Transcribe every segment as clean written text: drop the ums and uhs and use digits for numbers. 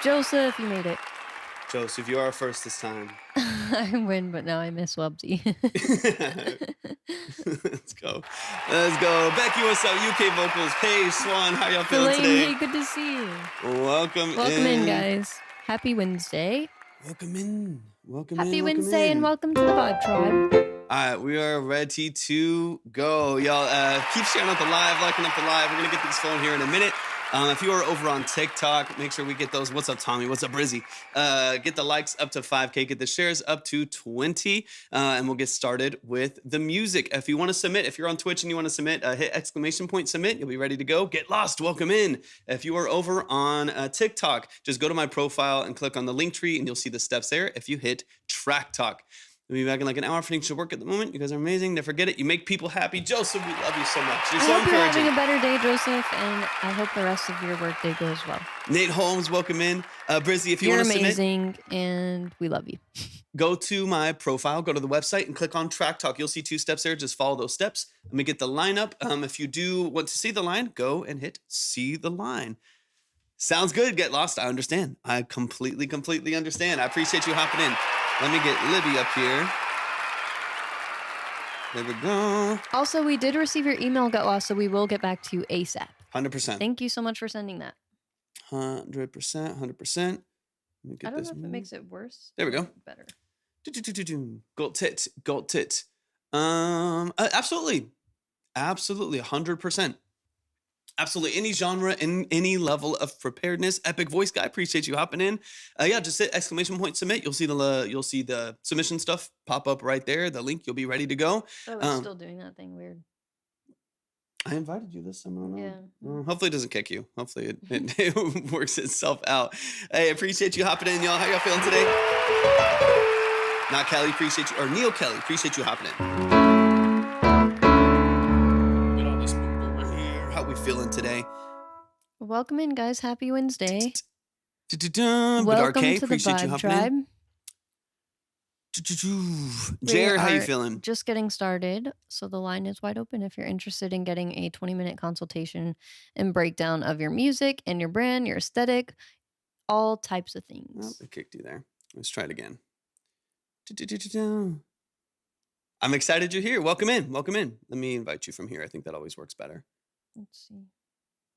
Joseph, you made it. Joseph, you are first this time. I win, but now I miss Wubsy. Let's go. Let's go. Becky, what's up? UK vocals. Paige, Swan, how y'all feeling Feline, today? hey, good to see you. Welcome in, guys. Happy Wednesday. Welcome in. Welcome Happy in. Wednesday and welcome to the Vibe Tribe. All right, we are ready to go. Y'all keep sharing out the live, liking up the live. We're going to get things flowing here in a minute. If you are over on TikTok, make sure we get those. What's up, Tommy? What's up, Brizzy? Get the likes up to 5K. Get the shares up to 20. And we'll get started with the music. If you want to submit, if you're on Twitch and you want to submit, hit !submit. You'll be ready to go. Get lost. Welcome in. If you are over on TikTok, just go to my profile and click on the link tree and you'll see the steps there. If you hit Track Talk. We'll be back in like an hour. Finishing to work at the moment. You guys are amazing. Never forget it. You make people happy. Joseph, we love you so much. You're so encouraging. You're having a better day, Joseph, and I hope the rest of your workday goes well. Nate Holmes, welcome in. Brizzy, if you want to submit. You're amazing, and we love you. Go to my profile, go to the website, and click on Track Talk. You'll see 2 steps there. Just follow those steps. Let me get the line up. If you do want to see the line, go and hit see the line. Sounds good. Get lost. I understand. I completely understand. I appreciate you hopping in. Let me get Libby up here. There we go. Also, we did receive your email, Get Lost, so we will get back to you ASAP. 100%. Thank you so much for sending that. 100%. I don't know if it makes it worse. There we go. Better. Gold tit. Absolutely. 100%. Absolutely. Any genre, in any level of preparedness. Epic Voice Guy, appreciate you hopping in. Just hit !submit. You'll see the submission stuff pop up right there. The link, you'll be ready to go. Oh, it's still doing that thing weird. I invited you this time. I don't know. Yeah. Hopefully it doesn't kick you. Hopefully it works itself out. Hey, appreciate you hopping in, y'all. How y'all feeling today? Not Kelly, appreciate you. Or Neil Kelly, appreciate you hopping in. How we feeling today? Welcome in, guys. Happy Wednesday. Welcome to the Vibe Tribe. Jer, how you feeling? Just getting started, so the line is wide open if you're interested in getting a 20-minute consultation and breakdown of your music and your brand, your aesthetic, all types of things. Oh, I kicked you there. Let's try it again. I'm excited you're here. Welcome in. Let me invite you from here. I think that always works better. Let's see.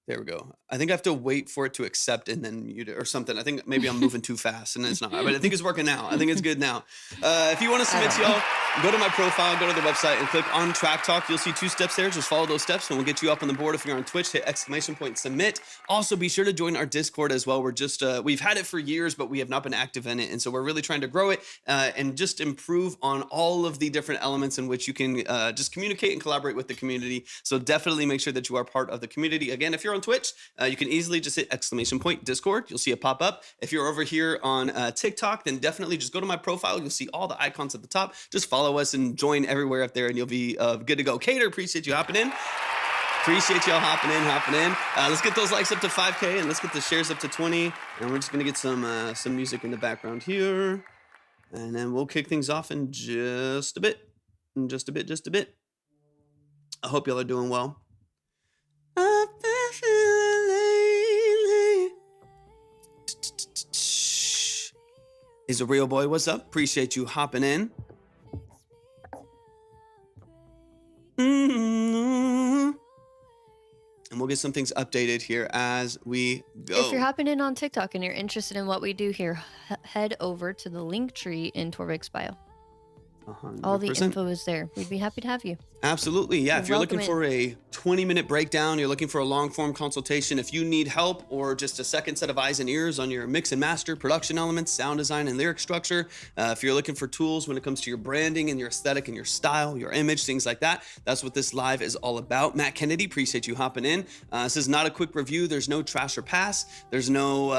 There we go. I think I have to wait for it to accept and then mute it or something. I think maybe I'm moving too fast and it's not. But I think it's working now. I think it's good now. If you want to submit, y'all, go to my profile, go to the website, and click on Track Talk. You'll see 2 steps there. Just follow those steps, and we'll get you up on the board. If you're on Twitch, hit !submit. Also, be sure to join our Discord as well. We're just we've had it for years, but we have not been active in it, and so we're really trying to grow it and just improve on all of the different elements in which you can just communicate and collaborate with the community. So definitely make sure that you are part of the community. Again, if you're on Twitch, you can easily just hit !Discord. You'll see it pop up. If you're over here on TikTok, then definitely just go to my profile. You'll see all the icons at the top. Just follow us and join everywhere up there, and you'll be good to go. Cater, appreciate you hopping in. Appreciate y'all hopping in. Let's get those likes up to 5K, and let's get the shares up to 20. And we're just gonna get some music in the background here, and then we'll kick things off in just a bit. I hope y'all are doing well. Is a real boy. What's up? Appreciate you hopping in. And we'll get some things updated here as we go. If you're hopping in on TikTok and you're interested in what we do here, head over to the link tree in Torvik's bio. 100%. All the info is there. We'd be happy to have you. Absolutely. Yeah. If you're looking for a 20-minute breakdown, you're looking for a long-form consultation, if you need help or just a second set of eyes and ears on your mix and master, production elements, sound design, and lyric structure, if you're looking for tools when it comes to your branding and your aesthetic and your style, your image, things like that, that's what this live is all about. Matt Kennedy, appreciate you hopping in. This is not a quick review. There's no trash or pass. There's no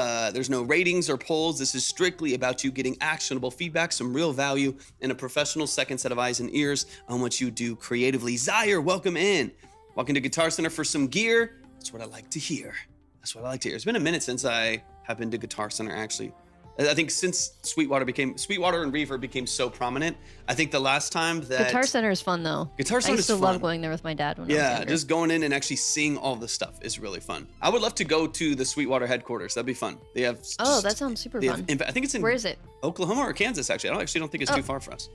ratings or polls. This is strictly about you getting actionable feedback, some real value, and a professional second set of eyes and ears on what you do creatively. Zaire, welcome in. Walking to Guitar Center for some gear. That's what I like to hear. It's been a minute since I have been to Guitar Center, actually. I think since Sweetwater and Reverb became so prominent, I think the last time that Guitar Center is fun though. Guitar I Center used is to love fun. going there with my dad when I was Yeah, younger. just going in and actually seeing all the stuff is really fun. I would love to go to the Sweetwater headquarters. That'd be fun. They have Oh, that sounds super fun. I think it's in Where is it? Oklahoma or Kansas, actually. I don't think it's Oh. too far for us.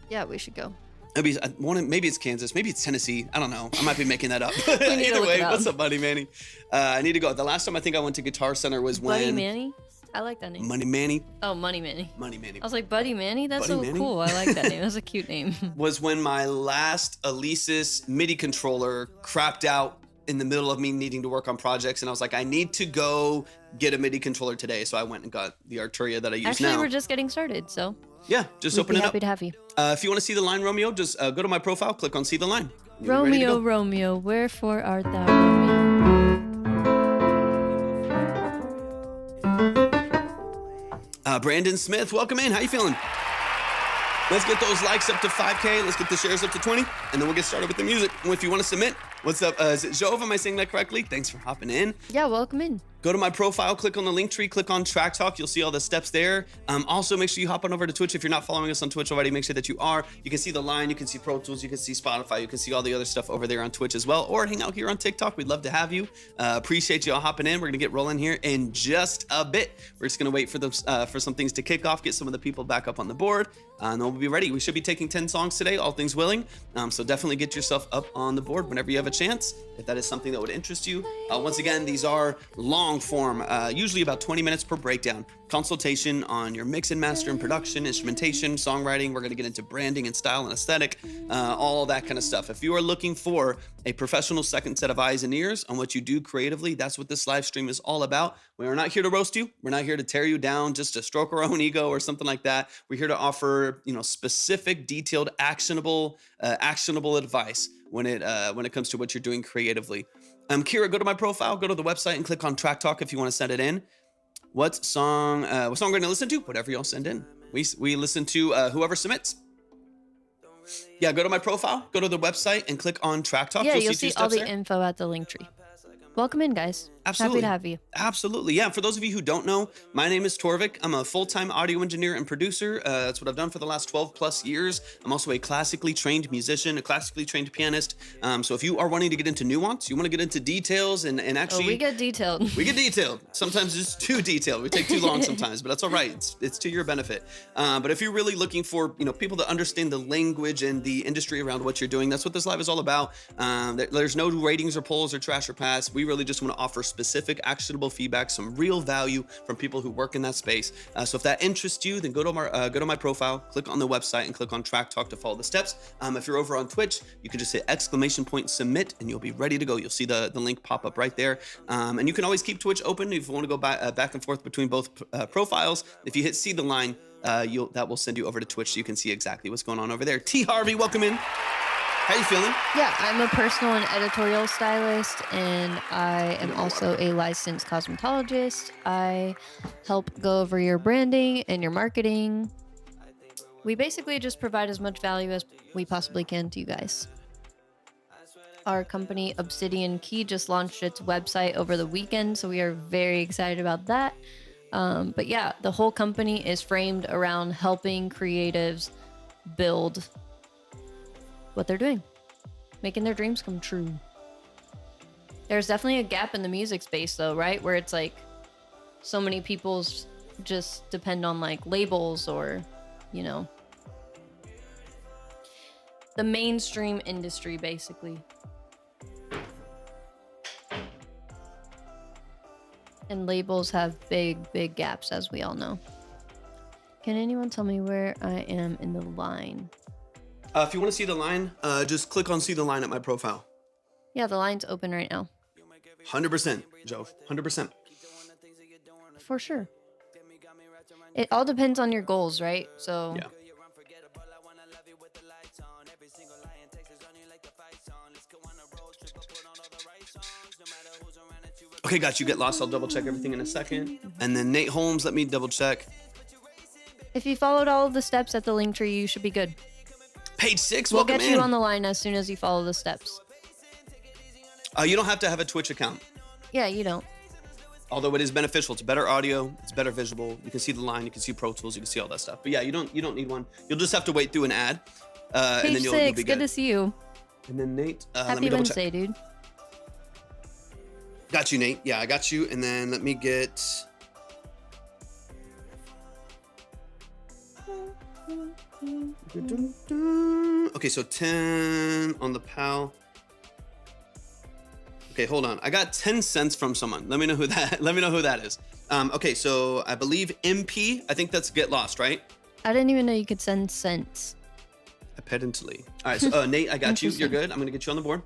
Yeah, we should go. Maybe it's Kansas, maybe it's Tennessee. I don't know. I might be making that up. need to Either look way, it up. what's up, Buddy Manny? I need to go. The last time I think I went to Guitar Center was when Buddy Manny? I like that name. Money Manny. Oh, Money Manny. Money Manny I was like, Buddy Manny? That's Buddy so Manny? cool. I like that name. That's a cute name. was when my last Alesis MIDI controller crapped out in the middle of me needing to work on projects, and I was like, I need to go get a MIDI controller today. So I went and got the Arturia that I use Actually, now. we're just getting started, so Yeah, just we'd open be it up. happy to have you. If you want to see the line, Romeo, just go to my profile, click on see the line. You'll be ready to Romeo, go. Romeo, wherefore art thou, Romeo? Brandon Smith, welcome in. How you feeling? Let's get those likes up to 5K. Let's get the shares up to 20, and then we'll get started with the music. If you want to submit, what's up? Is it Jove? Am I saying that correctly? Thanks for hopping in. Yeah, welcome in. Go to my profile, click on the link tree, click on Track Talk. You'll see all the steps there. Also, make sure you hop on over to Twitch. If you're not following us on Twitch already, make sure that you are. You can see the line, you can see Pro Tools, you can see Spotify, you can see all the other stuff over there on Twitch as well, or hang out here on TikTok. We'd love to have you. Appreciate you all hopping in. We're gonna get rolling here in just a bit. We're just gonna wait for for some things to kick off, get some of the people back up on the board, and then we'll be ready. We should be taking 10 songs today, all things willing. So definitely get yourself up on the board whenever you have a chance, if that is something that would interest you. Once again, these are long form, usually about 20 minutes per breakdown. Consultation on your mix and master and production, instrumentation, songwriting. We're going to get into branding and style and aesthetic, all that kind of stuff. If you are looking for a professional second set of eyes and ears on what you do creatively, that's what this live stream is all about. We are not here to roast you. We're not here to tear you down just to stroke our own ego or something like that. We're here to offer, specific, detailed, actionable advice when it comes to what you're doing creatively. Kira, go to my profile, go to the website and click on Track Talk if you want to send it in. What song we're going to listen to? Whatever y'all send in. We listen to whoever submits. Yeah, go to my profile, go to the website and click on Track Talk. Yeah, you'll see see two all steps the there. info at the link tree. Welcome in, guys. Absolutely. Happy to have you. Absolutely. Yeah. For those of you who don't know, my name is Torvik. I'm a full-time audio engineer and producer. That's what I've done for the last 12 plus years. I'm also a classically trained musician, a classically trained pianist. So if you are wanting to get into nuance, you want to get into details and actually... Oh, we get detailed. We get detailed. Sometimes it's too detailed. We take too long sometimes, but that's all right. It's to your benefit. But if you're really looking for, people that understand the language and the industry around what you're doing, that's what this live is all about. There's no ratings or polls or trash or pass. We really just want to offer specific, actionable feedback, some real value from people who work in that space. So if that interests you, then go to my profile, click on the website, and click on Track Talk to follow the steps. If you're over on Twitch, you can just hit !submit, and you'll be ready to go. You'll see the link pop up right there. And you can always keep Twitch open if you want to go back and forth between both profiles. If you hit see the line, that will send you over to Twitch so you can see exactly what's going on over there. T. Harvey, welcome in. How you feeling? Yeah, I'm a personal and editorial stylist, and I am also a licensed cosmetologist. I help go over your branding and your marketing. We basically just provide as much value as we possibly can to you guys. Our company, Obsidian Key, just launched its website over the weekend, so we are very excited about that. But yeah, the whole company is framed around helping creatives build what they're doing, making their dreams come true. There's definitely a gap in the music space though, right? Where it's like so many people's just depend on like labels or, the mainstream industry basically. And labels have big gaps, as we all know. Can anyone tell me where I am in the line? If you want to see the line, just click on see the line at my profile. Yeah, the line's open right now. 100%, Joe. 100%. For sure. It all depends on your goals, right? So Yeah. Okay, got you. Get lost. I'll double check everything in a second. And then Nate Holmes, let me double check. if you followed all of the steps at the link tree, you should be good. Page 6, We'll welcome get in. you on the line as soon as you follow the steps. You don't have to have a Twitch account. Yeah, you don't. Although it is beneficial, it's better audio, it's better visual. You can see the line, you can see Pro Tools, you can see all that stuff. But yeah, you don't need one. You'll just have to wait through an ad, and then you'll be good to see you. And then Nate, let Happy me double Wednesday, check. dude. Got you, Nate. Yeah, I got you. And then let me get. Okay, so 10 on the PAL. Okay, hold on. I got 10 cents from someone. Let me know who that. Let me know who that is. Okay, so I believe MP. I think that's Get Lost, right? I didn't even know you could send cents. Appetently. All right, so Nate, I got you. You're good. I'm gonna get you on the board.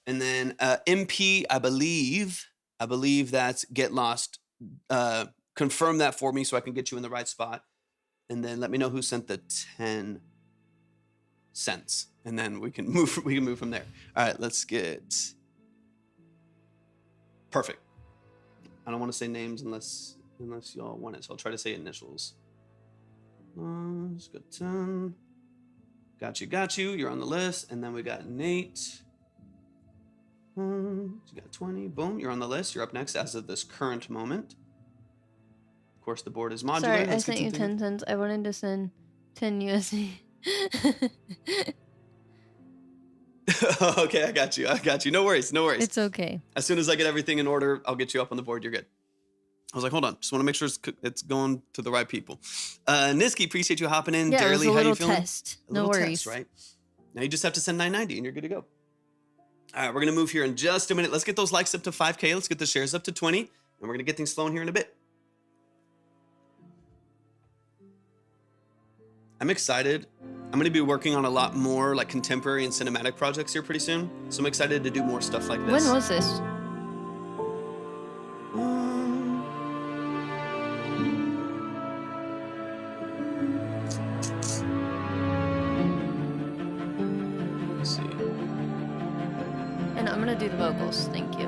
And then MP, I believe that's Get Lost. Confirm that for me so I can get you in the right spot. And then let me know who sent the 10 cents. And then we can move from there. All right, let's get. Perfect. I don't want to say names unless y'all want it. So I'll try to say initials. Let's go 10. Got you. You're on the list. And then we got Nate. You got 20. Boom. You're on the list. You're up next as of this current moment. Of course, the board is modular. Sorry, I sent you 10 cents. I wanted to send 10 USD. Okay, I got you. No worries. It's okay. As soon as I get everything in order, I'll get you up on the board. You're good. I was like, hold on. Just want to make sure it's going to the right people. Niski, appreciate you hopping in. Yeah, Darely, it was a how you little feeling? test. A No little worries. test, right? Now you just have to send $9.90 and you're good to go. All right, we're going to move here in just a minute. Let's get those likes up to 5K. Let's get the shares up to 20. And we're going to get things flowing here in a bit. I'm excited. I'm going to be working on a lot more like contemporary and cinematic projects here pretty soon. So I'm excited to do more stuff like this. When was this? Let's see. And I'm going to do the vocals. Thank you.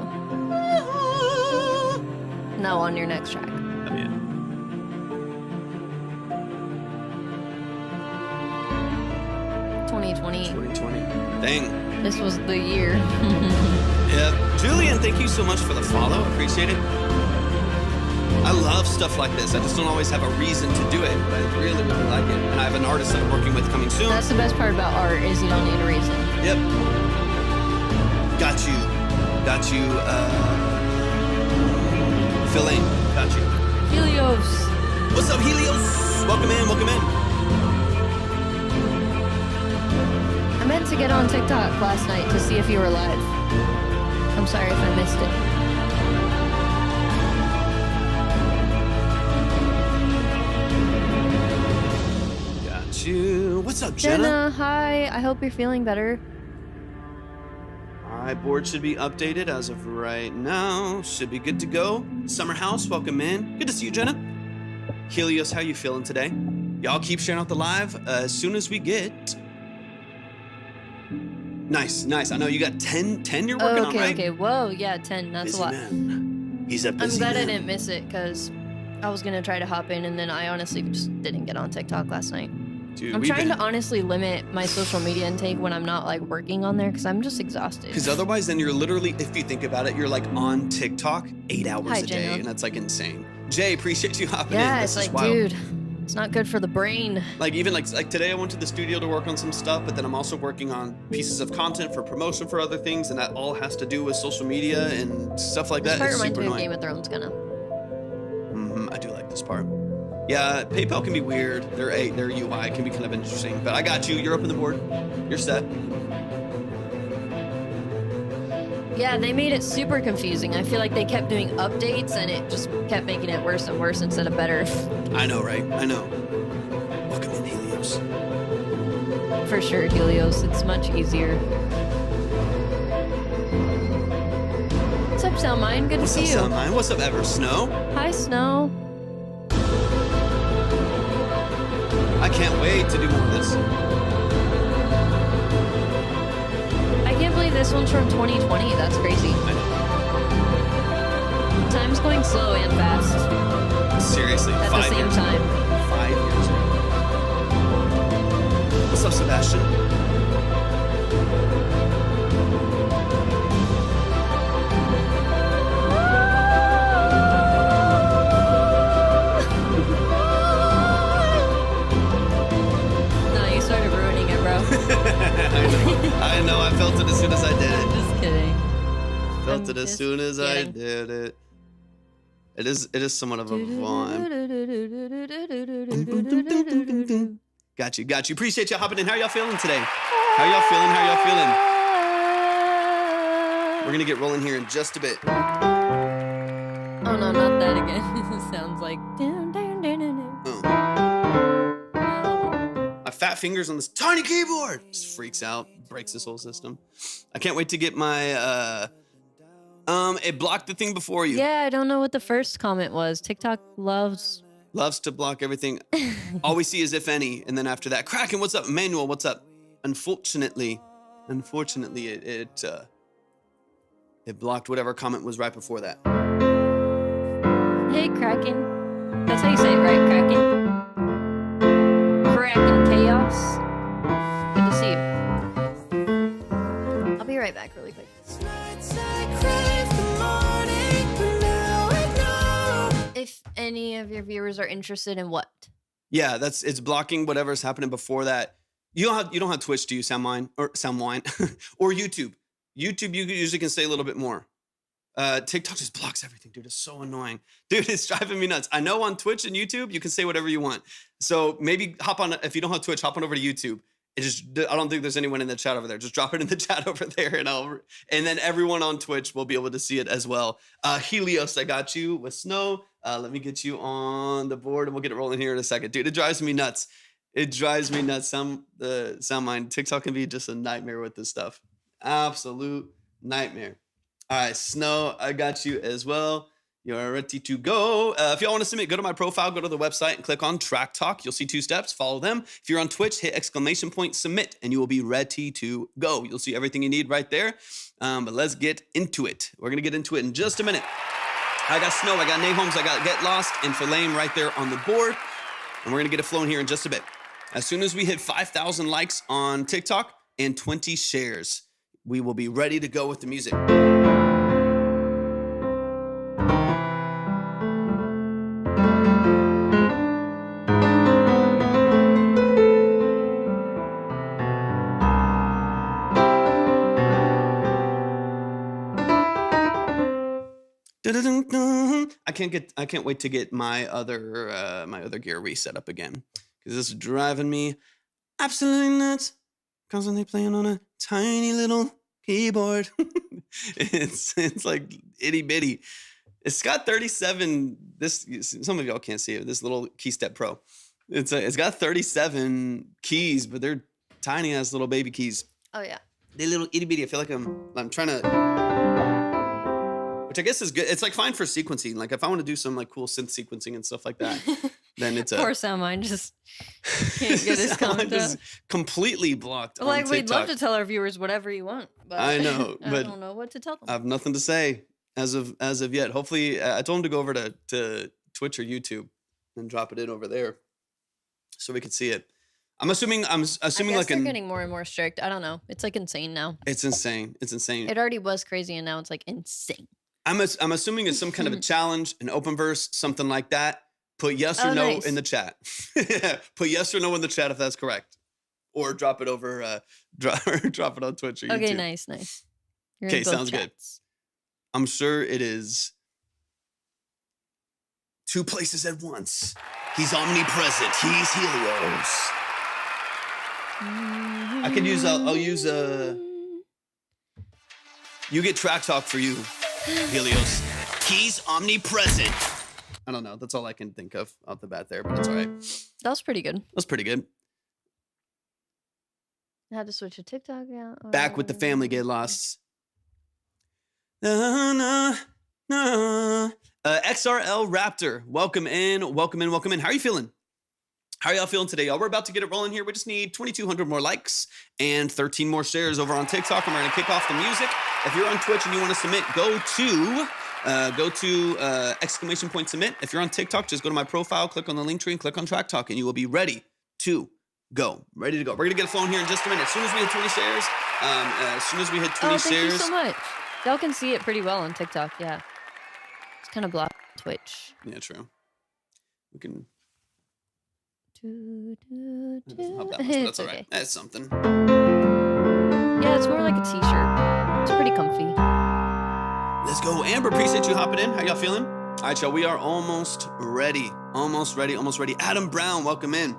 Now on your next track. Oh, yeah. 2020. 2020. Dang. This was the year. Yeah. Julian, thank you so much for the follow. Appreciate it. I love stuff like this. I just don't always have a reason to do it, but I really, really like it. And I have an artist that I'm working with coming soon. That's the best part about art is you don't need a reason. Yep. Got you. Philane. Got you. Helios. What's up, Helios? Welcome in. I meant to get on TikTok last night to see if you were live. I'm sorry if I missed it. Got you. What's up, Jenna? Hi. I hope you're feeling better. All right, board should be updated as of right now. Should be good to go. Summer House, welcome in. Good to see you, Jenna. Helios, how you feeling today? Y'all keep sharing out the live as soon as we get. Nice. I know you got 10 you're working on, right? Okay. Whoa, yeah, 10. That's Busy a lot. Man. He's a busy I'm glad man. I didn't miss it because I was going to try to hop in and then I honestly just didn't get on TikTok last night. Dude, I'm trying to honestly limit my social media intake when I'm not like working on there because I'm just exhausted. Because otherwise, then you're literally, if you think about it, you're like on TikTok 8 hours a day, Jenna. and that's like insane. Jay, appreciate you hopping in. Yeah, This it's is like, wild. dude, it's not good for the brain. Like even like today, I went to the studio to work on some stuff, but then I'm also working on pieces of content for promotion for other things, and that all has to do with social media and stuff like This that. part It's reminds super me of annoying. Game of Thrones, kind of. I do like this part. Yeah, PayPal can be weird. Their UI can be kind of interesting, but I got you. You're up on the board. You're set. Yeah, they made it super confusing. I feel like they kept doing updates and it just kept making it worse and worse instead of better. I know, right? I know. Welcome in, Helios. For sure, Helios. It's much easier. What's up, Soundmind? Good to see you. What's up, Soundmind? What's up, Ever Snow? Hi, Snow. I can't wait to do more of this. I can't believe this one's from 2020. That's crazy. I know. Time's going slow and fast Seriously, at the 5 same years. time. 5 years. What's up, Sebastian? felt it as just soon as I kidding. did it. It is somewhat of a vibe. Got you. Appreciate y'all hopping in. How y'all feeling today? How y'all feeling? We're gonna get rolling here in just a bit. Oh no, not that again. It sounds like. Oh. My fat fingers on this tiny keyboard just freaks out, breaks this whole system. I can't wait to get my it blocked the thing before you. Yeah, I don't know what the first comment was. TikTok loves to block everything. All we see is if any, and then after that, Kraken, what's up? Emmanuel, what's up? Unfortunately, it blocked whatever comment was right before that. Hey, Kraken. That's how you say it, right? Kraken. Kraken Chaos. Good to see you. I'll be right back really quick. If any of your viewers are interested in what? Yeah, it's blocking whatever's happening before that. You don't have Twitch, do you, Soundwine or YouTube? YouTube, you usually can say a little bit more. TikTok just blocks everything, dude. It's so annoying. Dude, it's driving me nuts. I know on Twitch and YouTube, you can say whatever you want. So maybe hop on, if you don't have Twitch, hop on over to YouTube. I don't think there's anyone in the chat over there. Just drop it in the chat over there, and then everyone on Twitch will be able to see it as well. Helios, I got you with Snow. Let me get you on the board, and we'll get it rolling here in a second. Dude, it drives me nuts. Soundmind. TikTok can be just a nightmare with this stuff. Absolute nightmare. All right, Snow, I got you as well. You're ready to go. If y'all want to submit, go to my profile, go to the website, and click on Track Talk. You'll see 2 steps. Follow them. If you're on Twitch, hit !submit, and you will be ready to go. You'll see everything you need right there. But let's get into it. We're going to get into it in just a minute. I got Snow, I got Nahomes, I got Get Lost, and Filame right there on the board. And we're going to get it flowing here in just a bit. As soon as we hit 5,000 likes on TikTok and 20 shares, we will be ready to go with the music. I can't wait to get my other gear reset up again, because this is driving me absolutely nuts. Constantly playing on a tiny little keyboard. it's like itty bitty. It's got 37. Some of y'all can't see it. This little KeyStep Pro. It's got 37 keys, but they're tiny ass little baby keys. Oh yeah. They're little itty bitty. I feel like I'm trying to. Which I guess is good. It's like fine for sequencing. Like if I want to do some like cool synth sequencing and stuff like that, then it's Poor Soundmind just can't get his comment just completely blocked. Well, like we'd love to tell our viewers whatever you want, but I know, I but don't know what to tell them. I have nothing to say as of yet. Hopefully, I told him to go over to Twitch or YouTube and drop it in over there, so we could see it. I'm assuming I guess like they're getting more and more strict. I don't know. It's like insane now. It's insane. It already was crazy, and now it's like insane. I'm assuming it's some kind of a challenge, an open verse, something like that. Put yes or no in the chat. Put yes or no in the chat if that's correct, or drop it over. Drop it on Twitch or YouTube. Okay, nice. Okay, sounds good. I'm sure it is 2 places at once. He's omnipresent. He's Helios. I could use. I'll use You get Track Talk for you, Helios. He's omnipresent. I don't know. That's all I can think of off the bat there, but it's all right. That was pretty good. That's pretty good. I had to switch to TikTok. Yeah. Back with the family. Get lost. XRL Raptor, welcome in. How are you feeling? How are y'all feeling today, y'all? We're about to get it rolling here. We just need 2,200 more likes and 13 more shares over on TikTok, and we're gonna kick off the music. If you're on Twitch and you want to submit, go to !submit. If you're on TikTok, just go to my profile, click on the link tree, and click on Track Talk, and you will be ready to go. We're gonna get it flowing here in just a minute. As soon as we hit 20 shares, Thank you so much. Y'all can see it pretty well on TikTok. Yeah, it's kind of blocked on Twitch. Yeah, true. We can. It's That's all right. okay. That's something. Yeah, it's more like a t-shirt. It's pretty comfy. Let's go. Amber, appreciate you hopping in. How y'all feeling? All right, y'all, we are almost ready. Almost ready. Adam Brown, welcome in.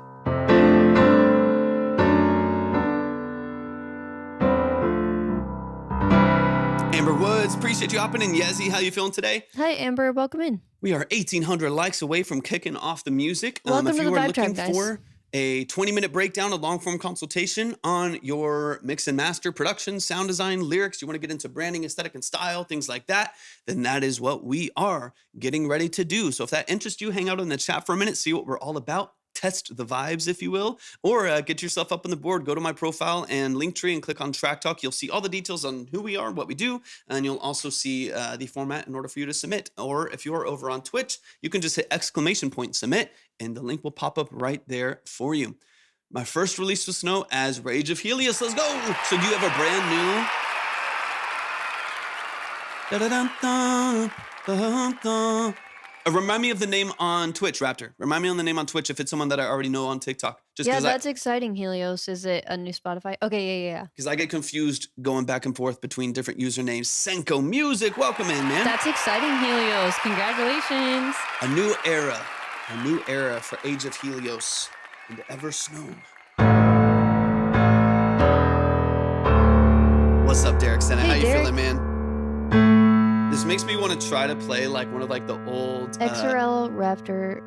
Amber Woods, appreciate you hopping in. Yezi, how you feeling today? Hi, Amber. Welcome in. We are 1,800 likes away from kicking off the music. Welcome if to you the are vibe looking track, guys. for a 20-minute breakdown, a long-form consultation on your mix and master, production, sound design, lyrics, you want to get into branding, aesthetic, and style, things like that, then that is what we are getting ready to do. So if that interests you, hang out in the chat for a minute, see what we're all about. Test the vibes, if you will, or get yourself up on the board. Go to my profile and Linktree and click on Track Talk. You'll see all the details on who we are, what we do, and you'll also see the format in order for you to submit. Or if you're over on Twitch, you can just hit !submit, and the link will pop up right there for you. My first release with Snow as Rage of Helios. Let's go. So do you have a brand new? Da-da-dum-dum, remind me of the name on Twitch, Raptor. Remind me on the name on Twitch if it's someone that I already know on TikTok. Just Yeah, that's exciting, Helios. Is it a new Spotify? Okay, yeah. Because I get confused going back and forth between different usernames. Senko Music, welcome in, man. That's exciting, Helios. Congratulations. A new era for Age of Helios and Ever Snow. What's up, Derek Senna? Hey, How you Derek. feeling, man? This makes me want to try to play like one of like the old XRL, Raptor,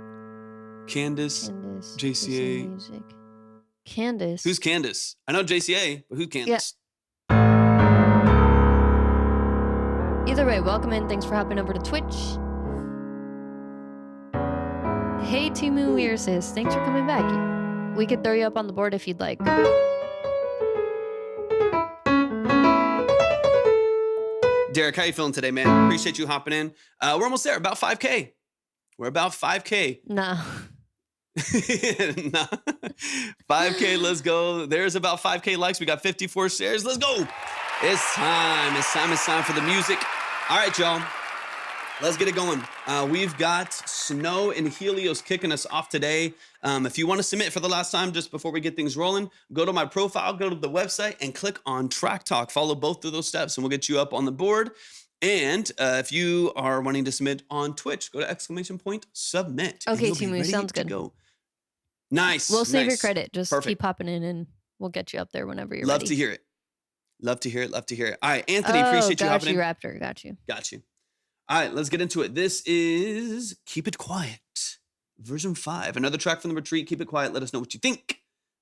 Candace, JCA. Music. Candace. Who's Candace? I know JCA, but who's Candace? Either way, welcome in. Thanks for hopping over to Twitch. Hey, Timu Weirsis. Thanks for coming back. We could throw you up on the board if you'd like. Derek, how you feeling today, man? Appreciate you hopping in. We're almost there, about 5K. We're about 5K. Nah. Nah. 5K, let's go. There's about 5K likes. We got 54 shares. Let's go. It's time. It's time for the music. All right, y'all. Let's get it going. We've got Snow and Helios kicking us off today. If you want to submit for the last time, just before we get things rolling, go to my profile, go to the website, and click on Track Talk. Follow both of those steps, and we'll get you up on the board. And if you are wanting to submit on Twitch, go to !submit. Okay, Timu, sounds good. Go. Nice. We'll save your nice. credit. Just Perfect. keep popping in, and we'll get you up there whenever you're Love ready. to hear it. Love to hear it. All right, Anthony, appreciate you hopping in. Raptor. Got you. Got you. All right, let's get into it. This is Keep It Quiet, version 5. Another track from the retreat. Keep it quiet. Let us know what you think.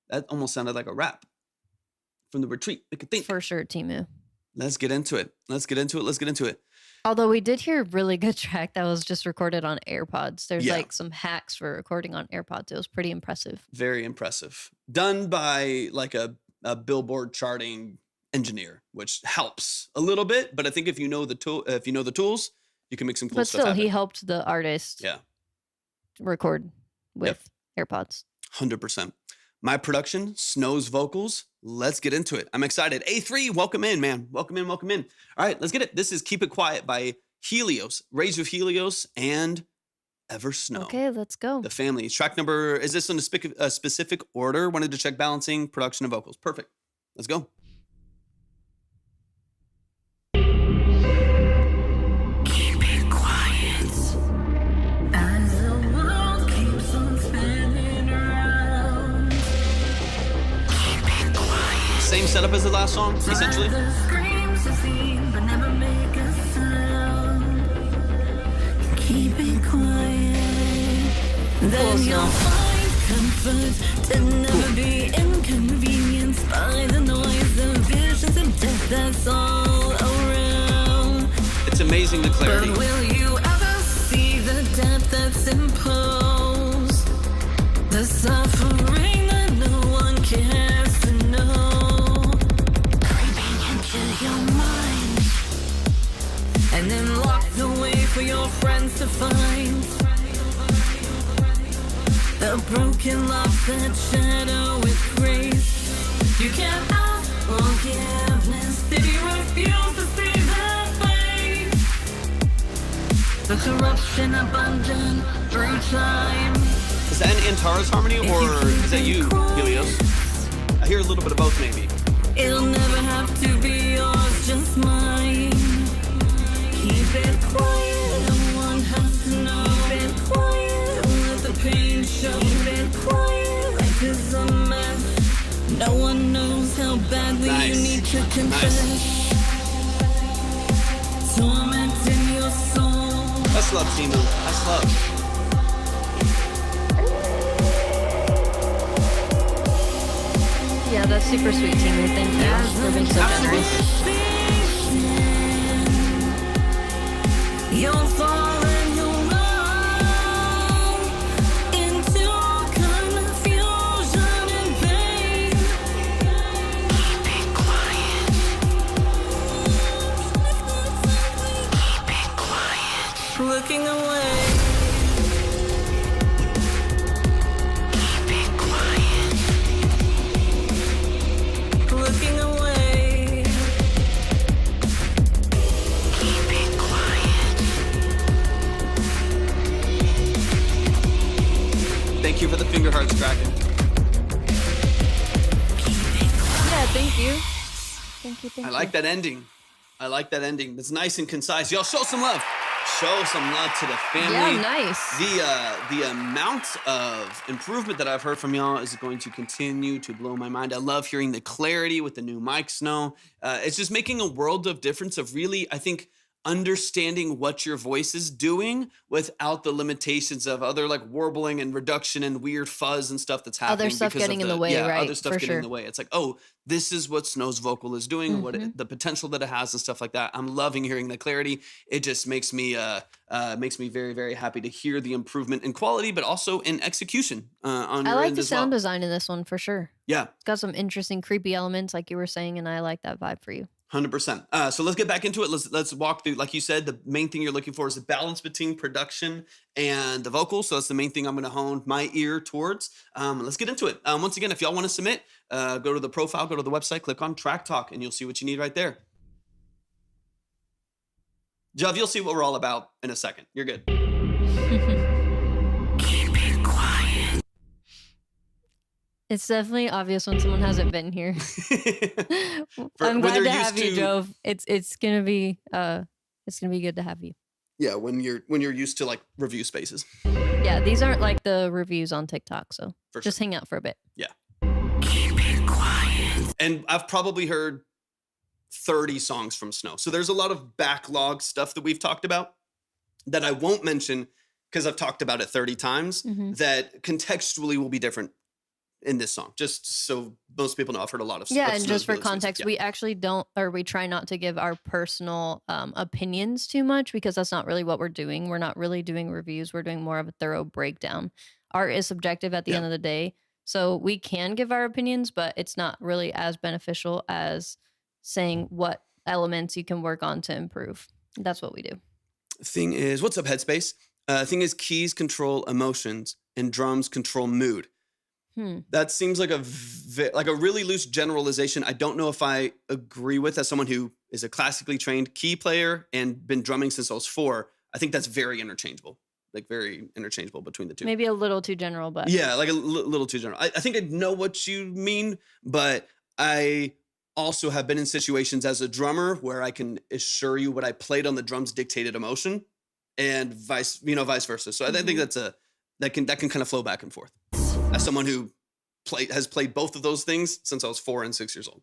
That almost sounded like a rap. From the retreat. Make it think. For sure, Timu. Let's get into it. Let's get into it. Although we did hear a really good track that was just recorded on AirPods. There's like some hacks for recording on AirPods. It was pretty impressive. Very impressive. Done by like a Billboard charting engineer, which helps a little bit. But I think if you know the tools, you can make some cool But stuff still, happen. he helped the artist record with AirPods. 100%. My production, Snow's vocals. Let's get into it. I'm excited. A3, welcome in, man. Welcome in. All right, let's get it. This is Keep It Quiet by Helios, Rage of Helios, and Ever Snow. Okay, let's go. The family. Track number, is this in a specific order? Wanted to check balancing, production, and vocals. Perfect. Let's go. Same setup as the last song, essentially. Keep it quiet. Then you'll find comfort to never be inconvenienced by the noise of visions of death that's all around. It's amazing the clarity. But will you ever see the depth that's imposed? The suffering that no one cares to know. Into your mind, and then lock the way for your friends to find. The broken love that shadow with grace. You can't ask forgiveness if you refuse to see that face. The corruption abundant through time. Is that an Antares harmony, or is that you, Helios? I hear a little bit of both, maybe. It'll never have to be yours, just mine. Keep it No one knows how badly Nice. you need to confess. Torment in your soul. That's love, Timu. That's love. Yeah, that's super sweet, Timu. Thank you for being so generous. You'll fall and you'll run into confusion and pain. Keep it quiet. Keep it quiet. Looking away. Keep it quiet. Looking away. Keep it quiet. Thank you for the finger hearts, Kraken. Yeah, thank you. Thank you, thank I you. like that ending. I like that ending. It's nice and concise. Y'all show some love. Show some love to the family. Yeah, nice. The amount of improvement that I've heard from y'all is going to continue to blow my mind. I love hearing the clarity with the new mic Snow. It's just making a world of difference of really, I think, understanding what your voice is doing without the limitations of other like warbling and reduction and weird fuzz and stuff that's happening. Other stuff because of getting in the way, yeah, right, other stuff for getting in sure. the way. It's like, oh, this is what Snow's vocal is doing, what the potential that it has and stuff like that. I'm loving hearing the clarity. It just makes me very, very happy to hear the improvement in quality, but also in execution on I your like end the as sound well. design in this one for sure. Yeah. It's got some interesting creepy elements like you were saying, and I like that vibe for you. 100%. So let's get back into it. Let's walk through. Like you said, the main thing you're looking for is the balance between production and the vocals. So that's the main thing I'm going to hone my ear towards. Let's get into it. Once again, if y'all want to submit, go to the profile, go to the website, click on Track Talk, and you'll see what you need right there. Jav, you'll see what we're all about in a second. You're good. Keep it quiet. It's definitely obvious when someone hasn't been here. when I'm glad they're to used have you, to- Jove. It's gonna be good to have you. Yeah, when you're used to like review spaces. Yeah, these aren't like the reviews on TikTok, so For just hang out for a bit. Yeah. Keep it quiet. And I've probably heard 30 songs from Snow. So there's a lot of backlog stuff that we've talked about that I won't mention because I've talked about it 30 times that contextually will be different in this song. Just so most people know, I've heard a lot of Yeah, of and Snow's just for release music. context, Yeah. we actually don't, or we try not to give our personal opinions too much because that's not really what we're doing. We're not really doing reviews. We're doing more of a thorough breakdown. Art is subjective at the Yeah. end of the day. So we can give our opinions, but it's not really as beneficial as saying what elements you can work on to improve. That's what we do. Thing is, what's up, Headspace? Thing is, keys control emotions and drums control mood. That seems like a really loose generalization. I don't know if I agree with as someone who is a classically trained key player and been drumming since I was 4. I think that's very interchangeable, between the two. Maybe a little too general, but Yeah, like a little too general. I think I know what you mean, but I also have been in situations as a drummer where I can assure you what I played on the drums dictated emotion, and vice versa. So I think that can kind of flow back and forth. As someone who has played both of those things since I was 4 and 6 years old.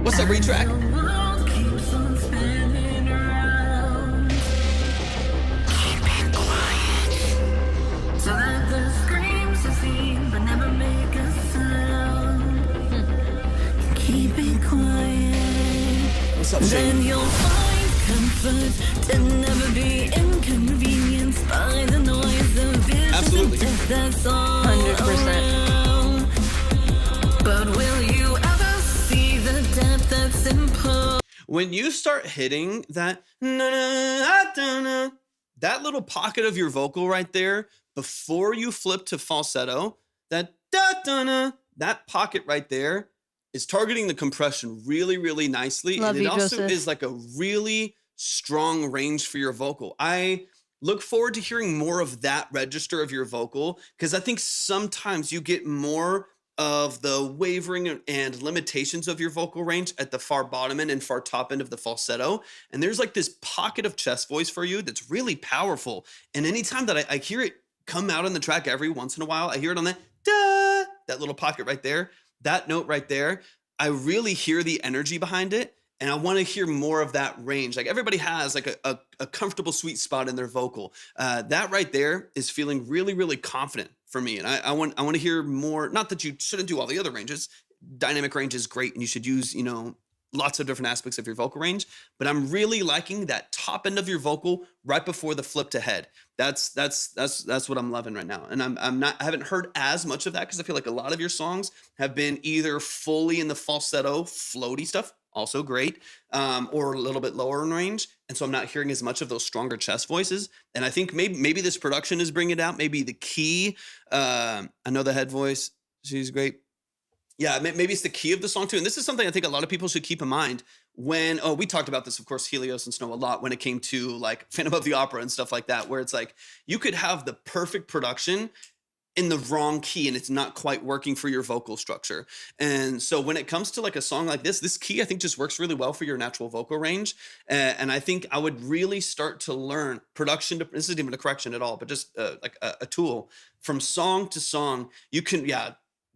What's up, Retrack? The world keeps on spinning around. Keep it quiet. So that the screams are seen but never make a sound. Keep it quiet. What's up, Then Shane? you'll find comfort to never be inconvenienced by the noise of visions Absolutely. and death that's all 100%. around. But will you ever see the depth that's imposed? When you start hitting that that little pocket of your vocal right there before you flip to falsetto, that pocket right there is targeting the compression really, really nicely. Love and it you, also Joseph. is like a really strong range for your vocal. I look forward to hearing more of that register of your vocal because I think sometimes you get more of the wavering and limitations of your vocal range at the far bottom end and far top end of the falsetto. And there's like this pocket of chest voice for you that's really powerful. And anytime that I hear it come out on the track every once in a while, I hear it on that little pocket right there. that note right there, I really hear the energy behind it. And I want to hear more of that range. Like everybody has like a comfortable sweet spot in their vocal. That right there is feeling really, really confident for me. And I want to hear more. Not that you shouldn't do all the other ranges. Dynamic range is great, and you should use, you know, lots of different aspects of your vocal range. But I'm really liking that top end of your vocal right before the flip to head. That's what I'm loving right now. And I haven't heard as much of that because I feel like a lot of your songs have been either fully in the falsetto, floaty stuff, also great, or a little bit lower in range. And so I'm not hearing as much of those stronger chest voices. And I think maybe this production is bringing it out. Maybe the key. I know the head voice. She's great. Yeah, maybe it's the key of the song too. And this is something I think a lot of people should keep in mind when, we talked about this, of course, Helios and Snow a lot when it came to like Phantom of the Opera and stuff like that, where it's like you could have the perfect production in the wrong key and it's not quite working for your vocal structure. And so when it comes to like a song like this key I think just works really well for your natural vocal range. And I think I would really start to learn production. This isn't even a correction at all, but just like a tool from song to song. You can,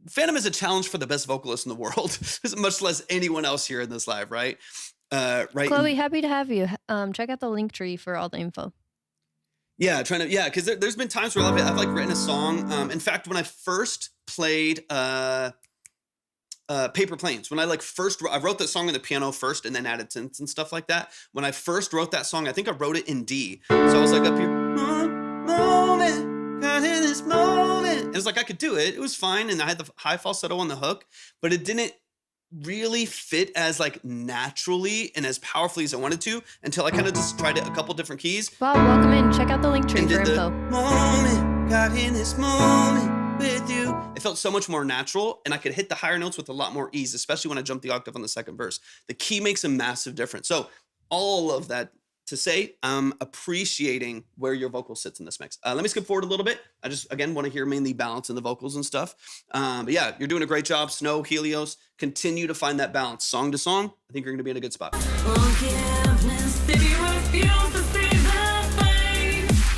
Phantom is a challenge for the best vocalist in the world, much less anyone else here in this live, right? Right. Chloe, happy to have you. Check out the link tree for all the info. Yeah, because there's been times where I've like written a song. In fact, when I first played Paper Planes, when I wrote that song on the piano first and then added synths and stuff like that. When I first wrote that song, I think I wrote it in D. So I was like up here, moment, got in this moment. It was like I could do it. It was fine, and I had the high falsetto on the hook, but it didn't really fit as like naturally and as powerfully as I wanted to until I kind of just tried it a couple different keys. Bob, welcome in. Check out the link tree for info. Moment, got in this moment with you. It felt so much more natural, and I could hit the higher notes with a lot more ease, especially when I jumped the octave on the second verse. The key makes a massive difference. So all of that to say, I'm appreciating where your vocal sits in this mix. Let me skip forward a little bit. I just, again, want to hear mainly balance in the vocals and stuff. But yeah, you're doing a great job. Snow, Helios, continue to find that balance. Song to song, I think you're going to be in a good spot. Forgiveness, if you refuse to see the face,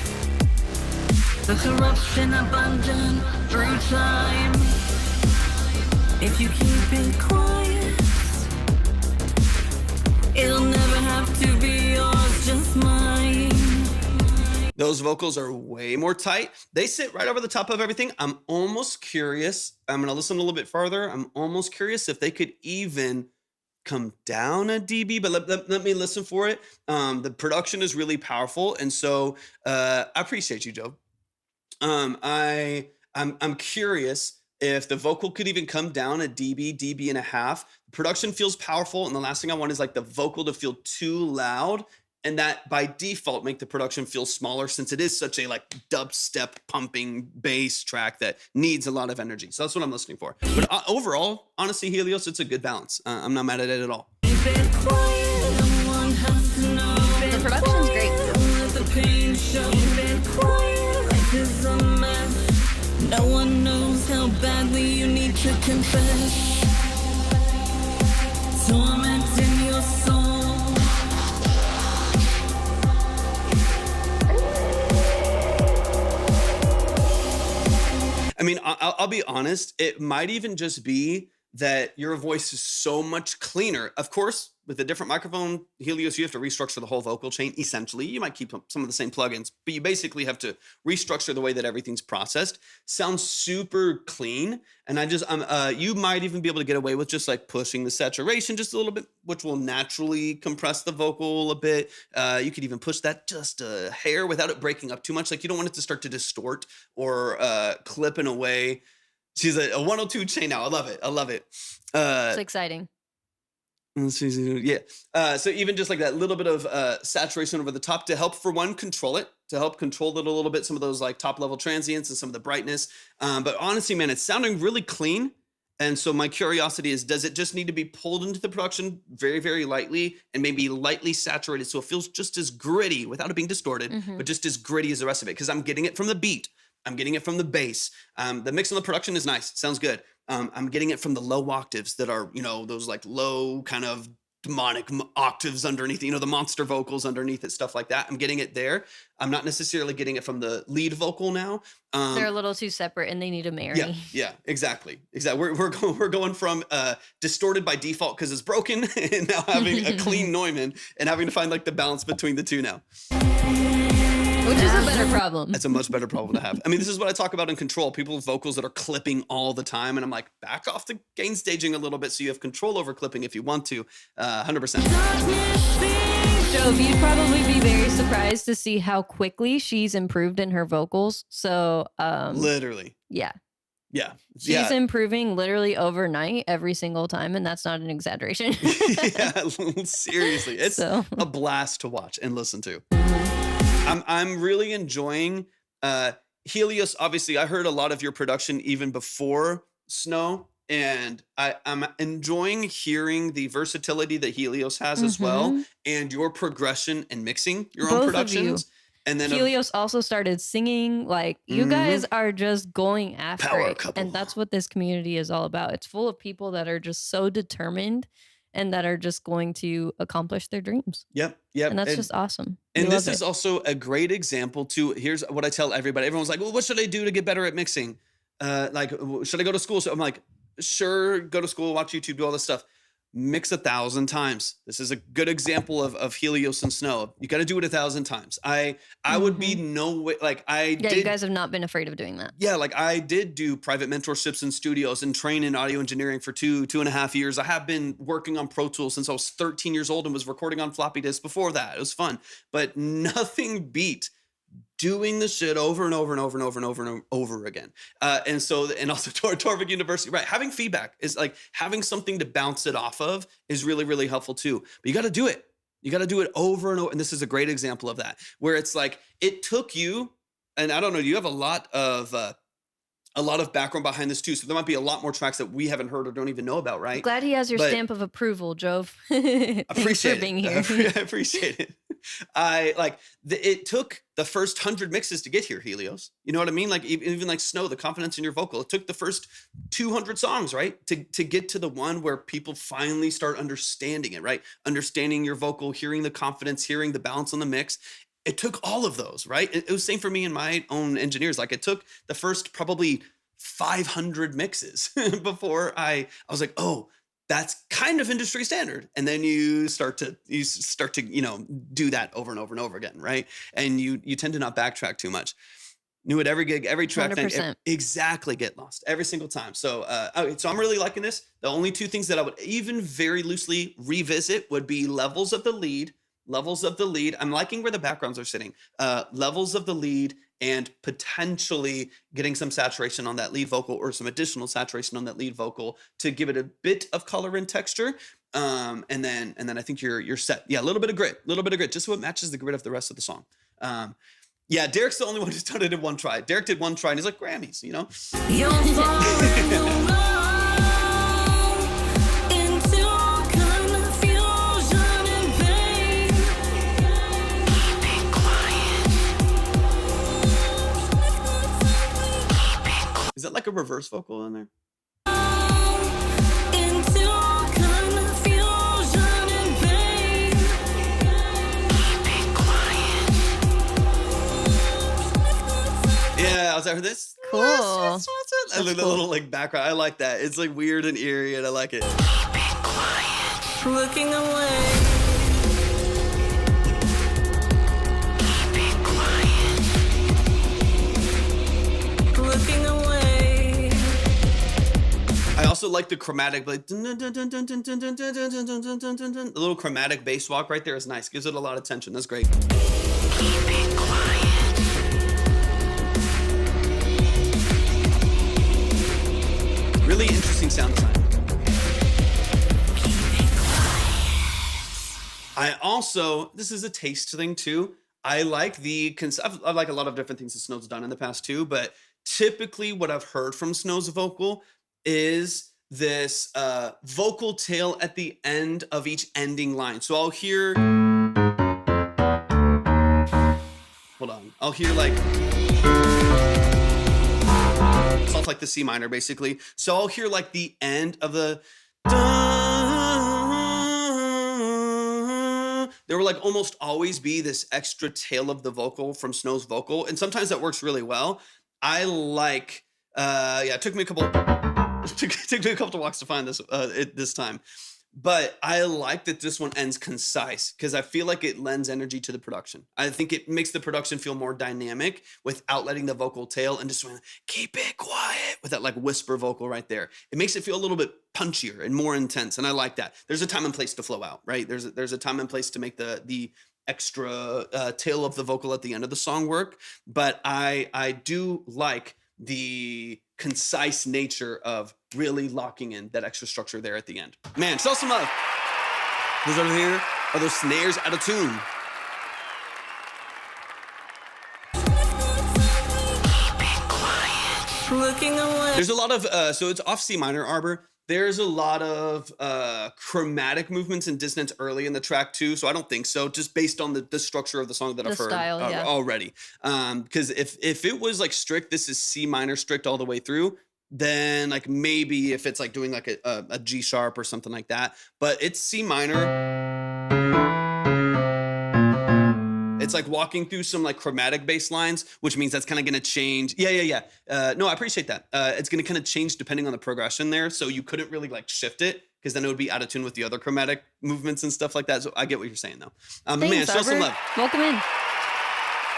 the corruption abundant through time. If you keep it quiet, it'll never have to be yours, just mine. Those vocals are way more tight. They sit right over the top of everything. I'm almost curious. I'm going to listen a little bit farther. I'm almost curious if they could even come down a dB, but let me listen for it. The production is really powerful. And so I appreciate you, Joe. I'm curious if the vocal could even come down a dB and a half. Production feels powerful, and the last thing I want is like the vocal to feel too loud, and that by default make the production feel smaller, since it is such a like dubstep pumping bass track that needs a lot of energy. So that's what I'm listening for. But overall, honestly, Helios, it's a good balance. I'm not mad at it at all. The production's great. No one knows how badly you need to confess. Torment in your soul. I mean, I'll be honest. It might even just be that your voice is so much cleaner. Of course, with a different microphone, Helios, you have to restructure the whole vocal chain. Essentially, you might keep some of the same plugins, but you basically have to restructure the way that everything's processed. Sounds super clean, and you might even be able to get away with just like pushing the saturation just a little bit, which will naturally compress the vocal a bit. You could even push that just a hair without it breaking up too much. Like you don't want it to start to distort or clip in a way. She's a 102 chain now. I love it. It's exciting. Yeah. So even just like that little bit of saturation over the top to help, for one, control it, to help control it a little bit, some of those like top level transients and some of the brightness. But honestly, man, it's sounding really clean. And so my curiosity is, does it just need to be pulled into the production very, very lightly and maybe lightly saturated so it feels just as gritty without it being distorted, but just as gritty as the rest of it? Because I'm getting it from the beat. I'm getting it from the bass. The mix on the production is nice. Sounds good. I'm getting it from the low octaves that are, those like low kind of demonic octaves underneath, the monster vocals underneath it, stuff like that. I'm getting it there. I'm not necessarily getting it from the lead vocal now. They're a little too separate and they need to marry. Yeah, exactly. We're going from distorted by default because it's broken and now having a clean Neumann and having to find like the balance between the two now. Which is a better problem. That's a much better problem to have. I mean, this is what I talk about in Control. People with vocals that are clipping all the time. And I'm like, back off the gain staging a little bit so you have control over clipping if you want to. 100%. Jove, you'd probably be very surprised to see how quickly she's improved in her vocals. So, literally. Yeah. Yeah. She's improving literally overnight every single time. And that's not an exaggeration. Yeah, seriously. It's a blast to watch and listen to. I'm really enjoying Helios. Obviously, I heard a lot of your production even before Snow, and I'm enjoying hearing the versatility that Helios has as well, and your progression and mixing your own productions. And then Helios also started singing. Like, you guys are just going after Power it. couple. And that's what this community is all about. It's full of people that are just so determined and that are just going to accomplish their dreams. Yep. And that's just awesome. And this is also a great example too. Here's what I tell everybody. Everyone's like, well, what should I do to get better at mixing? Like, should I go to school? So I'm like, sure, go to school, watch YouTube, do all this stuff. Mix 1,000 times. This is a good example of Helios and Snow. You got to do it 1,000 times. I would be no way, like you guys have not been afraid of doing that. Yeah, like I did do private mentorships in studios and train in audio engineering for 2.5 years. I have been working on Pro Tools since I was 13 years old and was recording on floppy disks before that. It was fun, but nothing beat doing the shit over and over and over and over and over and over again. And also Torvik University, right? Having feedback is like having something to bounce it off of is really, really helpful too. But you got to do it. You got to do it over and over. And this is a great example of that, where it's like, it took you, and I don't know, you have a lot of background behind this too. So there might be a lot more tracks that we haven't heard or don't even know about, right? Glad he has your stamp of approval, Jove. Appreciate for being it. here. I appreciate it. It took the first 100 mixes to get here, Helios. You know what I mean? Like even like Snow, the confidence in your vocal. It took the first 200 songs, right? To get to the one where people finally start understanding it, right? Understanding your vocal, hearing the confidence, hearing the balance on the mix. It took all of those, right? It was same for me and my own engineers. Like it took the first probably 500 mixes before I was like, oh, that's kind of industry standard. And then you start to, do that over and over and over again, right? And you tend to not backtrack too much. Knew it every gig, every track, exactly, get lost every single time. So, so I'm really liking this. The only two things that I would even very loosely revisit would be levels of the lead. I'm liking where the backgrounds are sitting. Levels of the lead and potentially getting some saturation on that lead vocal or some additional saturation on that lead vocal to give it a bit of color and texture. And then I think you're set. Yeah, a little bit of grit, just so it matches the grit of the rest of the song. Yeah, Derek's the only one who's done it in one try. Derek did one try and he's like, Grammys, you know? You're falling alone into confusion and pain. Keep it quiet. Is that like a reverse vocal in there? Into confusion and pain. Keep it quiet. Yeah, I was like, this. Cool. I like the little like background. I like that. It's like weird and eerie, and I like it. Keep it quiet. Looking away. Keep it quiet. Looking away. I also like the chromatic, like the little chromatic bass walk right there is nice. Gives it a lot of tension. That's great. Keep it quiet. Really interesting sound design. I also, this is a taste thing too. I like I like a lot of different things that Snow's done in the past too, but typically what I've heard from Snow's vocal is this vocal tail at the end of each ending line. So I'll hear, hold on, I'll hear like, so it's like the C minor basically. So I'll hear like the end of the, there will like almost always be this extra tail of the vocal from Snow's vocal, and sometimes that works really well. I like, it took me a couple, took me a couple walks to find this this time. But I like that this one ends concise because I feel like it lends energy to the production. I think it makes the production feel more dynamic without letting the vocal tail and just keep it quiet with that like whisper vocal right there. It makes it feel a little bit punchier and more intense, and I like that. There's a time and place to flow out, right? There's a time and place to make the extra tail of the vocal at the end of the song work. But I do like the concise nature of really locking in that extra structure there at the end. Man, show some love. Those over here are those snares out of tune. Looking away. There's a lot of, so it's off C minor arbor. There's a lot of chromatic movements and dissonance early in the track too. So I don't think so, just based on the structure of the song that I've heard already. Because if it was like strict, this is C minor strict all the way through, then like maybe if it's like doing like a G sharp or something like that, but it's C minor. It's like walking through some like chromatic bass lines, which means that's kind of going to change. Yeah. No, I appreciate that. It's going to kind of change depending on the progression there. So you couldn't really like shift it because then it would be out of tune with the other chromatic movements and stuff like that. So I get what you're saying though. But man, show some love. Welcome in.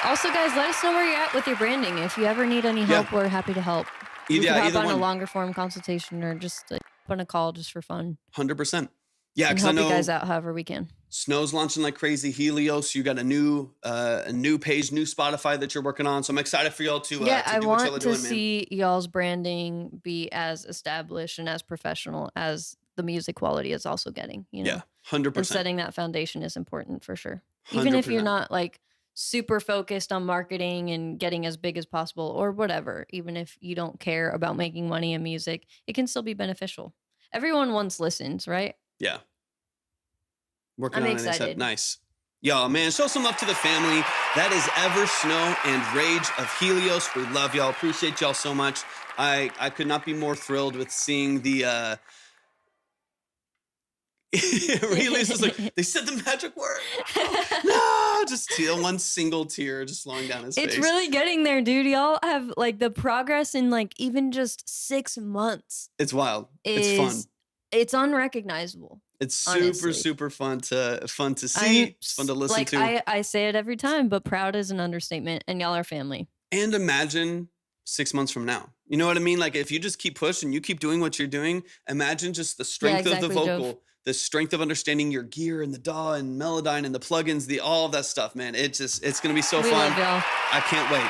Also, guys, let us know where you're at with your branding. If you ever need any help, we're happy to help. You can hop on a longer form consultation or just like on a call just for fun. 100%. Yeah, because I help know you guys out however we can. Snow's launching like crazy. Helios, you got a new page, new Spotify that you're working on. So I'm excited for y'all to I do what y'all are want doing, to see y'all's branding be as established and as professional as the music quality is also getting. You know? Yeah, 100%. And setting that foundation is important for sure. Even if you're not like super focused on marketing and getting as big as possible or whatever, even if you don't care about making money in music, it can still be beneficial. Everyone wants listens, right? Yeah. I'm excited. Nice. Y'all, man, show some love to the family. That is Ever Snow and Rage of Helios. We love y'all. Appreciate y'all so much. I could not be more thrilled with seeing the Helios is like, they said the magic word. No, just one single tear just flowing down his face. It's really getting there, dude. Y'all have like the progress in like even just 6 months. It's wild. It's fun. It's unrecognizable. It's super fun to see. It's fun to listen to. I say it every time, but proud is an understatement, and y'all are family. And imagine 6 months from now. You know what I mean? Like if you just keep pushing, you keep doing what you're doing, imagine just the strength of the vocal, the strength of understanding your gear and the DAW and Melodyne and the plugins, all of that stuff, man. It's going to be so fun. Love y'all. I can't wait.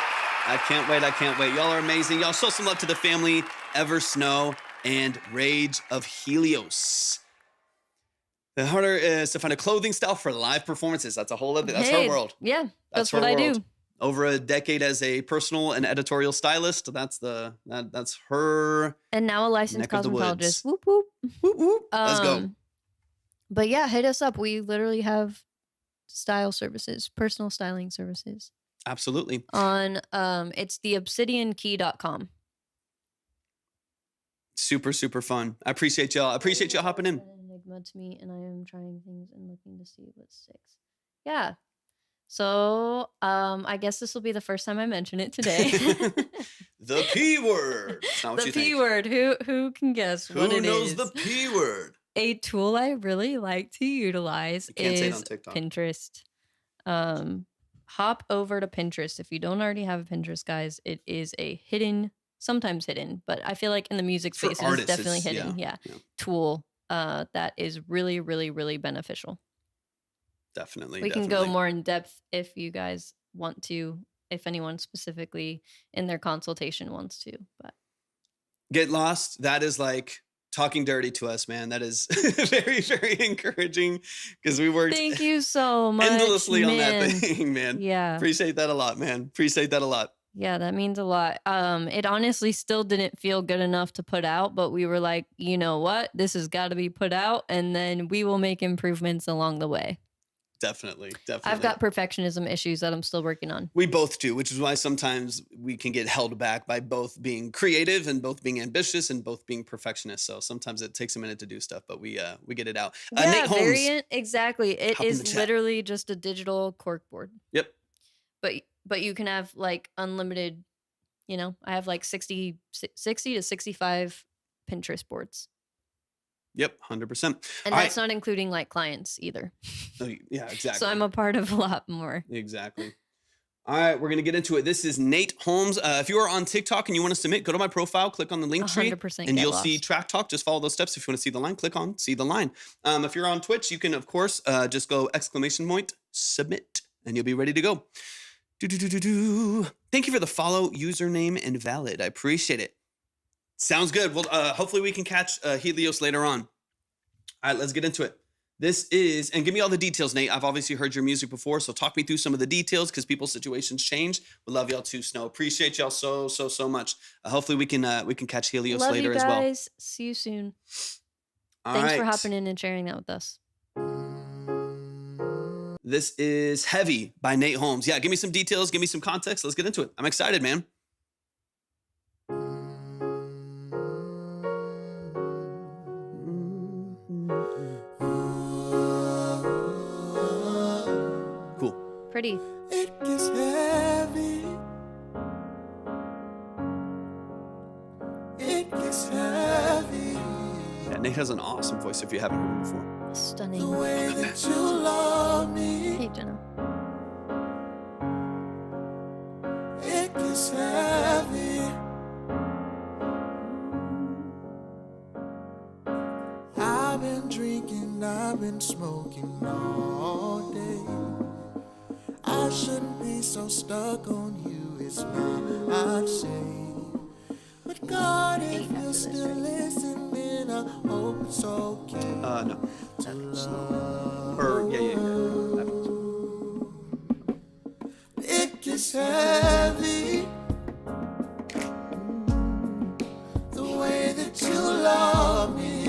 I can't wait. Y'all are amazing. Y'all show some love to the family, Ever Snow and Rage of Helios. The harder is to find a clothing style for live performances. That's a whole other, that's her world. Yeah, that's what I do. Over a decade as a personal and editorial stylist. That's her. And now a licensed cosmetologist. Whoop, whoop. Whoop, whoop. Let's go. But yeah, hit us up. We literally have style services, personal styling services. Absolutely. On, it's the obsidiankey.com. Super fun. I appreciate y'all. Hopping in. Enigma to me, and I am trying things and looking to see what's 6. Yeah. So, I guess this will be the first time I mention it today. The P word. The P word. Who can guess what it is? Who knows the P word? A tool I really like to utilize is Pinterest. Hop over to Pinterest if you don't already have a Pinterest, guys. It is a sometimes hidden, but I feel like in the music space it's definitely hidden. Yeah. Tool that is really, really, really beneficial. Definitely. We can go more in depth if you guys want to, if anyone specifically in their consultation wants to. But get lost. That is like talking dirty to us, man. That is very, very encouraging because we worked thank you so much endlessly on that thing, man. Yeah. Appreciate that a lot, man. Appreciate that a lot. Yeah, that means a lot. It honestly still didn't feel good enough to put out, but we were like, you know what? This has got to be put out, and then we will make improvements along the way. Definitely. I've got perfectionism issues that I'm still working on. We both do, which is why sometimes we can get held back by both being creative and both being ambitious and both being perfectionists. So sometimes it takes a minute to do stuff, but we get it out. Yeah, Nate Holmes. variant, exactly. It hop in the is chat. literally just a digital corkboard. Yep. But you can have like unlimited, you know, I have like 60 to 65 Pinterest boards. Yep, 100%. And that's not including like clients either. Oh, yeah, exactly. So I'm a part of a lot more. Exactly. All right, we're going to get into it. This is Nate Holmes. If you are on TikTok and you want to submit, go to my profile, click on the link tree, 100% and get you'll lost. see Track Talk. Just follow those steps. If you want to see the line, click on See the Line. If you're on Twitch, you can, of course, just go ! Submit, and you'll be ready to go. Thank you for the follow, username, and valid. I appreciate it. Sounds good. Well, hopefully we can catch Helios later on. All right, let's get into it. This is, and give me all the details, Nate. I've obviously heard your music before, so talk me through some of the details because people's situations change. We love y'all too, Snow. Appreciate y'all so much. Hopefully we can catch Helios Love later you as well. guys. See you soon. All Thanks right. for hopping in and sharing that with us. This is Heavy by Nate Holmes. Yeah, give me some details. Give me some context. Let's get into it. I'm excited, man. Cool. Pretty. It gets heavy. It gets heavy. Yeah, Nate has an awesome voice if you haven't heard him before. Stunning. The way that you love me. Hey, Jenna. It gets heavy. I've been drinking, I've been smoking all day. I shouldn't be so stuck on you, it's me, I'd say. But God, if you're still listening, I hope it's okay. No. To love. Or, yeah. It gets heavy. The way that you love me.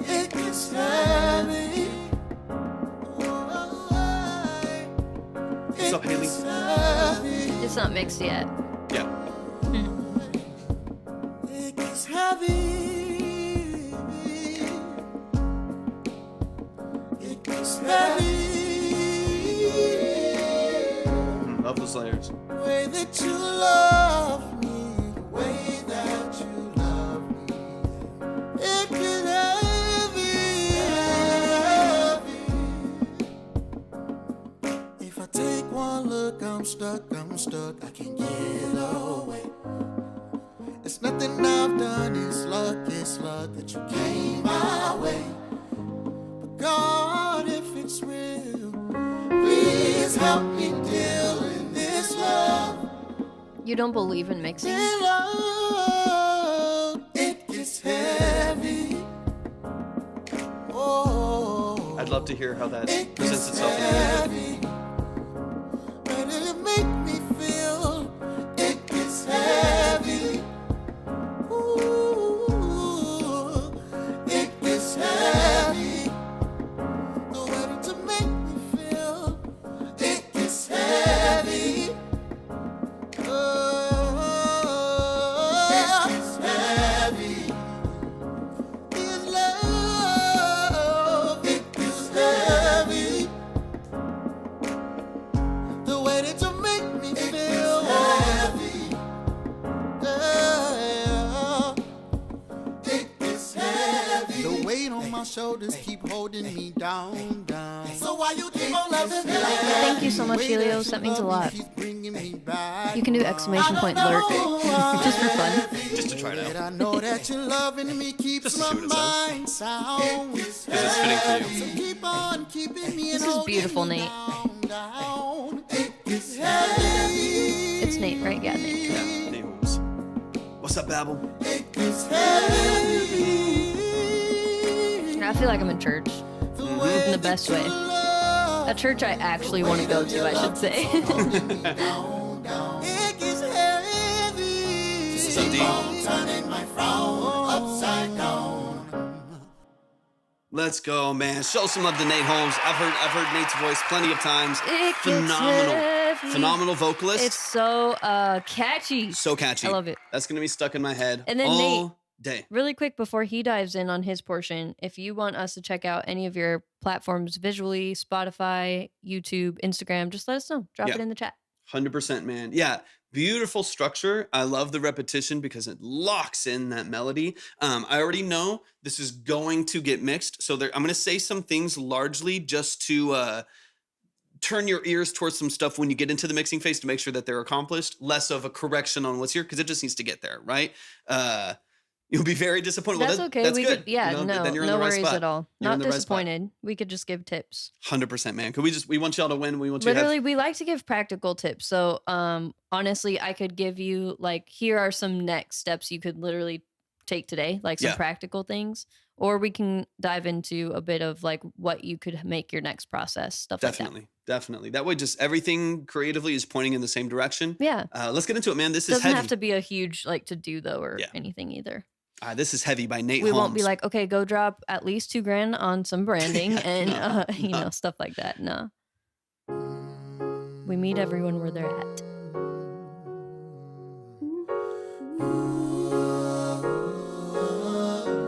It gets heavy. What's up, Haley? It's not mixed yet. Yeah. It gets heavy. It gets heavy. Love those layers. The way that you love me, the way that you love me, it gets heavy. If I take one look, I'm stuck, I can't get away. It's nothing I've done, it's luck that you came my way. But God, if it's real, please help me deal in this love. You don't believe in mixing? In love, it gets heavy. Oh, I'd love to hear how that it presents gets itself in the music. heavy. But it'll make me feel it gets heavy. Ooh, it gets heavy. The way to make me feel it gets heavy. Oh, it gets heavy. In love, it gets heavy. The way that you make me feel heavy. It gets heavy. The weight on my shoulders keep holding me down. So why you keep on loving me like that? Thank you so much, Helios. That means a lot. Keeps bringing me back. You can do exclamation point lurk just for fun. Just to try it But out. I know that you're loving me keeps Just to my see what it says. mind sound. Because it's fitting for you. So keep on keeping me This and is holding beautiful, me Nate. down. It gets heavy. It's Nate, right? Yeah, Nate. Yeah, Nate Holmes. What's up, Babel? It gets heavy. I feel like I'm in church. In the best way. A church I actually want to go to, I should say. It gets heavy. What's up, D? Turning my frown upside down. Let's go, man. Show some love to Nate Holmes. I've heard Nate's voice plenty of times. It gets heavy. Phenomenal vocalist. It's so catchy. So catchy. I love it. That's gonna be stuck in my head And then all day. Really quick before he dives in on his portion, if you want us to check out any of your platforms visually, Spotify, YouTube, Instagram, just let us know. Drop it in the chat. 100%, man. Yeah. Beautiful structure. I love the repetition because it locks in that melody. I already know this is going to get mixed. So I'm going to say some things largely just to turn your ears towards some stuff when you get into the mixing phase to make sure that they're accomplished. Less of a correction on what's here because it just needs to get there, right? You'll be very disappointed. That's well, okay. That's we good. could, yeah, then you're in no the right worries spot. at all. You're in Not the right spot. disappointed. We could just give tips. 100%, man. We want y'all to win. We want you Literally, to we like to give practical tips. So, honestly, I could give you like, here are some next steps you could literally take today, like some practical things, or we can dive into a bit of like what you could make your next process, stuff like that. Definitely. That way, just everything creatively is pointing in the same direction. Yeah. Let's get into it, man. This is Doesn't heavy. have to be a huge like to do though or anything either. This is heavy by Nate We Holmes. won't be like, okay, go drop at least $2,000 on some branding and you know, stuff like that. No. We meet everyone where they're at.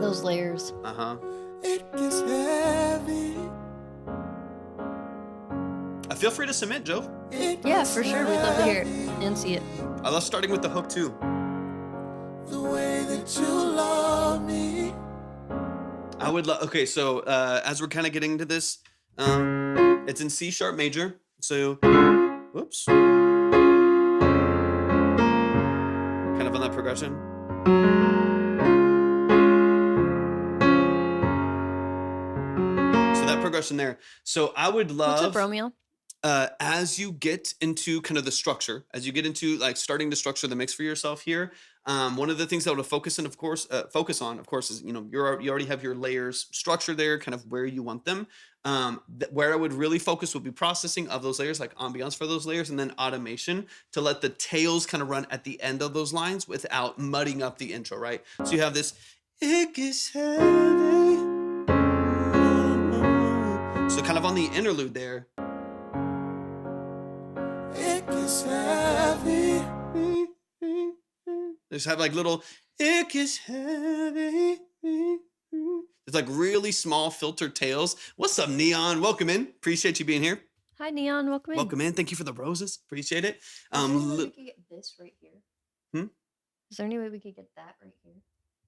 Those layers. It gets heavy. Feel free to submit, Joe. Yeah, for sure. We'd love to hear it and see it. I love starting with the hook too. The way that you love me. I would love. Okay, so as we're kind of getting to this, it's in C sharp major. So, whoops. Kind of on that progression. So that progression there. So I would love. What's up, Romeo? As you get into kind of the structure, as you get into like starting to structure the mix for yourself here, one of the things that I would focus on, of course, is, you know, you already have your layers structured there, kind of where you want them. Where I would really focus would be processing of those layers, like ambiance for those layers, and then automation to let the tails kind of run at the end of those lines without mudding up the intro, right? So you have this, it gets heavy. So kind of on the interlude there. Heavy. Just have like little, it gets heavy. It's like really small filtered tails. What's up, Neon? Welcome in. Appreciate you being here. Hi, Neon. Welcome in. Welcome in. Thank you for the roses. Appreciate it. Is there any way we could get this right here? Is there any way we could get that right here?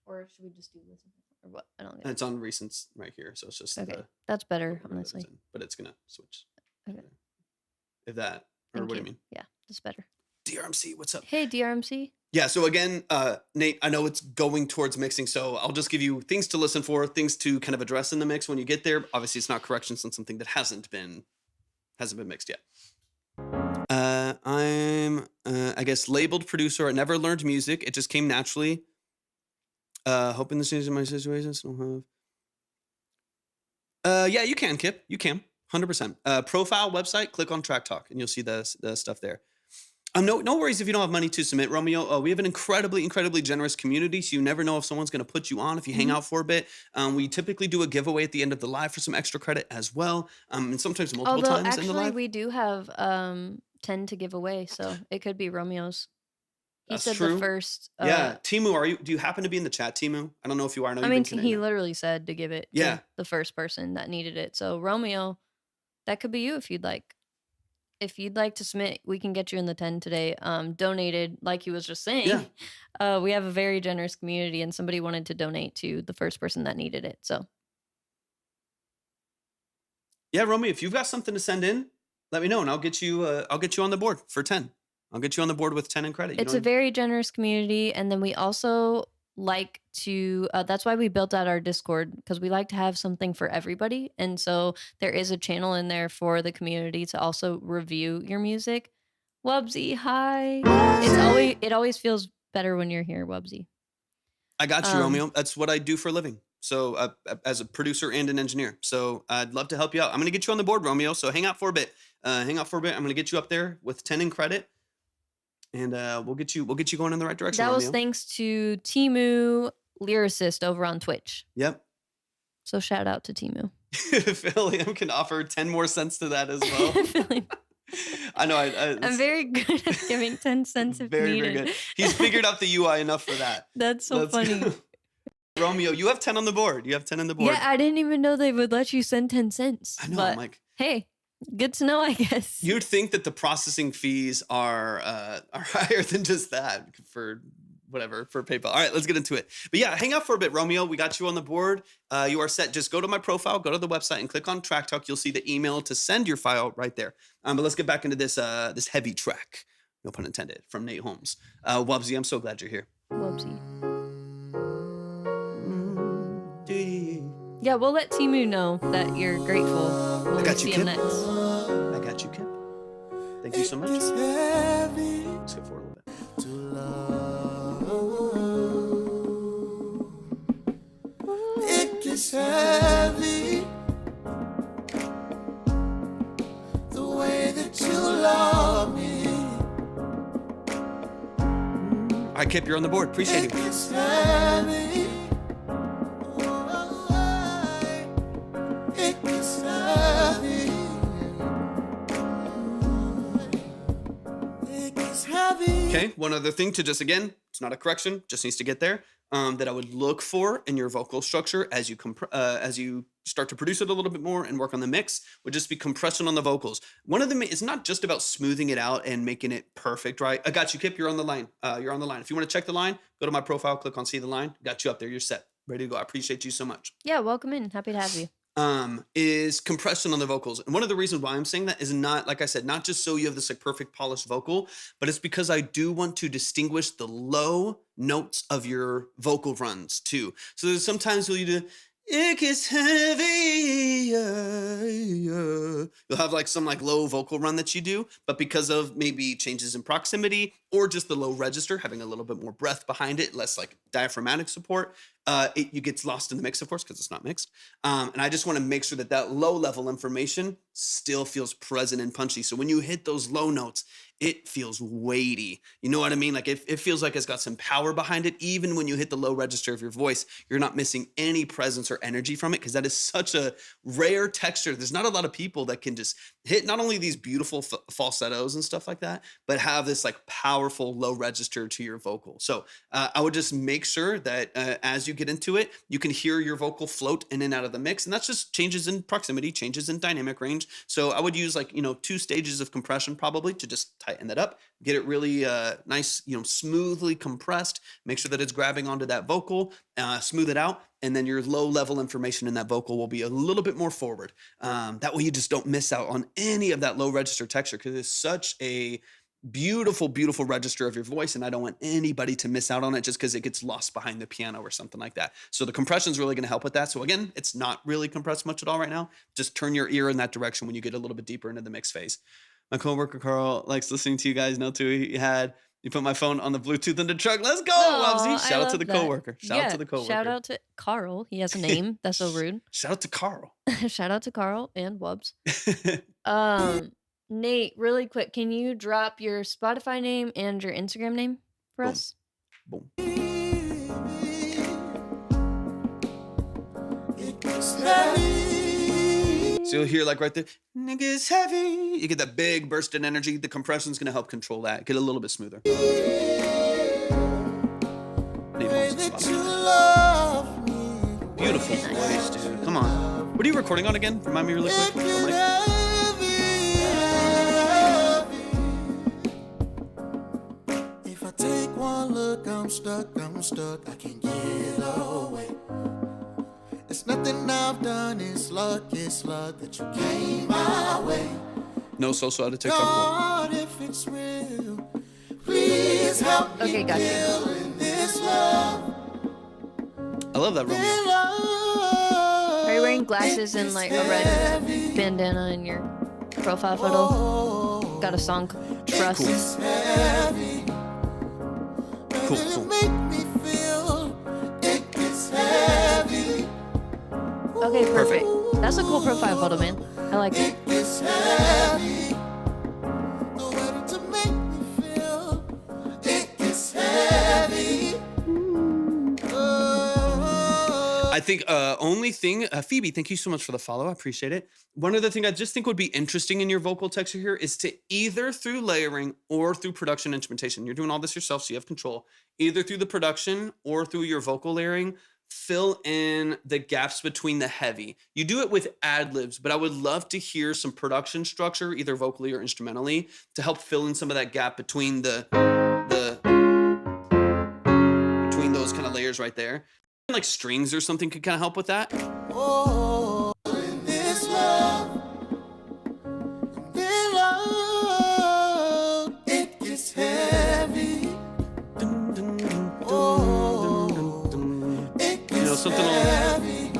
Or should we just do this? Or what? I don't know. It's on recents right here. So it's just okay. That's better, honestly. But it's going to switch. Okay. If that, or what do you mean? Yeah, that's better. DRMC, what's up? Hey, DRMC. Yeah, so again, Nate, I know it's going towards mixing, so I'll just give you things to listen for, things to kind of address in the mix when you get there. Obviously, it's not corrections on something that hasn't been mixed yet. I'm, I guess, labeled producer. I never learned music. It just came naturally. Hoping this is my situation. So yeah, you can, Kip. You can. 100%. Profile website, click on Track Talk, and you'll see the stuff there. No worries if you don't have money to submit, Romeo. We have an incredibly generous community, so you never know if someone's going to put you on if you hang out for a bit. We typically do a giveaway at the end of the live for some extra credit as well, and sometimes multiple times in the live. We do have 10 to give away, so it could be Romeo's. He That's said true. the first. Yeah, Timu, do you happen to be in the chat, Timu? I don't know if you are. I mean, he literally said to give it to the first person that needed it. So Romeo, that could be you if you'd like. If you'd like to submit, we can get you in the 10 today. Donated, like he was just saying. Yeah. We have a very generous community, and somebody wanted to donate to the first person that needed it. So, yeah, Romeo, if you've got something to send in, let me know, and I'll get you on the board for 10. I'll get you on the board with 10 in credit. It's a very generous community, and then we also like to that's why we built out our Discord, because we like to have something for everybody. And so there is a channel in there for the community to also review your music. Wubsy, hi. It always feels better when you're here, Wubsy. I got you, Romeo. That's what I do for a living. So as a producer and an engineer. So I'd love to help you out. I'm going to get you on the board, Romeo. So hang out for a bit. I'm going to get you up there with 10 in credit. And we'll get you going in the right direction. That was Romeo. thanks to Timu Lyricist over on Twitch. Yep. So shout out to Timu. Philium can offer 10 more cents to that as well. I know. I'm very good at giving 10 cents if very, needed. very good. He's figured out the UI enough for that. That's so funny. Good. Romeo, you have 10 on the board. You have 10 on the board. Yeah, I didn't even know they would let you send 10 cents. I know. But I'm like, hey, good to know, I guess. you'd think that the processing fees are higher than just that for whatever, for PayPal. All right, let's get into it. But yeah, hang out for a bit, Romeo. We got you on the board. You are set. Just go to my profile, go to the website, and click on Track Talk. You'll see the email to send your file right there. But let's get back into this this heavy track, no pun intended, from Nate Holmes. Wubsy, I'm so glad you're here. Whoopsie. Yeah, we'll let Timu know that you're grateful when we got you, see him Kip. next. I got you, Kip. Thank you so much. It's heavy Let's go forward a little bit. to love. It gets heavy the way that you love me. All right, Kip, you're on the board. Appreciate It you. gets heavy. It gets heavy. It gets heavy. Okay, one other thing to just, again, it's not a correction, just needs to get there, that I would look for in your vocal structure as you start to produce it a little bit more and work on the mix, would just be compression on the vocals. One of them is not just about smoothing it out and making it perfect, right? I got you, Kip, you're on the line. You're on the line. If you want to check the line, go to my profile, click on see the line, got you up there, you're set, ready to go. I appreciate you so much. Yeah, welcome in. Happy to have you. Is compression on the vocals. And one of the reasons why I'm saying that is not, like I said, not just so you have this like perfect polished vocal, but it's because I do want to distinguish the low notes of your vocal runs too. So there's sometimes you'll do, it gets heavy. You'll have like some like low vocal run that you do, but because of maybe changes in proximity or just the low register, having a little bit more breath behind it, less like diaphragmatic support, it gets lost in the mix, of course, because it's not mixed. And I just want to make sure that that low level information still feels present and punchy. So when you hit those low notes, it feels weighty. You know what I mean? Like it feels like it's got some power behind it. Even when you hit the low register of your voice, you're not missing any presence or energy from it because that is such a rare texture. There's not a lot of people that can just hit not only these beautiful falsettos and stuff like that, but have this like powerful low register to your vocal. So I would just make sure that as you get into it, you can hear your vocal float in and out of the mix. And that's just changes in proximity, changes in dynamic range. So I would use like, 2 stages of compression probably to just tighten that up, get it really nice, smoothly compressed, make sure that it's grabbing onto that vocal, smooth it out. And then your low level information in that vocal will be a little bit more forward. That way you just don't miss out on any of that low register texture because it's such a beautiful, beautiful register of your voice. And I don't want anybody to miss out on it just because it gets lost behind the piano or something like that. So the compression is really going to help with that. So again, it's not really compressed much at all right now. Just turn your ear in that direction when you get a little bit deeper into the mix phase. My coworker Carl likes listening to you guys. Know too. You put my phone on the Bluetooth in the truck. Let's go, Wubsy. Shout out to the coworker. Shout out to the coworker. Shout out to Carl. He has a name. That's so rude. Shout out to Carl. Shout out to Carl and Wubs. Nate, really quick, can you drop your Spotify name and your Instagram name for Boom. us? Boom. It gets heavy. So you'll hear like right there, niggas heavy. You get that big burst in energy. The compression's gonna help control that. Get a little bit smoother. The way that you love me. Beautiful voice, dude. Come on. What are you recording on again? Remind me really quick. It Oh, gets Mike. heavy. If I take one look, I'm stuck. I can't get away. It's nothing I've done, it's luck that you came my way. No social editing. God, if it's real, please help me Okay, gotcha. feel in this love. I love that, Romeo. Are you wearing glasses and like a red bandana in your profile photo? Got a song Trust. Cool. Heavy. Cool, It'll cool. make me feel it gets heavy. Okay, perfect. That's a cool profile photo, man. I like it. It gets heavy. The way to make me feel it gets heavy. Oh. I think only thing, Phoebe, thank you so much for the follow. I appreciate it. One other thing I just think would be interesting in your vocal texture here is to either through layering or through production instrumentation, you're doing all this yourself, so you have control, either through the production or through your vocal layering, fill in the gaps between the heavy. You do it with ad-libs, but I would love to hear some production structure, either vocally or instrumentally, to help fill in some of that gap between between those kind of layers right there. Like strings or something could kind of help with that. Oh, in this love, in love, it gets heavy. Oh, it gets something heavy.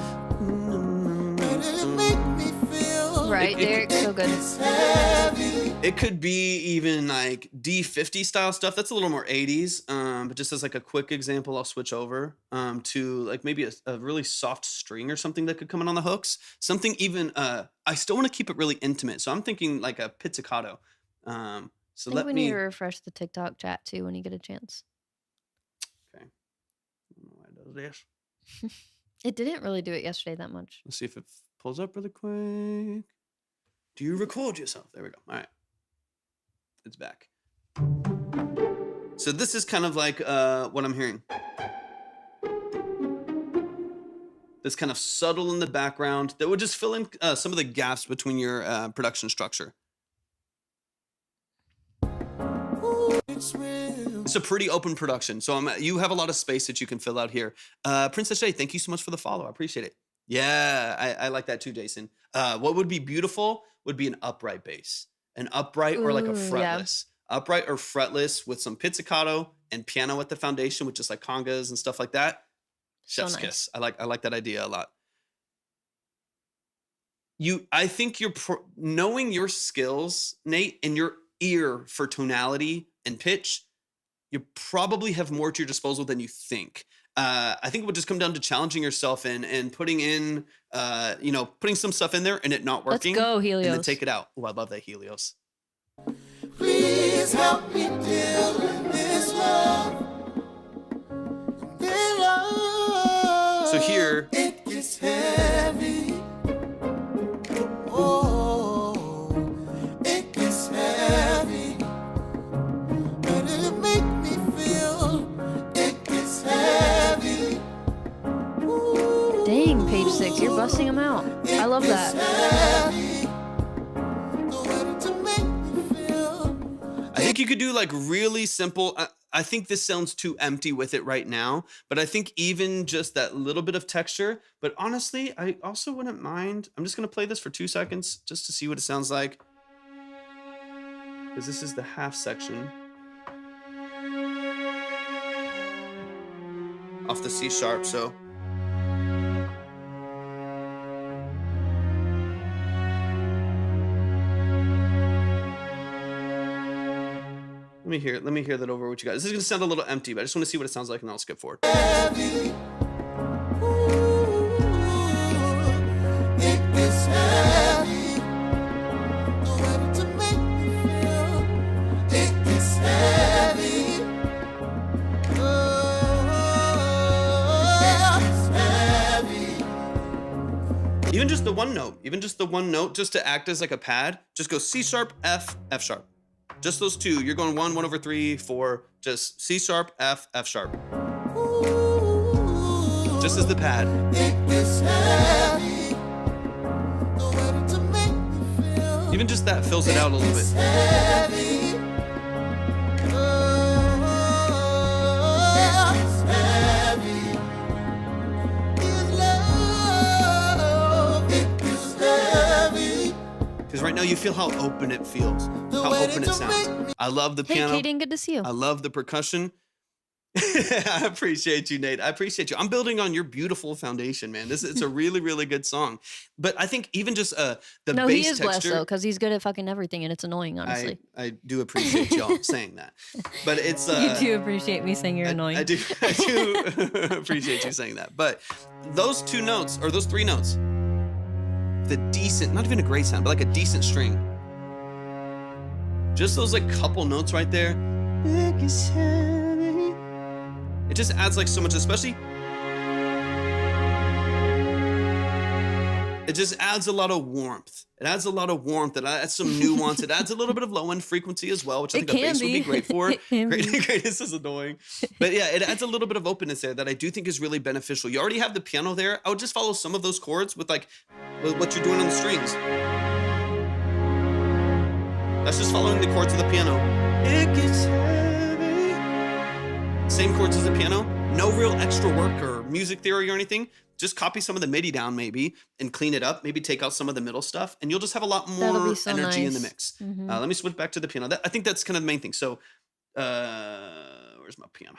And it make me feel Right, Derek, so good. it's heavy. It could be even like D50 style stuff. That's a little more 80s. But just as like a quick example, I'll switch over to like maybe a really soft string or something that could come in on the hooks. Something even, I still want to keep it really intimate. So I'm thinking like a pizzicato. So I think let we me, need to refresh the TikTok chat too when you get a chance. okay. I don't know why it does this. It didn't really do it yesterday that much. Let's see if it pulls up really quick. Do you record yourself? There we go. All right. It's back. So this is kind of like what I'm hearing. This kind of subtle in the background that would just fill in some of the gaps between your production structure. It's real. It's a pretty open production. So you have a lot of space that you can fill out here. Princess Shay, thank you so much for the follow. I appreciate it. Yeah, I like that too, Jason. What would be beautiful would be an upright bass. An upright or like a Ooh, yeah. fretless. Upright or fretless with some pizzicato and piano at the foundation with just like congas and stuff like that. So Chef's nice. kiss. I like that idea a lot. I think you're knowing your skills, Nate, and your ear for tonality and pitch, you probably have more to your disposal than you think. I think it would just come down to challenging yourself and putting in, putting some stuff in there and it not Let's working. go, And then Helios. take it out. Oh, I love that Helios. Please help me deal in this love. In love, So here, it gets heavy. Oh, it gets heavy. And it make me feel it gets heavy. Ooh, Dang, page 6, you're busting them out. I love it's that. heavy. The way to make me feel. I think you could do like really simple. I think this sounds too empty with it right now, but I think even just that little bit of texture. But honestly, I also wouldn't mind. I'm just going to play this for 2 seconds just to see what it sounds like. Because this is the half section off the C sharp. So let me hear that over with you guys. This is gonna sound a little empty, but I just want to see what it sounds like, and then I'll skip forward. Heavy. Ooh, it gets heavy. The way to make me feel. It gets heavy. Oh, it's heavy. Even just the one note, just to act as like a pad, just go C sharp, F, F sharp. Just those two. You're going 1 over 3, 4, just C sharp, F, F sharp. Ooh, Just as the pad. it gets heavy. The way to make me feel. Even just that fills it out a little It's bit. heavy. Oh, it's heavy. His love, it is heavy. Because right now you feel how open it feels, how open it sounds. I love the Hey, piano. Kaden, good to see you. I love the percussion. I appreciate you, Nate. I appreciate you. I'm building on your beautiful foundation, man. It's a really, really good song. But I think even just the No, he bass is blessed texture. though, because he's good at fucking everything, and it's annoying, honestly. I do appreciate y'all saying that. But it's You do appreciate me saying you're annoying. I do appreciate you saying that. But those 2 notes, or those 3 notes, the decent, not even a great sound, but like a decent string. Just those like couple notes right there. It just adds like so much, especially It just adds a lot of warmth. It adds a lot of warmth. It adds some nuance. It adds a little bit of low end frequency as well, which I It think a bass can would be be. great for. It can be. Greatness is annoying. But yeah, it adds a little bit of openness there that I do think is really beneficial. You already have the piano there. I would just follow some of those chords with like what you're doing on the strings. That's just following the chords of the piano. It gets heavy. Same chords as the piano. No real extra work or music theory or anything. Just copy some of the MIDI down maybe and clean it up. Maybe take out some of the middle stuff and you'll just have a lot That'll more be so energy in the nice. mix. Let me switch back to the piano. I think that's kind of the main thing. So where's my piano?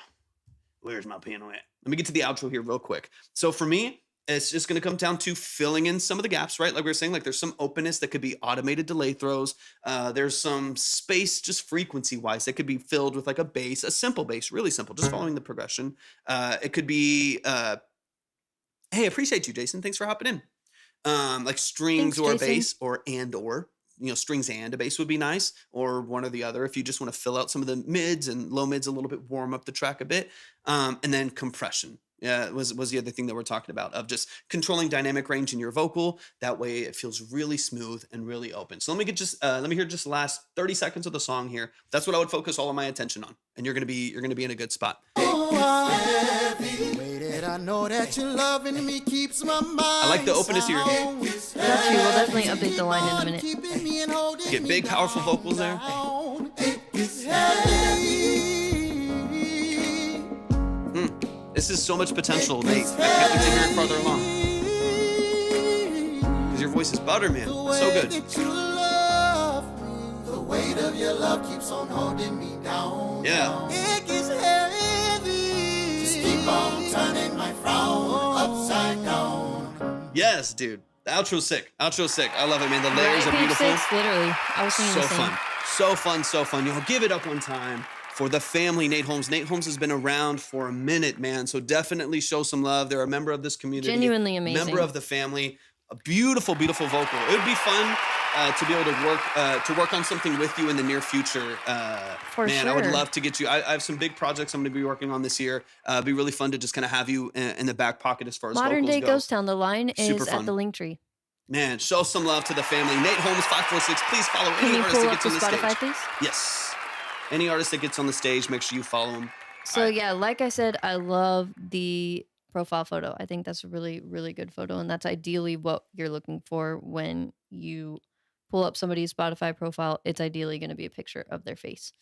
Where's my piano at? Let me get to the outro here real quick. So for me, it's just going to come down to filling in some of the gaps, right? Like we were saying, like there's some openness that could be automated delay throws. There's some space just frequency wise that could be filled with like a bass, a simple bass, really simple, just following the progression. It could be, hey, appreciate you, Jason. Thanks for hopping in. Like strings Thanks, or a Jason. bass or, you know, strings and a bass would be nice, or one or the other if you just want to fill out some of the mids and low mids a little bit, warm up the track a bit. And then compression. Yeah, was the other thing that we're talking about, of just controlling dynamic range in your vocal. That way it feels really smooth and really open. So let me hear just the last 30 seconds of the song here. That's what I would focus all of my attention on. And you're gonna be in a good spot. I know that your loving me keeps my mind. I like the openness here. Got you. We'll definitely update the line in a minute. Get big, powerful vocals there. This is so much potential, Nate. I can't wait to hear it farther along. Because your voice is butter, man. So good. The weight of your love keeps on holding me down. Yeah. It gets heavy. Just keep on turning my frown upside down. Yes, dude. The outro's sick. Outro's sick. I love it, man. The layers Right, are page beautiful. 6, literally. I was thinking So the same. fun. So fun, so fun. Y'all give it up one time for the family, Nate Holmes. Nate Holmes has been around for a minute, man. So definitely show some love. They're a member of this community. Genuinely amazing. Member of the family. A beautiful, beautiful vocal. It would be fun to be able to work on something with you in the near future. For man, I would sure. love to get you. I have some big projects I'm going to be working on this year. It'd be really fun to just kind of have you in the back pocket as far as Modern vocals day go. Ghost Town. The line Super is fun. at the link tree. Man, show some love to the family. Nate Holmes 546. Please follow Can any you artist pull that up gets the on the Spotify, stage. please? Yes. Any artist that gets on the stage, make sure you follow him. So yeah, like I said, I love the profile photo. I think that's a really, really good photo. And that's ideally what you're looking for when you pull up somebody's Spotify profile. It's ideally going to be a picture of their face.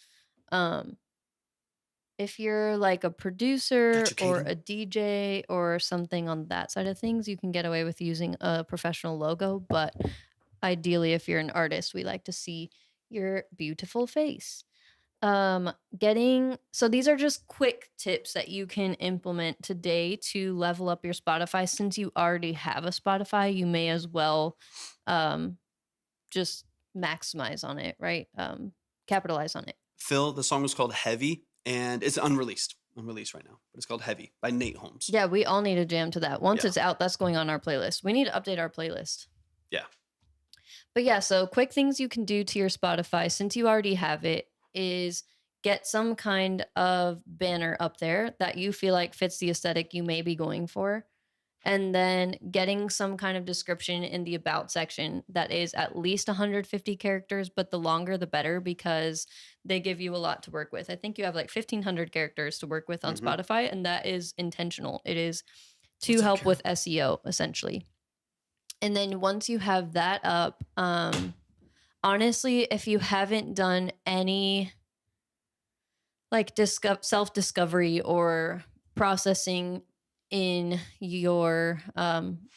If you're like a producer Gotcha, or Kaden. a DJ or something on that side of things, you can get away with using a professional logo. But ideally, if you're an artist, we like to see your beautiful face. So these are just quick tips that you can implement today to level up your Spotify. Since you already have a Spotify, you may as well just maximize on it, right? Capitalize on it. Phil, the song was called Heavy, and it's unreleased right now, but it's called Heavy by Nate Holmes. Yeah, we all need a jam to that. Once Yeah. it's out, that's going on our playlist. We need to update our playlist. Yeah. But yeah, so quick things you can do to your Spotify since you already have it is get some kind of banner up there that you feel like fits the aesthetic you may be going for. And then getting some kind of description in the about section that is at least 150 characters, but the longer the better because they give you a lot to work with. I think you have like 1,500 characters to work with on Mhm. Spotify, and that is intentional. It is to What's up, help Karen? with SEO, essentially. And then once you have that up, honestly, if you haven't done any like self-discovery or processing in your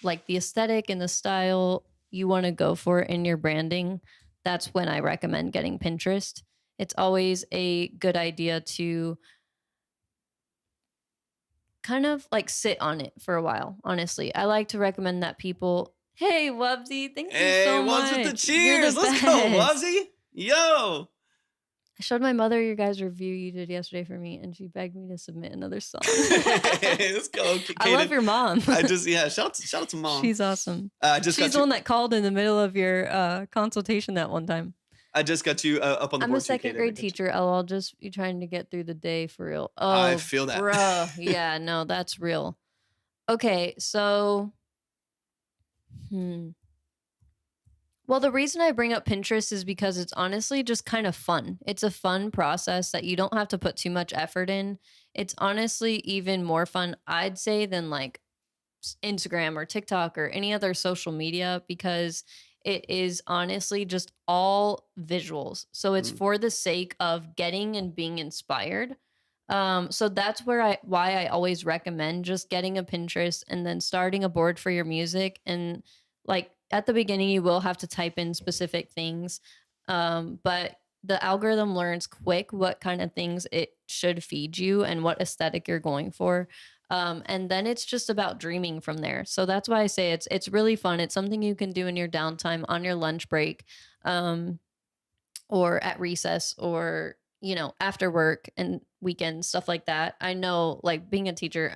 like the aesthetic and the style you want to go for in your branding, that's when I recommend getting Pinterest. It's always a good idea to kind of like sit on it for a while. Honestly, I like to recommend that people, hey Wubsy, thank you Hey, so what's much. with the You're cheers? the Let's go, best. Wubsy. Yo. I showed my mother your guys' review you did yesterday for me, and she begged me to submit another song. Let's go. I love Kaden. your mom. Shout out to mom. She's awesome. Just She's got the you. one that called in the middle of your consultation that one time. I just got you up on the I'm board. a too, second Kaden. I grade got you. teacher. I'll just be trying to get through the day for real. Oh, I feel that. Bruh. Yeah, no, that's real. Okay, so Well, the reason I bring up Pinterest is because it's honestly just kind of fun. It's a fun process that you don't have to put too much effort in. It's honestly even more fun, I'd say, than like Instagram or TikTok or any other social media because it is honestly just all visuals. So it's Mm, for the sake of getting and being inspired. So that's why I always recommend just getting a Pinterest and then starting a board for your music. And like at the beginning, you will have to type in specific things. But the algorithm learns quick what kind of things it should feed you and what aesthetic you're going for. And then it's just about dreaming from there. So that's why I say it's really fun. It's something you can do in your downtime on your lunch break. Um, or at recess or after work and weekends, stuff like that. I know, like, being a teacher,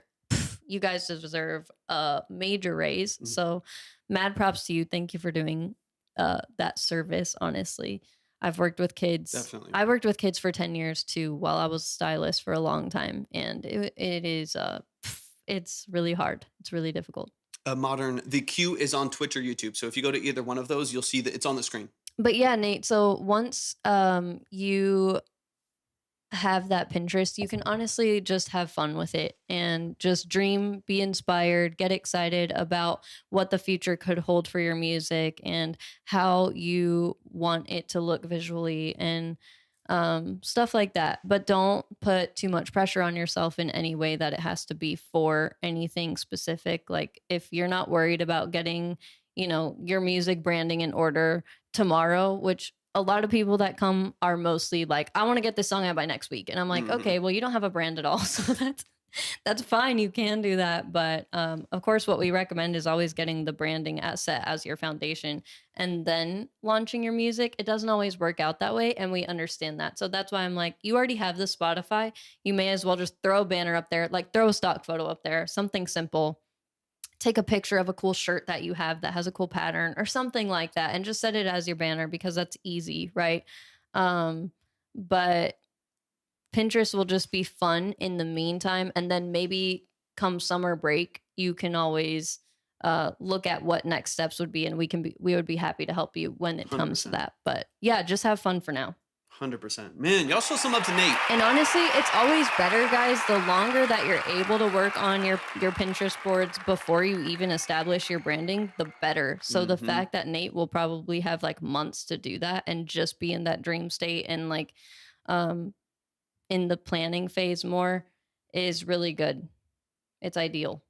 you guys deserve a major raise, mm, so mad props to you. Thank you for doing that service. Honestly, I've worked with kids. definitely. I worked with kids for 10 years too while I was a stylist for a long time, and it is it's really hard. It's really difficult. The queue is on Twitch or YouTube. So if you go to either one of those, you'll see that it's on the screen. But yeah, Nate, so once you have that Pinterest, you can honestly just have fun with it and just dream, be inspired, get excited about what the future could hold for your music and how you want it to look visually and stuff like that. But don't put too much pressure on yourself in any way that it has to be for anything specific. Like, if you're not worried about getting, your music branding in order tomorrow, which a lot of people that come are mostly like, I want to get this song out by next week. And I'm like, Mhm. okay, well, you don't have a brand at all. So that's fine. You can do that. But of course, what we recommend is always getting the branding set as your foundation and then launching your music. It doesn't always work out that way. And we understand that. So that's why I'm like, you already have the Spotify. You may as well just throw a banner up there, like throw a stock photo up there, something simple. Take a picture of a cool shirt that you have that has a cool pattern or something like that and just set it as your banner because that's easy, right? But Pinterest will just be fun in the meantime, and then maybe come summer break you can always look at what next steps would be, and we would be happy to help you when it comes to 100%. that. But yeah, just have fun for now. 100%. Man, y'all show some love to Nate. And honestly, it's always better, guys, the longer that you're able to work on your Pinterest boards before you even establish your branding, the better. So the Mhm. fact that Nate will probably have like months to do that and just be in that dream state and like um in the planning phase more is really good. It's ideal.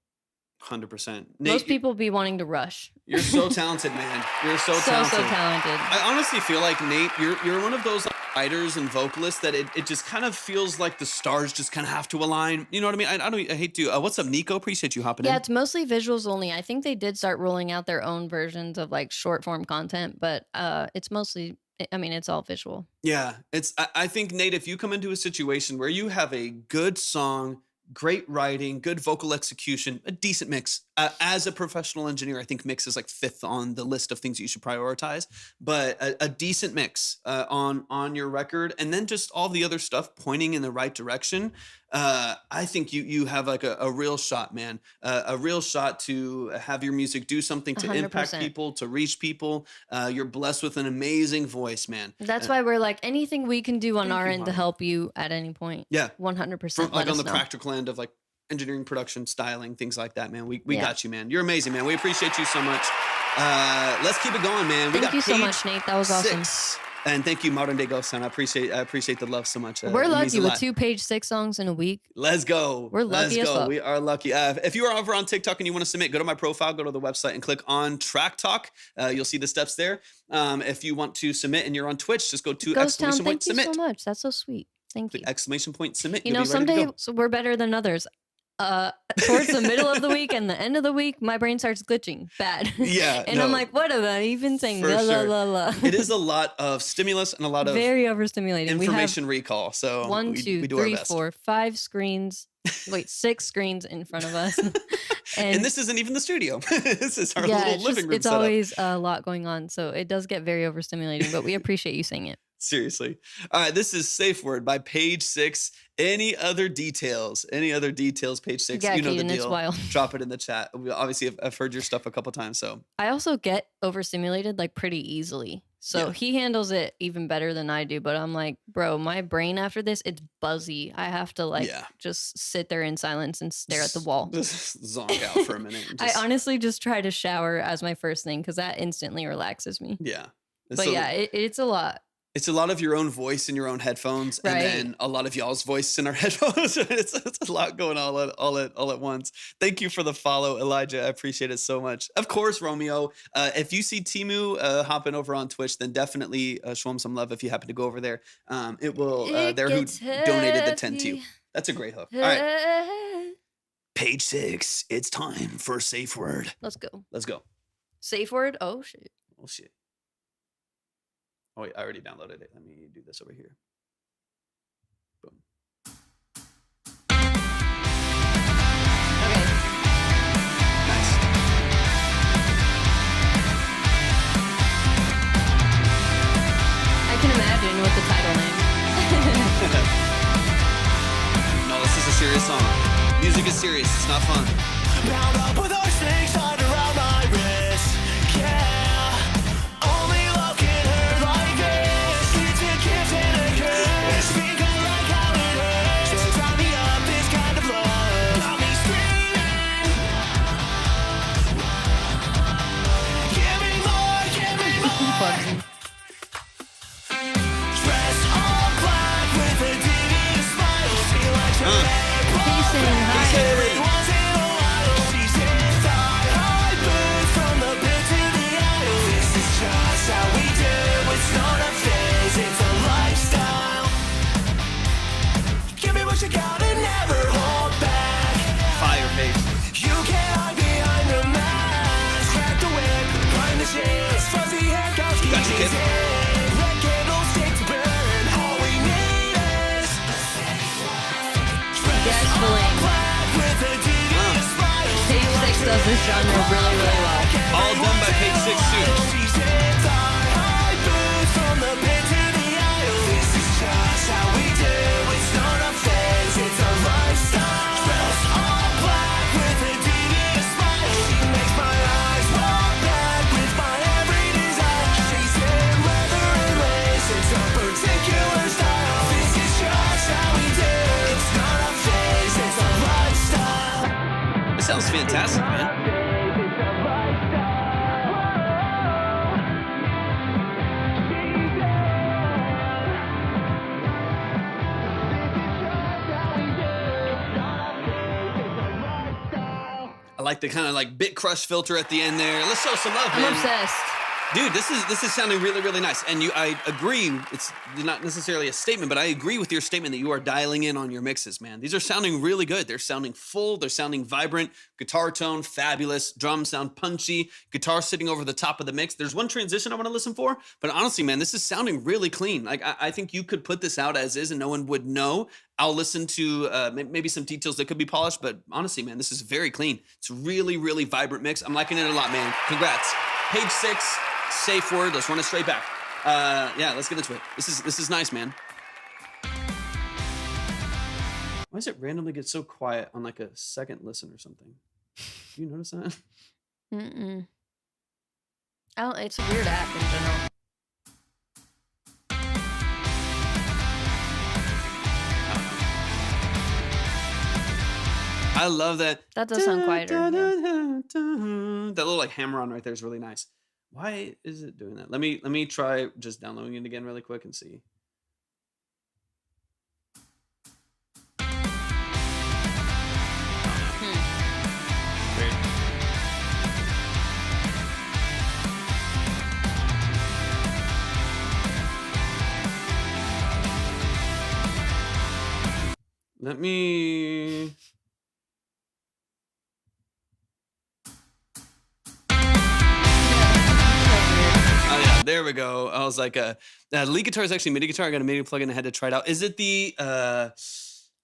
100%. Most Nate, people be wanting to rush. you're so talented, man. You're so So talented. talented. I honestly feel like, Nate, you're one of those like, writers and vocalists that it just kind of feels like the stars just kind of have to align. You know what I mean? I hate to. What's up, Nico? Appreciate you hopping Yeah, in. it's mostly visuals only. I think they did start rolling out their own versions of like short form content, but it's mostly, I mean, it's all visual. Yeah, I think, Nate, if you come into a situation where you have a good song, great writing, good vocal execution, a decent mix. As a professional engineer, I think mix is like fifth on the list of things that you should prioritize. But a decent mix on your record, and then just all the other stuff pointing in the right direction. I think you have like a real shot, man. A real shot to have your music do something to impact 100%. people, to reach people. You're blessed with an amazing voice, man. That's why we're like, anything we can do on Thank our you, end to Mari. help you at any point. Yeah. 100%. From like Let on us the know. practical end of like engineering, production, styling, things like that, man. We Yeah. got you, man. You're amazing, man. We appreciate you so much. Let's keep it going, man. We Thank got you so page much, Nate. That was awesome. 6. And thank you, Modern Day Ghost Sound. I appreciate the love so much. We're It means lucky a with lot. 2 page 6 songs in a week. Let's go. We're Let's lucky as go. fuck. We are lucky. If you are over on TikTok and you want to submit, go to my profile, go to the website and click on Track Talk. You'll see the steps there. If you want to submit and you're on Twitch, just go to Ghost Town, exclamation point thank you submit. so much. That's so sweet. Thank you. Exclamation point submit. You You'll know, be ready some to go. days we're better than others. Towards the middle of the week and the end of the week, my brain starts glitching bad. Yeah, And I'm no. like, what am I even saying? For La, la, sure. la, la. It is a lot of stimulus and a lot of Very overstimulating. information recall. So We have 1, we 2, do our 3, best. 4, 5 screens. Wait, 6 screens in front of us. And this isn't even the studio. This is our yeah, little it's living room it's setup. always a lot going on. So it does get very overstimulating, but we appreciate you saying it. Seriously. All right, this is Safe Word by Page Six. Any other details? Any other details? Page Six. Yeah, You know the Keaton, it's deal. wild. Drop it in the chat. Obviously, I've heard your stuff a couple times, so I also get overstimulated like pretty easily. So Yeah. he handles it even better than I do. But I'm like, bro, my brain after this, it's buzzy. I have to like Yeah. just sit there in silence and stare at the wall. Just zonk out for a minute. and I just- honestly just try to shower as my first thing because that instantly relaxes me. yeah. But So yeah, it's a lot. it's a lot of your own voice in your own headphones, and Right. then a lot of y'all's voice in our headphones. It's a lot going on all at once. Thank you for the follow, Elijah. I appreciate it so much. Of course, Romeo. If you see Timu hopping over on Twitch, then definitely show him some love if you happen to go over there. It will. There who gets donated the 10 to you. heavy. That's a great hook. All right, Page 6. It's time for Safe Word. Let's go. Let's go. Safe word. Oh shit. Oh shit. Oh wait, I already downloaded it. Let me do this over here. Boom. Okay. Nice. I can imagine with the title name. No, this is a serious song. Music is serious. It's not fun. Bound up with our snakes tied around my wrist. Yeah, only love can hurt like this. It's a gift and a curse. Speak out like how it hurts. So tie me up, this kind of love got me screaming. Give me more, give me more. Bugsy. Dress all black with a devious smile. Feel like you're He's saying hi. every once in a while. She says high boots from the pit to the aisle. This is just how we do. It's not a phase, it's a lifestyle. Give me what you got and never hold back. Fire face. You can't hide behind the mask. Crack the whip, climb the shades. Fuzzy haircuts, keep Gotcha, kid. these in. Red candles stick to burn. All we need is Gasoline. black with a devious smile. Page 6 does this genre really, really well. All done by Page 6 too. She says high boots from the pit to the aisle. This is just how we do. It's not a phase, it's a lifestyle. Dress all black with a devious smile. She makes my eyes roll back with my every desire. She's in leather and lace. It's a particular style. This is just how we do. It's not a phase, it's a lifestyle. This sounds fantastic, man. It's a lifestyle. I like the kind of like bit crush filter at the end there. Let's show some love, I'm man. obsessed. Dude, this is sounding really, really nice. And I agree, it's not necessarily a statement, but I agree with your statement that you are dialing in on your mixes, man. These are sounding really good. They're sounding full, they're sounding vibrant, guitar tone, fabulous, drums sound punchy, guitar sitting over the top of the mix. There's one transition I want to listen for, but honestly, man, this is sounding really clean. Like, I think you could put this out as is and no one would know. I'll listen to maybe some details that could be polished, but honestly, man, this is very clean. It's a really, really vibrant mix. I'm liking it a lot, man. Congrats. Page 6. Safe word. Let's run it straight back. Yeah, let's get into it. This is nice, man. Why does it randomly get so quiet on like a second listen or something? You notice that? Mm-mm. It's a weird app in general. I love that. That does sound quieter. Yeah. That little like hammer on right there is really nice. Why is it doing that? Let me try just downloading it again really quick and see. Weird. Let me. Oh yeah, there we go. I was like, lead guitar is actually MIDI guitar. I got a MIDI plugin. I had to try it out. Is it the?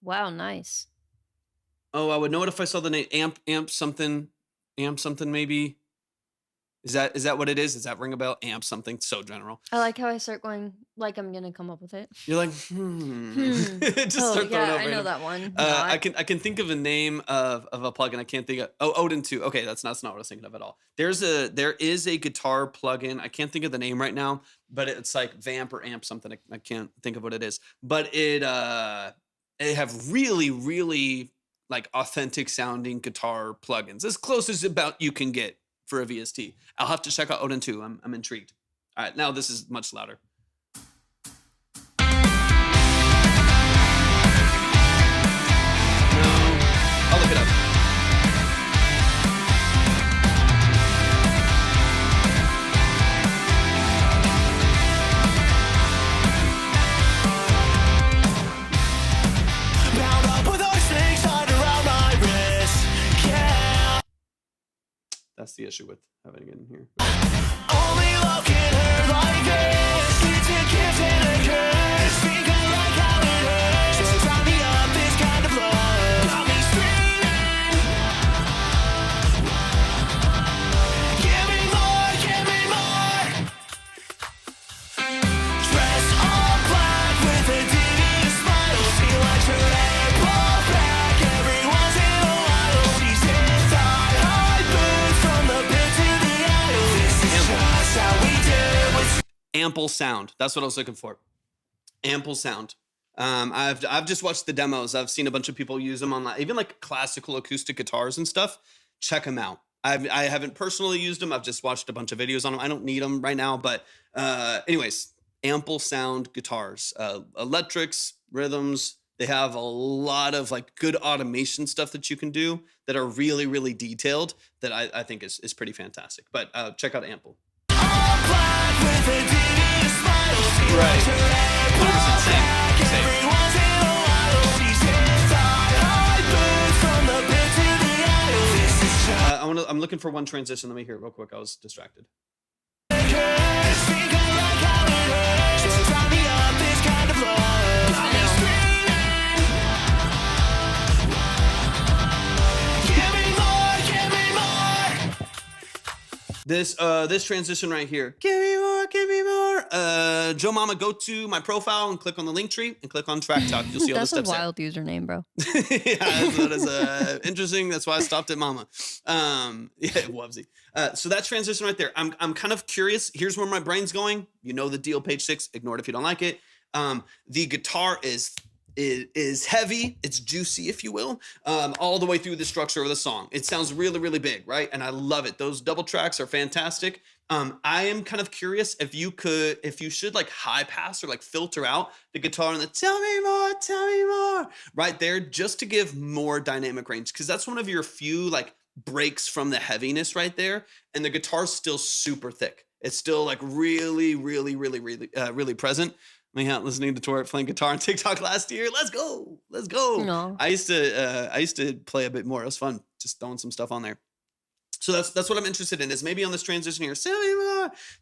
Wow, nice. Oh, I would know it if I saw the name amp something maybe. Is that what it is? Does that ring a bell? Amp something so general. I like how I start going like I'm gonna come up with it. You're like, just Oh start throwing yeah, over I know random- that one. I can think of a name of a plugin. I can't think of. Oh, Odin 2. Okay, that's not what I was thinking of at all. There is a guitar plugin. I can't think of the name right now, but it's like Vamp or Amp something. I can't think of what it is. But it have really like authentic sounding guitar plugins, as close as about you can get for a VST. I'll have to check out Odin 2. I'm intrigued. All right, now this is much louder. I'll look it up. Bound up with those things tied around my wrist. Yeah. That's the issue with having it in here. Only love can hurt like this. It's a gift and a curse. Think I like how it hurts. So try me up this kind of love. Got me screaming. Give me more, give me more. Dress all black with a devious smile. She likes her hair pulled back every once in a while. She's in thigh-high boots from the pit to the aisle. This is just how we do it. Ample sound. That's what I was looking for. Ample sound. I've just watched the demos. I've seen a bunch of people use them online, even like classical acoustic guitars and stuff. Check them out. I haven't personally used them. I've just watched a bunch of videos on them. I don't need them right now, but anyways, ample sound guitars, electrics, rhythms. They have a lot of like good automation stuff that you can do that are really detailed that I think is pretty fantastic. But check out Ample. Black with a devious smile. She likes her hair 100% pulled same. back Same. every once in a while. She's in thigh-high boots from the pit to the aisle. This is just I'm looking for one transition. Let me hear it real quick. I was distracted. a curse. Think I like how it hurts. So try me up this kind of love. Got me screaming. Give me more, give me more. This transition right here. Give me more, give me more. Joe Mama, go to my profile and click on the link tree and click on Track Talk. You'll see all the That's a steps there. wild username, bro. Yeah, that is interesting. That's why I stopped at Mama. Yeah, Wubsy. So that transition right there, I'm kind of curious. Here's where my brain's going. You know the deal, page 6. Ignore it if you don't like it. The guitar is heavy. It's juicy, if you will, all the way through the structure of the song. It sounds really big, right? And I love it. Those double tracks are fantastic. I am kind of curious if you should like high pass or like filter out the guitar and the tell me more right there, just to give more dynamic range, because that's one of your few like breaks from the heaviness right there, and the guitar's still super thick. It's still like really present. I mean, listening to Tor playing guitar on TikTok last year. Let's go. No. I used to play a bit more. It was fun, just throwing some stuff on there. So that's what I'm interested in, is maybe on this transition here,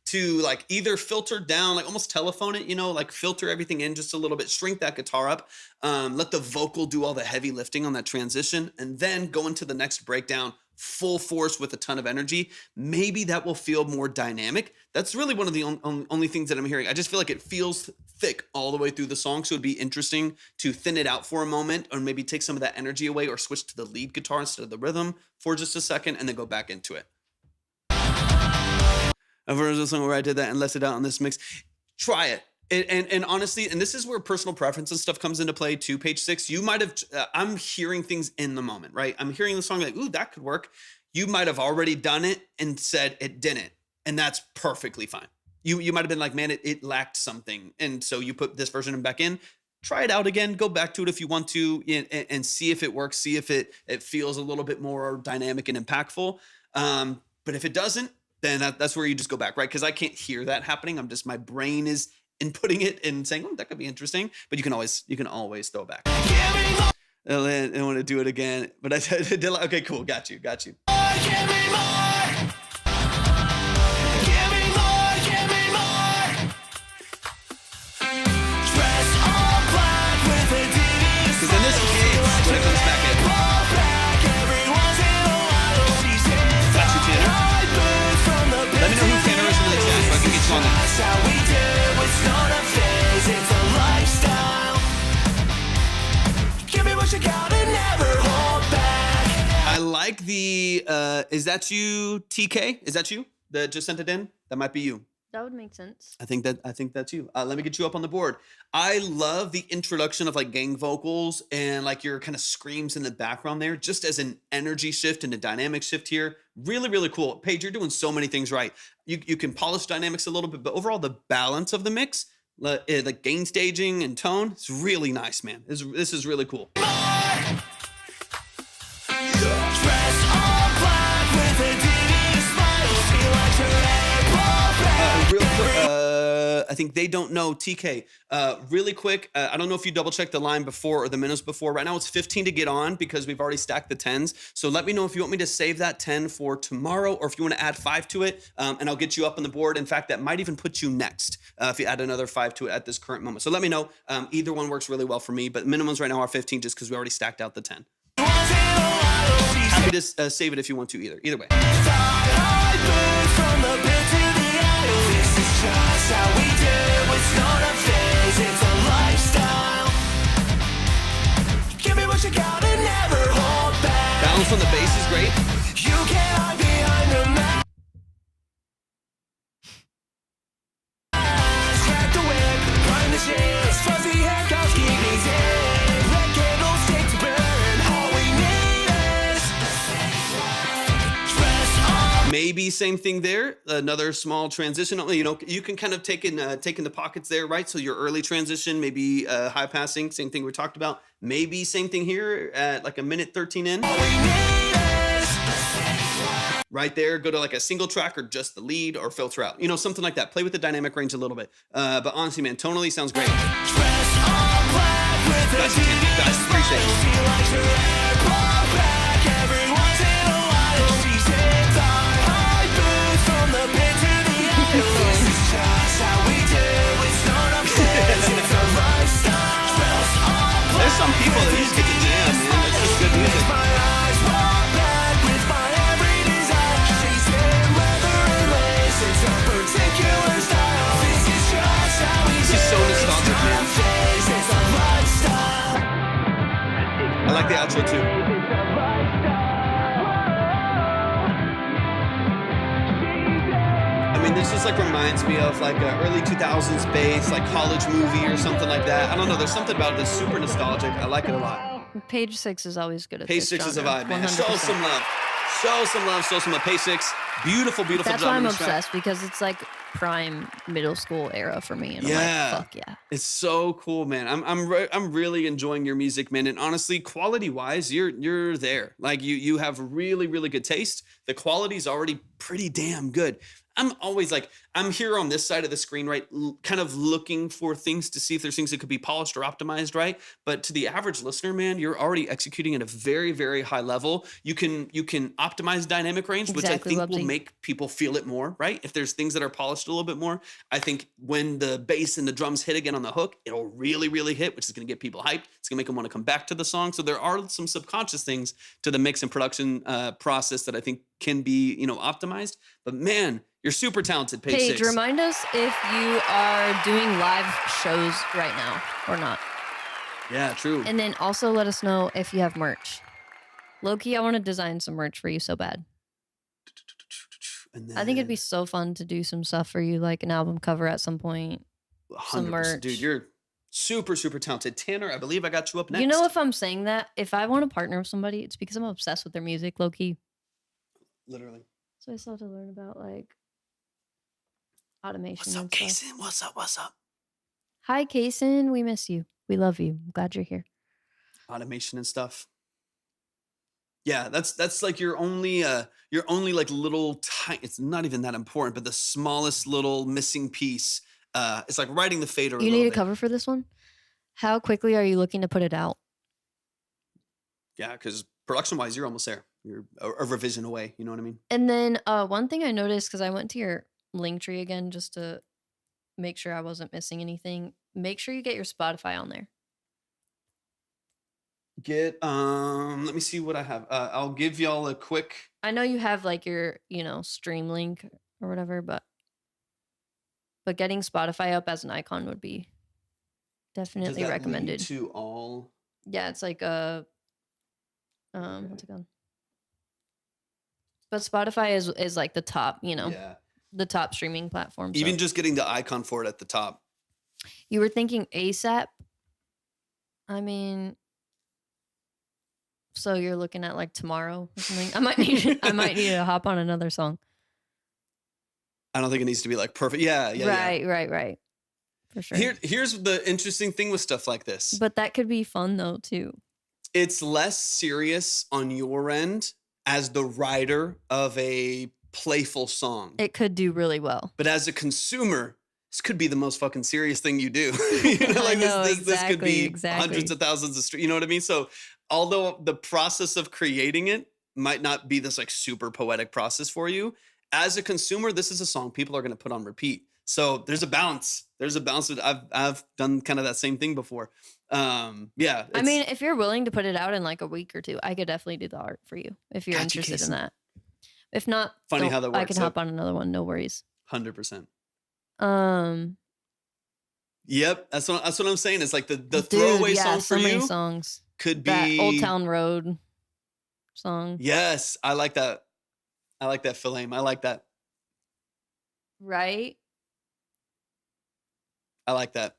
to like either filter down, like almost telephone it, like filter everything in just a little bit, shrink that guitar up, let the vocal do all the heavy lifting on that transition, and then go into the next breakdown full force with a ton of energy. Maybe that will feel more dynamic. That's really one of the only things that I'm hearing. I just feel like it feels thick all the way through the song, so it'd be interesting to thin it out for a moment, or maybe take some of that energy away, or switch to the lead guitar instead of the rhythm for just a second, and then go back into it. I've heard a song where I did that and left it out on this mix. Try it. And honestly, and this is where personal preference and stuff comes into play too, page 6. You might have, I'm hearing things in the moment, right? I'm hearing the song like, ooh, that could work. You might have already done it and said it didn't. And that's perfectly fine. You might have been like, man, it lacked something. And so you put this version back in. Try it out again. Go back to it if you want to, and see if it works. See if it feels a little bit more dynamic and impactful. But if it doesn't, then that's where you just go back, right? Because I can't hear that happening. My brain is inputting it and saying, oh, that could be interesting. But you can always throw it back. I want to do it again, but I did. Okay, cool. Got you. Because in this case, when it comes back in, got you, Tanner. like the is that you, TK? Is that you that just sent it in? That might be you. That would make sense. I think that's you. Let me get you up on the board. I love the introduction of like gang vocals and like your kind of screams in the background there, just as an energy shift and a dynamic shift here. Really, really cool. Paige, you're doing so many things right. You can polish dynamics a little bit, but overall the balance of the mix, like gain staging and tone, it's really nice, man. This is really cool. Dress all black with a devious smile. She likes her Real quick, I think they don't know TK. Really quick, I don't know if you double checked the line before or the minutes before. Right now it's 15 to get on because we've already stacked the 10s. So let me know if you want me to save that 10 for tomorrow or if you want to add 5 to it, and I'll get you up on the board. In fact, that might even put you next if you add another 5 to it at this current moment. So let me know. Either one works really well for me, but minimums right now are 15 just because we already stacked out the 10. Happy to save it if you want to either way. Just how we do, it's not a phase, it's a lifestyle. Give me what you got and never hold back. Balance on the bass is great. You can't hide behind the mask. Crack the whip, grind the shades, fuzzy haircuts keep me dead. Red candles take to burn, all we need is dress all. Maybe same thing there. Another small transition. You know, you can kind of take in the pockets there, right? So your early transition, maybe high passing, same thing we talked about. Maybe same thing here at like a minute 13 in. All we need is Right there, go to like a single track or just the lead or filter out. You know, something like that. Play with the dynamic range a little bit. But honestly, man, tonally sounds great. dress all black with a Guys, appreciate it. She likes her hair pulled back every once in a while. She zips our high boots from the pit to the aisle. This is just how we do. It's not a phase, it's a lifestyle. Dress all black. There's some people that just get to jam, man. That's just good music. My eyes roll back with my every desire. She's in leather and lace. It's a particular style. This is just how we do. This is so nostalgic, It's not man. a phase, it's a lifestyle. I like the outro too. I mean, this just like reminds me of like a early 2000s bass, like college movie or something like that. I don't know. There's something about it that's super nostalgic. I like it a lot. Page 6 is always good at Page this 6 is a genre, vibe, man. Show 100%. some love. Show some love. Show some love. Page 6. Beautiful, beautiful That's job why on I'm this track. obsessed, because it's like prime middle school era for me. And Yeah. I'm like, fuck yeah. It's so cool, man. I'm really enjoying your music, man. And honestly, quality wise, you're there. Like you have really, really good taste. The quality's already pretty damn good. I'm always like, I'm here on this side of the screen, right? Kind of looking for things to see if there's things that could be polished or optimized, right? But to the average listener, man, you're already executing at a very, very high level. You can optimize dynamic range, which I Exactly, think will Wubsy. make people feel it more, right? If there's things that are polished a little bit more, I think when the bass and the drums hit again on the hook, it'll really, really hit, which is going to get people hyped. It's going to make them want to come back to the song. So there are some subconscious things to the mix and production process that I think can be, optimized. But man, you're super talented, Page Paige, 6. remind us if you are doing live shows right now or not. Yeah, true. And then also let us know if you have merch. Loki, I want to design some merch for you so bad. And I think it'd be then so fun to do some stuff for you, like an album cover at some point. 100%. some merch. Dude, you're super, super talented. Tanner, I believe I got you up next. You know, if I'm saying that, if I want to partner with somebody, it's because I'm obsessed with their music, low key. Literally. So I still have to learn about like automation What's up, and stuff. Kason? What's up? What's up? Hi, Kason. We miss you. We love you. I'm glad you're here. Automation and stuff. Yeah, that's like your only like little tiny, it's not even that important, but the smallest little missing piece. It's like writing the fader. You need a cover for this one? How quickly are you looking to put it out? Yeah, because production wise, you're almost there. You're a revision away. You know what I mean? And then one thing I noticed, because I went to your link tree again just to make sure I wasn't missing anything. Make sure you get your Spotify on there. Let me see what I have. I'll give y'all a quick. I know you have like your, stream link or whatever, but getting Spotify up as an icon would be Does definitely that lead recommended. to all. Yeah, it's like a what's it called? But Spotify is like the top, Yeah. the top streaming platform. Even so. just getting the icon for it at the top. You were thinking ASAP. I mean, so you're looking at like tomorrow or something. I might need to hop on another song. I don't think it needs to be like perfect. Yeah. Right. For sure. Here's the interesting thing with stuff like this. But that could be fun though too. It's less serious on your end as the writer of a playful song. It could do really well. But as a consumer, this could be the most fucking serious thing you do. This could be hundreds of thousands of streams. You know what I mean? So although the process of creating it might not be this like super poetic process for you, as a consumer, this is a song people are going to put on repeat. So there's a balance. I've done kind of that same thing before. Yeah. I mean, if you're willing to put it out in like a week or two, I could definitely do the art for you if you're interested in that. If not, funny how that works. I can hop on another one. No worries. 100%. Um. Yep, that's what I'm saying. It's like the throwaway song for so many you songs. could be That Old Town Road song. Yes, I like that. I like that, Phil Aim. I like that. Right. I like that.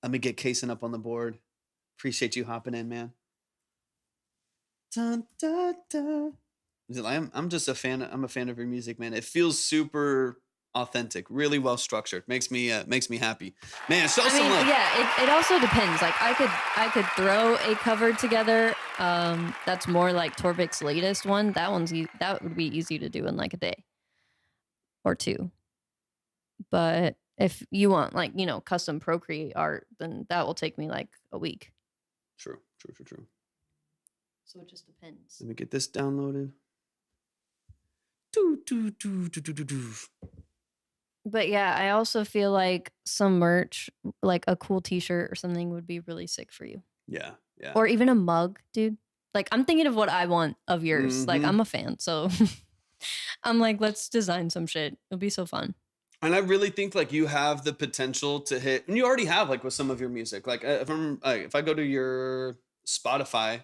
Let me get casing up on the board. Appreciate you hopping in, man. Dun, dun, dun. I'm just a fan. I'm a fan of your music, man. It feels super authentic, really well structured. Makes me happy, man. Show some love. Yeah, it also depends. Like I could throw a cover together. That's more like Torvik's latest one. That would be easy to do in like a day or two. But if you want like custom Procreate art, then that will take me like a week. True. So it just depends. Let me get this downloaded. But yeah, I also feel like some merch, like a cool t-shirt or something would be really sick for you. Yeah. Or even a mug, dude. Like I'm thinking of what I want of yours. Mm-hmm. Like I'm a fan, so I'm like, let's design some shit. It'll be so fun. And I really think like you have the potential to hit, and you already have like with some of your music. Like if I go to your Spotify,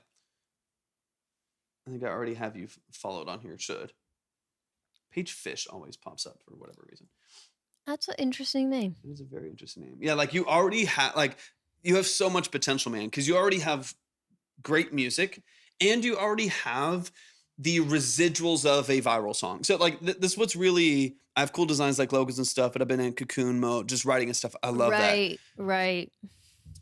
I think I already have you followed on here. It should. Page Fish always pops up for whatever reason. That's an interesting name. It is a very interesting name. Yeah, like you already have, like you have so much potential, man, because you already have great music and you already have the residuals of a viral song. So like this what's really, I have cool designs like logos and stuff, but I've been in cocoon mode, just writing and stuff. I love that. Right.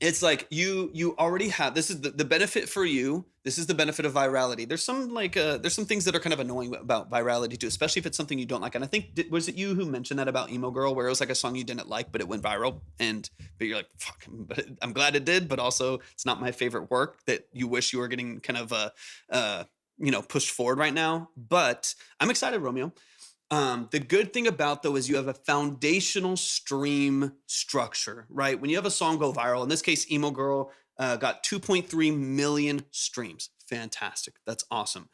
It's like you already have, this is the benefit for you. This is the benefit of virality. There's some there's some things that are kind of annoying about virality too, especially if it's something you don't like. And I think, was it you who mentioned that about Emo Girl, where it was like a song you didn't like, but it went viral, but you're like, fuck, but I'm glad it did, but also it's not my favorite work that you wish you were getting kind of pushed forward right now. But I'm excited, Romeo. The good thing about though is you have a foundational stream structure, right? When you have a song go viral, in this case, Emo Girl got 2.3 million streams. Fantastic. That's awesome.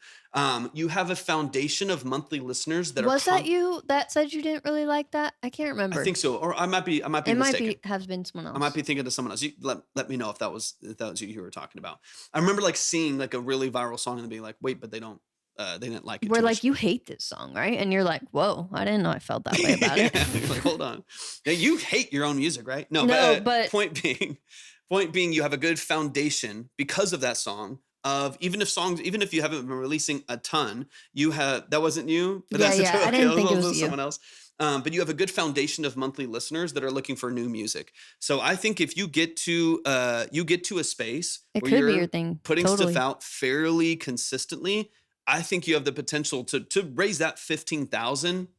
You have a foundation of monthly listeners that was that you that said you didn't really like that? I can't remember. I think so, or I might be it mistaken. Might have been someone else. I might be thinking of someone else. You, let me know if that was you were talking about. I remember like seeing like a really viral song and being like, wait, but they didn't like it. We're like, you hate this song, right? And you're like, whoa, I didn't know I felt that way about it. You're like, hold on. Yeah, you hate your own music, right? No, but point being, you have a good foundation because of that song. Of even if you haven't been releasing a ton, you have, that wasn't you. But I didn't think it was someone else. But you have a good foundation of monthly listeners that are looking for new music. So I think if you get to a space it where could you're be your thing. putting Totally. stuff out fairly consistently, I think you have the potential to raise that 15,000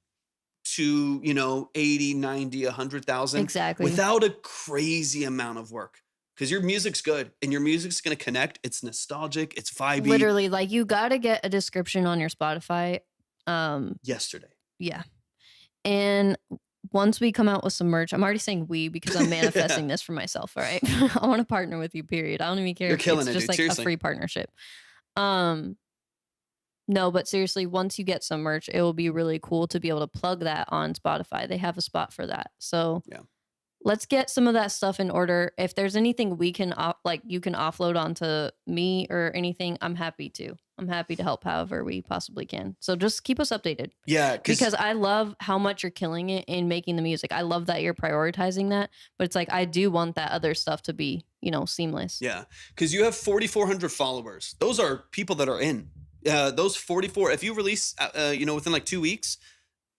to 80, 90, 100,000 Exactly. without a crazy amount of work. Because your music's good and your music's going to connect. It's nostalgic. It's vibey. Literally, like you got to get a description on your Spotify. Yesterday. Yeah. And once we come out with some merch, I'm already saying we because I'm manifesting this for myself. All right. I want to partner with you, period. I don't even care. You're if killing it's it, just dude. like Seriously. a free partnership. No, but seriously, once you get some merch, it will be really cool to be able to plug that on Spotify. They have a spot for that. So yeah. Let's get some of that stuff in order. If there's anything we can you can offload onto me or anything, I'm happy to. I'm happy to help however we possibly can. So just keep us updated. Yeah, Because I love how much you're killing it in making the music. I love that you're prioritizing that, but it's like I do want that other stuff to be, seamless. yeah, because you have 4,400 followers. Those are people that are in. Those 44. If you release, within like 2 weeks,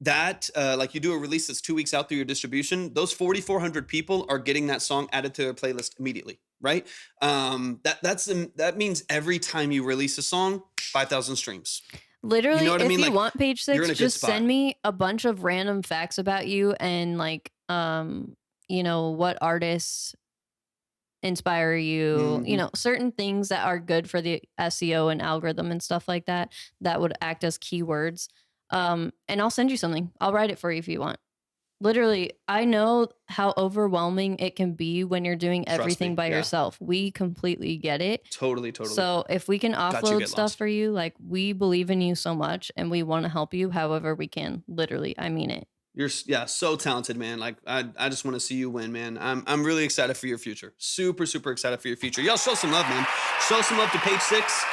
that like you do a release that's 2 weeks out through your distribution, those 4,400 people are getting that song added to their playlist immediately, right? That means every time you release a song, 5,000 streams. Literally, You know what I if mean? you Like, want page you're in a 6, good just spot. send me a bunch of random facts about you and like what artists inspire you, Mhm. certain things that are good for the SEO and algorithm and stuff like that would act as keywords. And I'll send you something. I'll write it for you if you want. Literally, I know how overwhelming it can be when you're doing Trust everything me, by yeah. yourself. We completely get it. Totally. So if we can you, offload Get stuff Lost. for you, like we believe in you so much and we want to help you however we can. Literally, I mean it. You're so talented, man. Like I just want to see you win, man. I'm really excited for your future. Super excited for your future. Y'all show some love, man. Show some love to page 6.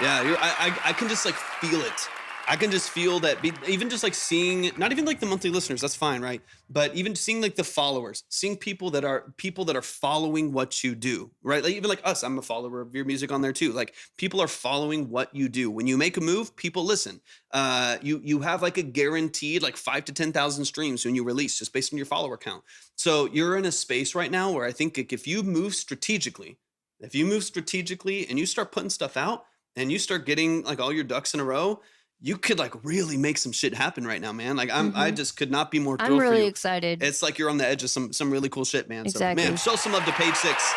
Yeah, I can just like feel it. I can just feel that even just like seeing, not even like the monthly listeners, that's fine, right? But even seeing like the followers, seeing people that are following what you do, right? Like even like us, I'm a follower of your music on there too. Like people are following what you do. When you make a move, people listen. You have like a guaranteed like 5 to 10,000 streams when you release, just based on your follower count. So you're in a space right now where I think like, if you move strategically and you start putting stuff out and you start getting like all your ducks in a row, you could like really make some shit happen right now, man. Like I just could not be more thrilled I'm for really you. excited. It's like you're on the edge of some really cool shit, man. Exactly. So man, show some love to page 6.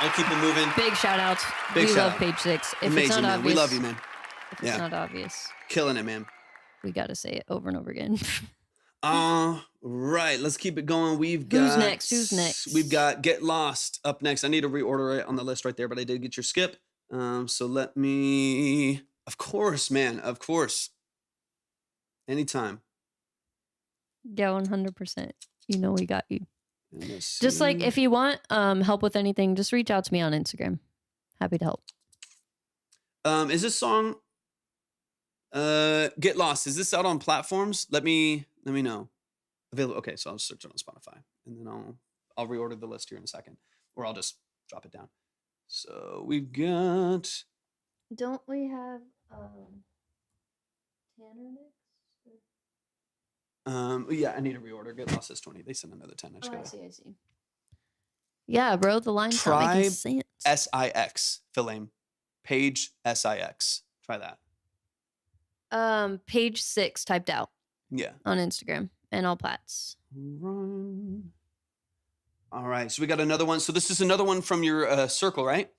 I'll keep it moving. Big shout out. Big We shout love out. page 6. If Amazing, it's not man. obvious, We love you, man. If Yeah. it's not obvious, Killing it, man. we got to say it over and over again. Right. Let's keep it going. Who's next? We've got Get Lost up next. I need to reorder it on the list right there, but I did get your skip. So let me. Of course, man. Of course. Anytime. Yeah, 100%. You know we got you. And let's Just like see. if you want help with anything, just reach out to me on Instagram. Happy to help. Is this song Get Lost? Is this out on platforms? Let me know. Available. Okay, so I'll search it on Spotify and then I'll reorder the list here in a second, or I'll just drop it down. So we've got. Don't we have Tanner next? Yeah, I need a reorder. Get Lost is 20. They sent another 10. I just I gotta. see. Yeah, bro, the line's not making Tribe sense. SIX, Philame. Page SIX. Try that. Page 6 typed out Yeah. on Instagram and all plats. Run. All right, so we got another one. So this is another one from your circle, right?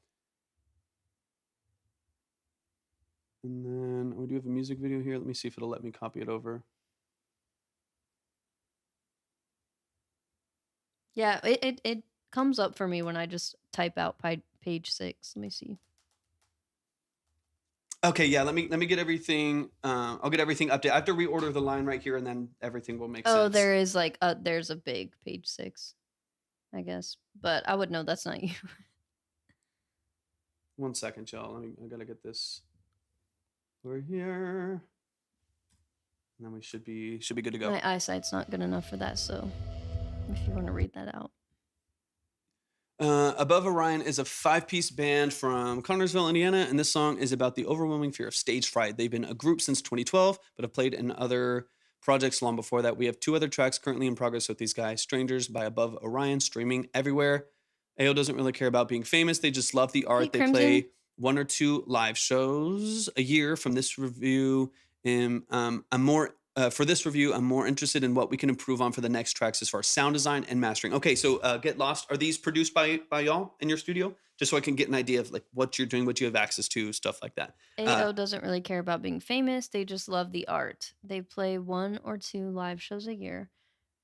And then we do have a music video here. Let me see if it'll let me copy it over. Yeah, it comes up for me when I just type out page 6. Let me see. Okay, yeah. Let me get everything. I'll get everything updated. I have to reorder the line right here, and then everything will make sense. Oh, there is like there's a big page 6, I guess, but I would know that's not you. 1 second, y'all. I gotta get this. We're here, and then we should be good to go. My eyesight's not good enough for that, so if you want to read that out. Above Orion is a 5-piece band from Connersville, Indiana, and this song is about the overwhelming fear of stage fright. They've been a group since 2012, but have played in other projects long before that. We have 2 other tracks currently in progress with these guys. Strangers by Above Orion, streaming everywhere. AO doesn't really care about being famous. They just love the art. Hey, they Crimson. play 1 or 2 live shows a year. From this review, for this review, I'm more interested in what we can improve on for the next tracks as far as sound design and mastering. Okay, so Get Lost, are these produced by y'all in your studio? Just so I can get an idea of like what you're doing, what you have access to, stuff like that. AO doesn't really care about being famous. They just love the art. They play 1 or 2 live shows a year.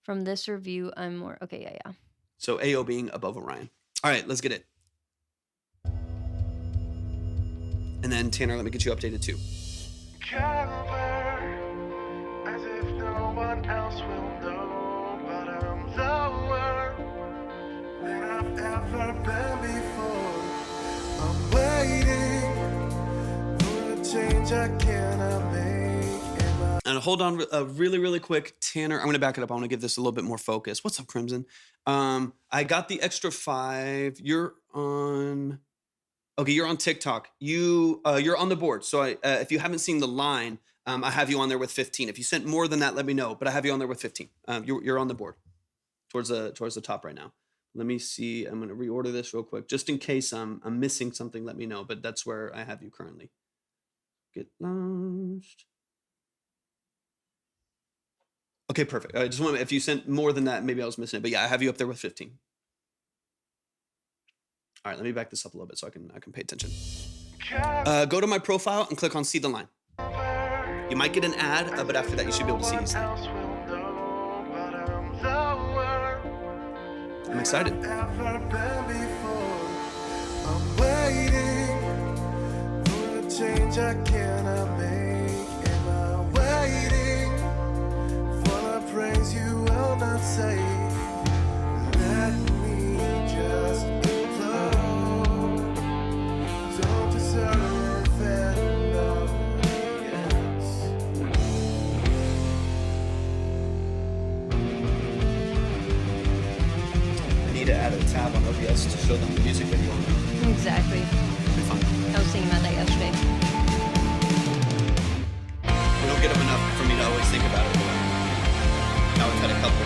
From this review, I'm more... Okay, yeah. So AO being Above Orion. All right, let's get it. And then Tanner, let me get you updated too. Caliber, as if no one else will know, but I'm lower than I've ever been before. I'm waiting for a change I cannot make in my And hold on really, really quick. Tanner, I'm going to back it up. I want to give this a little bit more focus. What's up, Crimson? I got the extra 5. You're on... Okay, you're on TikTok. You're on the board. So if you haven't seen the line, I have you on there with 15. If you sent more than that, let me know. But I have you on there with 15. You're on the board towards the top right now. Let me see. I'm going to reorder this real quick, just in case I'm missing something. Let me know. But that's where I have you currently. Get launched. Okay, perfect. I just want if you sent more than that, maybe I was missing it. But yeah, I have you up there with 15. All right, let me back this up a little bit so I can pay attention. Go to my profile and click on See the Line. You might get an ad, but after that, you should be able to see these things. I'm excited. ever been before. I'm waiting for a change I cannot make. Am I waiting for the praise you will not say? Let me just implode. Don't deserve another yes. I need to add a tab on OBS to show them the music video. Exactly. It'll be fun. I was thinking about that yesterday. We don't get them enough for me to always think about it. Now we've had a couple.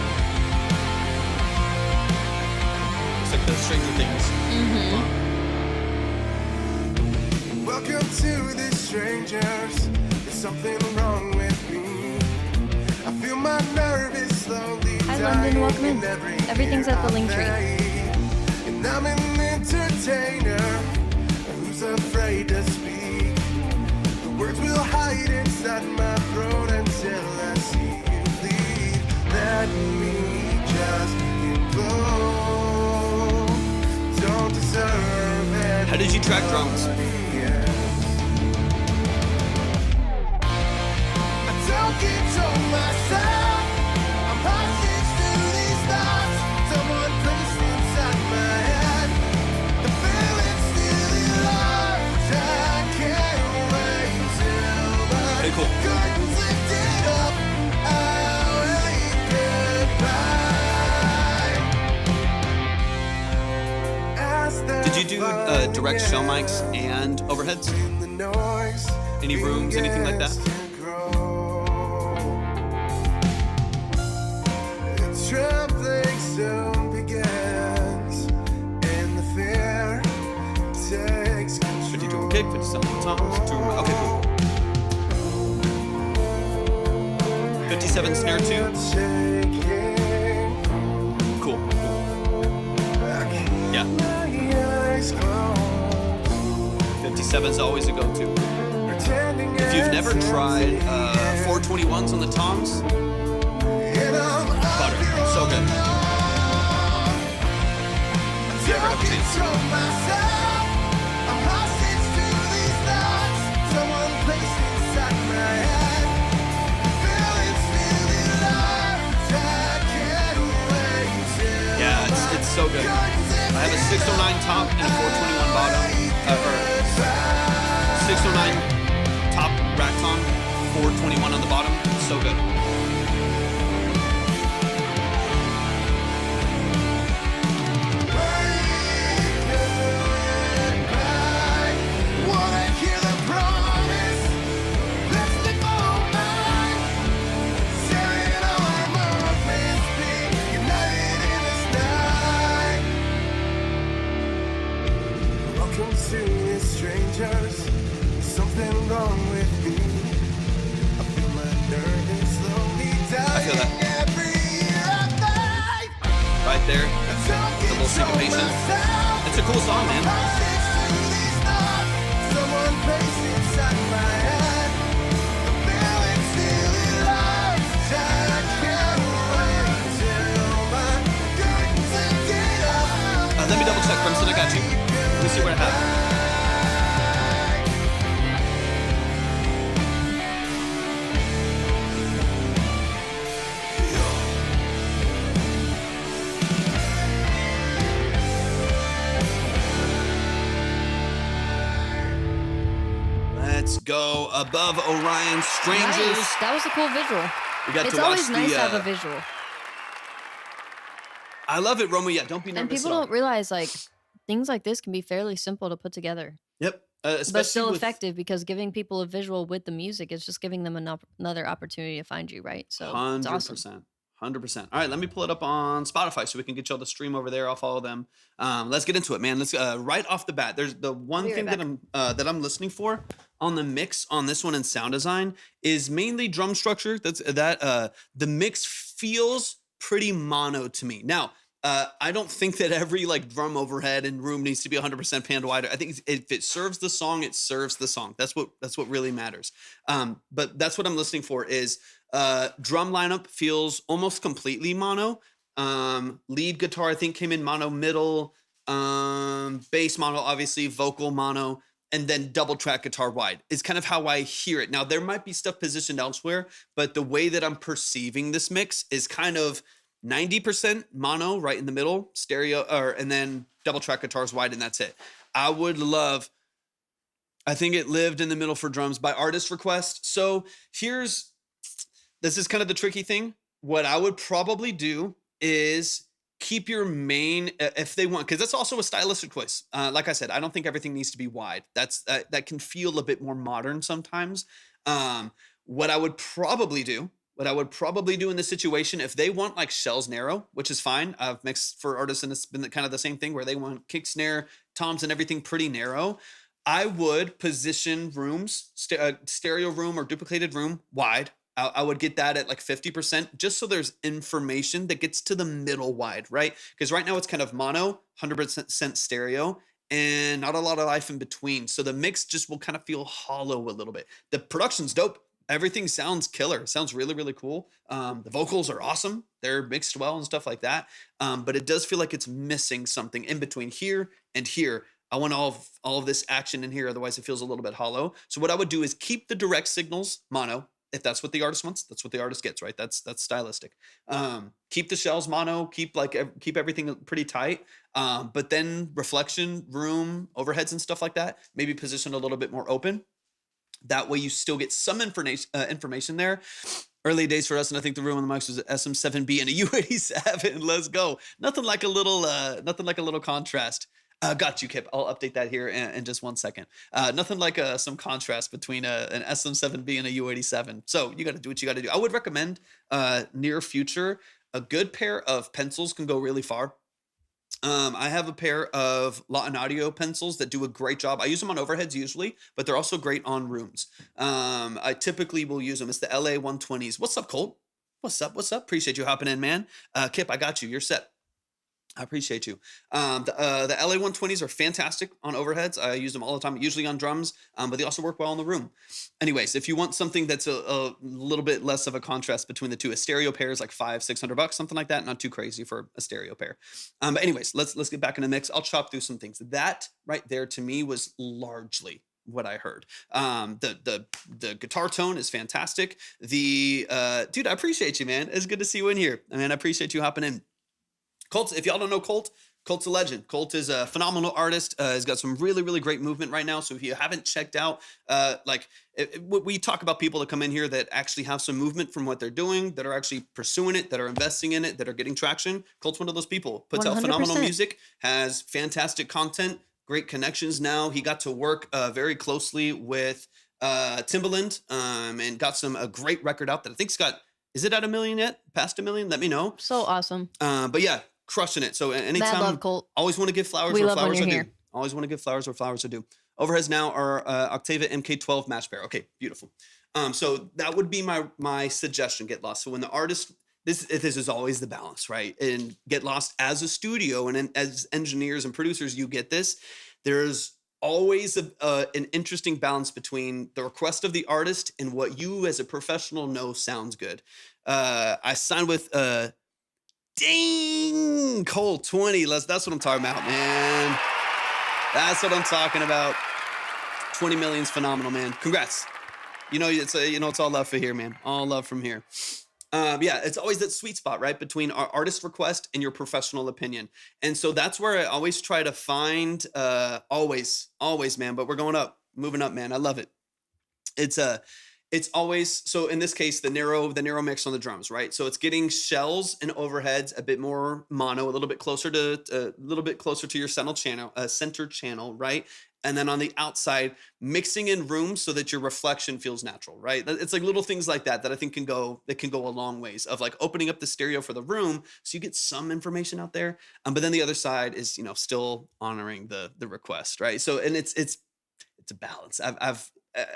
It's like the Stranger Things. Welcome to the strangers. There's something wrong with me. I feel my nervous slowly Hi, London. Welcome in. dying every Everything's year at the I link tree. fade. And I'm an entertainer who's afraid to speak. The words will hide inside my throat until I see you leave. Let me just implode. Don't deserve it. How did you track drums? Don't control myself. I'm hostage to these thoughts. Someone placed inside my head. The feeling's still alive. I can't wait till the Hey, cool. curtains lifted up. I'll wave goodbye. As Did you do the direct shell mics and overheads? the noise Any rooms, anything like that? begins to grow. Trembling soon begins, and the fear takes 52 control. on kick, 57 on toms, 2 okay, cool. 57 snare 2. Shaking, Cool. I keep Yeah. my eyes closed, 57 is always a go-to. pretending If you've never it's tried easy. 421s on the toms, And I'm butter. So good. If you ever have a chance. control myself. I'm hostage to these thoughts. Someone placed inside my head. Feeling still alive. I can't wait till Yeah, it's so good. I have a 609 top and a 421 bottom. Or 609 top rack tom, 421 on the bottom. So good. Wanna hear the promise? Let's live all night. Sharing all our moments, be united in this night. Welcome to the strangers. There's something wrong with me. I feel my nerves slowly dying feel that. every year I fight. Right there. Don't The little control syncopation. myself. It's a cool song, man. Someone placed inside my head. The feeling still alive. I can't wait till my curtains lifted up. Let me double check, Crimson. I got you. Let me see what I have. Let's go. go. Above Orion, Strangers. Nice. That was a cool visual. We got It's to watch always nice the. to have a visual. I love it, Romo. Yeah, don't be nervous. And people at all. don't realize like things like this can be fairly simple to put together, Yep. but Especially still with, effective because giving people a visual with the music is just giving them another opportunity to find you, right? So it's awesome. 100%. All right, let me pull it up on Spotify so we can get y'all the stream over there. I'll follow them. Let's get into it, man. Let's right off the bat. There's the one Be right thing that I'm listening for on the mix on this one in sound design is mainly drum structure. The mix feels pretty mono to me. Now, I don't think that every like drum overhead and room needs to be 100% panned wide. I think if it serves the song, it serves the song. That's what really matters. But that's what I'm listening for is drum lineup feels almost completely mono. Lead guitar I think came in mono middle. Bass mono, obviously vocal mono, and then double track guitar wide is kind of how I hear it. Now there might be stuff positioned elsewhere, but the way that I'm perceiving this mix is kind of 90% mono right in the middle, stereo, and then double track guitars wide, and that's it. I think it lived in the middle for drums by artist request. So this is kind of the tricky thing. What I would probably do is keep your main, if they want, because that's also a stylistic choice. Like I said, I don't think everything needs to be wide. That can feel a bit more modern sometimes. What I would probably do in this situation, if they want like shells narrow, which is fine. I've mixed for artists and it's been kind of the same thing where they want kick, snare, toms and everything pretty narrow. I would position rooms, stereo room or duplicated room wide. I would get that at like 50% just so there's information that gets to the middle wide, right? Because right now it's kind of mono, 100% stereo, and not a lot of life in between. So the mix just will kind of feel hollow a little bit. The production's dope. Everything sounds killer. It sounds really, really cool. The vocals are awesome. They're mixed well and stuff like that. But it does feel like it's missing something in between here and here. I want all of this action in here. Otherwise it feels a little bit hollow. So what I would do is keep the direct signals mono. If that's what the artist wants, that's what the artist gets, right? That's stylistic. Keep the shells mono, keep everything pretty tight. But then reflection, room, overheads and stuff like that, maybe position a little bit more open. That way you still get some information there. Early days for us, and I think the room on the mics was an SM7B and a U87. Let's go. Nothing like a little contrast. Got you, Kip. I'll update that here in just 1 second. Nothing like some contrast between an SM7B and a U87. So you got to do what you got to do. I would recommend near future, a good pair of pencils can go really far. I have a pair of Lawton Audio pencils that do a great job. I use them on overheads usually, but they're also great on rooms. I typically will use them. It's the LA 120s. What's up, Colt? What's up? Appreciate you hopping in, man. Kip, I got you. You're set. I appreciate you. The LA 120s are fantastic on overheads. I use them all the time, usually on drums, but they also work well in the room. Anyways, if you want something that's a little bit less of a contrast between the two, a stereo pair is like $500-$600, something like that. Not too crazy for a stereo pair. But anyways, let's get back in the mix. I'll chop through some things. That right there to me was largely what I heard. The guitar tone is fantastic. Dude, I appreciate you, man. It's good to see you in here. I mean, I appreciate you hopping in. Colt, if y'all don't know Colt's a legend. Colt is a phenomenal artist. He's got some really, really great movement right now. So if you haven't checked out, we talk about people that come in here that actually have some movement from what they're doing, that are actually pursuing it, that are investing in it, that are getting traction. Colt's one of those people. Puts out phenomenal 100%. music, has fantastic content, great connections now. He got to work very closely with Timbaland and got a great record out that I think's got, is it at 1 million yet? Past 1 million? Let me know. So awesome. But yeah, crushing it. So anytime, Mad love, Colt. always want to give flowers We where love when flowers you're are here. due. Always want to give flowers where flowers are due. Overheads now are Octavia MK12 match pair. Okay, beautiful. So that would be my suggestion. Get Lost. So when the artist, this is always the balance, right? And Get Lost as a studio and as engineers and producers, you get this. There's always an interesting balance between the request of the artist and what you as a professional know sounds good. I signed with ding Cole 20. That's what I'm talking about, man. That's what I'm talking about. 20 million's phenomenal, man. Congrats. It's all love for here, man. All love from here. Yeah, it's always that sweet spot, right? Between our artist request and your professional opinion. And so that's where I always try to find, always, man, but we're going up, moving up, man. I love it. it's always, so in this case, the narrow mix on the drums, right? So it's getting shells and overheads a bit more mono, a little bit closer to your center channel, right? And then on the outside, mixing in rooms so that your reflection feels natural, right? It's like little things like that I think can go a long ways of like opening up the stereo for the room so you get some information out there. But then the other side is, still honoring the request, right? So, and it's a balance. I've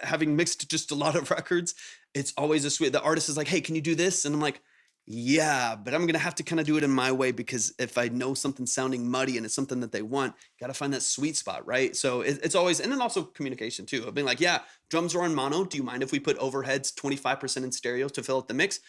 having mixed just a lot of records, it's always the artist is like, hey, can you do this? And I'm like, yeah, but I'm gonna have to kind of do it in my way, because if I know something's sounding muddy and it's something that they want, gotta find that sweet spot, right? So it's always, and then also communication too, of being like, yeah, drums are on mono. Do you mind if we put overheads 25% in stereo to fill out the mix?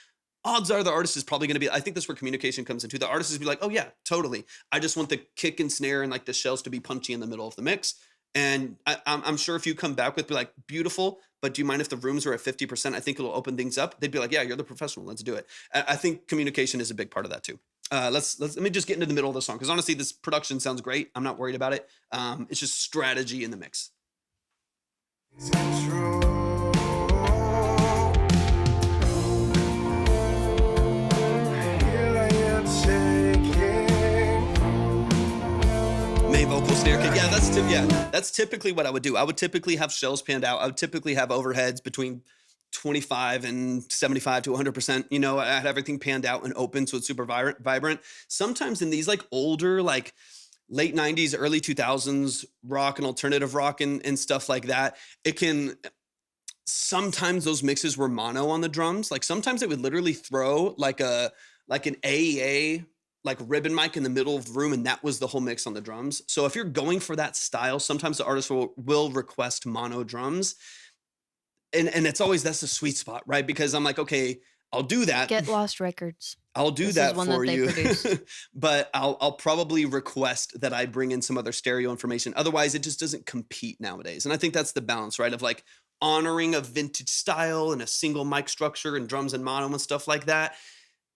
Odds are the artist is probably going to be, I think that's where communication comes into. The artist is be like, oh yeah, totally. I just want the kick and snare and like the shells to be punchy in the middle of the mix. And I'm sure if you come back with be like, beautiful, but do you mind if the rooms are at 50%? I think it'll open things up. They'd be like, yeah, you're the professional. Let's do it. I think communication is a big part of that too. Let me just get into the middle of the song, because honestly, this production sounds great. I'm not worried about it. It's just strategy in the mix. Vocal snare kick. Yeah, that's typically what I would do. I would typically have shells panned out. I would typically have overheads between 25 and 75 to 100%. I had everything panned out and open, so it's super vibrant. Sometimes in these like older, like late 90s, early 2000s rock and alternative rock and stuff like that, sometimes those mixes were mono on the drums. Like sometimes it would literally throw like an AEA like ribbon mic in the middle of the room, and that was the whole mix on the drums. So if you're going for that style, sometimes the artist will request mono drums. And that's the sweet spot, right? Because I'm like, okay, I'll do that. Get Lost Records. I'll do This that is one for that they you. But I'll probably request that I bring in some other stereo information. Otherwise, it just doesn't compete nowadays. And I think that's the balance, right? Of like honoring a vintage style and a single mic structure and drums and mono and stuff like that,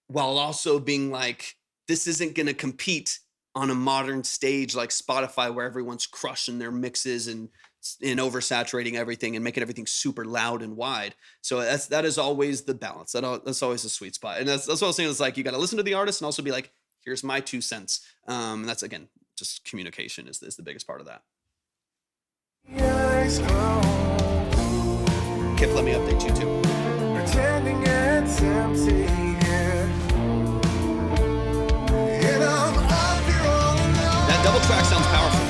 while also being like, this isn't going to compete on a modern stage like Spotify, where everyone's crushing their mixes and oversaturating everything and making everything super loud and wide. So that is always the balance. That's always the sweet spot. And that's what I was saying. It's like, you got to listen to the artist and also be like, here's my 2 cents. And that's, again, just communication is the biggest part of that. Kip, let me update you too. Pretending it's empty. That double track sounds powerful.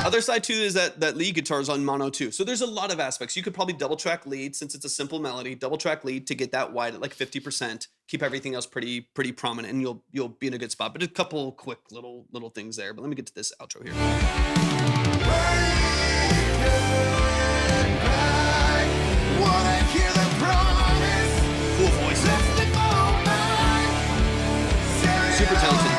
Other side too is that lead guitar is on mono too. So there's a lot of aspects. You could probably double track lead, since it's a simple melody, double track lead to get that wide at like 50%, keep everything else pretty prominent, and you'll be in a good spot. But a couple quick little things there. But let me get to this outro here. Cool voice. Super talented.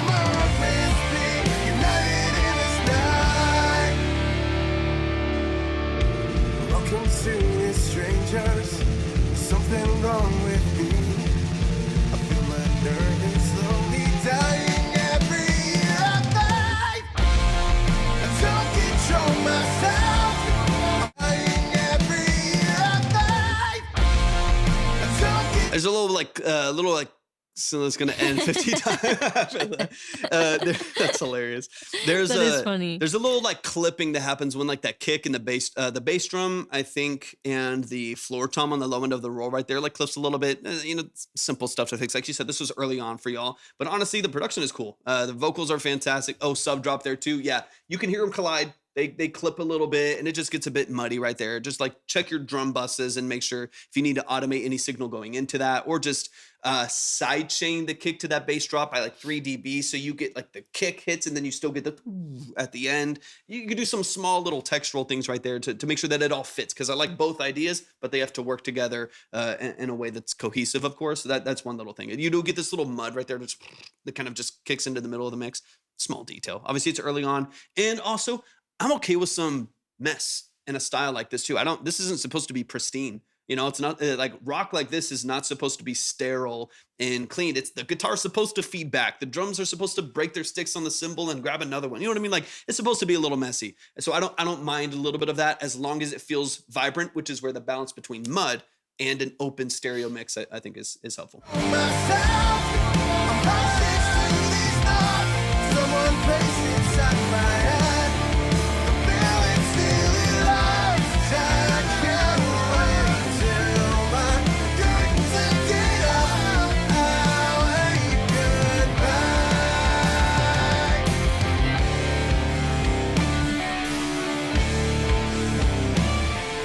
Welcome to strangers. Something wrong with me. I feel my nerves slowly dying every night. I don't control myself. Dying every night. There's a little like. So it's gonna end 50 times. That's hilarious. That is funny. There's a little like clipping that happens when like that kick and the bass drum, I think, and the floor tom on the low end of the roll right there, like clips a little bit. Simple stuff to fix. Like you said, this was early on for y'all, but honestly, the production is cool. The vocals are fantastic. Oh, sub drop there too. Yeah, you can hear them collide. They clip a little bit, and it just gets a bit muddy right there. Just like check your drum buses and make sure if you need to automate any signal going into that, or just side chain the kick to that bass drop by like 3 dB, so you get like the kick hits and then you still get the at the end. You can do some small little textural things right there to make sure that it all fits, because I like both ideas, but they have to work together in a way that's cohesive, of course. So that's one little thing. You do get this little mud right there that kind of just kicks into the middle of the mix. Small detail. Obviously, it's early on, and also I'm okay with some mess in a style like this too. This isn't supposed to be pristine. You know, it's not like rock like this is not supposed to be sterile and clean. It's the guitar's supposed to feed back. The drums are supposed to break their sticks on the cymbal and grab another one. You know what I mean? Like it's supposed to be a little messy. And so I don't mind a little bit of that as long as it feels vibrant, which is where the balance between mud and an open stereo mix I think is helpful.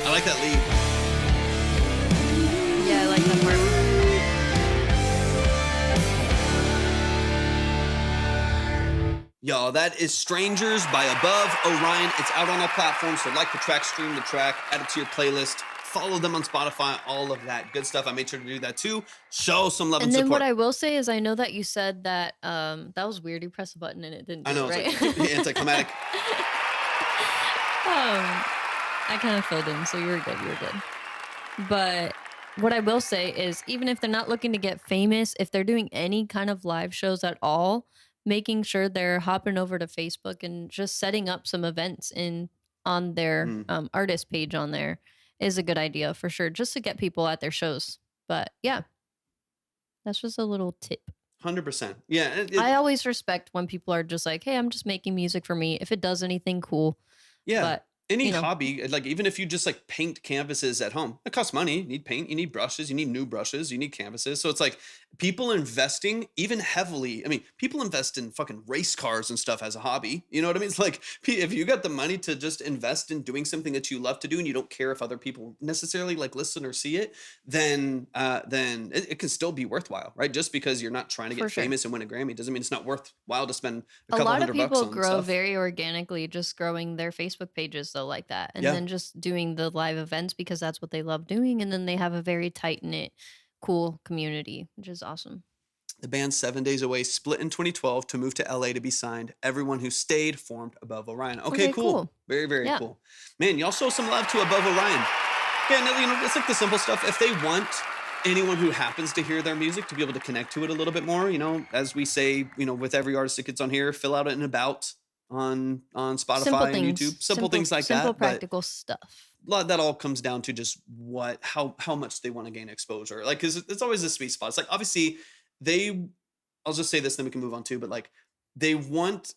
I like that lead. Yeah, I like that part. Y'all, that is Strangers by Above Orion. It's out on all platforms, so like the track, stream the track, add it to your playlist, follow them on Spotify, all of that good stuff. I made sure to do that too. Show some love and And then support. what I will say is I know that you said that that was weird. You pressed a button and it didn't I do know, it, it's right? like anticlimactic. I kind of filled in, so you were good. You were good. But what I will say is, even if they're not looking to get famous, if they're doing any kind of live shows at all, making sure they're hopping over to Facebook and just setting up some events on their artist page on there is a good idea for sure, just to get people at their shows. But yeah, that's just a little tip. 100%. Yeah. I always respect when people are just like, hey, I'm just making music for me. If it does anything, cool. Yeah. But any you know. hobby, like even if you just like paint canvases at home, it costs money. You need paint, you need brushes, you need new brushes, you need canvases. So it's like people investing even heavily. I mean, people invest in fucking race cars and stuff as a hobby. You know what I mean? It's like if you got the money to just invest in doing something that you love to do and you don't care if other people necessarily like listen or see it, then it can still be worthwhile, right? Just because you're not trying to For get sure. famous and win a Grammy doesn't mean it's not worthwhile to spend a A couple lot of $100 people on grow stuff. very organically just growing their Facebook pages though like that, and Yeah. then just doing the live events because that's what they love doing, and then they have a very tight knit cool community, which is awesome. The band 7 Days Away split in 2012 to move to LA to be signed. Everyone who stayed formed Above Orion. Okay, Okay, cool. cool. Very, very Yeah. cool. Man, y'all show some love to Above Orion. Yeah, no, you know, it's like the simple stuff. If they want anyone who happens to hear their music to be able to connect to it a little bit more, you know, as we say, you know, with every artist that gets on here, fill out an about on Spotify Simple and things. YouTube. Simple things like simple that. But practical stuff. that all comes down to just how much they want to gain exposure. Like, cause it's always a sweet spot. It's like, obviously I'll just say this, then we can move on too, but like they want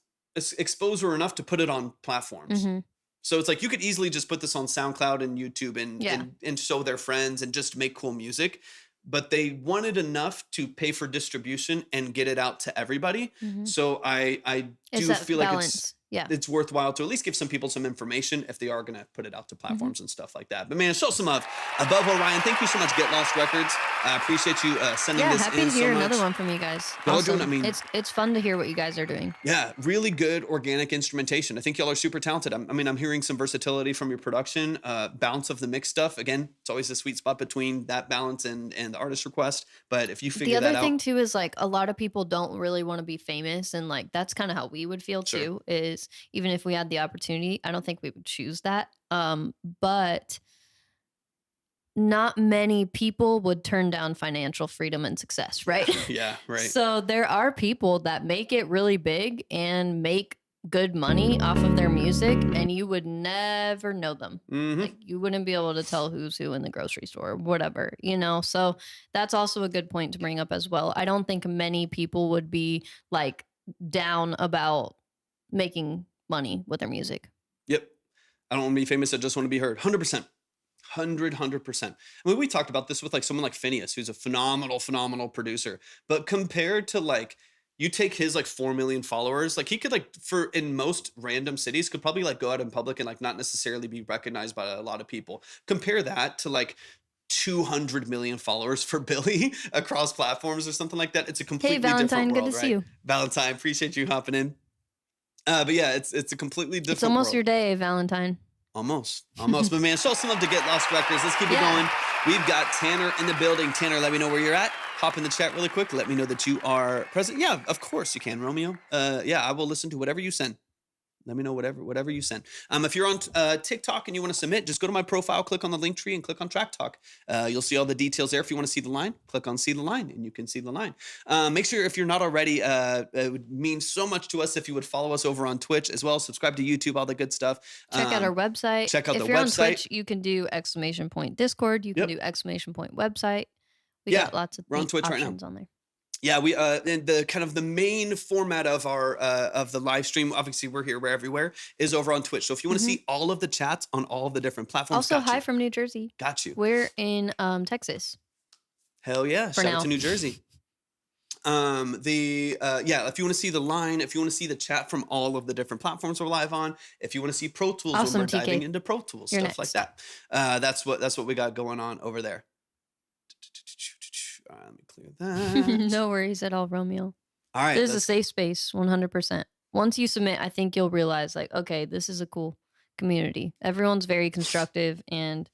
exposure enough to put it on platforms. Mhm. So it's like, you could easily just put this on SoundCloud and YouTube Yeah. and show their friends and just make cool music. But they wanted enough to pay for distribution and get it out to everybody. Mhm. So I It's do that feel like balance. Yeah. it's worthwhile to at least give some people some information if they are going to put it out to Mm-hmm. platforms and stuff like that. But man, show some love. Above Orion, thank you so much, Get Lost Records. I appreciate you sending Yeah, this happy in to hear so much. another one from you guys. Y'all doing- Awesome. I mean- it's fun to hear what you guys are doing. Yeah, really good organic instrumentation. I think y'all are super talented. I'm hearing some versatility from your production, balance of the mix stuff. Again, it's always a sweet spot between that balance and the artist request. But if you The figure other that thing out, too is like a lot of people don't really want to be famous, and like that's kind of how we would feel Sure. too. Is even if we had the opportunity, I don't think we would choose that. But not many people would turn down financial freedom and success, right? yeah, right. So there are people that make it really big and make good money off of their music, and you would never know them. Mhm. Like you wouldn't be able to tell who's who in the grocery store or whatever, you know? So that's also a good point to bring up as well. I don't think many people would be like down about making money with their music. Yep. I don't want to be famous. I just want to be heard. 100%. 100%. I mean, we talked about this with like someone like Phineas, who's a phenomenal producer. But compared to like, you take his like 4 million followers, like he could like in most random cities could probably like go out in public and like not necessarily be recognized by a lot of people. Compare that to like 200 million followers for Billy across platforms or something like that. It's a completely Hey, Valentine, different good world, to right? see you. Valentine, appreciate you hopping in. But yeah, it's a completely different It's almost world. your day, Valentine. Almost. But man, show some love to Get Lost Records. Let's keep it Yeah. going. We've got Tanner in the building. Tanner, let me know where you're at. Hop in the chat really quick. Let me know that you are present. Yeah, of course you can, Romeo. Yeah, I will listen to whatever you send. Let me know whatever you send. If you're on TikTok and you want to submit, just go to my profile, click on the link tree, and click on Track Talk. You'll see all the details there. If you want to see the line, click on See the Line, and you can see the line. Make sure, if you're not already, it would mean so much to us if you would follow us over on Twitch as well. Subscribe to YouTube, all the good stuff. Check out our website. Check out if the you're website. on Twitch, you can do !Discord. You can do !website. We got lots of we're on Twitch right now. options on there. Yeah, we and the kind of the main format of our of the live stream, obviously we're here, we're everywhere, is over on Twitch. So if you want to see all of the chats on all of the different platforms, Also, hi from New Jersey. Got you. We're in Texas. Hell yeah! For Shout out now. to New Jersey. If you want to see the line, if you want to see the chat from all of the different platforms we're live on, if you want to see Pro Tools when Awesome, we're TK. diving into Pro Tools, You're stuff like that. That's what we got going on over there. All right, let me clear that. No worries at all, Romeo. All right, This is a safe space, 100%. Once you submit, I think you'll realize, like, okay, this is a cool community. Everyone's very constructive and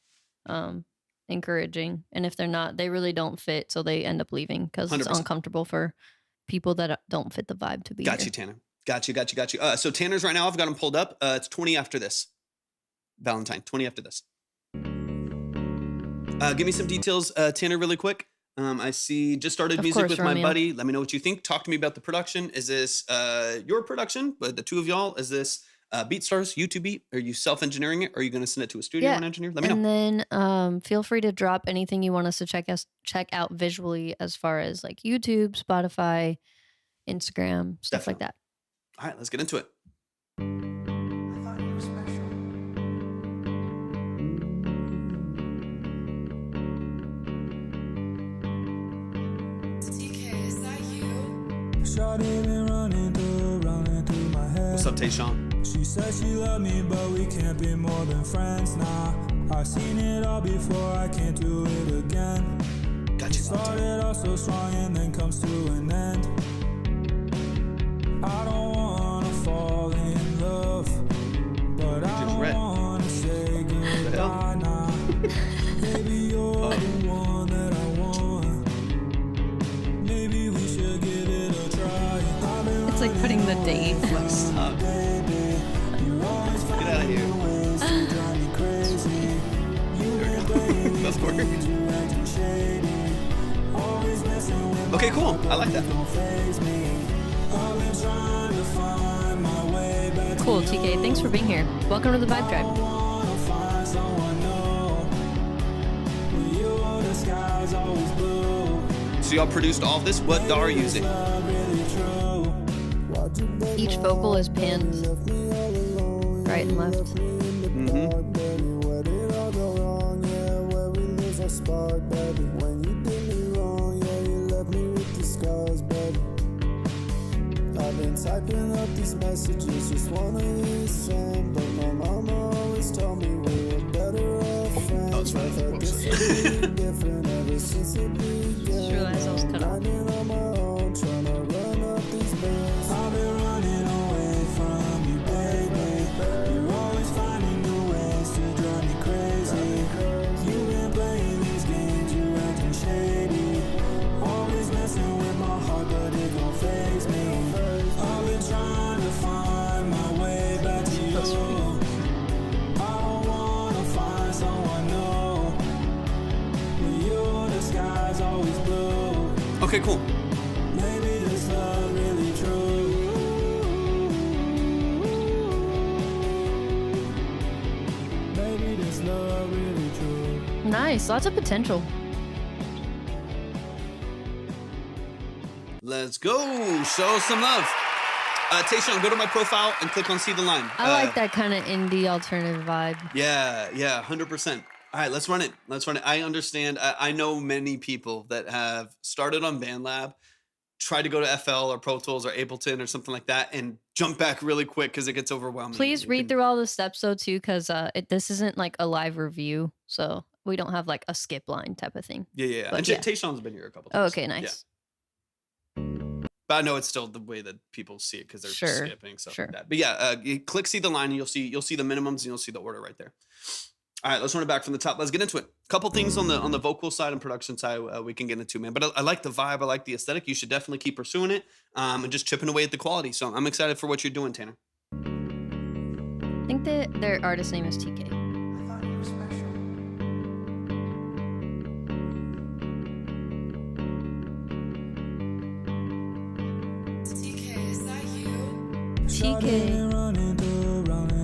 encouraging. And if they're not, they really don't fit, so they end up leaving because it's 100%. uncomfortable for people that don't fit the vibe to be Got here. you, Tanner. Got you. So Tanner's right now, I've got him pulled up. It's 20 after this. Valentine, 20 after this. Give me some details, Tanner, really quick. I see just started Of music course, with my Romeo. buddy. Let me know what you think. Talk to me about the production. Is this your production, but the two of y'all? Is this BeatStars, YouTube Beat? Are you self-engineering it? Or are you going to send it to a studio and engineer? Let me know. And then feel free to drop anything you want us to check out visually, as far as like YouTube, Spotify, Instagram, stuff like that. All right, let's get into it. What's up, Tayshawn? She said she loved me, but we can't be more than friends now. I've seen it all before, I can't do it again. Got you. Started off so strong and then comes to an end. I don't wanna fall in love, but I don't wanna say goodbye now. Baby, you're the one that I want. Maybe we should give it a try. It's like putting the date. Stop. Get out of here. Of course. Okay, cool. I like that. Cool, TK. Thanks for being here. Welcome to the Vibe Tribe. So y'all produced all of this? What DAW are you using? Each vocal is panned right and left. I've been typing up these messages, just wanna listen, but my mama always told me we're better off friends. Oh, it's right. Whoops. Different ever since it began. Just realized I was cut off. Grinding on my own, trying to run up these bands. I've been running away from you, baby. You're always finding new ways to drive me crazy. You've been playing these games, you're acting shady. Always messing with my heart, but it gon' faze me. I've been trying to find my way back to you. I don't wanna find someone new. With you, the sky's always blue. Okay, cool. Maybe this love really true. Maybe this love really true. Nice. Lots of potential. Let's go. Show some love. Tayshawn, go to my profile and click on See the Line. I like that kind of indie alternative vibe. Yeah, 100%. All right, let's run it. I understand. I know many people that have started on BandLab, tried to go to FL or Pro Tools or Ableton or something like that, and jump back really quick because it gets overwhelming. Please read through all the steps though too, because this isn't like a live review, so we don't have like a skip line type of thing. Yeah. But And yeah. Tayshawn's been here a couple Oh, times. okay, nice. But I know it's still the way that people see it because they're Sure, skipping stuff sure. like that. But yeah, you click See the Line and you'll see the minimums and you'll see the order right there. All right, let's run it back from the top. Let's get into it. Couple things on the vocal side and production side we can get into, man. But I like the vibe. I like the aesthetic. You should definitely keep pursuing it and just chipping away at the quality. So I'm excited for what you're doing, Tanner. Their artist name is TK. I thought you were special. TK. Running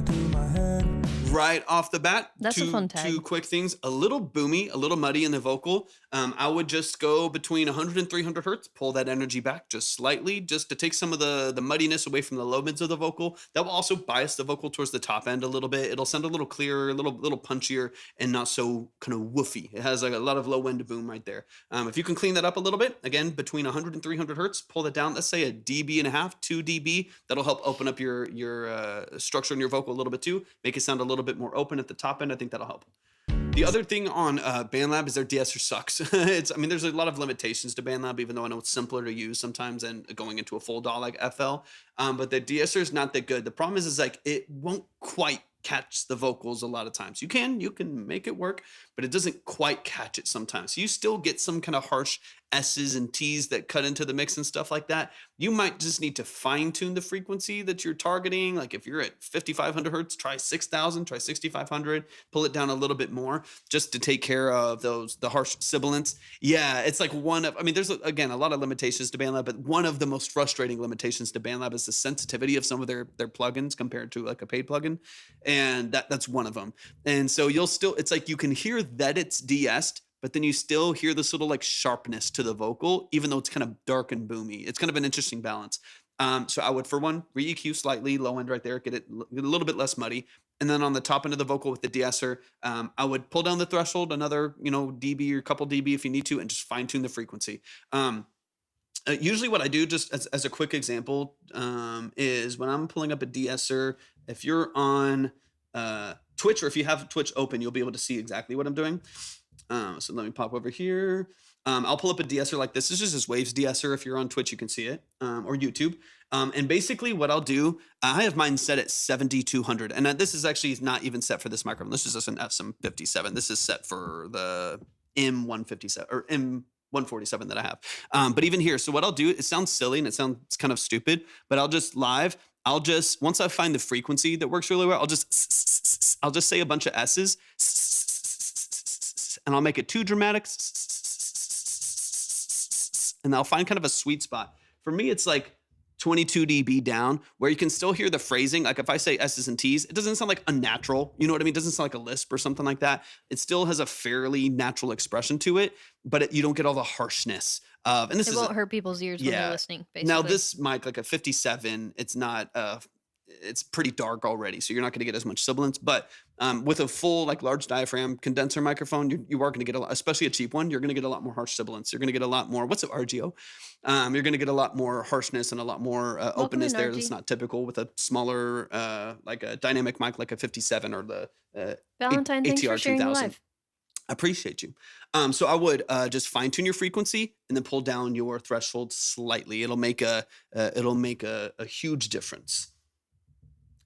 through my head. Right off the bat, That's a fun tag. two quick things. A little boomy, a little muddy in the vocal. I would just go between 100 and 300 hertz, pull that energy back just slightly, just to take some of the muddiness away from the low mids of the vocal. That will also bias the vocal towards the top end a little bit. It'll sound a little clearer, a little punchier, and not so kind of woofy. It has like a lot of low end boom right there. If you can clean that up a little bit, again, between 100 and 300 hertz, pull that down. Let's say a dB and a half, 2 dB. That'll help open up your structure in your vocal a little bit too. Make it sound a little bit more open at the top end. I think that'll help. The other thing on BandLab is their de-esser sucks. There's a lot of limitations to BandLab, even though I know it's simpler to use sometimes than going into a full DAW like FL. But the de-esser is not that good. The problem is like it won't quite catch the vocals a lot of times. You can make it work, but it doesn't quite catch it sometimes. So you still get some kind of harsh S's and T's that cut into the mix and stuff like that. You might just need to fine tune the frequency that you're targeting. Like if you're at 5,500 hertz, try 6,000, try 6,500, pull it down a little bit more just to take care of the harsh sibilants. Yeah, it's like there's again a lot of limitations to BandLab, but one of the most frustrating limitations to BandLab is the sensitivity of some of their plugins compared to like a paid plugin. And that's one of them. And so it's like you can hear that it's de-essed, but then you still hear this little like sharpness to the vocal, even though it's kind of dark and boomy. It's kind of an interesting balance. So I would, for one, re-EQ slightly, low end right there, get it a little bit less muddy. And then on the top end of the vocal with the de-esser, I would pull down the threshold another, dB or a couple dB if you need to, and just fine tune the frequency. Usually what I do, just as a quick example, is when I'm pulling up a de-esser, if you're on Twitch, or if you have Twitch open, you'll be able to see exactly what I'm doing. So let me pop over here. I'll pull up a de-esser like this. This is just Waves de-esser. If you're on Twitch, you can see it, or YouTube. And basically what I'll do, I have mine set at 7,200. And this is actually not even set for this microphone. This is just an SM57. This is set for the M157 or M147 that I have. But even here, so what I'll do, it sounds silly and it sounds kind of stupid, but once I find the frequency that works really well, I'll just say a bunch of S's, and I'll make it too dramatic, and I'll find kind of a sweet spot. For me, it's like 22 dB down, where you can still hear the phrasing. Like if I say S's and T's, it doesn't sound like unnatural. You know what I mean? It doesn't sound like a lisp or something like that. It still has a fairly natural expression to it, but you don't get all the harshness of. And It won't hurt people's ears when they're listening. Basically. Now this mic, like a 57, it's not. It's pretty dark already, so you're not going to get as much sibilance. But with a full, like, large diaphragm condenser microphone, you are going to get a lot, especially a cheap one. You're going to get a lot more harsh sibilance. You're going to get a lot more. What's it, RGO? You're going to get a lot more harshness and a lot more openness there. That's not typical with a smaller, like a dynamic mic, like a 57 or the Valentine. Thanks for sharing your life. I appreciate you. So I would just fine tune your frequency and then pull down your threshold slightly. It'll make a huge difference.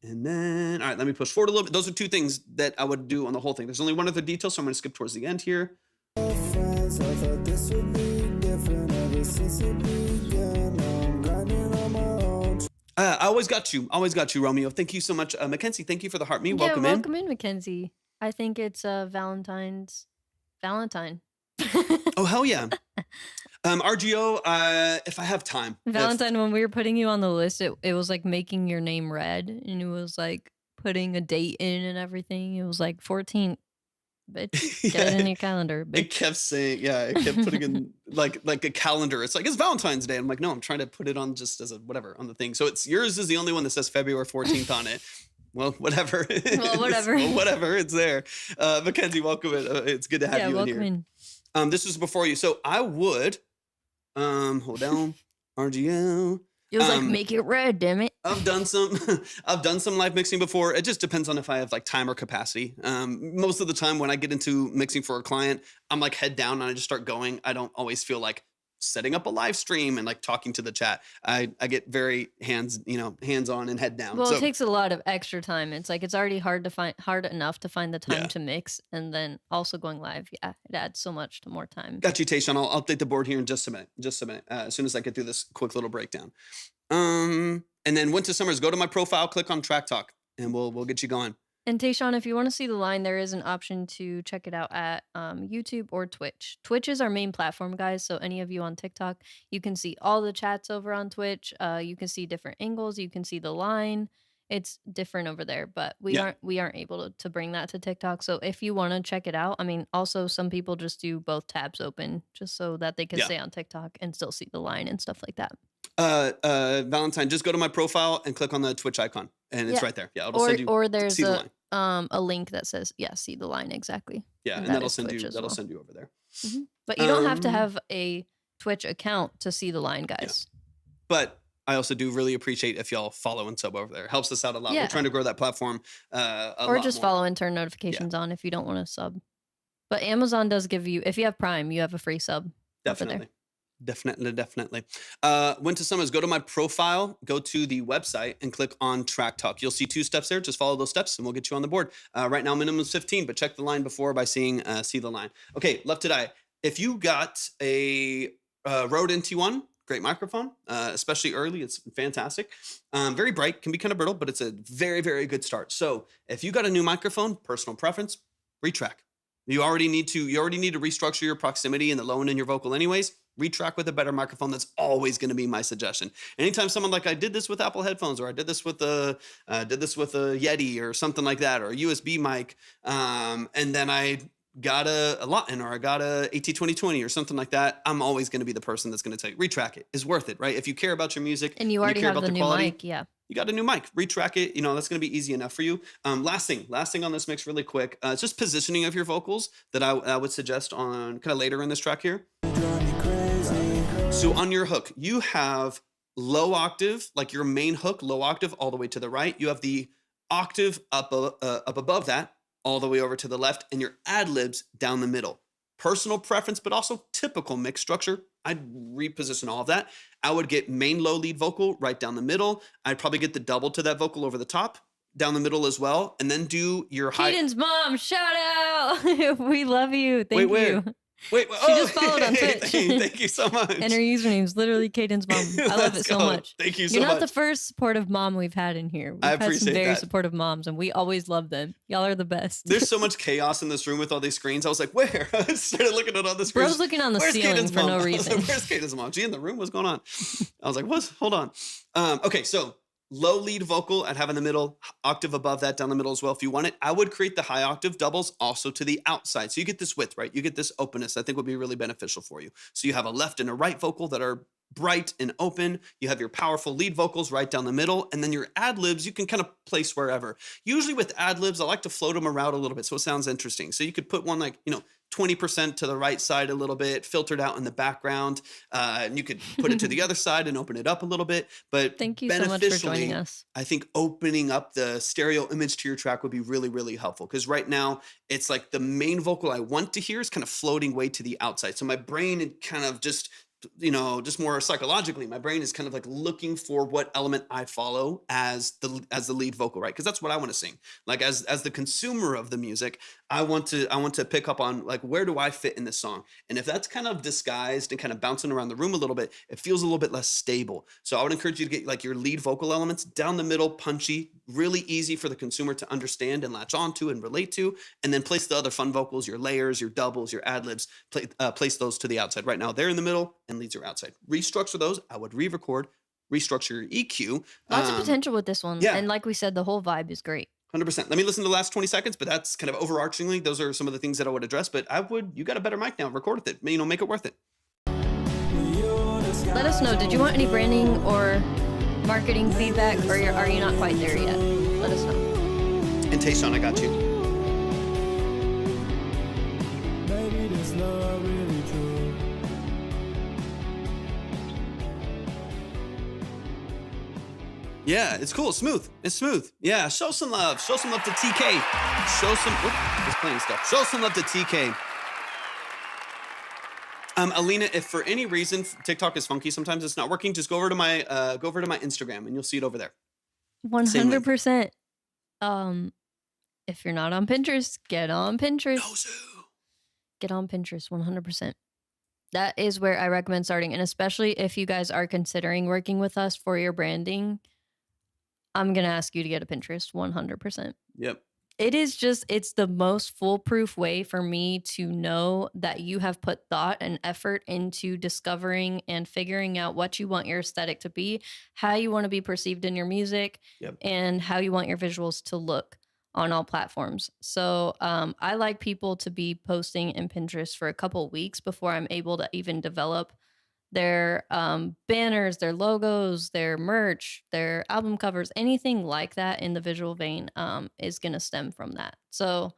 And then, all right, let me push forward a little bit. Those are two things that I would do on the whole thing. There's only one other detail, so I'm going to skip towards the end here. Friends, I thought this would be different ever since it began. Now I'm grinding on my own. I always got you, Romeo. Thank you so much. Mackenzie, thank you for the heart me. Yeah, welcome in, Mackenzie. I think it's Valentine. Oh, hell yeah. RGO, if I have time. Valentine, when we were putting you on the list, it was like making your name red, and it was like putting a date in and everything. It was like 14th. Bitch, get it in your calendar. Bitch. It kept saying, it kept putting in like a calendar. It's like, it's Valentine's Day. I'm like, no, I'm trying to put it on just as a whatever on the thing. So yours is the only one that says February 14th on it. Well, whatever. Whatever. It's there. Mackenzie, welcome in. It's good to have you in here. In. This was before you. So I would, hold down, RGL. It was like, make it red, damn it. I've done some live mixing before. It just depends on if I have like time or capacity. Most of the time when I get into mixing for a client, I'm like head down and I just start going. I don't always feel like setting up a live stream and like talking to the chat. I get very hands on and head down. Well, it takes a lot of extra time. It's like, it's already hard enough to find the time to mix, and then also going live. Yeah, it adds so much to more time. Got you, Tayshawn. I'll update the board here in just a minute. As soon as I get through this quick little breakdown. And then winter summers, go to my profile, click on Track Talk, and we'll get you going. And Tayshawn, if you want to see the line, there is an option to check it out at YouTube or Twitch. Twitch is our main platform, guys. So any of you on TikTok, you can see all the chats over on Twitch. You can see different angles. You can see the line. It's different over there, but we Yeah. aren't able to bring that to TikTok. So if you want to check it out, I mean, also some people just do both tabs open just so that they can Yeah. stay on TikTok and still see the line and stuff like that. Valentine, just go to my profile and click on the Twitch icon, and it's Yeah. right there. Yeah, it'll send you. Or there's see the line. a link that says see the line exactly. Yeah, and that that'll is send Twitch you. as That'll well. send you over there. But you don't have to Um, have a Twitch account to see the line, guys. But I also do really appreciate if y'all follow and sub over there. Helps us out a lot. Yeah. We're trying to grow that platform. A Or lot just more. follow and turn notifications on if you don't want to sub. But Amazon does give you, if you have Prime, you have a free sub. over there. Definitely. When to summons, go to my profile, go to the website, and click on Track Talk. You'll see 2 steps there. Just follow those steps, and we'll get you on the board. Right now, minimum is 15, but check the line before by seeing see the line. Okay, Left to Die. If you got a Rode NT1, great microphone, especially early. It's fantastic. Very bright, can be kind of brittle, but it's a very, very good start. So if you got a new microphone, personal preference, retrack. You already need to restructure your proximity and the low end in your vocal anyways. Retrack with a better microphone. That's always going to be my suggestion. Anytime someone like I did this with Apple headphones, or I did this with a Yeti or something like that, or a USB mic, and then I got a Lawton or I got a AT2020 or something like that, I'm always going to be the person that's going to tell you retrack it. It's worth it, right? If you care about your music And you already care have about the new quality, mic, yeah. you got a new mic, retrack it. That's going to be easy enough for you. Last thing on this mix really quick. It's just positioning of your vocals that I would suggest on kind of later in this track here. So on your hook, you have low octave, like your main hook, low octave all the way to the right. You have the octave up above that, all the way over to the left, and your ad-libs down the middle. Personal preference, but also typical mix structure. I'd reposition all of that. I would get main low lead vocal right down the middle. I'd probably get the double to that vocal over the top, down the middle as well, and then do your high. Caden's mom, shout out. We love you. Thank you. where? Wait, She just followed on Twitch. Thank you so much. And her username's literally Caden's mom. I love Let's it so go. much. Thank you so You're not much. the first supportive mom we've had in here. We've I had some appreciate very that. supportive moms, and we always love them. Y'all are the best. There's so much chaos in this room with all these screens. I was like, where? I started looking at all the screens. Bro's looking on the Where's ceiling Caden's for mom? no I was reason. like, where's Caden's mom? She in the room? What's going on? I was like, what? Hold on. Okay, so low lead vocal I'd have in the middle, octave above that down the middle as well if you want it. I would create the high octave doubles also to the outside. So you get this width, right? You get this openness I think would be really beneficial for you. So you have a left and a right vocal that are bright and open. You have your powerful lead vocals right down the middle, and then your ad-libs you can kind of place wherever. Usually with ad-libs, I like to float them around a little bit so it sounds interesting. So you could put one like, 20% to the right side a little bit, filtered out in the background, and you could put it to the other side and open it up a little bit. But Thank you so much for joining us. I think opening up the stereo image to your track would be really, really helpful, because right now it's like the main vocal I want to hear is kind of floating way to the outside. So my brain kind of just more psychologically, my brain is kind of like looking for what element I follow as the lead vocal, right? Because that's what I want to sing. Like as the consumer of the music, I want to pick up on like, where do I fit in this song? And if that's kind of disguised and kind of bouncing around the room a little bit, it feels a little bit less stable. So I would encourage you to get like your lead vocal elements down the middle, punchy, really easy for the consumer to understand and latch onto and relate to, and then place the other fun vocals, your layers, your doubles, your ad-libs, place those to the outside. Right now they're in the middle and leads are outside. Restructure those. I would re-record, restructure your EQ. Lots of potential with this one. yeah. And like we said, the whole vibe is great. 100%. Let me listen to the last 20 seconds, but that's kind of overarchingly, those are some of the things that I would address, but you got a better mic now, record with it, make it worth it. Let us know. Did you want any branding or marketing feedback, or are you not quite there yet? Let us know. And Tayshawn, I got you. Baby, this love really true. Yeah, it's cool. It's smooth. Yeah, show some love. Show some love to TK. It's playing stuff. Show some love to TK. Alina, if for any reason TikTok is funky, sometimes it's not working, just go over to my Instagram and you'll see it over there. 100%. If you're not on Pinterest, get on Pinterest. Get on Pinterest 100%. That is where I recommend starting. And especially if you guys are considering working with us for your branding, I'm going to ask you to get a Pinterest 100%. Yep. It is just, it's the most foolproof way for me to know that you have put thought and effort into discovering and figuring out what you want your aesthetic to be, how you want to be perceived in your music, Yep. and how you want your visuals to look on all platforms. So I like people to be posting in Pinterest for a couple weeks before I'm able to even develop their banners, their logos, their merch, their album covers, anything like that in the visual vein is going to stem from that. So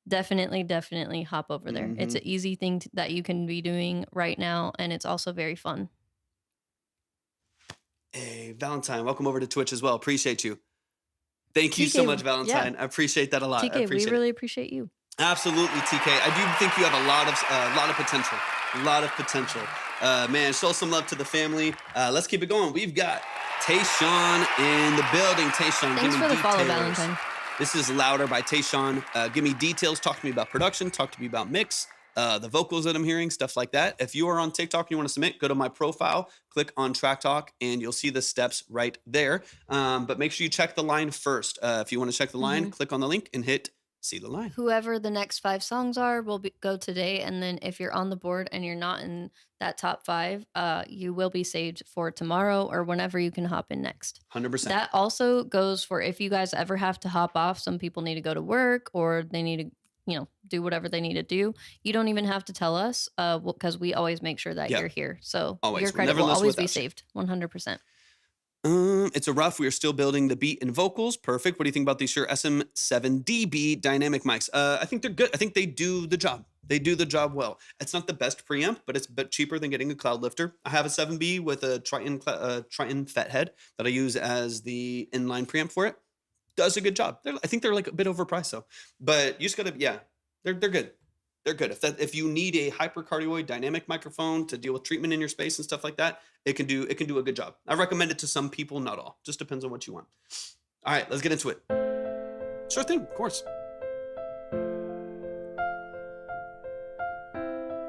definitely hop over there. It's an easy thing that you can be doing right now, and it's also very fun. Hey, Valentine, welcome over to Twitch as well. Appreciate you. Thank you so TK, much, Valentine. I appreciate that a lot. I TK, we appreciate really it. appreciate you. Absolutely, TK. I do think you have a lot of potential. A lot of potential. Man, show some love to the family. Let's keep it going. We've got Tayshawn in the building. Tayshawn, Thanks give me for the details. follow, Valentine. This is Louder by Tayshawn. Give me details. Talk to me about production. Talk to me about mix. The vocals that I'm hearing, stuff like that. If you are on TikTok and you want to submit, go to my profile, click on Track Talk, and you'll see the steps right there. But make sure you check the line first. If you want to check the line, click on the link and hit see the line. Whoever the next 5 songs are will go today, and then if you're on the board and you're not in that top 5, you will be saved for tomorrow or whenever you can hop in next. 100%. That also goes for if you guys ever have to hop off. Some people need to go to work or they need to, do whatever they need to do. You don't even have to tell us because we always make sure that you're here. So Always. your We'll credit never will list always be without you. saved. 100%. It's a rough. We are still building the beat and vocals. Perfect. What do you think about these Shure SM7DB dynamic mics? I think they're good. I think they do the job. They do the job well. It's not the best preamp, but it's a bit cheaper than getting a cloud lifter. I have a 7B with a Triton FET head that I use as the inline preamp for it. Does a good job. I think they're like a bit overpriced though, but you just gotta, they're good. They're good. If you need a hypercardioid dynamic microphone to deal with treatment in your space and stuff like that, it can do a good job. I recommend it to some people, not all. Just depends on what you want. All right, let's get into it. Sure thing, of course.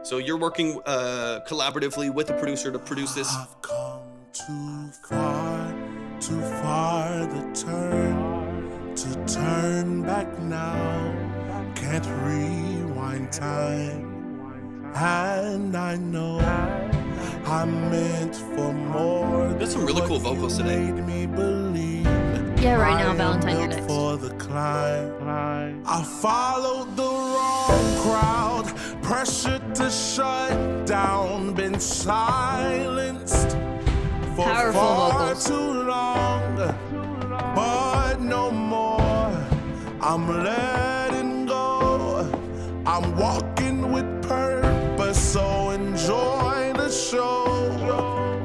So you're working collaboratively with a producer to produce this. I've come too far to turn back now. Can't rewind time, and I know I'm meant for more. There's some really cool vocals today. Made me believe. Yeah, right now, I am Valentine, you're built next. for the climb. I followed the wrong crowd, pressured to shut down, been silenced for Powerful far vocals. too long, but no more. I'm letting go. I'm walking with purpose, so enjoy the show.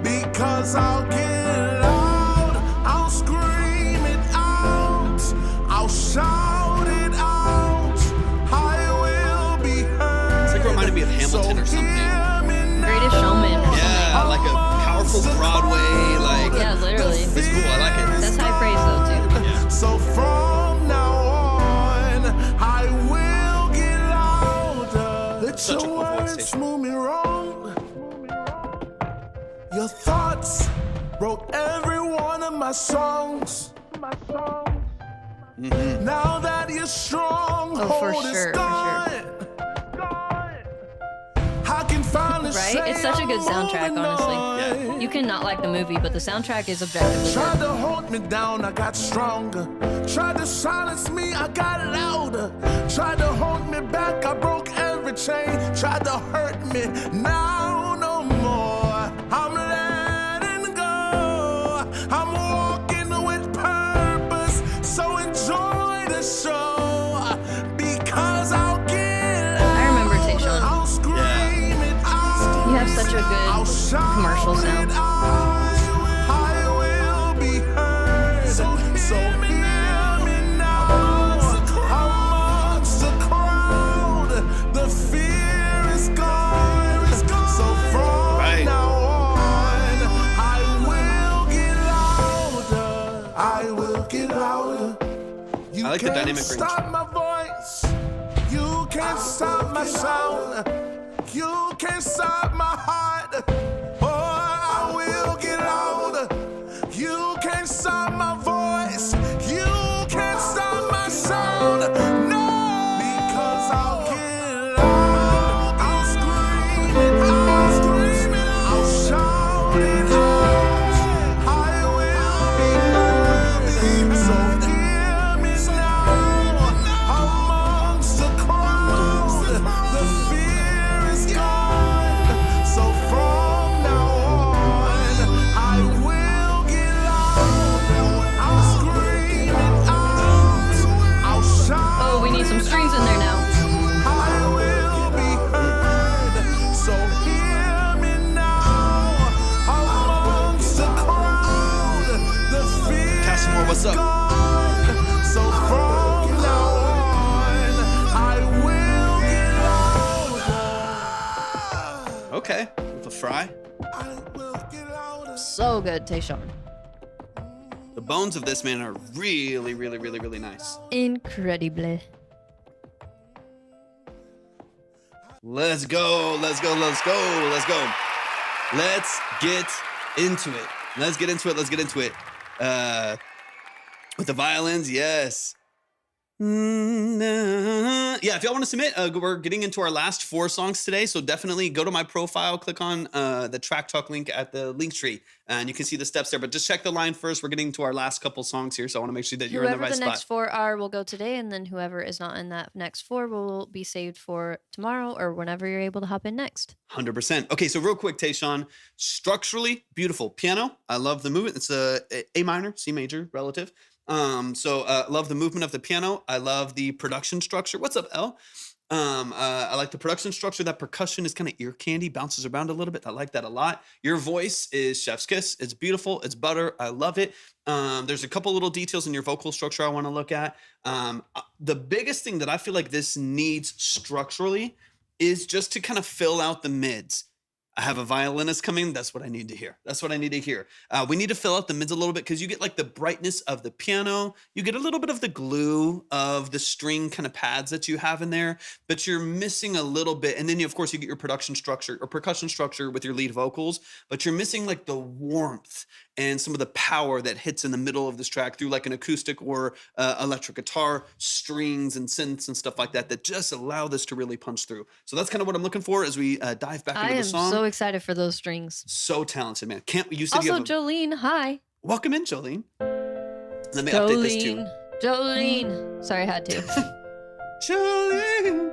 Because I'll get loud, I'll scream it out, I'll shout it out. I will be heard. It's like reminded me of Hamilton or So something. hear me now. Greatest Showman or Yeah, like a powerful Broadway, like. Yeah, literally. It's cool. I like it. That's high praise though too. Yeah. So from now on, I will get louder. Let Such a your cool voice, words Tayshawn. move me wrong. Your thoughts wrote every one of my songs. Now that you're strong, Oh, for hold is sure, for gone. I can finally Right? It's say such a good I'm soundtrack, moving honestly. on. You cannot like the movie, but the soundtrack is objectively Tried good. to hold me down, I got stronger. Tried to silence me, I got louder. Tried to hold me back, I broke every chain. Tried to hurt me, now no more. I'm letting go. I'm walking with purpose, so enjoy the show. Because I'll get I remember loud. Tayshawn. I'll scream it out. You have such a I'll good shout commercial it sound. out. I will be heard. So hear me now. Amongst the crowd, the fear is gone. So from Right. now on, I will get louder. I will get louder. You I like the can't dynamic range. stop my voice. You can't stop my sound. You can't stop my heart. Oh, I will get louder. You can't stop my voice. You can't stop my sound. strings in there now. I will be heard. So hear me now. Amongst the crowd, the fear Casimir, what's up? gone. So from now on, I will get louder. Okay, with a fry. I will get louder. So good, Tayshawn. The bones of this man are really, really, really, really nice. Incredible. Let's go. Let's go. Let's go. Let's go. Let's get into it. Let's get into it. Let's get into it. With the violins, yes. Yeah, if y'all want to submit, we're getting into our last 4 songs today, so definitely go to my profile, click on the Track Talk link at the link tree, and you can see the steps there. But just check the line first. We're getting to our last couple songs here, so I want to make sure that you're in the Whoever right the next spot. 4 are will go today, and then whoever is not in that next 4 will be saved for tomorrow or whenever you're able to hop in next. 100%. Okay, so real quick, Tayshawn, structurally beautiful piano. I love the movement. It's A minor, C major relative. Love the movement of the piano. I love the production structure. What's up, L? I like the production structure. That percussion is kind of ear candy, bounces around a little bit. I like that a lot. Your voice is chef's kiss. It's beautiful. It's butter. I love it. There's a couple little details in your vocal structure I want to look at. The biggest thing that I feel like this needs structurally is just to kind of fill out the mids. I have a violinist coming. That's what I need to hear. That's what I need to hear. We need to fill out the mids a little bit because you get like the brightness of the piano. You get a little bit of the glue of the string kind of pads that you have in there, but you're missing a little bit. And then, of course, you get your production structure or percussion structure with your lead vocals, but you're missing like the warmth and some of the power that hits in the middle of this track through like an acoustic or electric guitar, strings and synths and stuff like that that just allow this to really punch through. So that's kind of what I'm looking for as we dive back I into am the song. so excited for those strings. So talented, man. You said you Also, have Jolene, hi. welcome in, Jolene. Let me update this too. Jolene. Sorry, I had to. Jolene.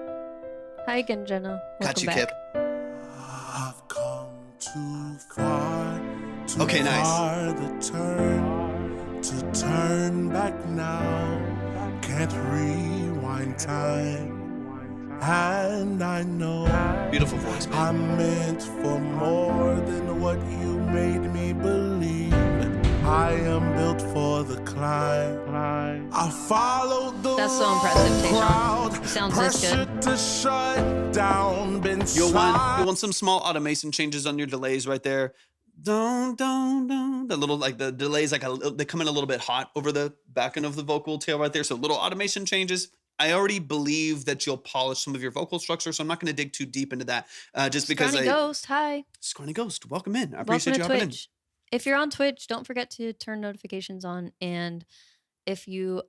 Hi again, Jenna. Got Welcome you, back. Kip. I've come too far. Too Okay, nice. far to turn back now. Can't rewind time. And I know Beautiful voice, man. I'm meant for more than what you made me believe. I am built for the climb. I followed the That's so impressive, Tayshawn. crowd. You sound this good. Pressured to shut down. Been You'll tried. want some small automation changes on your delays right there. Don't. The little like the delays they come in a little bit hot over the back end of the vocal tail right there. So little automation changes. I already believe that you'll polish some of your vocal structure, so I'm not going to dig too deep into that. Just because Scrawny Ghost, hi. Scrawny Ghost, welcome in. I Welcome appreciate to you hopping in. Twitch. If you're on Twitch, don't forget to turn notifications on. And if you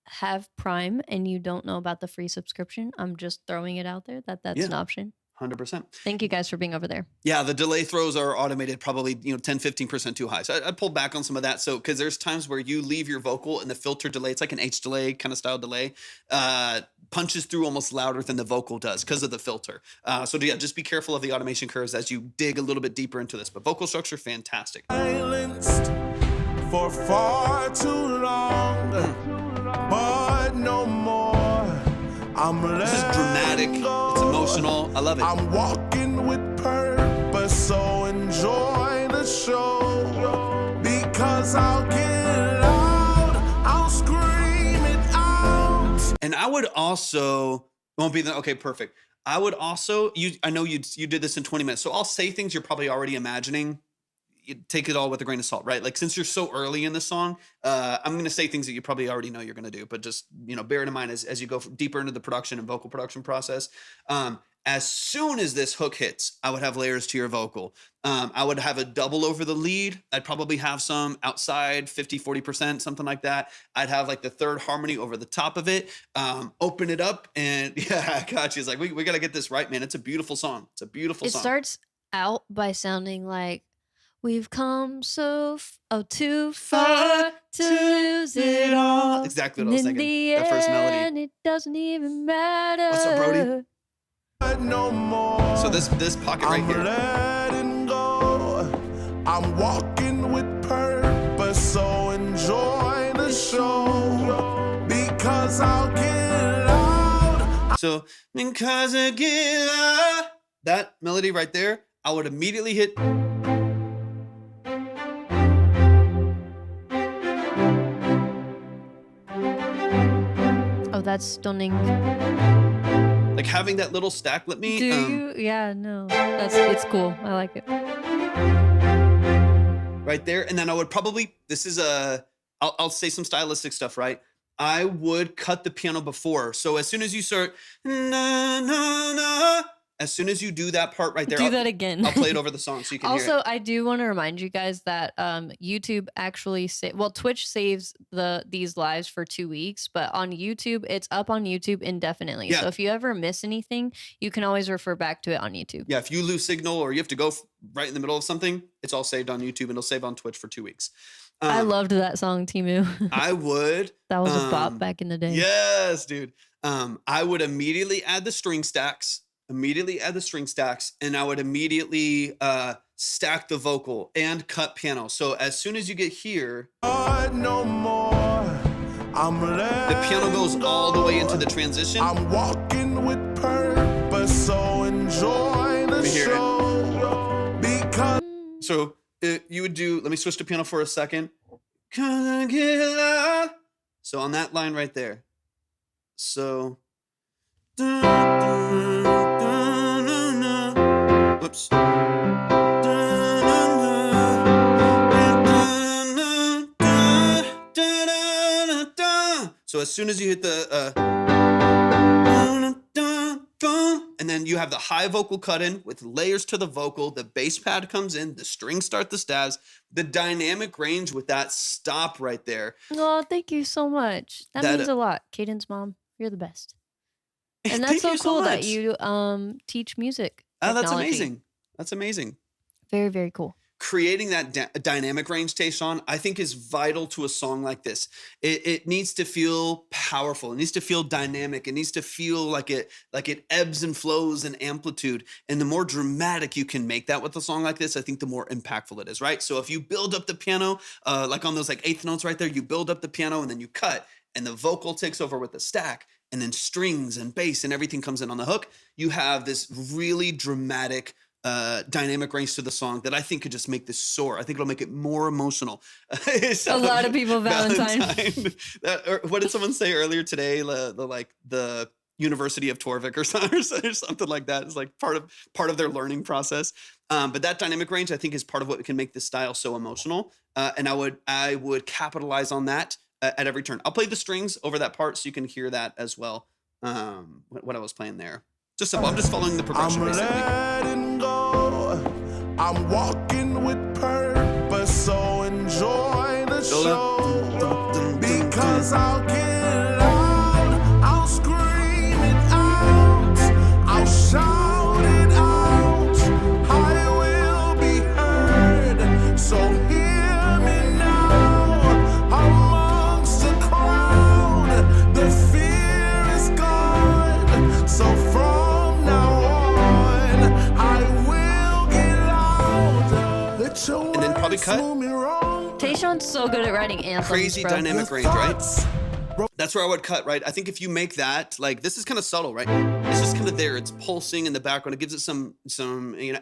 have Prime and you don't know about the free subscription, I'm just throwing it out there that's Yeah. an option. 100%. Thank you guys for being over there. Yeah, the delay throws are automated probably 10-15% too high. So I pulled back on some of that. So because there's times where you leave your vocal and the filter delay, it's like an H delay kind of style delay, punches through almost louder than the vocal does because of the filter. Just be careful of the automation curves as you dig a little bit deeper into this. But vocal structure, fantastic. Silenced for far too long, but no more. This is dramatic. It's emotional. I love it. I'm walking with purpose, so enjoy the show. Because I'll get loud, I'll scream it out. And I would also okay, perfect. I would also I know you did this in 20 minutes, so I'll say things you're probably already imagining. You take it all with a grain of salt, right? Like since you're so early in the song, I'm gonna say things that you probably already know you're gonna do, but just bear it in mind as you go deeper into the production and vocal production process. As soon as this hook hits, I would have layers to your vocal. I would have a double over the lead. I'd probably have some outside 50-40%, something like that. I'd have like the third harmony over the top of it. Open it up and yeah, I got you. It's like we got to get this right, man. It's a beautiful song. It's a beautiful It song. starts out by sounding like we've come too far to lose it all. Exactly what I was And in thinking. the That first melody. end, it doesn't even matter. What's up, Brody? But no more. So this pocket right I'm here. letting go. I'm walking with purpose, so enjoy the show. Because I'll get loud, So, because I get that melody right there, I would immediately hit. Oh, that's stunning. Like having that little stack. Let me. Do you? Yeah, no. It's cool. I like it. Right there, and then I would probably. This is I'll say some stylistic stuff, right? I would cut the piano before. So as soon as you start, na, na, na, as soon as you do that part right there, Do that again. I'll play it over the song so you can hear Also, it. I do want to remind you guys that YouTube actually Twitch saves these lives for 2 weeks, but on YouTube, it's up on YouTube indefinitely. Yeah. So if you ever miss anything, you can always refer back to it on YouTube. Yeah, if you lose signal or you have to go right in the middle of something, it's all saved on YouTube and it'll save on Twitch for 2 weeks. I loved that song, Timu. I would. That was a bop back in the day. Yes, dude. I would immediately add the string stacks. And I would immediately stack the vocal and cut piano. So as soon as you get here, No more. the piano goes all the way into the transition. I'm walking with purpose, so enjoy the me hear it. show. Because So you would do, let me switch to piano for a second. So on that line right there. So. Whoops. So as soon as you hit the and then you have the high vocal cut in with layers to the vocal, the bass pad comes in, the strings start the stabs, the dynamic range with that stop right there. Oh, thank you so much. That means a lot. Caden's mom, you're the best. And that's Thank so you so cool that much. you teach music. Oh, that's technology. amazing. That's amazing. Very, very cool. Creating that dynamic range, Tayshawn, I think is vital to a song like this. It needs to feel powerful. It needs to feel dynamic. It needs to feel like it ebbs and flows in amplitude. And the more dramatic you can make that with a song like this, I think the more impactful it is, right? So if you build up the piano, like on those like eighth notes right there, you build up the piano and then you cut and the vocal takes over with the stack and then strings and bass and everything comes in on the hook, you have this really dramatic dynamic range to the song that I think could just make this soar. I think it'll make it more emotional. A lot of people Valentine. What did someone say earlier today? The University of Torvik or something like that. It's like part of their learning process. But that dynamic range, I think, is part of what can make this style so emotional. And I would capitalize on that at every turn. I'll play the strings over that part so you can hear that as well. What I was playing there. Just simple. I'm just following the progression, I'm basically. letting go. I'm walking with purpose, so enjoy the show. Because I'll get loud, I'll scream it out, I'll shout it out, I will be heard. So hear me now, amongst the crowd. The fear is gone, so from now on, I will get louder. Let your And then probably words cut. move me wrong. Tayshawn's so good at writing anthems. Crazy bro. dynamic Your range, right? thoughts. That's where I would cut, right? I think if you make that, like, this is kind of subtle, right? It's just kind of there. It's pulsing in the background. It gives it some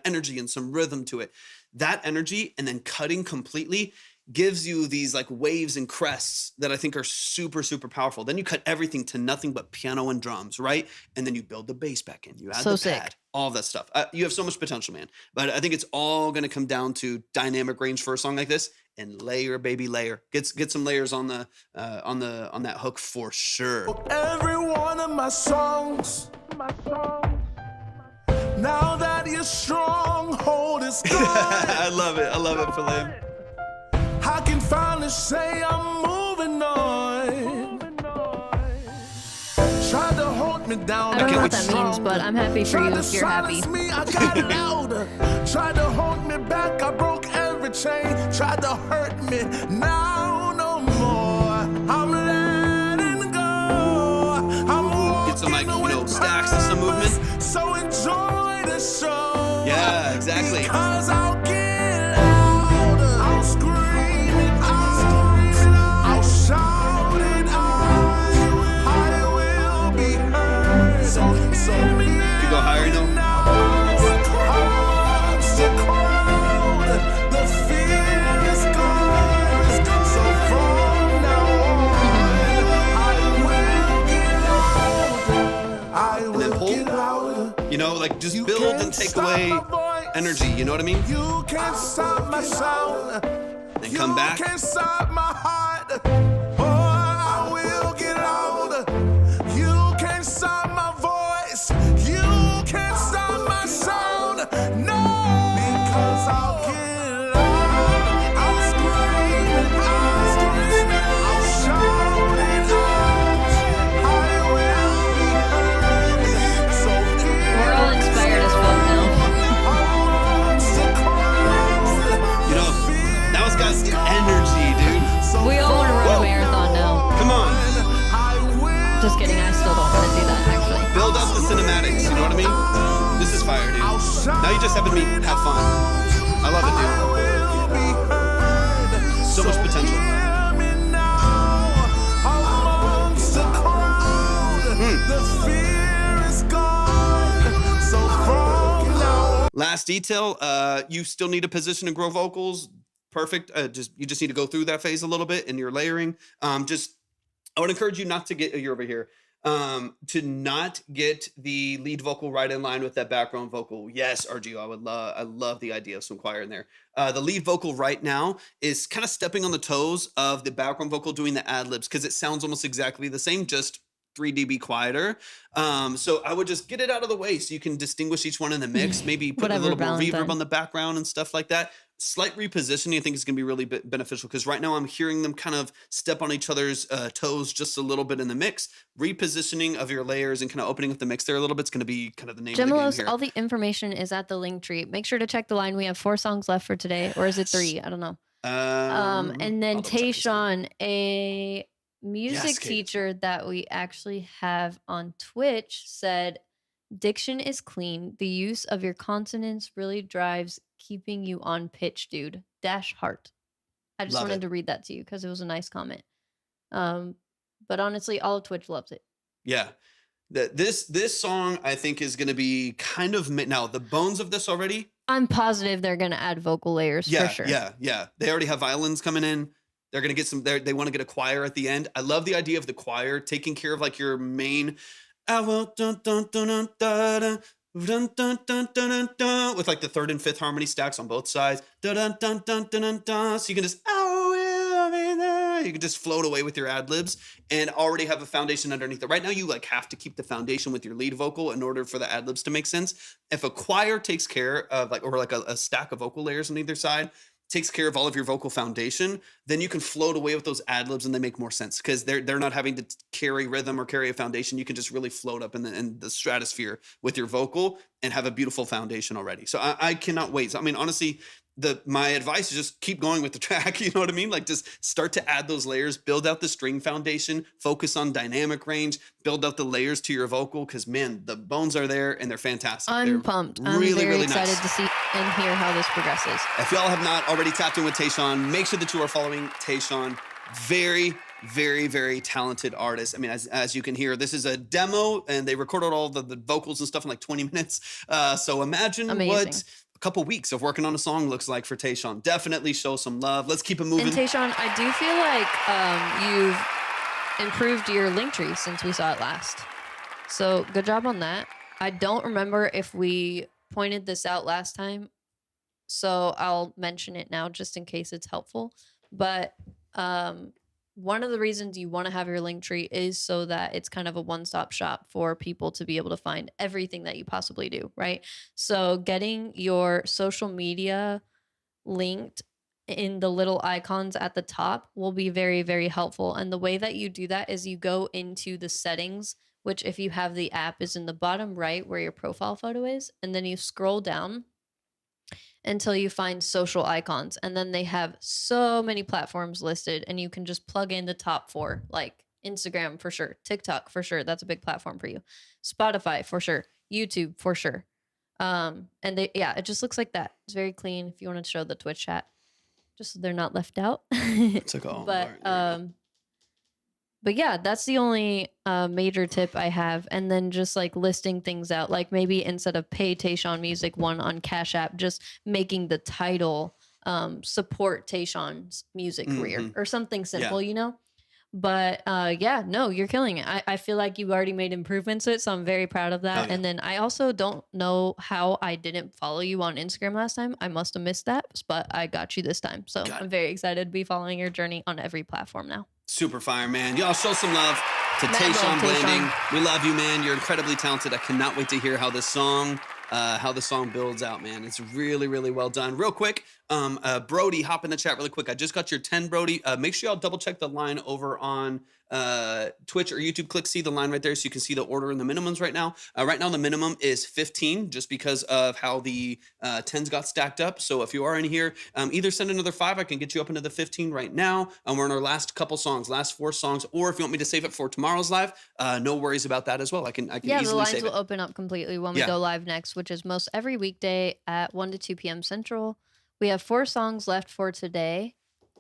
energy and some rhythm to it. That energy and then cutting completely gives you these like waves and crests that I think are super, super powerful. Then you cut everything to nothing but piano and drums, right? And then you build the bass back in. You add So the sick. pad, all of that stuff. You have so much potential, man. But I think it's all going to come down to dynamic range for a song like this. And layer, baby, layer. Get some layers on that hook for sure. Every one of my songs. Now that your stronghold is gone, I love it, Philip. I can finally say I'm moving on. Tried to hold me down. I don't know can't what wait that to- means, but I'm happy for you Tried to if you're happy. silence me, I got louder. Tried to hold me back, I broke every chain. Tried to hurt me, now no more. I'm letting go. I'm walking Get some, like, with stacks and some movement. purpose. So enjoy the show. Yeah, exactly. Because I'll get louder. I'll scream it out. I'll shout it out. I will be heard. So you go higher, you know. And then pull. You know, like just build and take away energy. You know what I mean? You can't stop my sound. And come back. You can't stop my heart. Oh, I will get loud. You can't stop my voice. You can't stop my sound. No, because I'll get loud. I'll scream out. I'll shout it out. I will be heard. So We're all inspired as fuck now. You know, that was got energy, dude. We all want to run a marathon now. Come on. Just kidding. I still don't want to do that, actually. Build up the cinematics. You know what I mean? This is fire, dude. Now you just having me have fun. I love it, dude. So much potential. Last detail, you still need a position and grow vocals. Perfect. You just need to go through that phase a little bit in your layering. I would encourage you not to get, you're over here, to not get the lead vocal right in line with that background vocal. Yes, RGO, I love the idea of some choir in there. The lead vocal right now is kind of stepping on the toes of the background vocal doing the ad libs because it sounds almost exactly the same, just 3 dB quieter. So I would just get it out of the way so you can distinguish each one in the mix, maybe put a Whatever, little more reverb Valentine. on the background and stuff like that. Slight repositioning I think is going to be really beneficial because right now I'm hearing them kind of step on each other's toes just a little bit in the mix. Repositioning of your layers and kind of opening up the mix there a little bit is going to be kind of the name of the game Gemelos, here. all the information is at the link tree. Make sure to check the line. We have 4 songs left for today, or is it 3? I don't know. And then I'll double check this one. Tayshawn, a music Kate. teacher that we actually have on Twitch, said diction is clean. The use of your consonants really drives keeping you on pitch, dude. Dash heart. I just Love wanted it. to read that to you because it was a nice comment. But honestly, all of Twitch loves it. Yeah. This song I think is going to be kind of now the bones of this already. I'm positive they're gonna add vocal layers Yeah, for sure. yeah. They already have violins coming in. They're gonna get some. They want to get a choir at the end. I love the idea of the choir taking care of like your main. I will dun dun dun dun dun dun dun dun dun dun dun with like the 3rd and 5th harmony stacks on both sides. Dun dun dun dun dun dun. So you can just you can just float away with your ad libs and already have a foundation underneath it. Right now, you like have to keep the foundation with your lead vocal in order for the ad libs to make sense. If a choir takes care of like or like a stack of vocal layers on either side takes care of all of your vocal foundation, then you can float away with those ad libs and they make more sense because they're not having to carry rhythm or carry a foundation. You can just really float up in the stratosphere with your vocal and have a beautiful foundation already. So I cannot wait. So, I mean, honestly, my advice is just keep going with the track. You know what I mean? Like just start to add those layers, build out the string foundation, focus on dynamic range, build out the layers to your vocal. Cause man, the bones are there and they're fantastic. I'm They're pumped. I'm really, very really excited nice. to see and hear how this progresses. If y'all have not already tapped in with Tayshawn, make sure that you are following Tayshawn. Very, very, very talented artist. I mean, as you can hear, this is a demo and they recorded all the vocals and stuff in like 20 minutes. So imagine Amazing. what a couple weeks of working on a song looks like for Tayshawn. Definitely show some love. Let's keep it moving. And Tayshawn, I do feel like you've improved your link tree since we saw it last. So good job on that. I don't remember if we pointed this out last time, so I'll mention it now just in case it's helpful. But one of the reasons you want to have your link tree is so that it's kind of a one-stop shop for people to be able to find everything that you possibly do, right? So getting your social media linked in the little icons at the top will be very, very helpful. And the way that you do that is you go into the settings, which if you have the app is in the bottom right where your profile photo is, and then you scroll down until you find social icons, and then they have so many platforms listed and you can just plug in the top 4, like Instagram for sure, TikTok for sure, that's a big platform for you, Spotify for sure, YouTube for sure. And it just looks like that. It's very clean. If you want to show the Twitch chat just so they're not left out. Took all. But All right, there you go. But yeah, that's the only major tip I have. And then just like listing things out, like maybe instead of pay Tayshawn Music one on Cash App, just making the title support Tayshawn's music career Mhm. or something Yeah. simple, you know? But yeah, no, you're killing it. I feel like you already made improvements to it, so I'm very proud of Hell that. yeah. And then I also don't know how I didn't follow you on Instagram last time. I must have missed that, but I got you this time. So Got I'm very excited to be following your journey on every platform now. Super fire, man. Y'all show some love to Mad love, Tayshawn Blanding. Tayshawn. We love you, man. You're incredibly talented. I cannot wait to hear how the song builds out, man. It's really, really well done. Real quick, Brody, hop in the chat really quick. I just got your 10, Brody. Make sure y'all double check the line over on Twitch or YouTube. Click see the line right there so you can see the order and the minimums right now. Right now the minimum is 15 just because of how the 10s got stacked up. So if you are in here, either send another 5. I can get you up into the 15 right now. We're in our last couple songs, last 4 songs, or if you want me to save it for tomorrow's live, no worries about that as well. I can Yeah, the easily lines save will it. open up completely when we Yeah. go live next, which is most every weekday at 1 to 2 p.m. Central. We have 4 songs left for today.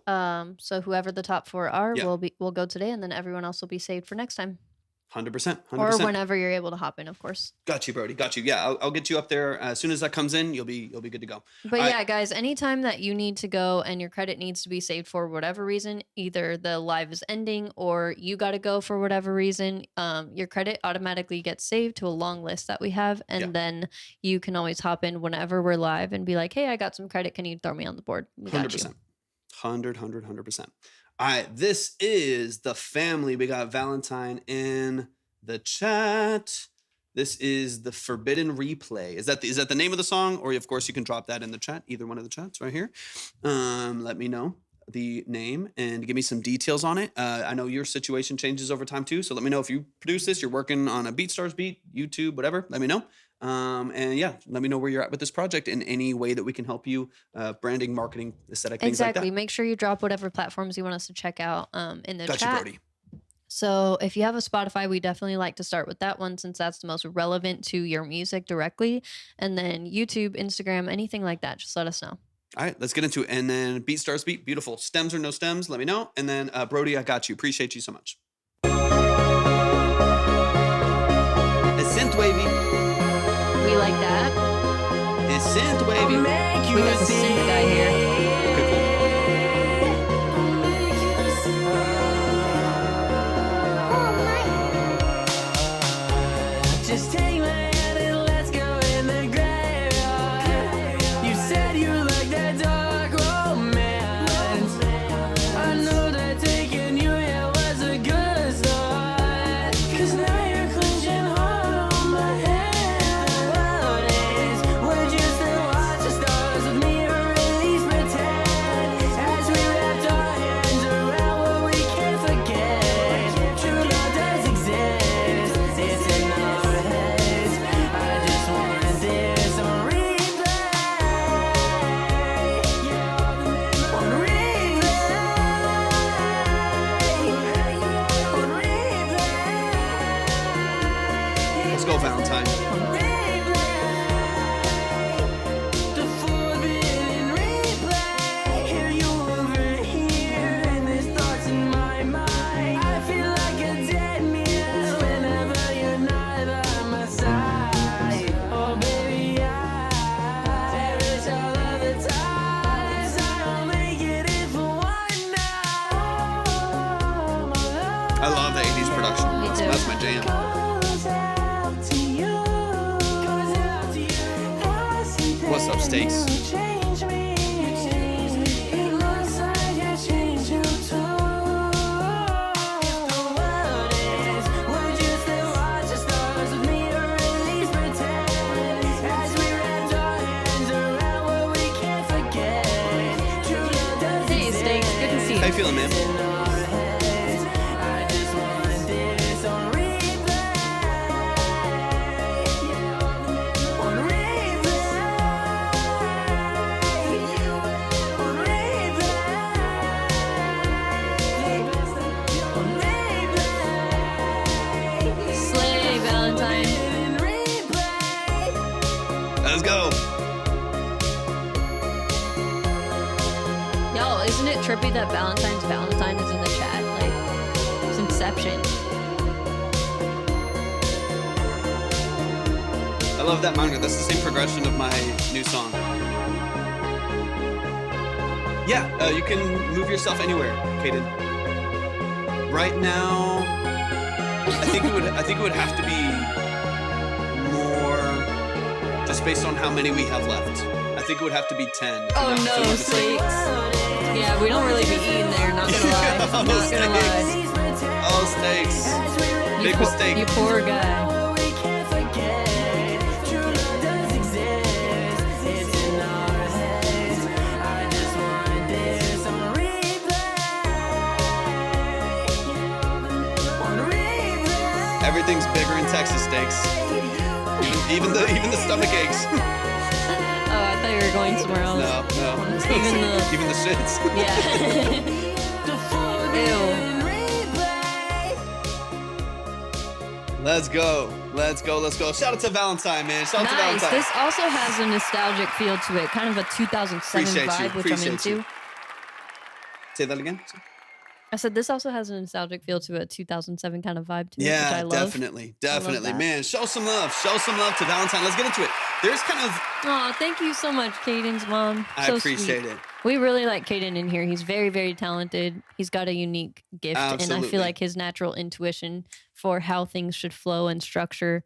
So whoever the top 4 are Yeah. will go today, and then everyone else will be saved for next time. 100%. Or whenever you're able to hop in, of course. Got you, Brody. Got you. Yeah, I'll get you up there as soon as that comes in. You'll be good to go. But All yeah, right. guys, anytime that you need to go and your credit needs to be saved for whatever reason, either the live is ending or you got to go for whatever reason, your credit automatically gets saved to a long list that we have. And Yeah. then you can always hop in whenever we're live and be like, hey, I got some credit. Can you throw me on the board? We got you. 100%. 100%. All right, this is the family. We got Valentine in the chat. This is the Forbidden Replay. Is that the name of the song? Or of course you can drop that in the chat, either one of the chats right here. Let me know the name and give me some details on it. I know your situation changes over time too, so let me know if you produce this, you're working on a BeatStars beat, YouTube, whatever. Let me know. And yeah, let me know where you're at with this project in any way that we can help you, branding, marketing, aesthetic, things Exactly. like that. Make sure you drop whatever platforms you want us to check out in the Got you, chat. Brody. So if you have a Spotify, we definitely like to start with that one since that's the most relevant to your music directly. And then YouTube, Instagram, anything like that, just let us know. All right, let's get into it. And then BeatStars beat, beautiful. Stems or no stems, let me know. And then Brody, I got you. Appreciate you so much. It's synth wavy. We like that. It's synth wavy. We got the synth guy here. Okay, cool. Just take my hand and let's go in the graveyard. You said you like that dark romance. I know that taking you here was a good start. 'Cause now you're clenching hard on my hand. What is? Would you still watch the stars with me or at least pretend? As we wrapped our hands around what we can't forget. True love does exist. It's in our heads. I just want this on replay. On replay. Let's go, Valentine. The forbidden replay. Hear you over here, and there's thoughts in my mind. I feel like a dead man whenever you're not by my side. Oh baby, I cherish all of the times I don't make it in for one night. I love the 80s production. Me too. That's my jam. What's up, Stace? Hey, Stakes. Good to see you. How you feeling, man? I just want this on replay. On replay. On replay. On replay. Slay, Valentine. Let's go. Yo, isn't it trippy that Valentine is in the chat? Like, since love that minor. That's the same progression of my new song. Yeah, you can move yourself anywhere, Kaden. Right now, I think it would have to be more, just based on how many we have left. I think it would have to be 10. Oh So no, we're just like- steaks. Yeah, we don't really be eating there, not gonna lie. Oh, Not gonna lie. Oh, steaks. Big mistake. You poor guy. We can't forget. True love does exist. It's in our heads. I just want this on replay. On replay. Everything's bigger in Texas, steaks. Even the stomach aches. Oh, I thought you were going somewhere else. No. Even the shits. Yeah. Ew. Let's go. Shout out to Valentine, man. Shout out to Nice. Valentine. This also has a nostalgic feel to it, kind of a 2007 Appreciate you, vibe, which I'm appreciate into. you. Say that again. I said this also has a nostalgic feel to a 2007 kind of vibe to it, which I Yeah, love. definitely. that. Man, show some love to Valentine. Let's get into it. There's kind of, Oh, thank you so much, Caden's mom. I So appreciate sweet. it. We really like Caden in here. He's very, very talented. He's got a unique gift, and I Absolutely. feel like his natural intuition for how things should flow and structure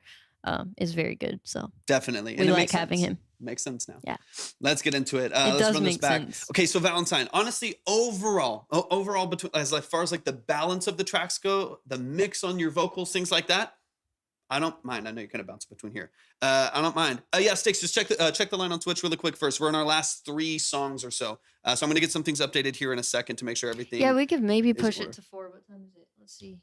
is very good. So Definitely. we it like makes having sense. him. Makes sense now. Yeah. Let's get into it. Let's does run this make back. sense. Okay, so Valentine, honestly, overall, between as far as like the balance of the tracks go, the mix on your vocals, things like that, I don't mind. I know you're gonna bounce between here. I don't mind. Yeah, Sticks, just check the line on Twitch really quick first. We're in our last 3 songs or so. So I'm gonna get some things updated here in a second to make sure everything. Yeah, we could maybe is push order. it to 4. What time is it? Let's see.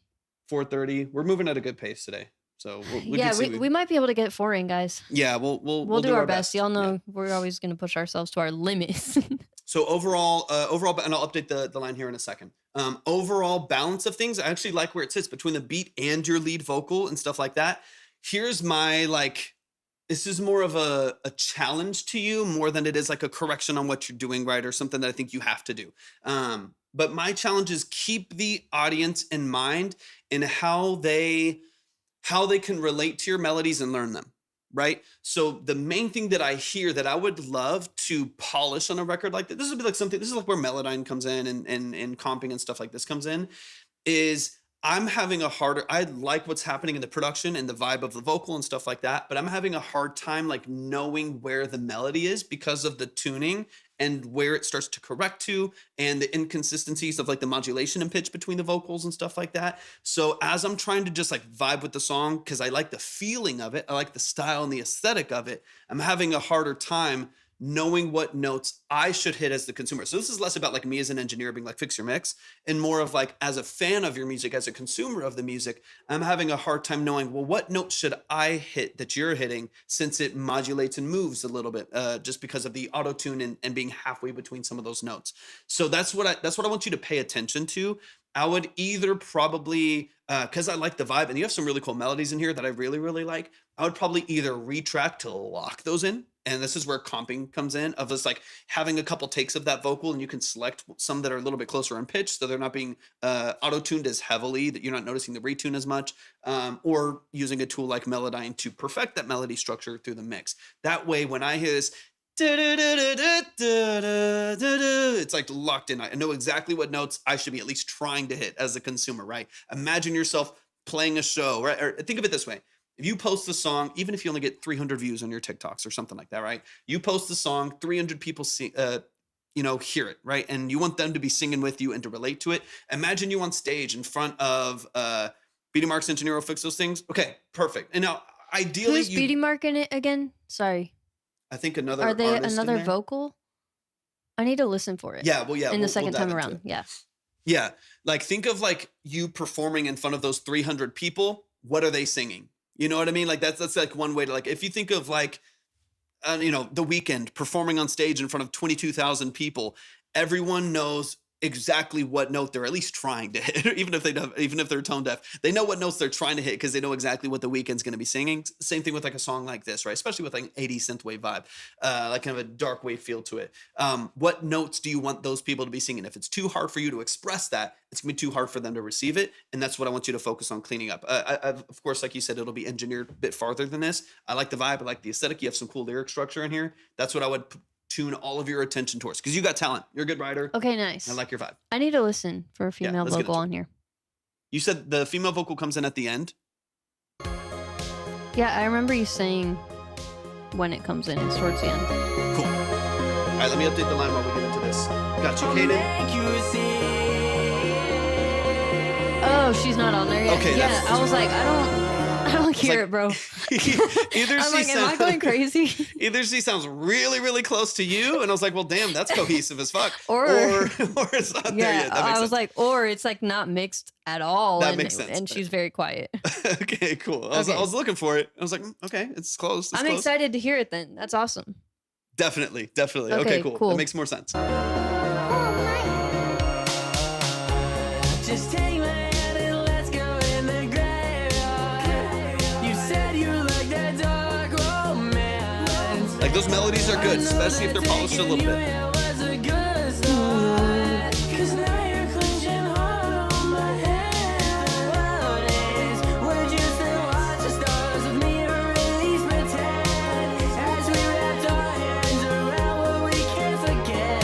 4:30. We're moving at a good pace today. So we Yeah, can see we might be able to get 4 in, guys. yeah, we'll We'll do our best. Y'all Yeah. know we're always going to push ourselves to our limits. So overall, and I'll update the line here in a second. Overall balance of things, I actually like where it sits between the beat and your lead vocal and stuff like that. Here's my this is more of a challenge to you more than it is like a correction on what you're doing right or something that I think you have to do. But my challenge is keep the audience in mind in how they can relate to your melodies and learn them. Right. So the main thing that I hear that I would love to polish on a record like this would be like something, this is like where Melodyne comes in and comping and stuff like this comes in, is I like what's happening in the production and the vibe of the vocal and stuff like that, but I'm having a hard time like knowing where the melody is because of the tuning and where it starts to correct to and the inconsistencies of like the modulation and pitch between the vocals and stuff like that. So as I'm trying to just like vibe with the song, because I like the feeling of it, I like the style and the aesthetic of it, I'm having a harder time knowing what notes I should hit as the consumer. So this is less about like me as an engineer being like, fix your mix, and more of like, as a fan of your music, as a consumer of the music, I'm having a hard time knowing, well, what note should I hit that you're hitting, since it modulates and moves a little bit, just because of the auto tune and being halfway between some of those notes. So that's what I want you to pay attention to. I would either probably, because I like the vibe, and you have some really cool melodies in here that I really, really like, I would probably either retrack to lock those in. And this is where comping comes in, of just like having a couple takes of that vocal, and you can select some that are a little bit closer in pitch, so they're not being auto-tuned as heavily, that you're not noticing the retune as much, or using a tool like Melodyne to perfect that melody structure through the mix. That way, when I hear this, it's like locked in. I know exactly what notes I should be at least trying to hit as a consumer, right? Imagine yourself playing a show, right? Or think of it this way. If you post the song, even if you only get 300 views on your TikToks or something like that, right? You post the song, 300 people see, hear it, right? And you want them to be singing with you and to relate to it. Imagine you on stage in front of Beady Mark's Engineer will fix those things. Okay, perfect. And now, ideally, Who's Beady Mark in it again? Sorry. I think another Are they artist in another there. vocal? I need to listen for it. Yeah, well, yeah. In the second dive time into around. it. Yeah. Yeah, like think of like you performing in front of those 300 people. What are they singing? You know what I mean? Like that's like one way to like, if you think of like, The Weeknd performing on stage in front of 22,000 people, everyone knows exactly what note they're at least trying to hit, even if they're tone deaf, they know what notes they're trying to hit because they know exactly what the Weeknd's going to be singing. Same thing with like a song like this, right? Especially with like an 80s synthwave vibe, like kind of a dark wave feel to it. What notes do you want those people to be singing? If it's too hard for you to express that, it's gonna be too hard for them to receive it, and that's what I want you to focus on cleaning up. Of course, like you said, it'll be engineered a bit farther than this. I like the vibe, I like the aesthetic. You have some cool lyric structure in here. That's what I would tune all of your attention towards because you got talent. You're a good writer. Okay, nice. I like your vibe. I need to listen for a female let's get vocal into it. on here. You said the female vocal comes in at the end. Yeah, I remember you saying when it comes in, it's towards the end. Cool. All right, let me update the line while we get into this. Got you, Kaden. Make you see. Oh, she's not on there yet. Okay, yeah, that's- I was like, I don't hear it, bro. Either I'm she like, am I going crazy? Either she sounds really, really close to you, and I was like, well, damn, that's cohesive as fuck. Or it's not there Yeah, yet. That makes I was sense. like, or it's like not mixed at all. That and, makes sense. And she's very quiet. Okay, cool. I Okay. was looking for it. I was like, okay, it's close. It's I'm close. excited to hear it then. That's awesome. Definitely. Okay, Okay, cool. cool. That makes more sense. Just take my hand and let's go in the graveyard. You said you like that dark romance. Like those melodies are good, especially if they're polished a little bit. It was a good start. 'Cause now you're clenching hard on my hand. Nowadays, would you still watch the stars with me or at least pretend? As we wrapped our hands around what we can't forget.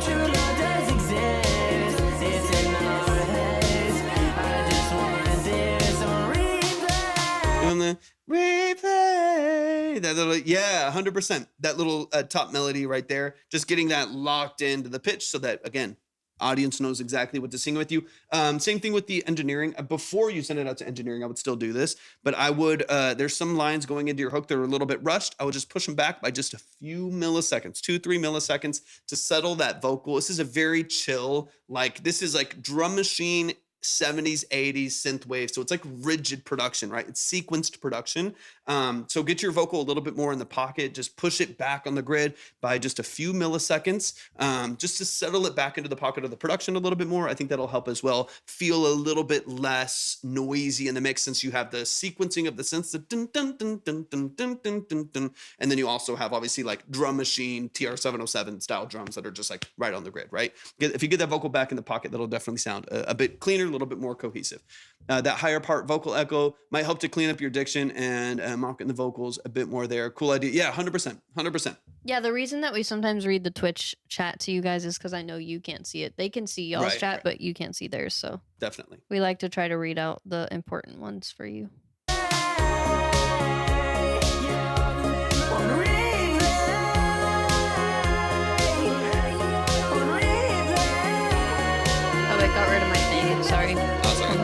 True love does exist. It's in our heads. I just want this on replay. And the replay, that little, yeah, 100%. That little top melody right there, just getting that locked into the pitch so that, again, audience knows exactly what to sing with you. Same thing with the engineering. Before you send it out to engineering, I would still do this, but I would, there's some lines going into your hook that are a little bit rushed. I would just push them back by just a few milliseconds, 2-3 milliseconds to settle that vocal. This is a very chill, like this is like drum machine 70s, 80s synth wave. So it's like rigid production, right? It's sequenced production. So get your vocal a little bit more in the pocket. Just push it back on the grid by just a few milliseconds, just to settle it back into the pocket of the production a little bit more. I think that'll help as well. Feel a little bit less noisy in the mix since you have the sequencing of the synths, the dun, dun, dun, dun, dun, dun, dun, dun, dun. And then you also have obviously like drum machine, TR-707 style drums that are just like right on the grid, right? If you get that vocal back in the pocket, that'll definitely sound a bit cleaner, a little bit more cohesive. That higher part vocal echo might help to clean up your diction and mark in the vocals a bit more there. Cool idea. Yeah, 100%. Yeah, the reason that we sometimes read the Twitch chat to you guys is because I know you can't see it. They can see y'all's Right, chat, right. but you can't see theirs. So Definitely. we like to try to read out the important ones for you. Oh, I got rid of my thing. Sorry. Oh, sorry.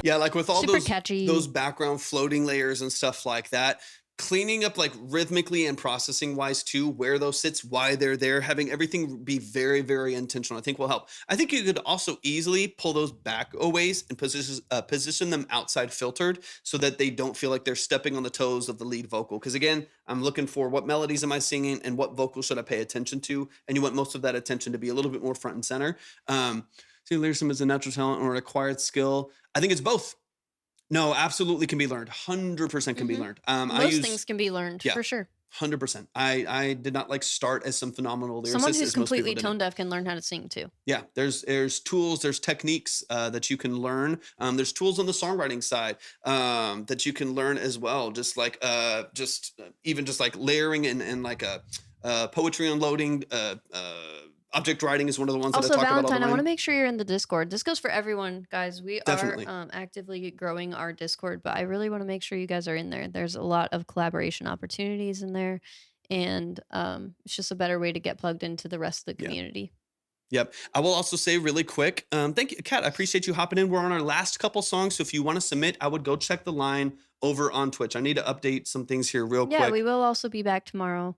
Yeah, like with all Super those catchy. those background floating layers and stuff like that, cleaning up like rhythmically and processing wise too, where those sits, why they're there, having everything be very, very intentional, I think will help. I think you could also easily pull those back a ways and position them outside filtered so that they don't feel like they're stepping on the toes of the lead vocal. Because again, I'm looking for what melodies am I singing and what vocals should I pay attention to, and you want most of that attention to be a little bit more front and center. See, lyricism is a natural talent or an acquired skill. I think it's both. No, absolutely can be learned. 100% can be learned. Most things can be learned Yeah. for sure. 100%. I did not like start as some phenomenal lyricist. Someone as who's most people completely didn't. tone deaf can learn how to sing too. Yeah, there's tools, there's techniques that you can learn. There's tools on the songwriting side that you can learn as well. Just like even just like layering and like poetry unloading. Object writing is one of the ones that I Also, talk about all the Valentine, I want to time. make sure you're in the Discord. This goes for everyone, guys. We Definitely. are actively growing our Discord, but I really want to make sure you guys are in there. There's a lot of collaboration opportunities in there, and it's just a better way to get plugged into the rest of the Yeah. community. Yep. I will also say really quick, thank you, Kat. I appreciate you hopping in. We're on our last couple songs, so if you want to submit, I would go check the line over on Twitch. I need to update some things here real Yeah, quick. we will also be back tomorrow.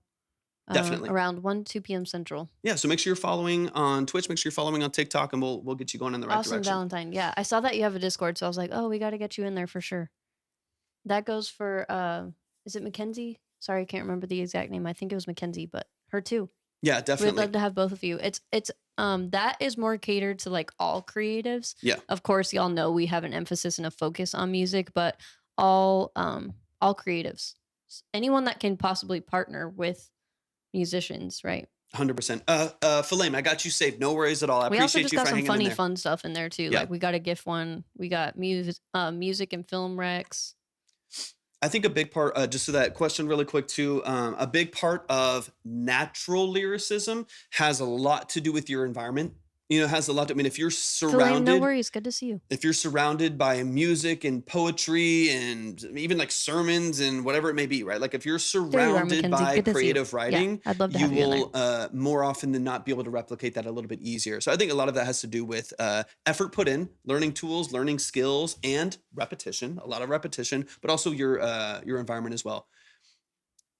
Definitely. around 2 p.m. Central. Yeah, so make sure you're following on Twitch, make sure you're following on TikTok, and we'll get you going in the right Awesome direction. Valentine. Yeah, I saw that you have a Discord, so I was like, oh, we got to get you in there for sure. That goes for is it Mackenzie? Sorry, I can't remember the exact name. I think it was Mackenzie, but her too. Yeah, We'd definitely. love to have both of you. It's that is more catered to like all creatives. Yeah. Of course, y'all know we have an emphasis and a focus on music, but all creatives, anyone that can possibly partner with musicians, right? 100%. Falame, I got you saved. No worries at all. I We also appreciate just you got for some hanging in funny, there. fun stuff in there too. Yeah. Like we got a GIF one. We got music and film recs. I think a big part, just to that question really quick too, a big part of natural lyricism has a lot to do with your environment. You know, it has a lot to, I mean, if you're Falame, surrounded, no worries. Good to see you. if you're surrounded by music and poetry and even like sermons and whatever it may be, right? Like if you're There you are, surrounded Mackenzie. by Good to see you. creative writing, Yeah, I'd love to you have you in there. will more often than not be able to replicate that a little bit easier. So I think a lot of that has to do with effort put in, learning tools, learning skills, and repetition. A lot of repetition, but also your environment as well.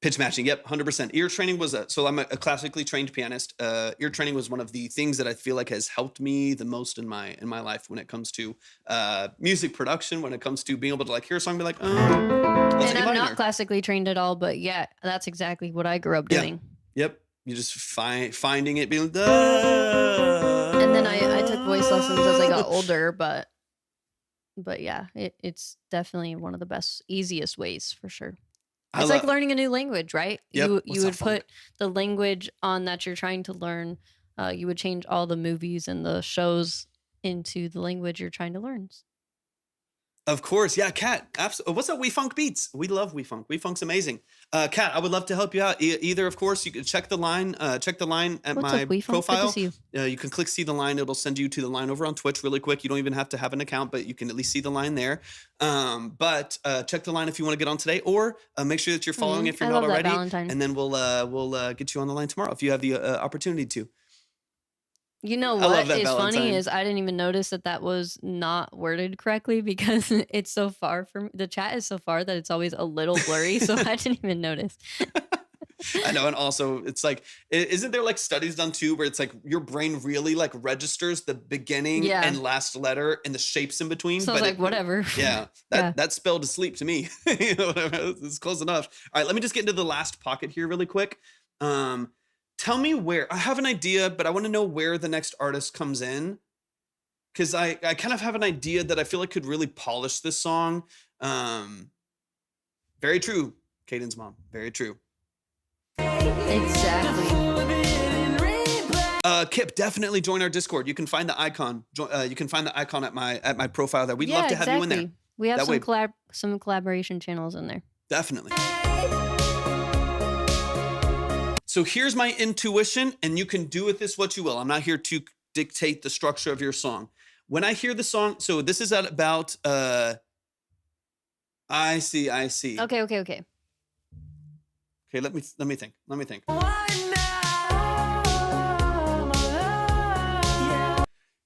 Pitch matching, yep, 100%. Ear training was so I'm a classically trained pianist. Ear training was one of the things that I feel like has helped me the most in my life when it comes to music production, when it comes to being able to like hear a song and be like, oh, that's And a I'm minor. not classically trained at all, but yeah, that's exactly what I grew up Yeah. doing. Yep, you just finding it, being like, And then I took voice lessons as I got older, but yeah, it's definitely one of the best, easiest ways for sure. I It's like love- learning a new language, right? Yep, You what's you that would funk? put the language on that you're trying to learn. You would change all the movies and the shows into the language you're trying to learn. Of course, yeah, Kat. Absolutely. What's up, We Funk Beats? We love We Funk. We Funk's amazing. Kat, I would love to help you out. Either, of course, you can check the line. Check the line at What's my up, We Funk? Good profile. to see you. You can click see the line. It'll send you to the line over on Twitch really quick. You don't even have to have an account, but you can at least see the line there. But check the line if you want to get on today, or make sure that you're following if you're I not love that already. Valentine. And then we'll get you on the line tomorrow if you have the opportunity to. You know I love what that is funny Valentine. is I didn't even notice that was not worded correctly because it's so far from the chat is so far that it's always a little blurry, so I didn't even notice. I know, and also it's like, isn't there like studies done too where it's like your brain really like registers the beginning Yeah. and last letter and the shapes in between? So I was like, whatever. Yeah, Yeah. that's spelled asleep to me. You know, whatever, it's close enough. All right, let me just get into the last pocket here really quick. Tell me where, I have an idea, but I want to know where the next artist comes in. Because I kind of have an idea that I feel like could really polish this song. Very true, Caden's mom. Very true. Exactly. Kip, definitely join our Discord. You can find the icon. You can find the icon at my profile there. We'd love to have you in there. We have That way- some collaboration channels in there. Definitely. So here's my intuition, and you can do with this what you will. I'm not here to dictate the structure of your song. When I hear the song, so this is at about I see. Okay. Okay, let me think.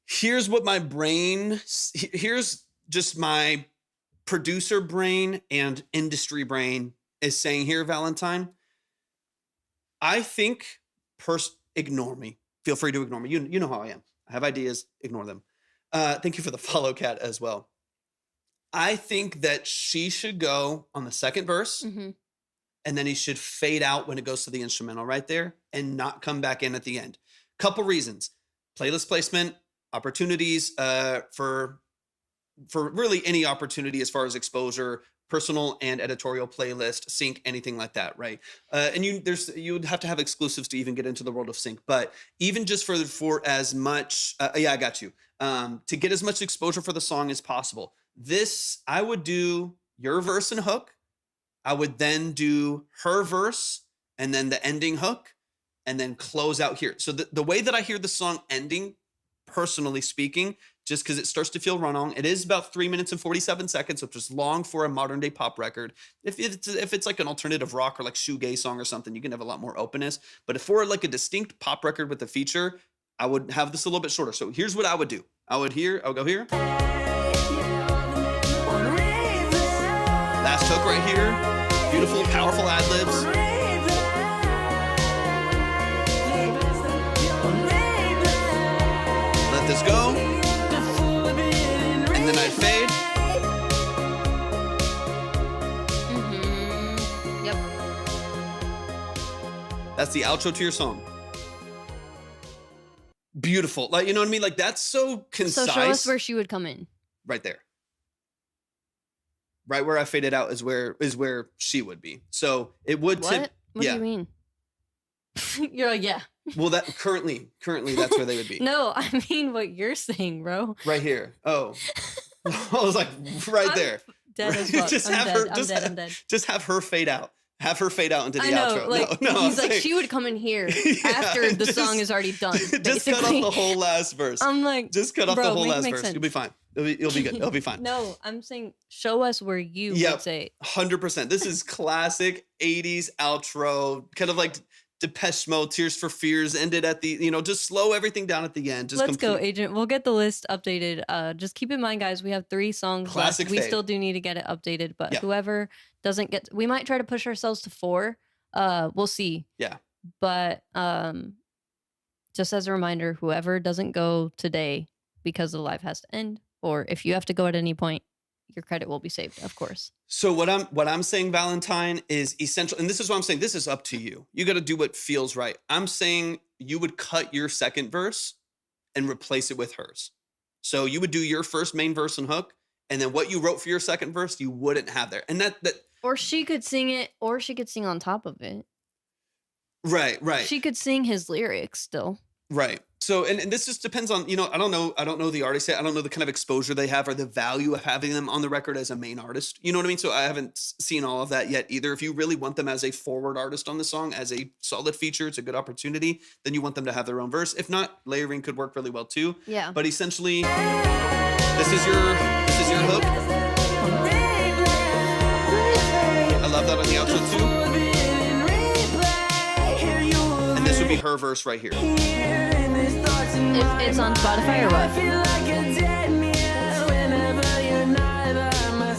Here's what my brain, here's just my producer brain and industry brain is saying here, Valentine. I think, ignore me. Feel free to ignore me. You know how I am. I have ideas, ignore them. Thank you for the follow, Cat, as well. I think that she should go on the second verse, Mhm. and then he should fade out when it goes to the instrumental right there and not come back in at the end. Couple reasons. Playlist placement, opportunities for really any opportunity as far as exposure, personal and editorial playlist, sync, anything like that, right? And you would have to have exclusives to even get into the world of sync, but even just for as much, yeah, I got you. To get as much exposure for the song as possible. This, I would do your verse and hook. I would then do her verse and then the ending hook and then close out here. So the way that I hear the song ending, personally speaking, just because it starts to feel run on. It is about 3 minutes and 47 seconds, which is long for a modern day pop record. If it's like an alternative rock or like shoegaze song or something, you can have a lot more openness. But if for like a distinct pop record with a feature, I would have this a little bit shorter. So here's what I would do. I would go here. Last hook right here. Beautiful, powerful ad-libs. fade. Yep. That's the outro to your song. Beautiful. Like, you know what I mean? Like, that's so concise. So show us where she would come in. Right there. Right where I faded out is where she would be. So it would What? What yeah. do you mean? You're like, yeah. Well, that currently that's where they would be. No, I mean what you're saying, bro. Right here. Oh. I was like right there. Dead as fuck. Just I'm have dead. her I'm dead. just have her fade out. Have her fade out into the I know, outro. like no, he's I'm like, saying- she would come in here Yeah, after the just- song is already done. Just cut off basically. the whole last verse. I'm like, Just cut off bro, the whole make it last make verse. sense. You'll be fine. You'll be good. It'll be fine. No, I'm saying show us where you Yep. would say. 100%. This is classic 80s outro, kind of like Depeche Mode, Tears for Fears, ended at the, just slow everything down at the end. Just Let's go, complete- Agent. We'll get the list updated. Just keep in mind, guys, we have 3 songs Classic left. We fade. still do need to get it updated, but Yeah. whoever doesn't get, we might try to push ourselves to 4. We'll see. Yeah. But just as a reminder, whoever doesn't go today because the live has to end, or if you have to go at any point, your credit will be saved, of course. So what I'm saying, Valentine, is essential, and this is what I'm saying. This is up to you. You got to do what feels right. I'm saying you would cut your second verse and replace it with hers. So you would do your first main verse and hook, and then what you wrote for your second verse, you wouldn't have there. And that Or she could sing it, or she could sing on top of it. right. She could sing his lyrics still. Right. So, and this just depends on, I don't know the artist yet. I don't know the kind of exposure they have or the value of having them on the record as a main artist. You know what I mean? So I haven't seen all of that yet either. If you really want them as a forward artist on the song, as a solid feature, it's a good opportunity, then you want them to have their own verse. If not, layering could work really well too. Yeah. But essentially, this is your hook. I love that on the outro too. And this would be her verse right here. It's on Spotify or what?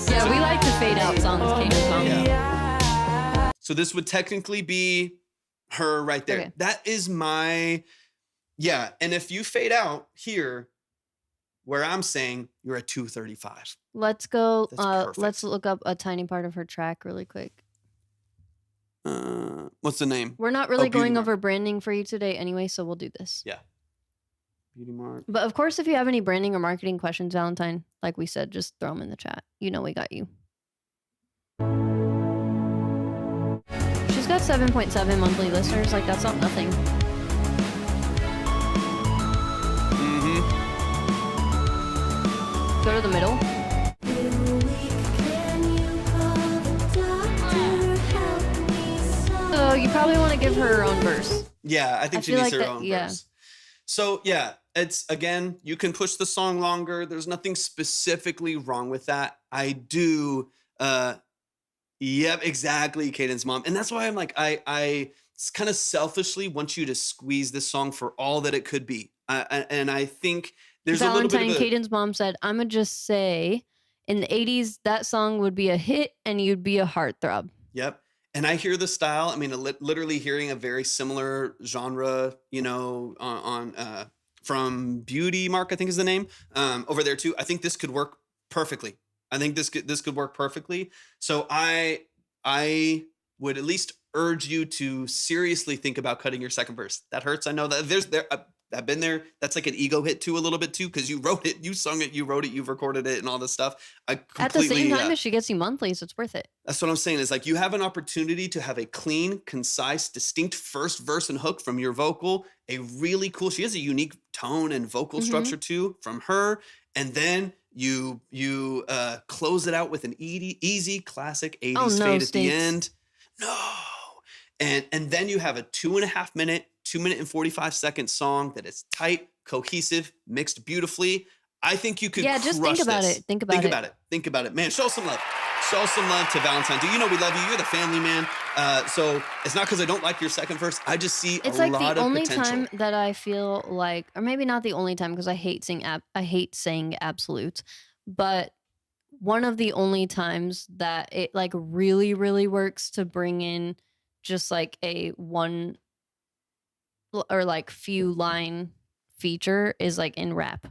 Yeah, we like to fade out songs, Kanan song. Yeah. So this would technically be her right there. Okay. That is my, yeah. And if you fade out here, where I'm saying you're at 235. Let's go. That's perfect. Let's look up a tiny part of her track really quick. What's the name? We're not really Beauty going Mark. over branding for you today anyway, so we'll do this. Yeah. Beauty Mark. But of course, if you have any branding or marketing questions, Valentine, like we said, just throw them in the chat. You know we got you. She's got 7.7 monthly listeners. Like, that's not nothing. Mm-hmm. Go to the middle. So you probably want to give her her own verse. Yeah, I think I she feel needs like her that- own yeah. verse. So yeah, it's again, you can push the song longer. There's nothing specifically wrong with that. I do yep, exactly, Caden's mom. And that's why I'm like, I kind of selfishly want you to squeeze this song for all that it could be. And I think there's Valentine, a little bit of Caden's mom said, I'm going to just say, in the 80s, that song would be a hit and you'd be a heartthrob. Yep. And I hear the style. I mean, literally hearing a very similar genre, from Beauty Mark, I think is the name, over there too. I think this could work perfectly. I think this could work perfectly. So I would at least urge you to seriously think about cutting your second verse. That hurts. I know that I've been there. That's like an ego hit too, a little bit too, because you wrote it, you sung it, you wrote it, you've recorded it, and all this stuff. At the same time as she gets you monthly, so it's worth it. That's what I'm saying is like you have an opportunity to have a clean, concise, distinct first verse and hook from your vocal. A really cool, she has a unique tone and vocal structure too from her. And then you close it out with an easy classic 80s fade at the end. No. And then you have a 2.5 minute, 2 minute and 45 second song that is tight, cohesive, mixed beautifully. I think you could Just crush think about this. it. Think about it. Think about it. Man, show some love. Show some love to Valentine. Do you know we love you? You're the family, man. So it's not because I don't like your second verse. I just see It's a like lot the of only potential. time that I feel like, or maybe not the only time, because I hate saying absolutes, but one of the only times that it like really, really works to bring in just like a one or like few line feature is like in rap.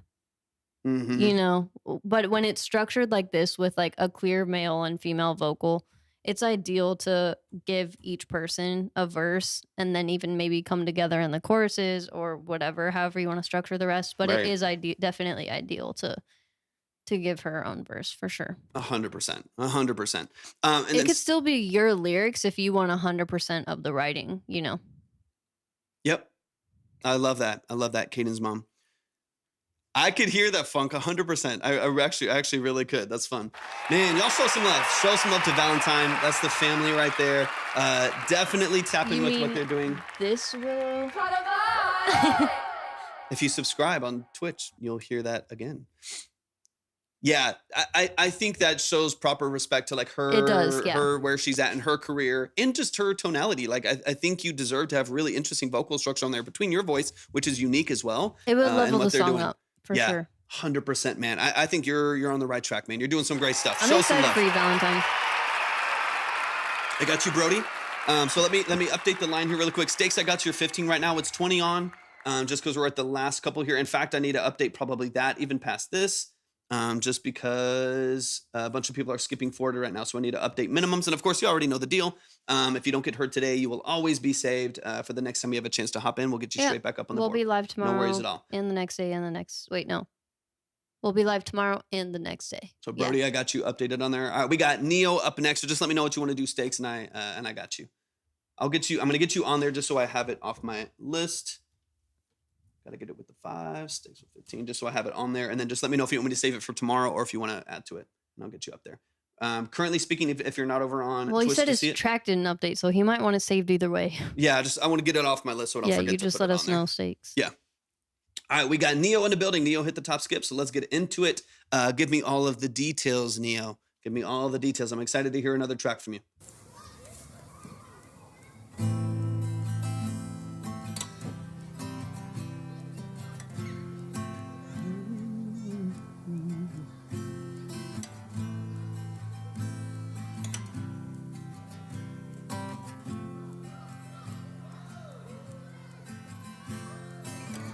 you know. But when it's structured like this with like a clear male and female vocal, it's ideal to give each person a verse and then even maybe come together in the choruses or whatever, however you want to structure the rest. But Right. it is definitely ideal to give her own verse for sure. 100%. 100%. And It then could still be your lyrics if you want 100% of the writing, you know. Yep. I love that. I love that, Caden's mom. I could hear that funk 100%. I actually really could. That's fun. Man, y'all show some love. Show some love to Valentine. That's the family right there. Definitely tap in You with what mean they're doing. This will. If you subscribe on Twitch, you'll hear that again. Yeah, I think that shows proper respect to like her, It does, yeah. her where she's at in her career and just her tonality. Like I think you deserve to have really interesting vocal structure on there between your voice, which is unique as well. It would and level what the they're song doing. up for Yeah, sure. 100%, man. I think you're on the right track, man. You're doing some great stuff. I'm Show some excited love. for you, Valentine. I got you, Brody. So let me update the line here really quick. Stakes, I got your 15 right now. It's 20 on, just because we're at the last couple here. In fact, I need to update probably that even past this. Just because a bunch of people are skipping forward right now. So I need to update minimums. And of course, you already know the deal. If you don't get hurt today, you will always be saved for the next time you have a chance to hop in. We'll get you straight back up on the We'll board. be live tomorrow. No worries at all. And the next day and the next. Wait, no. We'll be live tomorrow and the next day. So Brody, I got you updated on there. All right, we got Neo up next. So just let me know what you want to do, Stakes, and I got you. I'm gonna get you on there just so I have it off my list. Gotta get it with the 5, Stakes with 15, just so I have it on there. And then just let me know if you want me to save it for tomorrow or if you want to add to it, and I'll get you up there. Currently speaking, if you're not over on Well, he Twitch said to his see it, track didn't update, so he might want it saved either way. yeah, I want to get it off my list so I don't Yeah, forget you to just put let it us on there. know, Stakes. Yeah. All right, we got Neo in the building. Neo hit the top skip, so let's get into it. Give me all of the details, Neo. Give me all the details. I'm excited to hear another track from you.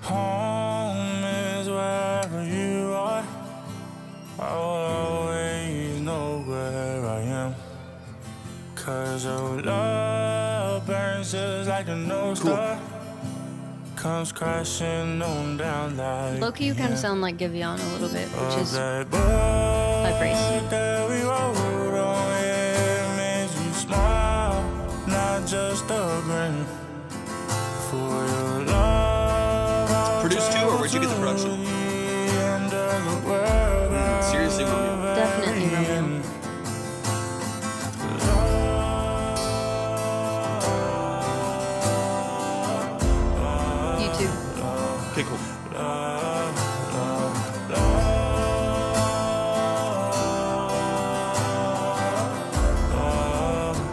Home is wherever you are. I will always know where I am. 'Cause your love burns just like a North Star. Comes crashing on down like Loki, you kind of sound like Giveon a little bit, which is that high praise. that we rode on, it makes you smile, not just a grin. For your love, I'll Produced too, or where'd you get the production? under the world. Seriously, Romeo. Definitely Romeo. YouTube. Okay, cool.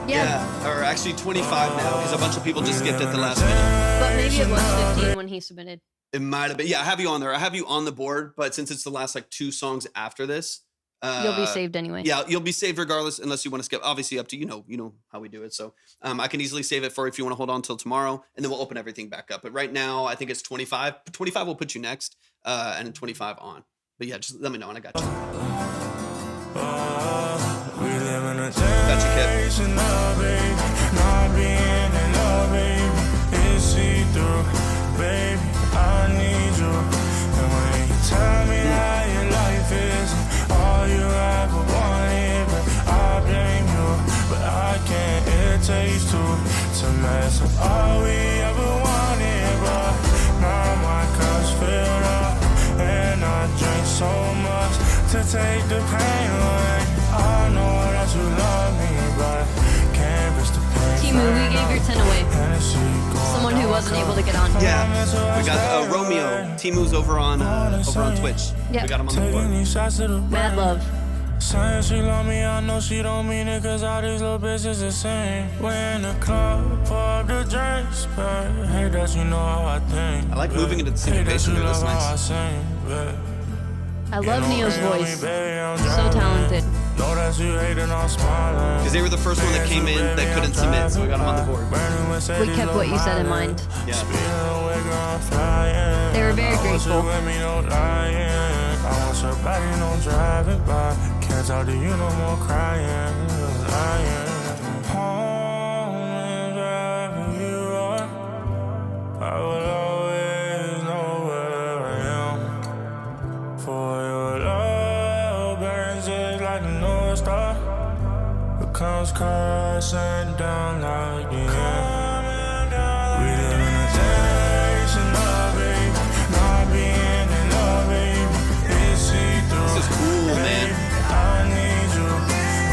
Yeah, or actually 25 now because a bunch of people just skipped at the last minute. But maybe it was 15 when he submitted. It might have been. Yeah, I have you on there. I have you on the board, but since it's the last like 2 songs after this, You'll be saved anyway. Yeah, you'll be saved regardless, unless you want to skip. Obviously, up to you know how we do it. So I can easily save it for if you want to hold on till tomorrow, and then we'll open everything back up. But right now, I think it's 25. 25 will put you next, and then 25 on. But yeah, just let me know, and I got you. We live in a Gotcha, Kev. generation of baby, not being in love, baby. It's see-through, baby. I need you. And when you tell me how your life is, all you ever wanted, but I blame you. But I can't. It takes two to mess up all we ever wanted. But now my cup's filled up, and I drink so much to take the pain away. I know that you love me, but can't risk the pain. Timu, we gave your 10 away. Someone who wasn't able to get on. Yeah, we got Romeo. Timu's over on Twitch. Yeah. We got him on the board. Mad love. Saying she love me, I know she don't mean it, 'cause all these little bitches the same. We in the club, pour up the drinks, but hey, that you know how I think. I like moving into the syncopation here. That's nice. I love Neo's voice. So talented. Know that you hating on smiling. Because they were the first one that came in that couldn't submit, so we got them on the board. We kept what you said in mind. Yeah. They were very grateful. her body, don't drive it by. Can't talk to you no more, crying, lying. Home is wherever you are. I will always know where I am. For your love burns just like a North Star. It comes crashing down like the end. We live in a generation of baby, not being in love, baby. It's see-through. This is cool, man. I need you.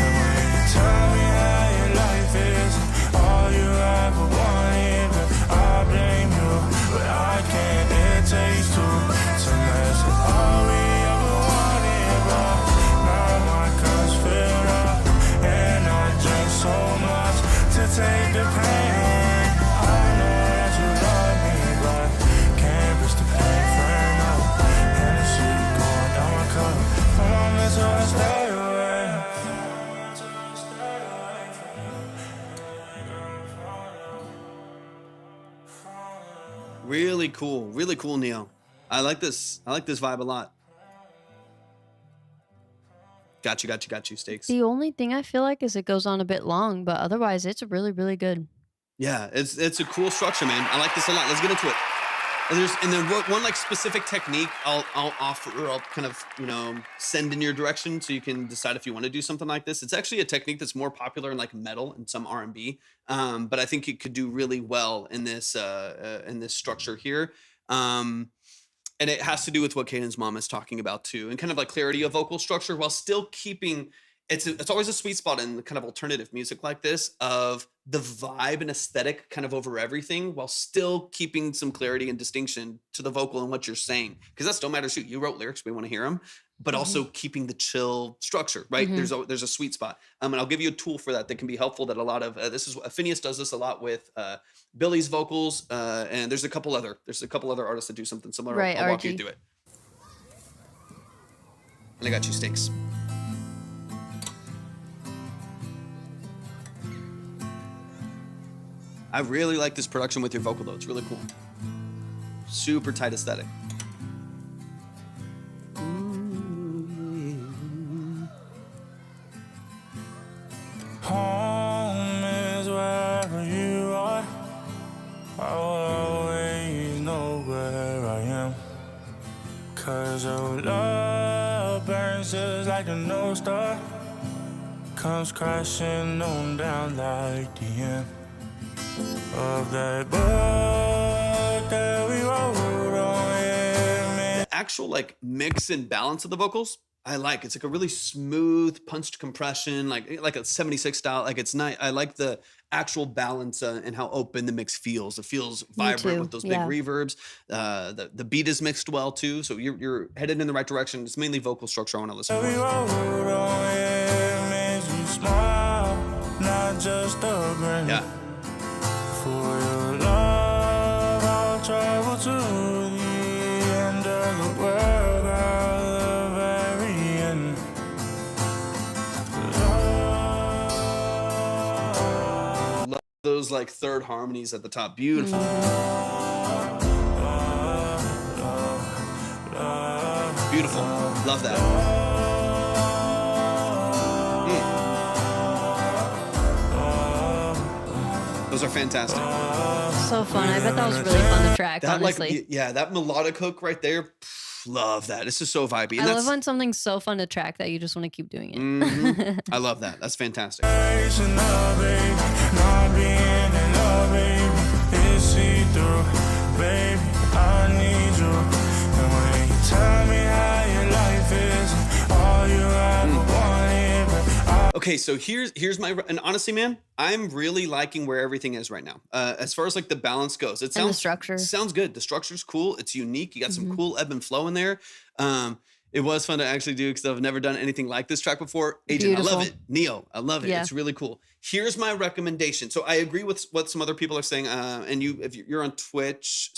And when you tell me how your life is, all you ever wanted, but I blame you. But I can't, it takes two to mess with all we ever wanted, but now my cup's filled up, and I drink so much to take the pain. I know that you love me, but can't risk the pain for now. Hennessy going down my cup, from my mental I stay away. Really cool, Neo. I like this vibe a lot. Got you, Stakes. The only thing I feel like is it goes on a bit long, but otherwise it's really, really good. Yeah, it's a cool structure, man. I like this a lot. Let's get into it. And then one like specific technique I'll offer, or I'll kind of, you know, send in your direction so you can decide if you want to do something like this. It's actually a technique that's more popular in like metal and some R&B, but I think it could do really well in this structure here. And it has to do with what Caden's mom is talking about too, and kind of like clarity of vocal structure while still keeping. It's always a sweet spot in kind of alternative music like this of the vibe and aesthetic kind of over everything while still keeping some clarity and distinction to the vocal and what you're saying. Because that still matters too. You wrote lyrics, we want to hear them, but also keeping the chill structure, right? There's a sweet spot. And I'll give you a tool for that can be helpful that a lot of, Phineas does this a lot with Billy's vocals. And there's a couple other artists that do something similar. Right, I'll walk you RG. through it. And I got you, Stakes. I really like this production with your vocal though. It's really cool. Super tight aesthetic. Home is wherever you are. I will always know where I am. 'Cause your love burns just like a North Star. Comes crashing on down like the end of that book that we wrote on. Yeah, man. The actual like mix and balance of the vocals, I like. It's like a really smooth punched compression, like a 76 style. Like it's nice. I like the actual balance and how open the mix feels. It feels vibrant too, with those big yeah. reverbs. The beat is mixed well too, so you're headed in the right direction. It's mainly vocal structure I want to listen We for. wrote on, yeah, makes you smile, not just a grin. Yeah. For your love, I'll travel to the end of the world, I'll the very end. Love those like third harmonies at the top. Beautiful. Beautiful. Love that. Those are fantastic. So fun. I bet that was really fun to track, That honestly. that melodic hook right there. Love that. This is so vibey. And I love that's, when something's so fun to track that you just want to keep doing it. I love that. That's fantastic. Nation of baby, not being in love, baby. It's see-through, baby. I need you. And when you tell me how your life is, all you ever wanted, but I Okay, so here's my, and honestly, man, I'm really liking where everything is right now. As far as like the balance goes, it And the sounds structure. sounds good. The structure's cool. It's unique. You got some cool ebb and flow in there. It was fun to actually do because I've never done anything like this track before. Agent, I love Beautiful. it. Neo, I love it. Yeah. It's really cool. Here's my recommendation. So I agree with what some other people are saying. And if you're on Twitch,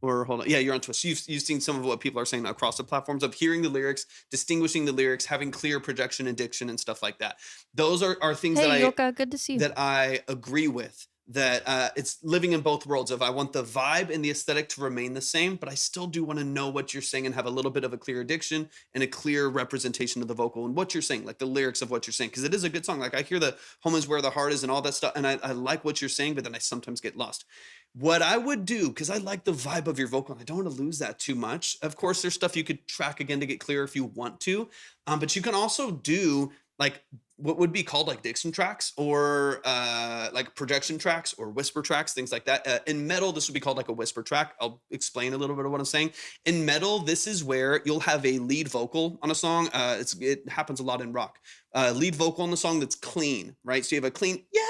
or hold on, yeah, you're on Twitch. You've seen some of what people are saying across the platforms of hearing the lyrics, distinguishing the lyrics, having clear projection and diction and stuff like that. Those are things Hey, that Yoka, good to see you. that I agree with. that it's living in both worlds of I want the vibe and the aesthetic to remain the same, but I still do want to know what you're saying and have a little bit of a clear diction and a clear representation of the vocal and what you're saying, like the lyrics of what you're saying. Because it is a good song. Like I hear the home is where the heart is and all that stuff. And I like what you're saying, but then I sometimes get lost. What I would do, because I like the vibe of your vocal, and I don't want to lose that too much. Of course, there's stuff you could track again to get clear if you want to, but you can also do like what would be called like Dixon tracks or like projection tracks or whisper tracks, things like that. In metal, this would be called like a whisper track. I'll explain a little bit of what I'm saying. In metal, this is where you'll have a lead vocal on a song. It happens a lot in rock. Lead vocal on the song that's clean, right? So you have a clean, yeah,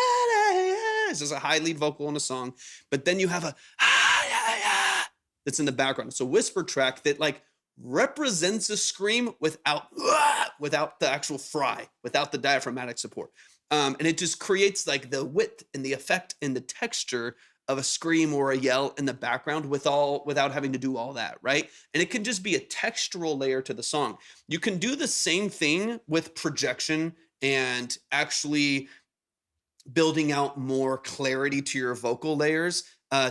yeah, yeah. There's a high lead vocal on a song, but then you have a, ah, yeah, yeah, that's in the background. It's a whisper track that like represents a scream without the actual fry, without the diaphragmatic support. And it just creates like the width and the effect and the texture of a scream or a yell in the background without having to do all that, right? And it can just be a textural layer to the song. You can do the same thing with projection and actually building out more clarity to your vocal layers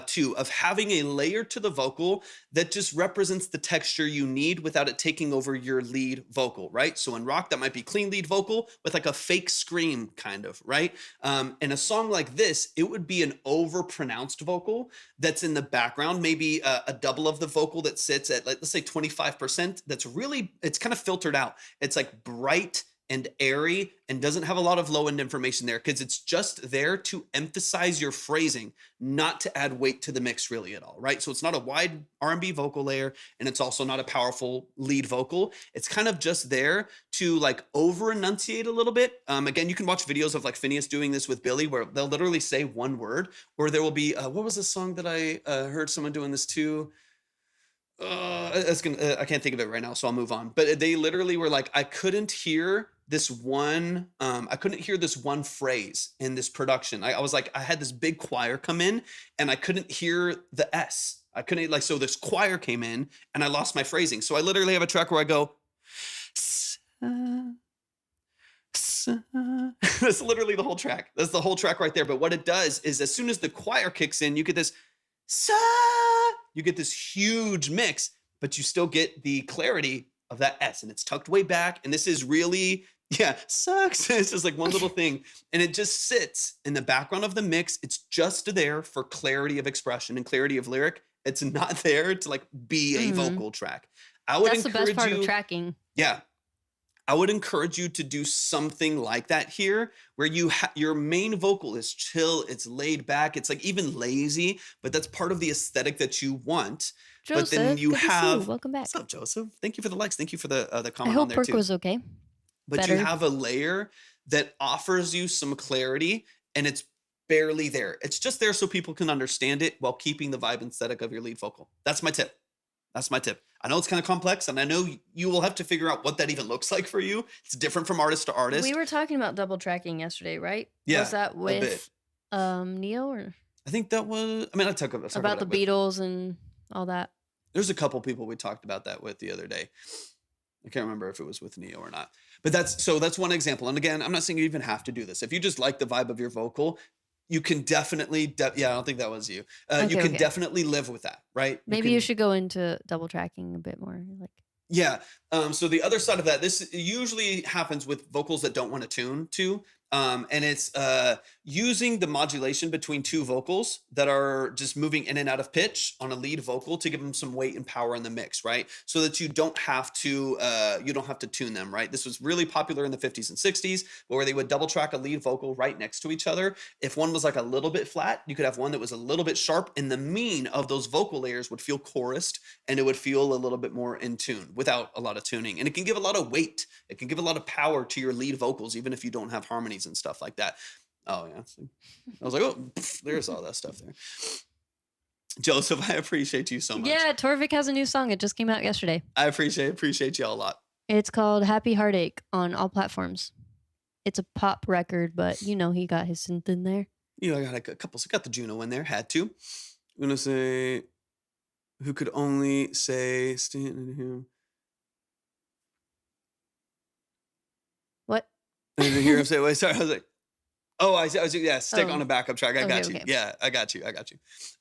too, of having a layer to the vocal that just represents the texture you need without it taking over your lead vocal, right? So in rock, that might be clean lead vocal with like a fake scream kind of, right? In a song like this, it would be an over-pronounced vocal that's in the background, maybe a double of the vocal that sits at, like, let's say 25%. That's really, it's kind of filtered out. It's like bright and airy and doesn't have a lot of low end information there because it's just there to emphasize your phrasing, not to add weight to the mix really at all, right? So it's not a wide R&B vocal layer and it's also not a powerful lead vocal. It's kind of just there to like over enunciate a little bit. Again, you can watch videos of like Phineas doing this with Billy where they'll literally say one word, or there will be, what was the song that I heard someone doing this too? I can't think of it right now, so I'll move on. But they literally were like, I couldn't hear this one phrase in this production. I was like, I had this big choir come in and I couldn't hear the S. I couldn't like, so this choir came in and I lost my phrasing. So I literally have a track where I go, that's literally the whole track. That's the whole track right there. But what it does is as soon as the choir kicks in, you get this, you get this huge mix, but you still get the clarity of that S and it's tucked way back. And this is really, yeah, sucks. It's just like one little thing. And it just sits in the background of the mix. It's just there for clarity of expression and clarity of lyric. It's not there to like be a vocal track. I would That's the encourage best part you, of tracking. yeah. I would encourage you to do something like that here, where your main vocal is chill, it's laid back, it's like even lazy, but that's part of the aesthetic that you want. Joseph, but then you good to see have, you. Welcome back. what's up, Joseph? Thank you for the likes. Thank you for the I comment on hope there Perk too. was okay. But better. you have a layer that offers you some clarity, and it's barely there. It's just there so people can understand it while keeping the vibe and aesthetic of your lead vocal. That's my tip. That's my tip. I know it's kind of complex, and I know you will have to figure out what that even looks like for you. It's different from artist to artist. We were talking about double tracking yesterday, right? Yeah, Was that a with bit. Neo or I think that was, I mean, I talk about about the it with- Beatles and all that? There's a couple people we talked about that with the other day. I can't remember if it was with Neo or not. But that's one example. And again, I'm not saying you even have to do this. If you just like the vibe of your vocal, you can definitely, yeah, I don't think that was you. You can definitely live with that, right? Maybe you should go into double tracking a bit more. Like, yeah. So the other side of that, this usually happens with vocals that don't want to tune to. And it's using the modulation between two vocals that are just moving in and out of pitch on a lead vocal to give them some weight and power in the mix, right? So that you don't have to tune them, right? This was really popular in the 50s and 60s, where they would double track a lead vocal right next to each other. If one was like a little bit flat, you could have one that was a little bit sharp, and the mean of those vocal layers would feel chorused, and it would feel a little bit more in tune without a lot of tuning. And it can give a lot of weight. It can give a lot of power to your lead vocals, even if you don't have harmonies and stuff like that. Oh yeah, I was like, oh, there's all that stuff there. Joseph, I appreciate you so much. yeah, Torvik has a new song. It just came out yesterday. I appreciate y'all a lot. It's called Happy Heartache on all platforms. It's a pop record, but you know he got his synth in there. You know, I got a couple. So got the Juno in there. Had to. I'm gonna say, who could only say stand in him. What? I didn't hear him say. Wait, sorry. I was like, Oh, yeah, stick Oh. on a backup track. I got Okay, you. okay. Yeah, I got you.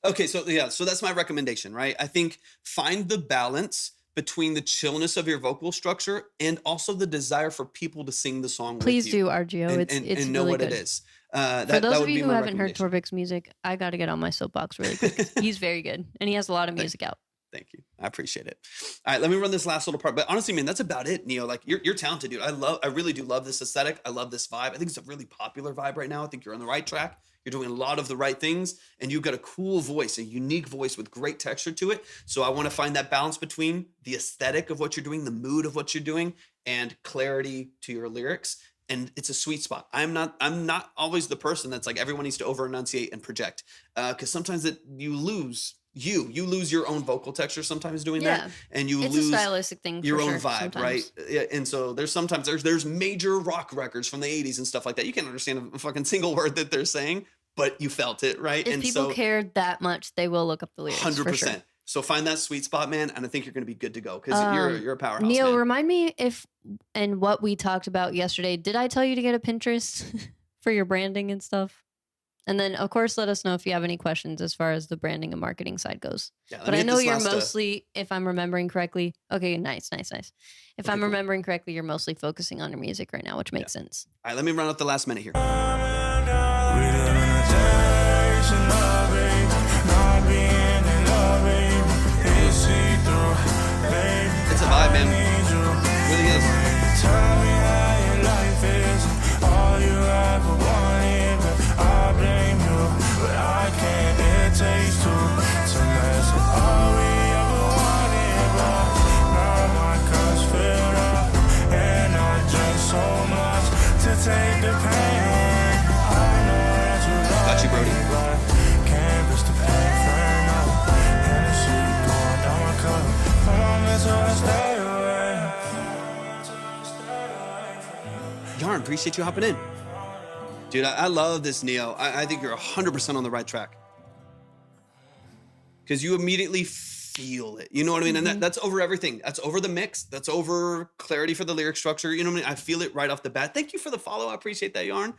Okay, so that's my recommendation, right? I think find the balance between the chillness of your vocal structure and also the desire for people to sing the song Please with you do, RGO. and It's know really what good. it is. For That those of would you be who my haven't heard recommendation. Torvik's music, I got to get on my soapbox really quick. 'Cause he's very good, and he has a lot of music out. Thank you. I appreciate it. All right, let me run this last little part. But honestly, man, that's about it, Neo. Like you're talented, dude. I really do love this aesthetic. I love this vibe. I think it's a really popular vibe right now. I think you're on the right track. You're doing a lot of the right things, and you've got a cool voice, a unique voice with great texture to it. So I want to find that balance between the aesthetic of what you're doing, the mood of what you're doing, and clarity to your lyrics. And it's a sweet spot. I'm not always the person that's like everyone needs to over enunciate and project, because sometimes you lose your own vocal texture sometimes doing Yeah. that, and you It's lose a stylistic thing. your for own sure, vibe, sometimes. right? Yeah, and so there's major rock records from the 80s and stuff like that. You can't understand a fucking single word that they're saying, but you felt it, right? If and people so cared that much, they will look up the lyrics. 100%. For sure. So find that sweet spot, man, and I think you're going to be good to go because you're a powerhouse, Neil, man. remind me if and what we talked about yesterday. Did I tell you to get a Pinterest for your branding and stuff? And then, of course, let us know if you have any questions as far as the branding and marketing side goes. Yeah, let But me I hit know this you're last, mostly, if I'm remembering correctly. Okay, nice. If Okay, I'm cool. remembering correctly, you're mostly focusing on your music right now, which makes sense. All right, let me run out the last minute here. We live in a generation of it, not being in love, baby. It's see-through, baby. It's a vibe, man. Need you. It really is. Tell me how your life is, all you ever wanted, but I blame you, but I can't. It takes two to mess up all we ever wanted, but now my cup's filled up, and I drink so much to take the pain. I know that you love Got you, Brody. me, but can't risk the pain for now. Hennessy going down my cup, come on, let's all stay away. Yarn, appreciate you hopping in. Dude, I love this, Neo. I think you're 100% on the right track. Because you immediately feel it. You know what I mean? And that's over everything. That's over the mix. That's over clarity for the lyric structure. You know what I mean? I feel it right off the bat. Thank you for the follow. I appreciate that, Yarn.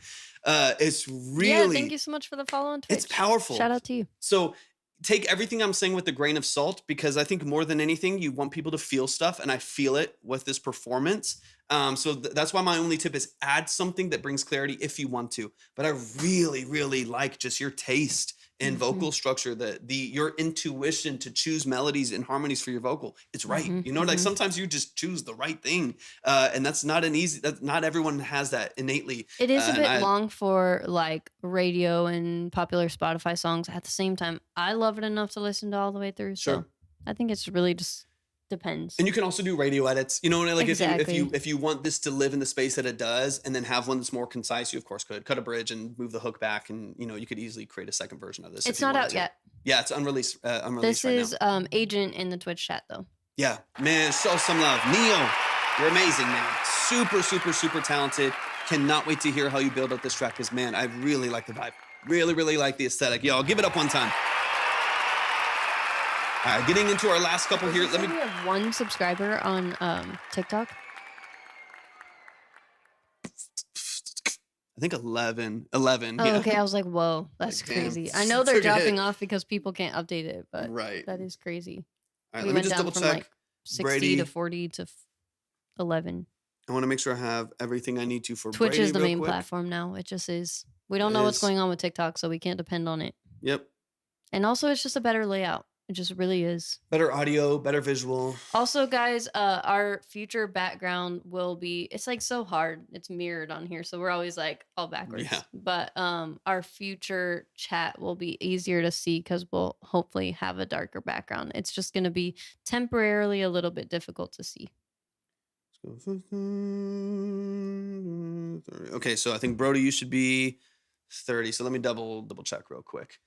It's really... Yeah, thank you so much for the follow on Twitch. It's powerful. Shout out to you. So take everything I'm saying with a grain of salt, because I think more than anything, you want people to feel stuff, and I feel it with this performance. So that's why my only tip is add something that brings clarity if you want to. But I really, really like just your taste in vocal structure, your intuition to choose melodies and harmonies for your vocal. It's right. You know, like sometimes you just choose the right thing. And that's not not everyone has that innately. It is a and bit long for like radio and popular Spotify songs. At the same time, I love it enough to listen to all the way through. So Sure. I think it's really just depends. And you can also do radio edits. You know, like Exactly. if you want this to live in the space that it does, and then have one that's more concise, you of course could cut a bridge and move the hook back, and you could easily create a second version of this. It's if you not wanted out to. yet. Yeah, it's unreleased. Unreleased This right is now. Agent in the Twitch chat though. Yeah, man, show some love, Neo. You're amazing, man. Super, super, super talented. Cannot wait to hear how you build up this track, because man, I really like the vibe. Really, really like the aesthetic. Yo, give it up one time. All right, getting into our last couple here. We have one subscriber on TikTok. I think 11. 11. Oh, yeah. okay. I was like, whoa, that's Like, damn. crazy. I know they're Took a hit. dropping off because people can't update it, but Right. that is crazy. All right, We let me went just down double from check. like 60 Brady. to 40 to 11. I want to make sure I have everything I need to for Twitch Brady is the real main quick. platform now. It just is. We don't know It what's is. going on with TikTok, so we can't depend on it. Yep. And also, it's just a better layout. It just really is. Better audio, better visual. Also, guys, our future background will be, it's like so hard. It's mirrored on here. So we're always like all backwards. Yeah. But our future chat will be easier to see because we'll hopefully have a darker background. It's just going to be temporarily a little bit difficult to see. Okay, so I think Brody, you should be 30. So let me double check real quick.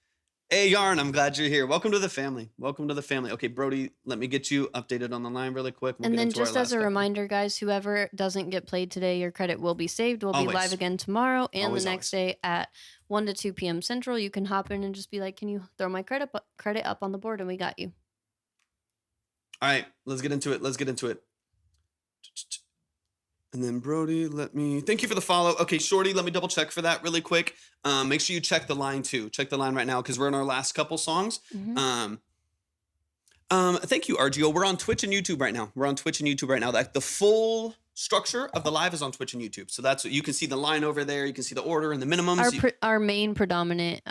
Hey, Yarn, I'm glad you're here. Welcome to the family. Welcome to the family. Okay, Brody, let me get you updated on the line really quick. We'll And get then into our just as last a couple. reminder, guys, whoever doesn't get played today, your credit will be saved. We'll be Always. live again tomorrow and Always, the next day at 1 to 2 p.m. Central. You can hop in and just be like, can you throw my credit up on the board? And we got you. All right, let's get into it. And then Brody, thank you for the follow. Okay, Shorty, let me double check for that really quick. Make sure you check the line too. Check the line right now because we're in our last couple songs. Mhm. Thank you, RGO. We're on Twitch and YouTube right now. Like the full structure of the live is on Twitch and YouTube. So that's what you can see the line over there. You can see the order and the minimums. Our main predominant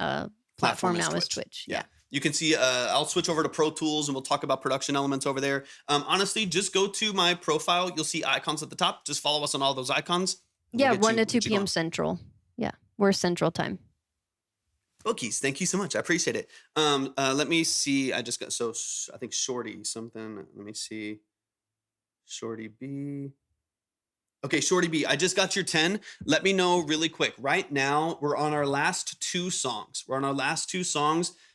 platform now is Twitch. Yeah. You can see, I'll switch over to Pro Tools and we'll talk about production elements over there. Honestly, just go to my profile. You'll see icons at the top. Just follow us on all those icons. Yeah, 1 to 2 p.m. Central. Yeah, we're Central time. Bookies, thank you so much. I appreciate it. Let me see. I just got, so I think Shorty something. Let me see. Shorty B. Okay, Shorty B, I just got your 10. Let me know really quick. Right now, we're on our last 2 songs.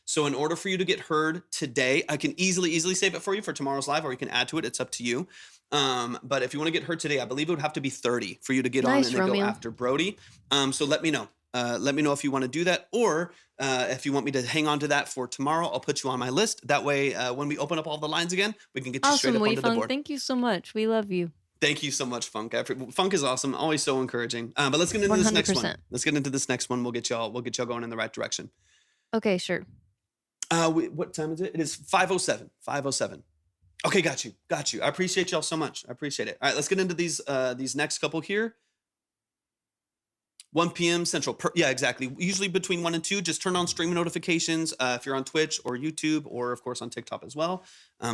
So in order for you to get heard today, I can easily save it for you for tomorrow's live, or you can add to it. It's up to you. But if you want to get heard today, I believe it would have to be 30 for you to get on and then Romeo. go after Brody. So let me know. Let me know if you want to do that, or if you want me to hang on to that for tomorrow, I'll put you on my list. That way, when we open up all the lines again, we can get you straight up onto the board. Thank you so much. We love you. Thank you so much, Funk. Funk is awesome. Always so encouraging. But let's get into this next one. 100%. We'll get y'all going in the right direction. Okay, sure. What time is it? It is 5:07. 5:07. Okay, got you. I appreciate y'all so much. I appreciate it. All right, let's get into these next couple here. 1 p.m. Central. Yeah, exactly. Usually between 1 and 2, just turn on stream notifications if you're on Twitch or YouTube, or of course on TikTok as well.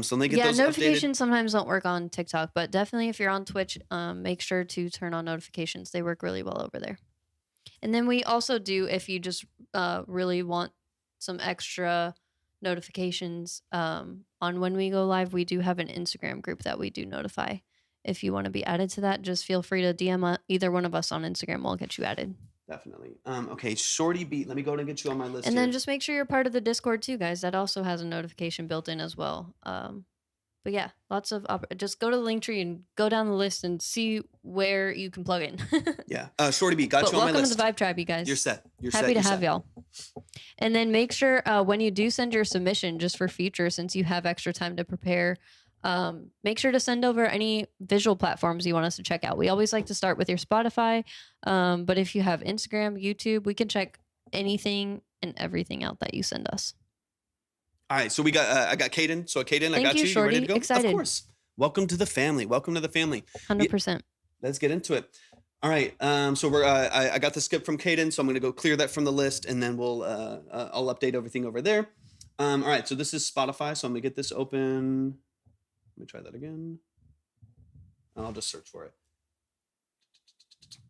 So they get those notifications updated. sometimes don't work on TikTok, but definitely if you're on Twitch, make sure to turn on notifications. They work really well over there. And then we also do, if you just really want some extra notifications on when we go live, we do have an Instagram group that we do notify. If you want to be added to that, just feel free to DM either one of us on Instagram. We'll get you added. Definitely. Okay, Shorty B, let me go and get you on my list. And then just make sure you're part of the Discord too, guys. That also has a notification built in as well. But yeah, lots of just go to the link tree and go down the list and see where you can plug in. Yeah. Shorty B, got you on my list. Welcome to the Vibe Tribe, you guys. You're set. Happy to have y'all. And then make sure when you do send your submission, just for future, since you have extra time to prepare, make sure to send over any visual platforms you want us to check out. We always like to start with your Spotify, but if you have Instagram, YouTube, we can check anything and everything out that you send us. All right, so I got Kaden. So Kaden, I got you. Shorty. You ready to go? Excited. Of course. Welcome to the family. 100%. Let's get into it. All right. So I got the skip from Kaden, so I'm gonna go clear that from the list, and then I'll update everything over there. All right. So this is Spotify. So I'm gonna get this open. Let me try that again. I'll just search for it.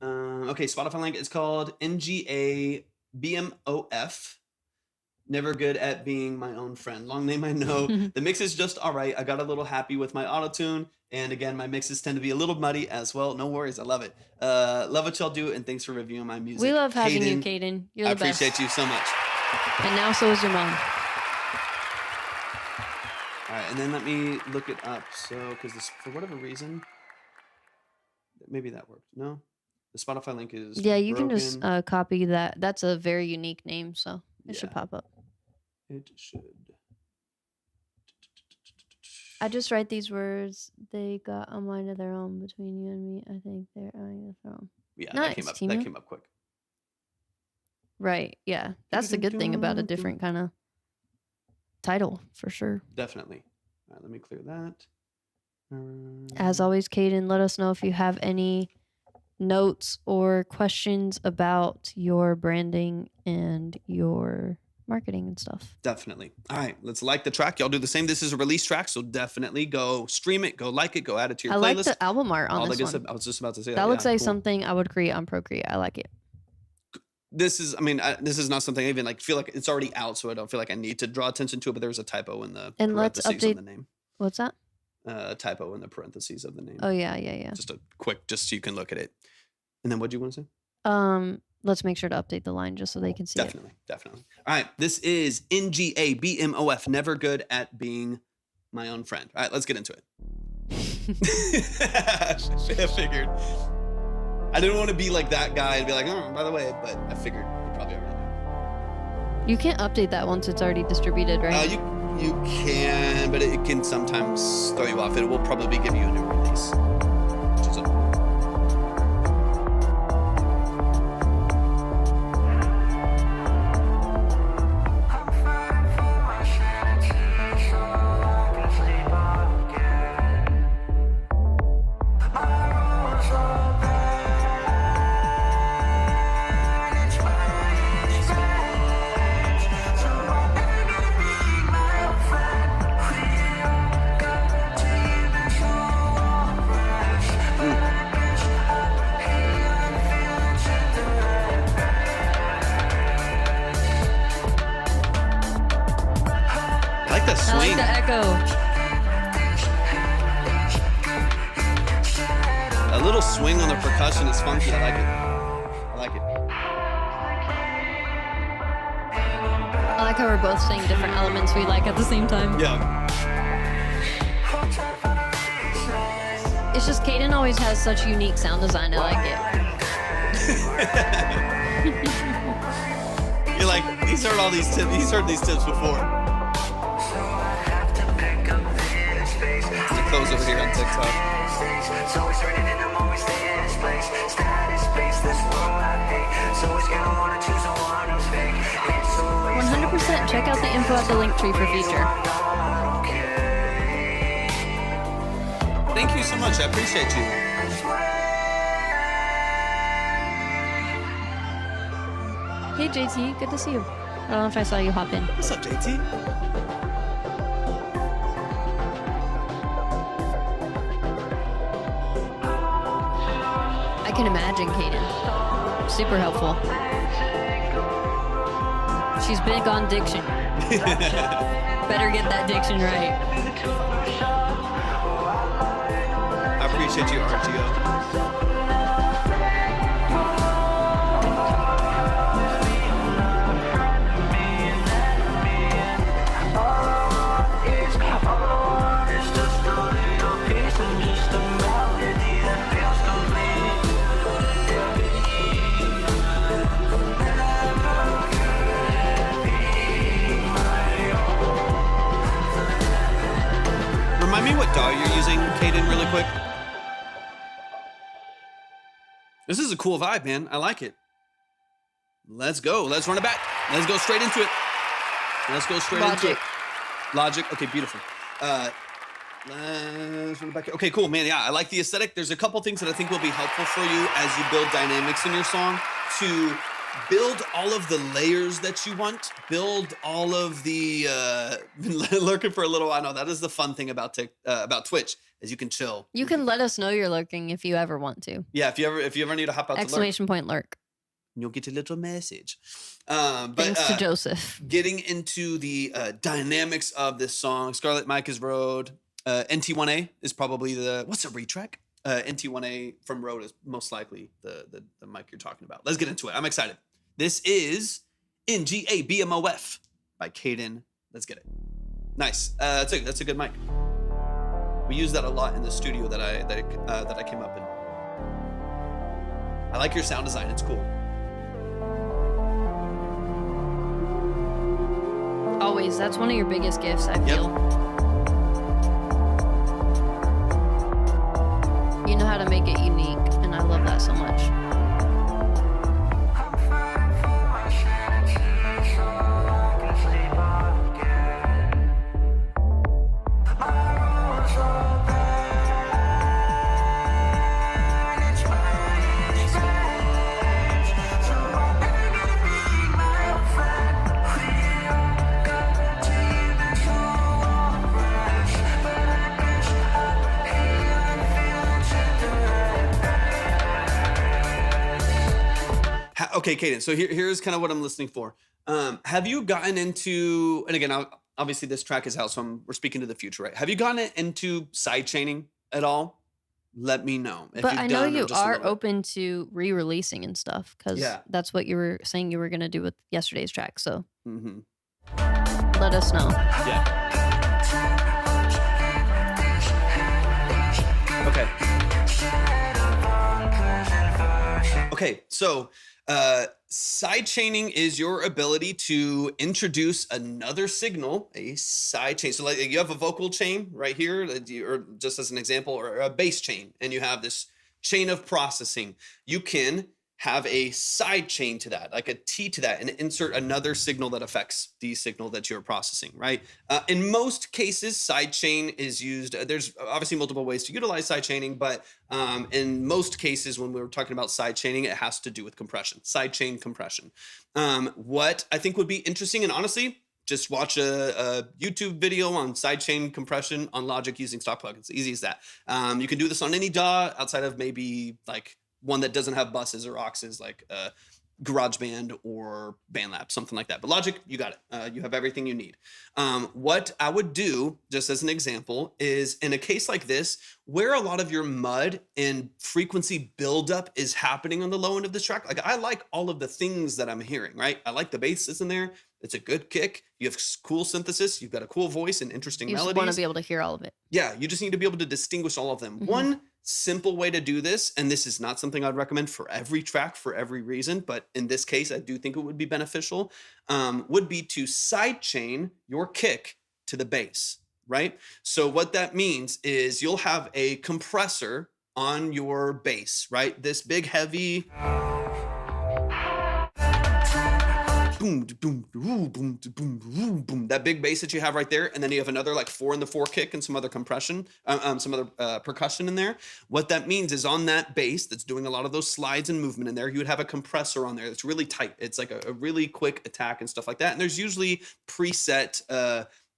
Okay, Spotify link is called NGA BMOF. Never good at being my own friend. Long name I know. The mix is just all right. I got a little happy with my auto-tune. And again, my mixes tend to be a little muddy as well. No worries. I love it. Love what y'all do. And thanks for reviewing my music. We love having you, Kaden. You're the best. I appreciate you so much. And now so is your mom. All right. And then let me look it up. So, because this, for whatever reason, maybe that worked. No? The Spotify link is you broken. can just copy that. That's a very unique name. So it should pop up. It should. I just write these words. They got a mind of their own between you and me. I think they're on their own. Yeah, nice, that came up quick. Right. Yeah. That's the good thing about a different kind of title, for sure. Definitely. All right, let me clear that. As always, Kaden, let us know if you have any notes or questions about your branding and your marketing and stuff. Definitely. All right, let's like the track. Y'all do the same. This is a release track, so definitely go stream it, go like it, go add it to your playlist. I like the album art on this one. I was just about to say that looks like something I would create on Procreate. I like it. This is, this is not something I even feel like it's already out, so I don't feel like I need to draw attention to it. But there's a typo in the parentheses of the name. What's that? A typo in the parentheses of the name. Oh yeah. Just a quick, just so you can look at it. And then what do you want to say? Let's make sure to update the line just so they can see it. Definitely. All right, this is NGA BMOF. Never good at being my own friend. All right, let's get into it. I figured. I didn't want to be like that guy and be like, oh, by the way, but I figured you probably already know. You can't update that once it's already distributed, right? You can, but it can sometimes throw you off. It will probably give you a new release. the echo. A little swing on the percussion is funky. I like it. I like it. I like how we're both saying different elements we like at the same time. Yeah. It's just Caden always has such unique sound design. I like it. You're like, he's heard all these tips. He's heard these tips before. The clothes over here on TikTok. 100%. Check out the info at the link tree for feature. Thank you so much. I appreciate you. Hey JT, good to see you. I don't know if I saw you hop in. What's up, JT? I can imagine Caden. Super helpful. She's big on diction. Better get that diction right. I appreciate you, RTO. Remind me what DAW you're using, Caden, really quick. This is a cool vibe, man. I like it. Let's go. Let's run it back. Let's go straight into it. Let's go straight into it. Logic. Okay, beautiful. Let's run it back. Okay, cool, man. Yeah, I like the aesthetic. There's a couple things that I think will be helpful for you as you build dynamics in your song to build all of the layers that you want. Build all of the lurking for a little while. I know that is the fun thing about Twitch is you can chill. You can let us know you're lurking if you ever want to. Yeah, if you ever need to hop out Exclamation point lurk. You'll get a little message. Thanks to Joseph. Getting into the dynamics of this song, Scarlet Mike is Road. NT1A is probably what's a retrack? NT1A from Road is most likely the mic you're talking about. Let's get into it. I'm excited. This is NGABMOF by Caden. Let's get it. Nice. That's a good mic. We use that a lot in the studio that I came up in. I like your sound design. It's cool. Always. That's one of your biggest gifts, I feel. You know how to make it unique, and I love that so much. Okay, Caden, so here's kind of what I'm listening for. Have you gotten into, and again, obviously this track is out, so we're speaking to the future, right? Have you gotten into sidechaining at all? Let me know. But I know you are open to re-releasing and stuff, because that's what you were saying you were going to do with yesterday's track, so let us know. Yeah. Okay, so sidechaining is your ability to introduce another signal, a sidechain. So like you have a vocal chain right here, or just as an example, or a bass chain, and you have this chain of processing. You can have a side chain to that, like a T to that, and insert another signal that affects the signal that you're processing, right? In most cases, side chain is used. There's obviously multiple ways to utilize side chaining, but in most cases, when we're talking about side chaining, it has to do with compression, side chain compression. What I think would be interesting, and honestly, just watch a YouTube video on sidechain compression on Logic using stock plugins. Easy as that. You can do this on any DAW outside of maybe like one that doesn't have buses or auxes, like GarageBand or BandLab, something like that. But Logic, you got it. You have everything you need. What I would do, just as an example, is in a case like this, where a lot of your mud and frequency buildup is happening on the low end of this track. Like I like all of the things that I'm hearing, right? I like the bass is in there. It's a good kick. You have cool synthesis. You've got a cool voice and interesting You just melodies. want to be able to hear all of it. Yeah, you just need to be able to distinguish all of them. One simple way to do this, and this is not something I'd recommend for every track for every reason, but in this case, I do think it would be beneficial, would be to sidechain your kick to the bass, right? So what that means is you'll have a compressor on your bass, right? This big, heavy boom, boom, boom, boom, boom, boom, boom. That big bass that you have right there, and then you have another like 4-in-the-4 kick and some other compression, some other percussion in there. What that means is on that bass that's doing a lot of those slides and movement in there, you would have a compressor on there that's really tight. It's like a really quick attack and stuff like that. And there's usually preset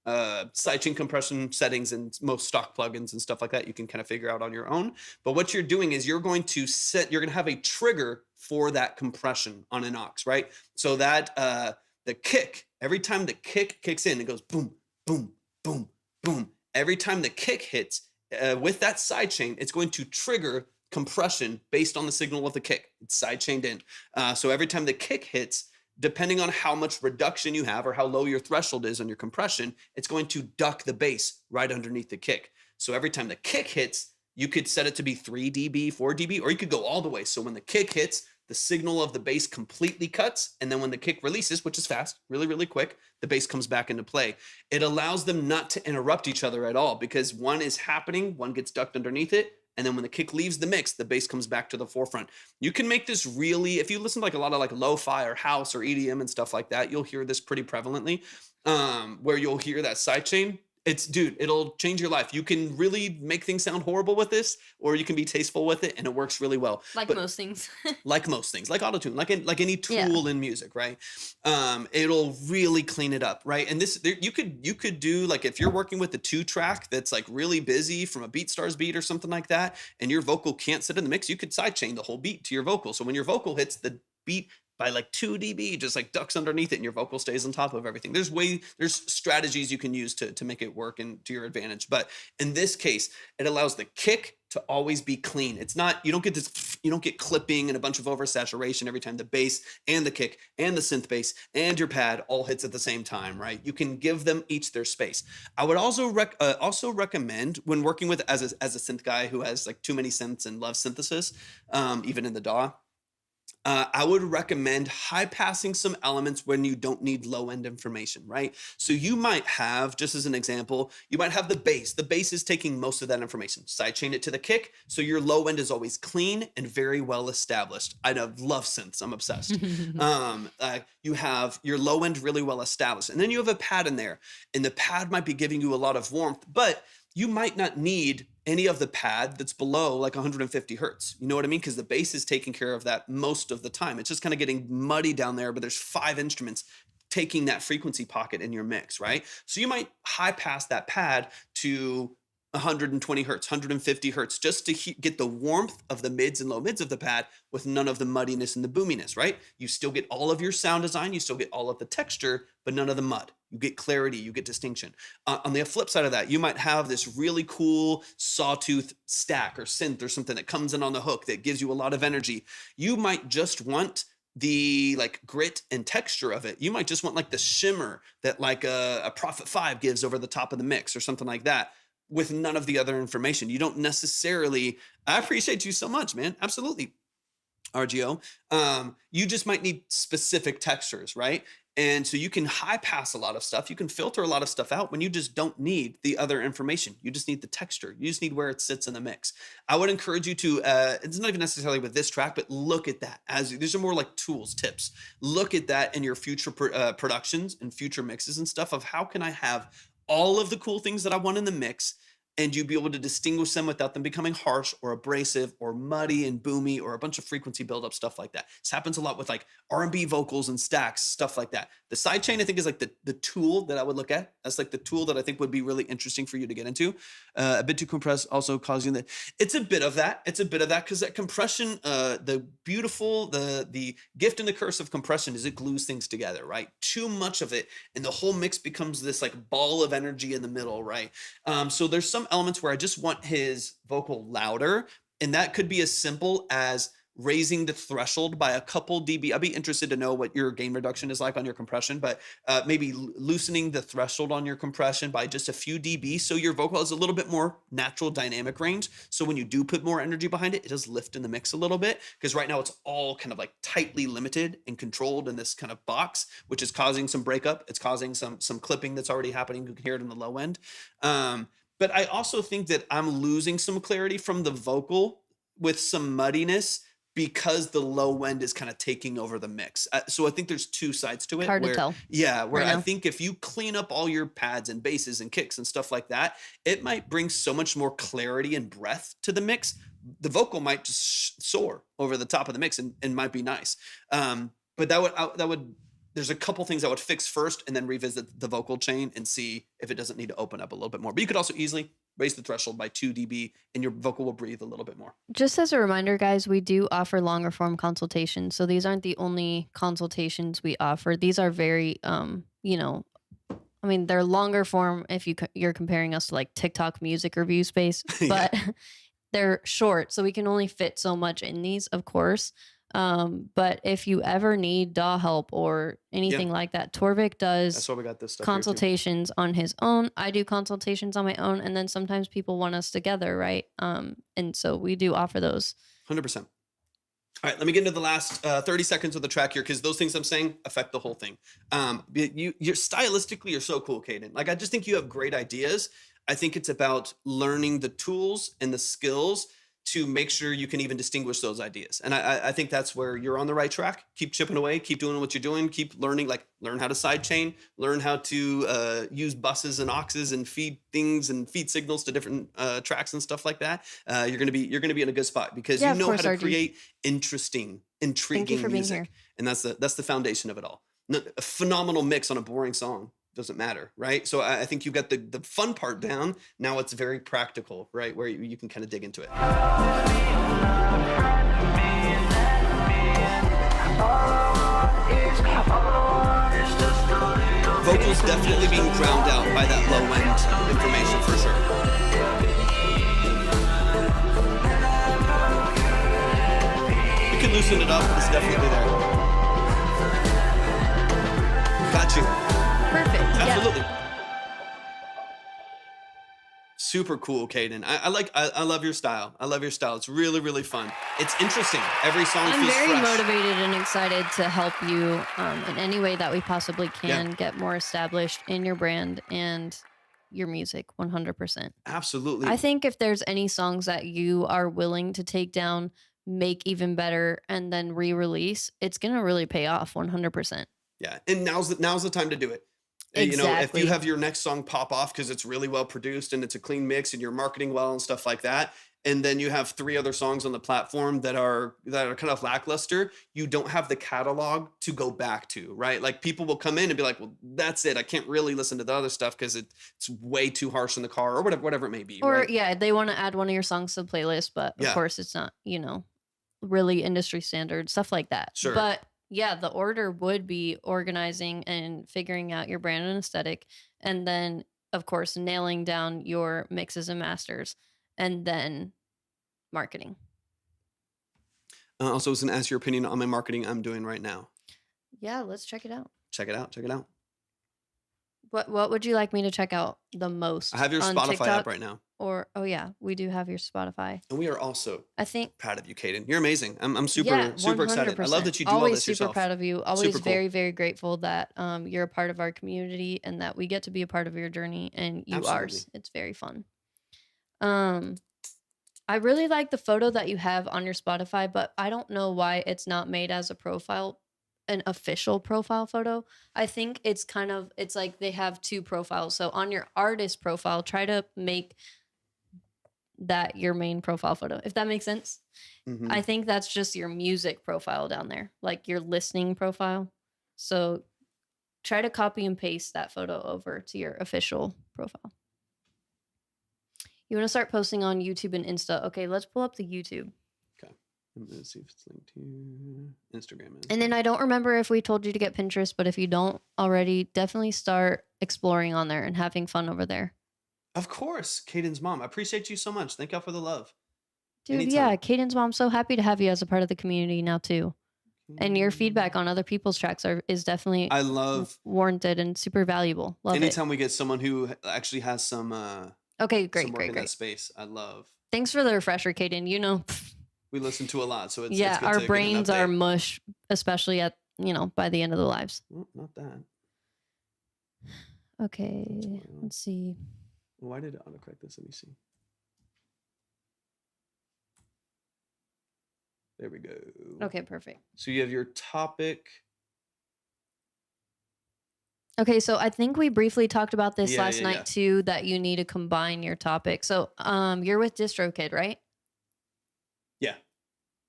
sidechain compression settings and most stock plugins and stuff like that you can kind of figure out on your own. But what you're doing is you're going to have a trigger for that compression on an aux, right? So that the kick, every time the kick kicks in, it goes boom, boom, boom, boom. Every time the kick hits with that sidechain, it's going to trigger compression based on the signal of the kick. It's sidechained in. So every time the kick hits, depending on how much reduction you have or how low your threshold is on your compression, it's going to duck the bass right underneath the kick. So every time the kick hits, you could set it to be 3 dB, 4 dB, or you could go all the way. So when the kick hits, the signal of the bass completely cuts. And then when the kick releases, which is fast, really, really quick, the bass comes back into play. It allows them not to interrupt each other at all because one is happening, one gets ducked underneath it. And then when the kick leaves the mix, the bass comes back to the forefront. You can make this really, if you listen to like a lot of like lo-fi or house or EDM and stuff like that, you'll hear this pretty prevalently, where you'll hear that sidechain. Dude, it'll change your life. You can really make things sound horrible with this, or you can be tasteful with it, and it works really well. Like most things. Like most things, like autotune, like any tool in music, right? It'll really clean it up, right? And you could do, like, if you're working with a 2-track that's like really busy from a BeatStars beat or something like that, and your vocal can't sit in the mix, you could sidechain the whole beat to your vocal. So when your vocal hits the beat by like 2 dB, just like ducks underneath it and your vocal stays on top of everything. There's strategies you can use to make it work and to your advantage. But in this case, it allows the kick to always be clean. It's not, you don't get clipping and a bunch of oversaturation every time the bass and the kick and the synth bass and your pad all hits at the same time, right? You can give them each their space. I would also recommend when working with as a synth guy who has like too many synths and loves synthesis, even in the DAW, I would recommend high passing some elements when you don't need low end information, right? So you might have, just as an example, you might have the bass. The bass is taking most of that information. Sidechain it to the kick, so your low end is always clean and very well established. I love synths. I'm obsessed. You have your low end really well established, and then you have a pad in there, and the pad might be giving you a lot of warmth, but you might not need any of the pad that's below like 150 hertz. You know what I mean? Because the bass is taking care of that most of the time. It's just kind of getting muddy down there, but there's 5 instruments taking that frequency pocket in your mix, right? So you might high pass that pad to 120 hertz, 150 hertz, just to get the warmth of the mids and low mids of the pad with none of the muddiness and the boominess, right? You still get all of your sound design, you still get all of the texture, but none of the mud. You get clarity, you get distinction. On the flip side of that, you might have this really cool sawtooth stack or synth or something that comes in on the hook that gives you a lot of energy. You might just want the like grit and texture of it. You might just want like the shimmer that like a Prophet 5 gives over the top of the mix or something like that, with none of the other information. You don't necessarily, I appreciate you so much, man. Absolutely. RGO. You just might need specific textures, right? And so you can high pass a lot of stuff. You can filter a lot of stuff out when you just don't need the other information. You just need the texture. You just need where it sits in the mix. I would encourage you to, it's not even necessarily with this track, but look at that. These are more like tools, tips. Look at that in your future productions and future mixes and stuff of how can I have all of the cool things that I want in the mix and you'd be able to distinguish them without them becoming harsh or abrasive or muddy and boomy or a bunch of frequency buildup, stuff like that. This happens a lot with like R&B vocals and stacks, stuff like that. The sidechain, I think, is like the tool that I would look at. That's like the tool that I think would be really interesting for you to get into. A bit too compressed also causing that. It's a bit of that. It's a bit of that because that compression, the gift and the curse of compression is it glues things together, right? Too much of it, and the whole mix becomes this like ball of energy in the middle, right? So there's some elements where I just want his vocal louder, and that could be as simple as raising the threshold by a couple dB. I'd be interested to know what your gain reduction is like on your compression, but maybe loosening the threshold on your compression by just a few dB, so your vocal has a little bit more natural dynamic range. So when you do put more energy behind it, it does lift in the mix a little bit, because right now it's all kind of like tightly limited and controlled in this kind of box, which is causing some breakup. It's causing some clipping that's already happening. You can hear it in the low end. But I also think that I'm losing some clarity from the vocal with some muddiness, because the low end is kind of taking over the mix. So I think there's two sides to it. Hard to tell. Yeah, where right I now. think if you clean up all your pads and basses and kicks and stuff like that, it might bring so much more clarity and breadth to the mix. The vocal might just soar over the top of the mix and might be nice. But that would there's a couple things I would fix first and then revisit the vocal chain and see if it doesn't need to open up a little bit more. But you could also easily raise the threshold by 2 dB and your vocal will breathe a little bit more. Just as a reminder, guys, we do offer longer form consultations. So these aren't the only consultations we offer. These are very, I mean, they're longer form if you're comparing us to like TikTok music review space, but they're short. So we can only fit so much in these, of course. But if you ever need DAW help or anything like that, Torvik That's does why we got this stuff here, too. consultations on his own. I do consultations on my own. And then sometimes people want us together, right? And so we do offer those. 100%. All right, let me get into the last 30 seconds of the track here, because those things I'm saying affect the whole thing. You're stylistically, you're so cool, Caden. Like, I just think you have great ideas. I think it's about learning the tools and the skills to make sure you can even distinguish those ideas. And I think that's where you're on the right track. Keep chipping away, keep doing what you're doing, keep learning, like learn how to sidechain, learn how to use buses and auxes and feed things and feed signals to different tracks and stuff like that. You're gonna be in a good spot, because you know how to create intriguing for being music. here. And that's the foundation of it all. A phenomenal mix on a boring song doesn't matter, right? So I think you got the fun part down. Now it's very practical, right? Where you can kind of dig into it. Vocals definitely being drowned out by that low end information for sure. You can loosen it up. It's definitely there. Got you. Perfect. Absolutely. Yeah. Super cool, Caden. I love your style. I love your style. It's really, really fun. It's interesting. Every song I'm feels very fresh. motivated and excited to help you in any way that we possibly can get more established in your brand and your music 100%. Absolutely. I think if there's any songs that you are willing to take down, make even better, and then re-release, it's going to really pay off 100%. Yeah. And now's the time to do it. And, if Exactly. you have your next song pop off because it's really well produced and it's a clean mix and you're marketing well and stuff like that, and then you have 3 other songs on the platform that are kind of lackluster, you don't have the catalog to go back to, right? Like, people will come in and be like, well, that's it. I can't really listen to the other stuff because it's way too harsh in the car, or whatever it may be. Or right? they want to add one of your songs to the playlist, but of course it's not, really industry standard, stuff like that. Sure. But yeah, the order would be organizing and figuring out your brand and aesthetic, and then of course nailing down your mixes and masters, and then marketing. Also, I was going to ask your opinion on my marketing I'm doing right now. Yeah, let's check it out. Check it out. Check it out. What would you like me to check out the most? I have your on Spotify TikTok? app right now. Or we do have your Spotify. And we are also I think proud of you, Caden. You're amazing. I'm super excited. I love that you do always all this super yourself. proud of you. Always Super cool. very, very grateful that you're a part of our community and that we get to be a part of your journey and you ours. Absolutely. It's very fun. I really like the photo that you have on your Spotify, but I don't know why it's not made as an official profile photo. I think it's like they have 2 profiles. So on your artist profile, try to make that your main profile photo, if that makes sense. Mhm. I think that's just your music profile down there, like your listening profile. So try to copy and paste that photo over to your official profile. You want to start posting on YouTube and Insta. Okay, let's pull up the YouTube. Okay. I'm gonna see if it's linked here. Instagram is. And then I don't remember if we told you to get Pinterest, but if you don't already, definitely start exploring on there and having fun over there. Of course, Caden's mom. I appreciate you so much. Thank y'all for the love. Dude, Anytime. yeah, Caden's mom, so happy to have you as a part of the community now too. And your feedback on other people's tracks is definitely I love warranted and super valuable. Love anytime we get someone who actually has some it. Okay, some great, work great, in that great. space. I love. Thanks for the refresher, Caden. You know, We listen to a lot, so it's yeah, it's good our to get an brains are update. mush, especially at by the end of the lives. Oh, not that. Okay, let's see. Why did it autocorrect this? Let me see. There we go. Okay, perfect. So you have your topic. Okay, so I think we briefly talked about this Yeah, last yeah, night yeah. too, that you need to combine your topic. So you're with DistroKid, right? Yeah.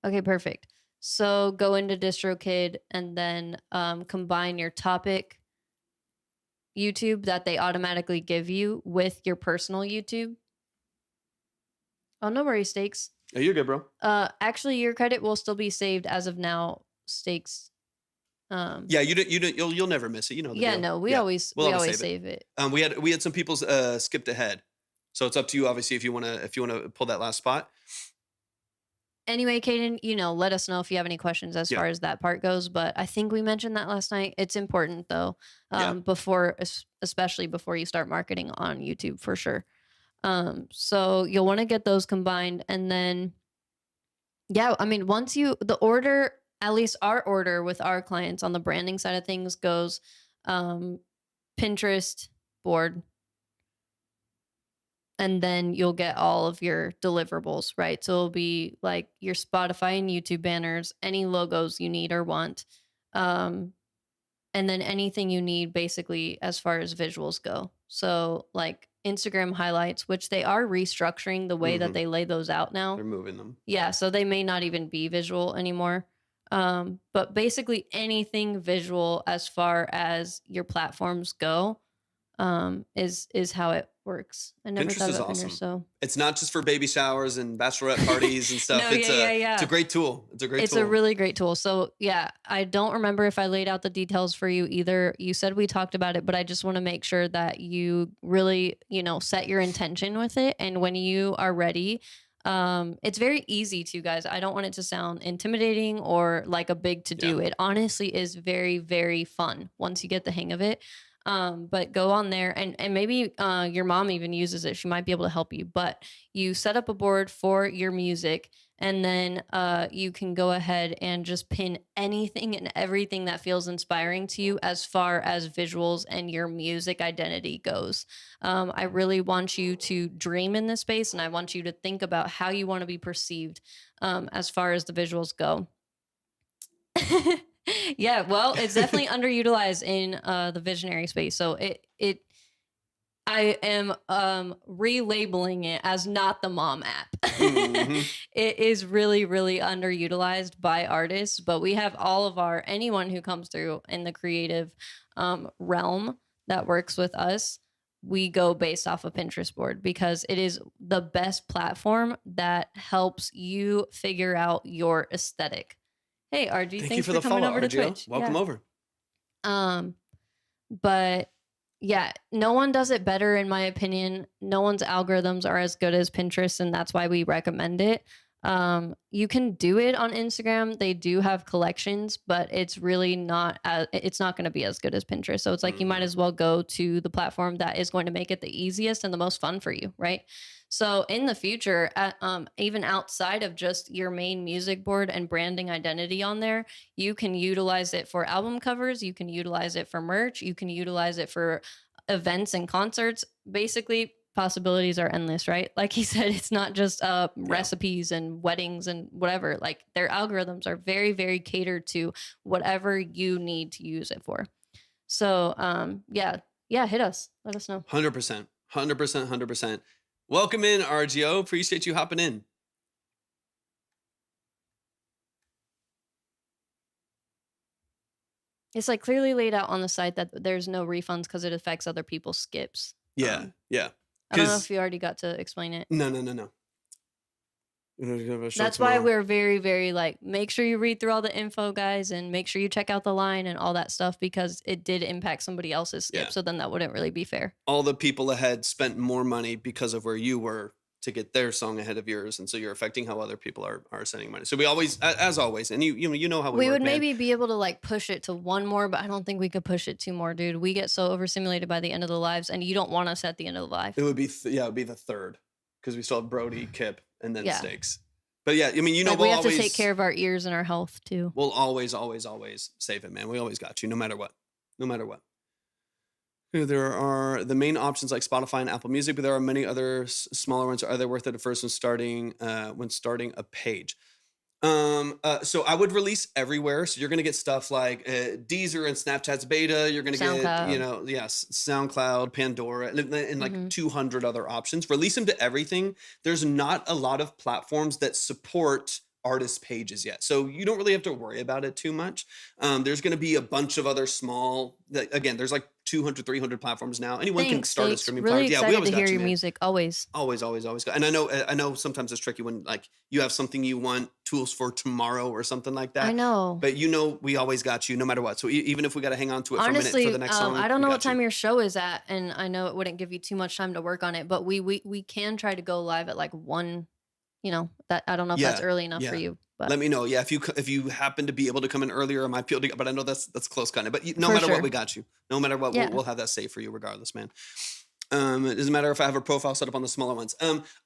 Okay, perfect. So go into DistroKid and then combine your topic YouTube that they automatically give you with your personal YouTube. Oh, no worries, Stakes. Oh, you're good, bro. Actually, your credit will still be saved as of now, Stakes. Yeah, you'll never miss it. You know the Yeah, deal. no, we Yeah. always We'll we always always save save it. We had some people skipped ahead, so it's up to you. Obviously, if you wanna pull that last spot. Anyway, Caden, let us know if you have any questions as Yeah. far as that part goes. But I think we mentioned that last night. It's important though, Yeah. especially before you start marketing on YouTube for sure. So you'll want to get those combined, and then, yeah, I mean, once the order, at least our order with our clients on the branding side of things goes, Pinterest board, and then you'll get all of your deliverables, right? So it'll be like your Spotify and YouTube banners, any logos you need or want, and then anything you need basically as far as visuals go. So like Instagram highlights, which they are restructuring the way that Mhm. they lay those out now. They're moving them. Yeah, so they may not even be visual anymore. But basically anything visual as far as your platforms go, is how it works. I never Pinterest thought is about awesome. Pinterest, so It's not just for baby showers and bachelorette parties and stuff. No, It's yeah. It's a great tool. It's a great it's tool. a really great tool. So yeah, I don't remember if I laid out the details for you either. You said we talked about it, but I just want to make sure that you really, set your intention with it. And when you are ready, it's very easy to, guys. I don't want it to sound intimidating or like a big to do. Yeah. It honestly is very, very fun once you get the hang of it. But go on there, and maybe your mom even uses it. She might be able to help you. But you set up a board for your music, and then you can go ahead and just pin anything and everything that feels inspiring to you as far as visuals and your music identity goes. I really want you to dream in this space, and I want you to think about how you want to be perceived as far as the visuals go. Yeah, well, it's definitely underutilized in the visionary space. So I am relabeling it as not the mom app. Mhm. It is really, really underutilized by artists, but we have all of anyone who comes through in the creative realm that works with us. We go based off a Pinterest board because it is the best platform that helps you figure out your aesthetic. Hey, RG, Thank you thanks for for the coming follow, over to RGO. Twitch. Welcome Yeah. over. But yeah, no one does it better in my opinion. No one's algorithms are as good as Pinterest, and that's why we recommend it. You can do it on Instagram. They do have collections, but it's really not it's not going to be as good as Pinterest. So it's like you might Mhm. as well go to the platform that is going to make it the easiest and the most fun for you, right? So in the future, even outside of just your main music board and branding identity on there, you can utilize it for album covers, you can utilize it for merch, you can utilize it for events and concerts. Basically, possibilities are endless, right? Like he said, it's not just recipes and weddings and whatever. Like their algorithms are very, very catered to whatever you need to use it for. So yeah, hit us. Let us know. 100%. 100%. 100%. Welcome in, RGO. Appreciate you hopping in. It's like clearly laid out on the site that there's no refunds because it affects other people's skips. Yeah, yeah. I don't know 'Cause- if you already got to explain it. No. You're gonna give it a show That's why tomorrow. we're very, very like, make sure you read through all the info, guys, and make sure you check out the line and all that stuff because it did impact somebody else's skip. Yeah. So then that wouldn't really be fair. All the people ahead spent more money because of where you were to get their song ahead of yours, and so you're affecting how other people are sending money. So we always, as always, and you know how we We work, would man. maybe be able to like push it to one more, but I don't think we could push it two more, dude. We get so overstimulated by the end of the lives, and you don't want us at the end of the live. It would be it would be the third because we still have Brody, Kip, and then Yeah. Stakes. But yeah, I mean, you know, Like, we'll we have always to take care of our ears and our health too. We'll always save it, man. We always got you, no matter what. No matter what. There are the main options like Spotify and Apple Music, but there are many other smaller ones. Are they worth it at first when starting a page? So I would release everywhere. So you're gonna get stuff like Deezer and Snapchat's beta. You're gonna get, SoundCloud. SoundCloud, Pandora, and like Mhm. 200 other options. Release them to everything. There's not a lot of platforms that support artist pages yet, so you don't really have to worry about it too much. There's gonna be a bunch of other small. Again, there's like 200, 300 platforms now. Anyone can Thanks, start a Stakes. streaming Really platform. Yeah, we excited always to got hear you, your man. music. Always. Always got. And I know sometimes it's tricky when like you have something you want tools for tomorrow or something like that. I know. But you know, we always got you no matter what. So even if we got to hang on to it for a Honestly, minute for the next song, I don't we know got what time you. your show is at, and I know it wouldn't give you too much time to work on it, but we can try to go live at like 1. That I don't know if that's Yeah, early enough for yeah. you, but Let me know. Yeah, if you happen to be able to come in earlier, I might be able to. But I know that's close kind of. But no For matter what, sure. we got you. No matter what, Yeah. we'll have that saved for you regardless, man. It doesn't matter if I have a profile set up on the smaller ones.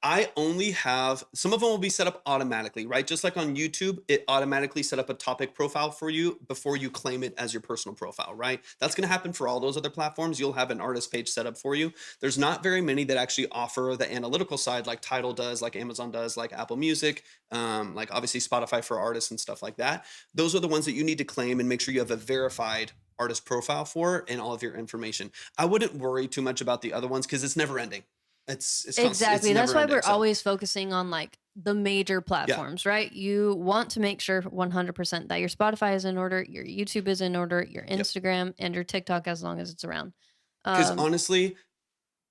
I only have some of them will be set up automatically, right? Just like on YouTube, it automatically set up a topic profile for you before you claim it as your personal profile, right? That's going to happen for all those other platforms. You'll have an artist page set up for you. There's not very many that actually offer the analytical side, like Tidal does, like Amazon does, like Apple Music, like obviously Spotify for artists and stuff like that. Those are the ones that you need to claim and make sure you have a verified artist profile for and all of your information. I wouldn't worry too much about the other ones because it's never ending. It's Exactly. That's why we're so. always focusing on like the major platforms, right? You want to make sure 100% that your Spotify is in order, your YouTube is in order, your Instagram and your TikTok as long as it's around. Because honestly,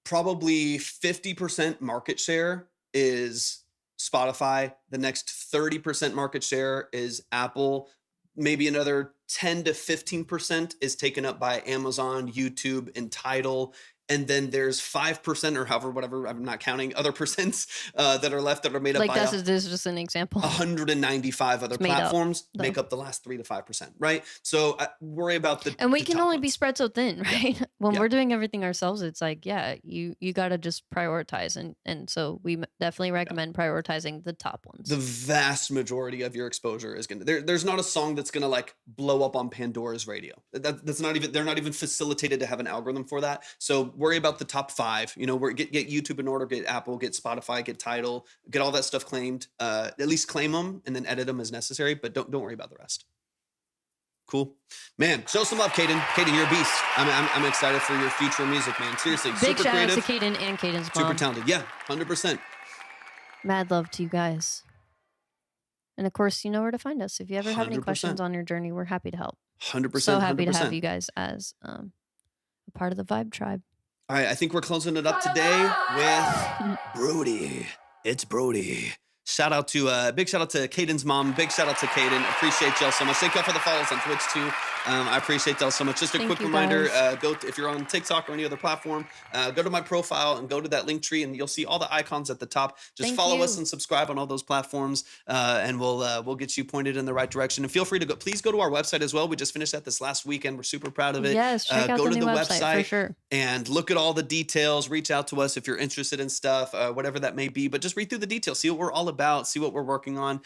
probably 50% market share is Spotify. The next 30% market share is Apple. Maybe another 10 to 15% is taken up by Amazon, YouTube, and Tidal. And then there's 5% or however, whatever, I'm not counting, other percents that are left that are made up like by this is just an example. 195 other It's made up, platforms though. make up the last 3 to 5%, right? So worry about the And we the can top only be ones. spread so thin, right? When Yeah. we're doing everything ourselves, it's like, yeah, you got to just prioritize. And so we definitely recommend prioritizing the top ones. The vast majority of your exposure is going to there's not a song that's going to like blow up on Pandora's radio. That's not even, they're not even facilitated to have an algorithm for that. So worry about the top 5, get YouTube in order, get Apple, get Spotify, get Tidal, get all that stuff claimed, at least claim them and then edit them as necessary, but don't worry about the rest. Cool, man. Show some love, Caden. Caden, you're a beast. I'm excited for your future music, man. Seriously, Big super shout creative, out to Caden and Caden's mom. super talented. Yeah, 100%. Mad love to you guys. And of course, you know where to find us. If you ever have any 100%. questions on your journey, we're happy to help. 100%. So happy 100%. to have you guys as a part of the Vibe Tribe. All right, I think we're closing it up today with Brody. It's Brody. Big shout out to Caden's mom. Big shout out to Caden. Appreciate y'all so much. Thank y'all for the follows on Twitch too. I appreciate y'all so much. Just a Thank quick you, reminder, guys. if you're on TikTok or any other platform, go to my profile and go to that link tree and you'll see all the icons at the top. Just Thank follow you. us and subscribe on all those platforms, and we'll get you pointed in the right direction. And feel free to please go to our website as well. We just finished that this last weekend. We're super proud of it. Yes, check out go the to new the website for sure. and look at all the details. Reach out to us if you're interested in stuff, whatever that may be. But just read through the details, see what we're all about, see what we're working on.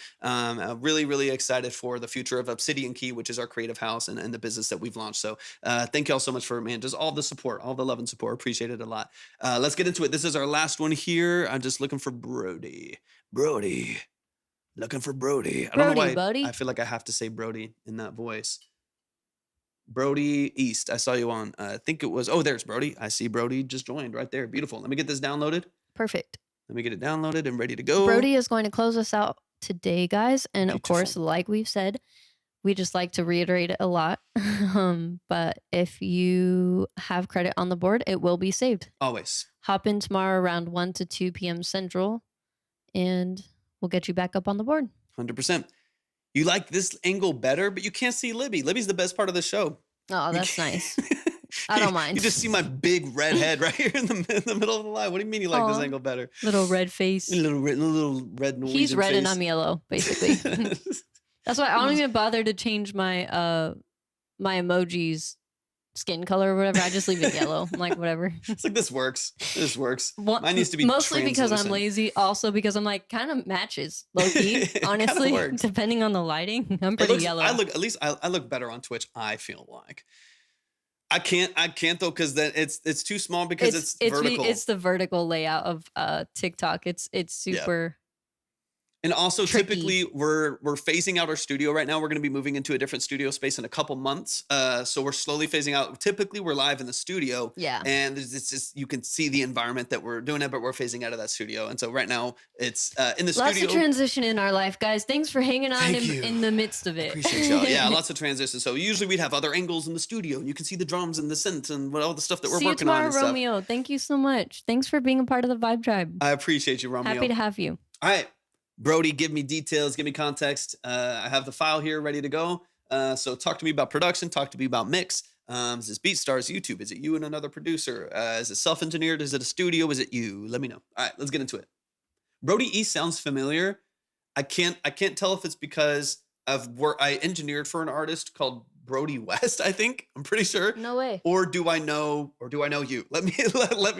Really, really excited for the future of Obsidian Key, which is our creative house and the business that we've launched. So thank y'all so much for, man, just all the support, all the love and support. Appreciate it a lot. Let's get into it. This is our last one here. I'm just looking for Brody. Looking for Brody. I don't know Brody, why buddy. I feel like I have to say Brody in that voice. Brody East. I saw you on, I think it was, there's Brody. I see Brody just joined right there. Beautiful. Let me get this downloaded. Perfect. Let me get it downloaded and ready to go. Brody is going to close us out today, guys. And of Beautiful. course, like we've said, we just like to reiterate it a lot. But if you have credit on the board, it will be saved. Always. Hop in tomorrow around 1 to 2 p.m. Central, and we'll get you back up on the board. 100%. You like this angle better, but you can't see Libby. Libby's the best part of the show. Oh, that's nice. I don't mind. You just see my big red head right here in the middle of the line. What do you mean you like this Aw. angle better? Little red face. A little red Norwegian He's red face. and I'm yellow, basically. That's why I don't even bother to change my my emoji's skin color or whatever. I just leave it yellow. I'm like, whatever. It's like, this works. This works. Well, Mine needs to be mostly because I'm translucent. lazy. Also because I'm like, kind of matches low key. It kinda Honestly, works. depending on the lighting, I'm It pretty looks- yellow. I look better on Twitch. I feel like I can't though, because then it's too small because it's vertical. It's the vertical layout of TikTok. It's super. And also, tricky. typically, we're phasing out our studio right now. We're going to be moving into a different studio space in a couple months. So we're slowly phasing out. Typically, we're live in the studio. Yeah. And it's just, you can see the environment that we're doing it, but we're phasing out of that studio. And so right now, it's in the Lots studio. of transition in our life, guys. Thanks for hanging on Thank you. in the midst of it. Appreciate y'all. Yeah, lots of transitions. So usually we'd have other angles in the studio, and you can see the drums and the synths and all the stuff that we're See you working on tomorrow, and stuff. Romeo. Thank you so much. Thanks for being a part of the Vibe Tribe. I appreciate you, Romeo. Happy to have you. All right, Brody, give me details, give me context. I have the file here ready to go. So talk to me about production, talk to me about mix. Is this BeatStars, YouTube? Is it you and another producer? Is it self-engineered? Is it a studio? Is it you? Let me know. All right, let's get into it. Brody East sounds familiar. I can't tell if it's because I engineered for an artist called Brody West, I think. I'm pretty sure. No way. Or do I know you? Let me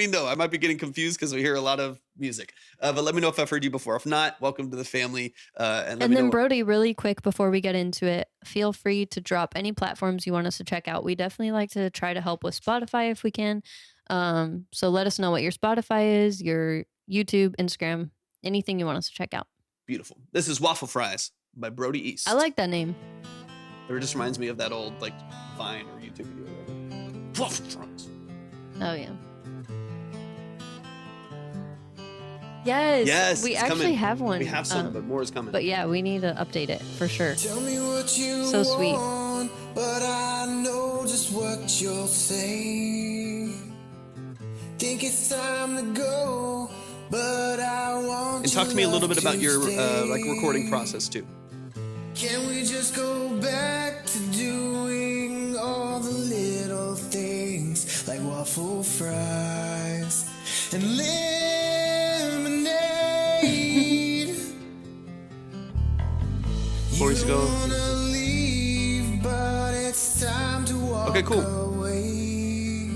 know. I might be getting confused because we hear a lot of music. But let me know if I've heard you before. If not, welcome to the family. And And then Brody, really quick before we get into it, feel free to drop any platforms you want us to check out. We definitely like to try to help with Spotify if we can. So let us know what your Spotify is, your YouTube, Instagram, anything you want us to check out. Beautiful. This is Waffle Fries by Brody East. I like that name. It just reminds me of that old like Vine or YouTube video. Or whatever. Waffle Fries. Oh yeah. Yes. Yes, We it's actually coming. have one. We have some, but more is coming. But yeah, we need to update it for sure. Tell me what you So sweet. want, but I know just what you'll say. Think it's time to go, but I want And talk to me a little bit about your like stay. recording process too. Can we just go back to doing all the little things like waffle fries and lemonade? Before we go. Wanna leave, but it's time to walk Okay, cool. away.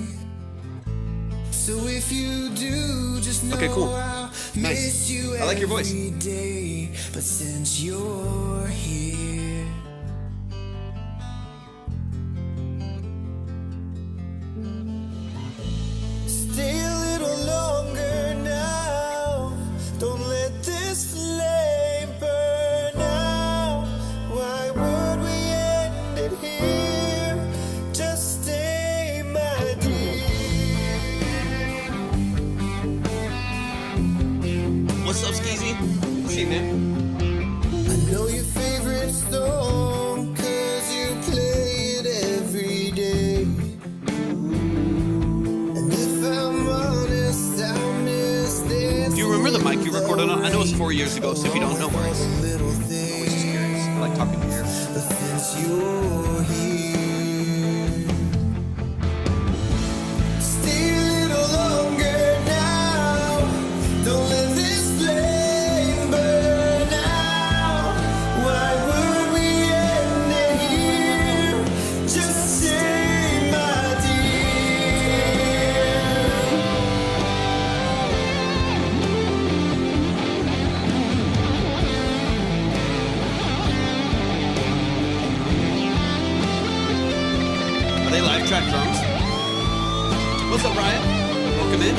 So if you do, just know Okay, cool. I'll Nice. miss you I like your voice. every day. But since you're here, stay a little longer now. Don't let this flame burn out. Why would we end it here? Just stay, my dear. What's up, Skeezy? See you, man. I know your favorite song, 'cause you play it every day. And if I'm honest, I miss this. Do you remember the mic you recorded on? I know it's 4 years ago, so if you don't know, worries. Little I'm always just curious. I like talking to you. But since you're here, stay a little longer now. Don't let this flame burn out. Why would we end it here? Just say, my dear. Are they live track drums? What's up, Ryan? Welcome in.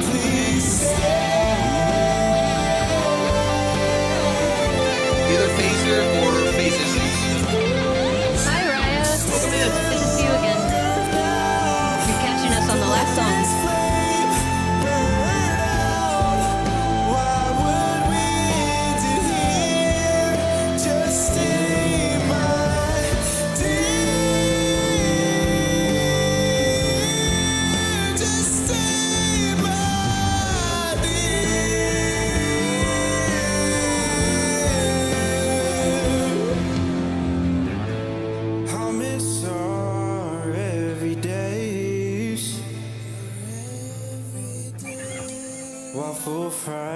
Please stay. Either phaser or phases. Hi, Raya. Welcome in. Good to see you again. You're catching us on the last song.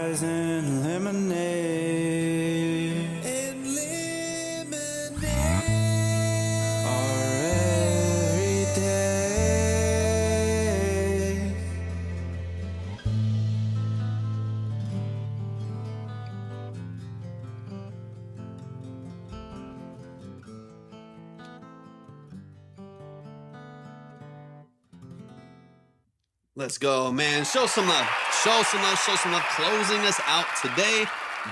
fries and lemonade. And lemonade. Our every day. Let's go, man. Show some love. Show some love. Show some love. Closing us out today,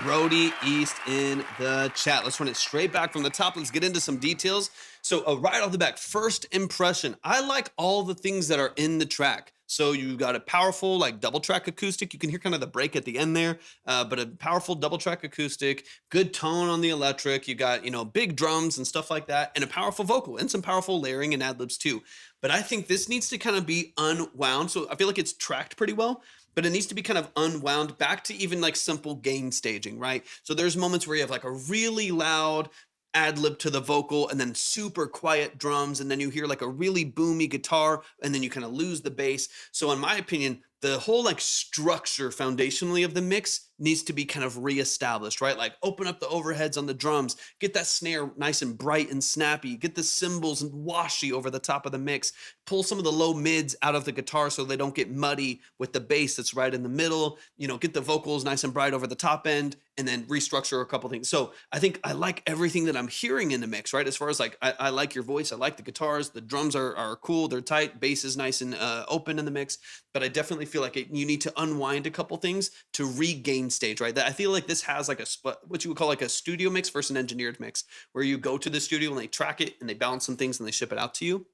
Brody East in the chat. Let's run it straight back from the top. Let's get into some details. So right off the back, first impression. I like all the things that are in the track. So you got a powerful like double track acoustic. You can hear kind of the break at the end there, but a powerful double track acoustic, good tone on the electric. You got, big drums and stuff like that, and a powerful vocal and some powerful layering and ad libs too. But I think this needs to kind of be unwound. So I feel like it's tracked pretty well, but it needs to be kind of unwound back to even like simple gain staging, right? So there's moments where you have like a really loud ad lib to the vocal and then super quiet drums, and then you hear like a really boomy guitar, and then you kind of lose the bass. So in my opinion, the whole like structure foundationally of the mix needs to be kind of reestablished, right? Like open up the overheads on the drums, get that snare nice and bright and snappy, get the cymbals washy over the top of the mix, pull some of the low mids out of the guitar so they don't get muddy with the bass that's right in the middle, get the vocals nice and bright over the top end, and then restructure a couple things. So I think I like everything that I'm hearing in the mix, right? As far as like, I like your voice, I like the guitars, the drums are cool, they're tight, bass is nice and open in the mix, but I definitely feel like you need to unwind a couple things to regain stage, right? That I feel like this has like what you would call like a studio mix versus an engineered mix, where you go to the studio and they track it and they balance some things and they ship it out to you,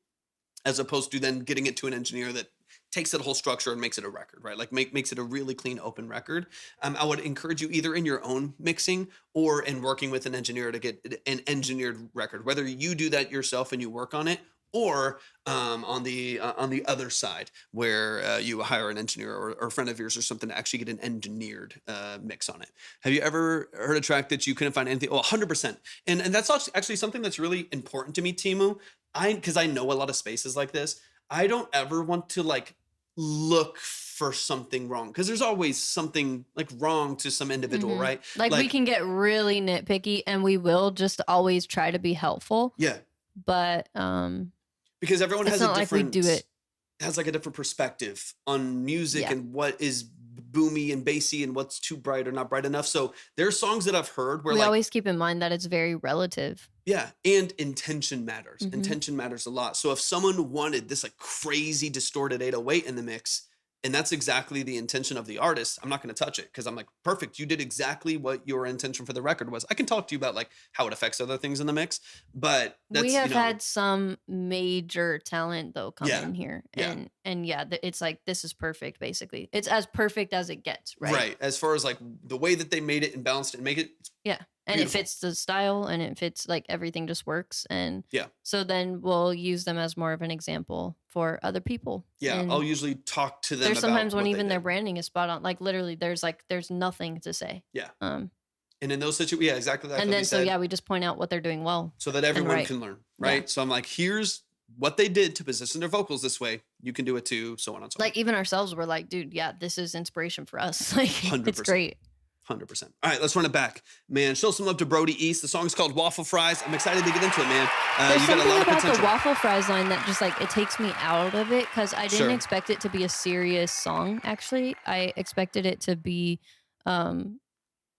as opposed to then getting it to an engineer that takes that whole structure and makes it a record, right? Like makes it a really clean, open record. I would encourage you either in your own mixing or in working with an engineer to get an engineered record, whether you do that yourself and you work on it, or on the other side where you hire an engineer or a friend of yours or something to actually get an engineered mix on it. Have you ever heard a track that you couldn't find anything? Oh, 100%. And that's actually something that's really important to me, Timu. Because I know a lot of spaces like this. I don't ever want to like look for something wrong, because there's always something like wrong to some individual, right? Like we can get really nitpicky, and we will just always try to be helpful. Yeah. But because everyone it's has not a different like we do it. has like a different perspective on music Yeah. and what is boomy and bassy and what's too bright or not bright enough. So there are songs that I've heard where We like always keep in mind that it's very relative. yeah, and intention matters. Mhm. Intention matters a lot. So if someone wanted this like crazy distorted 808 in the mix, and that's exactly the intention of the artist, I'm not going to touch it, because I'm like, perfect, you did exactly what your intention for the record was. I can talk to you about like how it affects other things in the mix, but that's, We have had some major talent though come Yeah. in here, Yeah. and it's like, this is perfect. Basically, it's as perfect as it gets, right? As far as like the way that they made it and balanced it and make it, Yeah. And Beautiful. it fits the style, and it fits, like, everything just works. And Yeah. so then we'll use them as more of an example for other people. yeah, And I'll usually talk to them. there's about sometimes when what they even their did. branding is spot on. Like, literally, there's nothing to say. Yeah. Um, And in those situations, yeah, exactly. That's and what then he so said, yeah, we just point out what they're doing well. so that everyone right. can learn, Yeah. right? So I'm like, here's what they did to position their vocals this way. You can do it too, so on and so on. Like, even ourselves, we're like, dude, yeah, this is inspiration for us. Like, 100%. it's great. 100%. All right, let's run it back. Man, show some love to Brody East. The song's called Waffle Fries. I'm excited to get into it, man. There's You got a something lot of about potential. the waffle fries line that just like, it takes me out of it, because I didn't Sure. expect it to be a serious song. Actually, I expected it to be,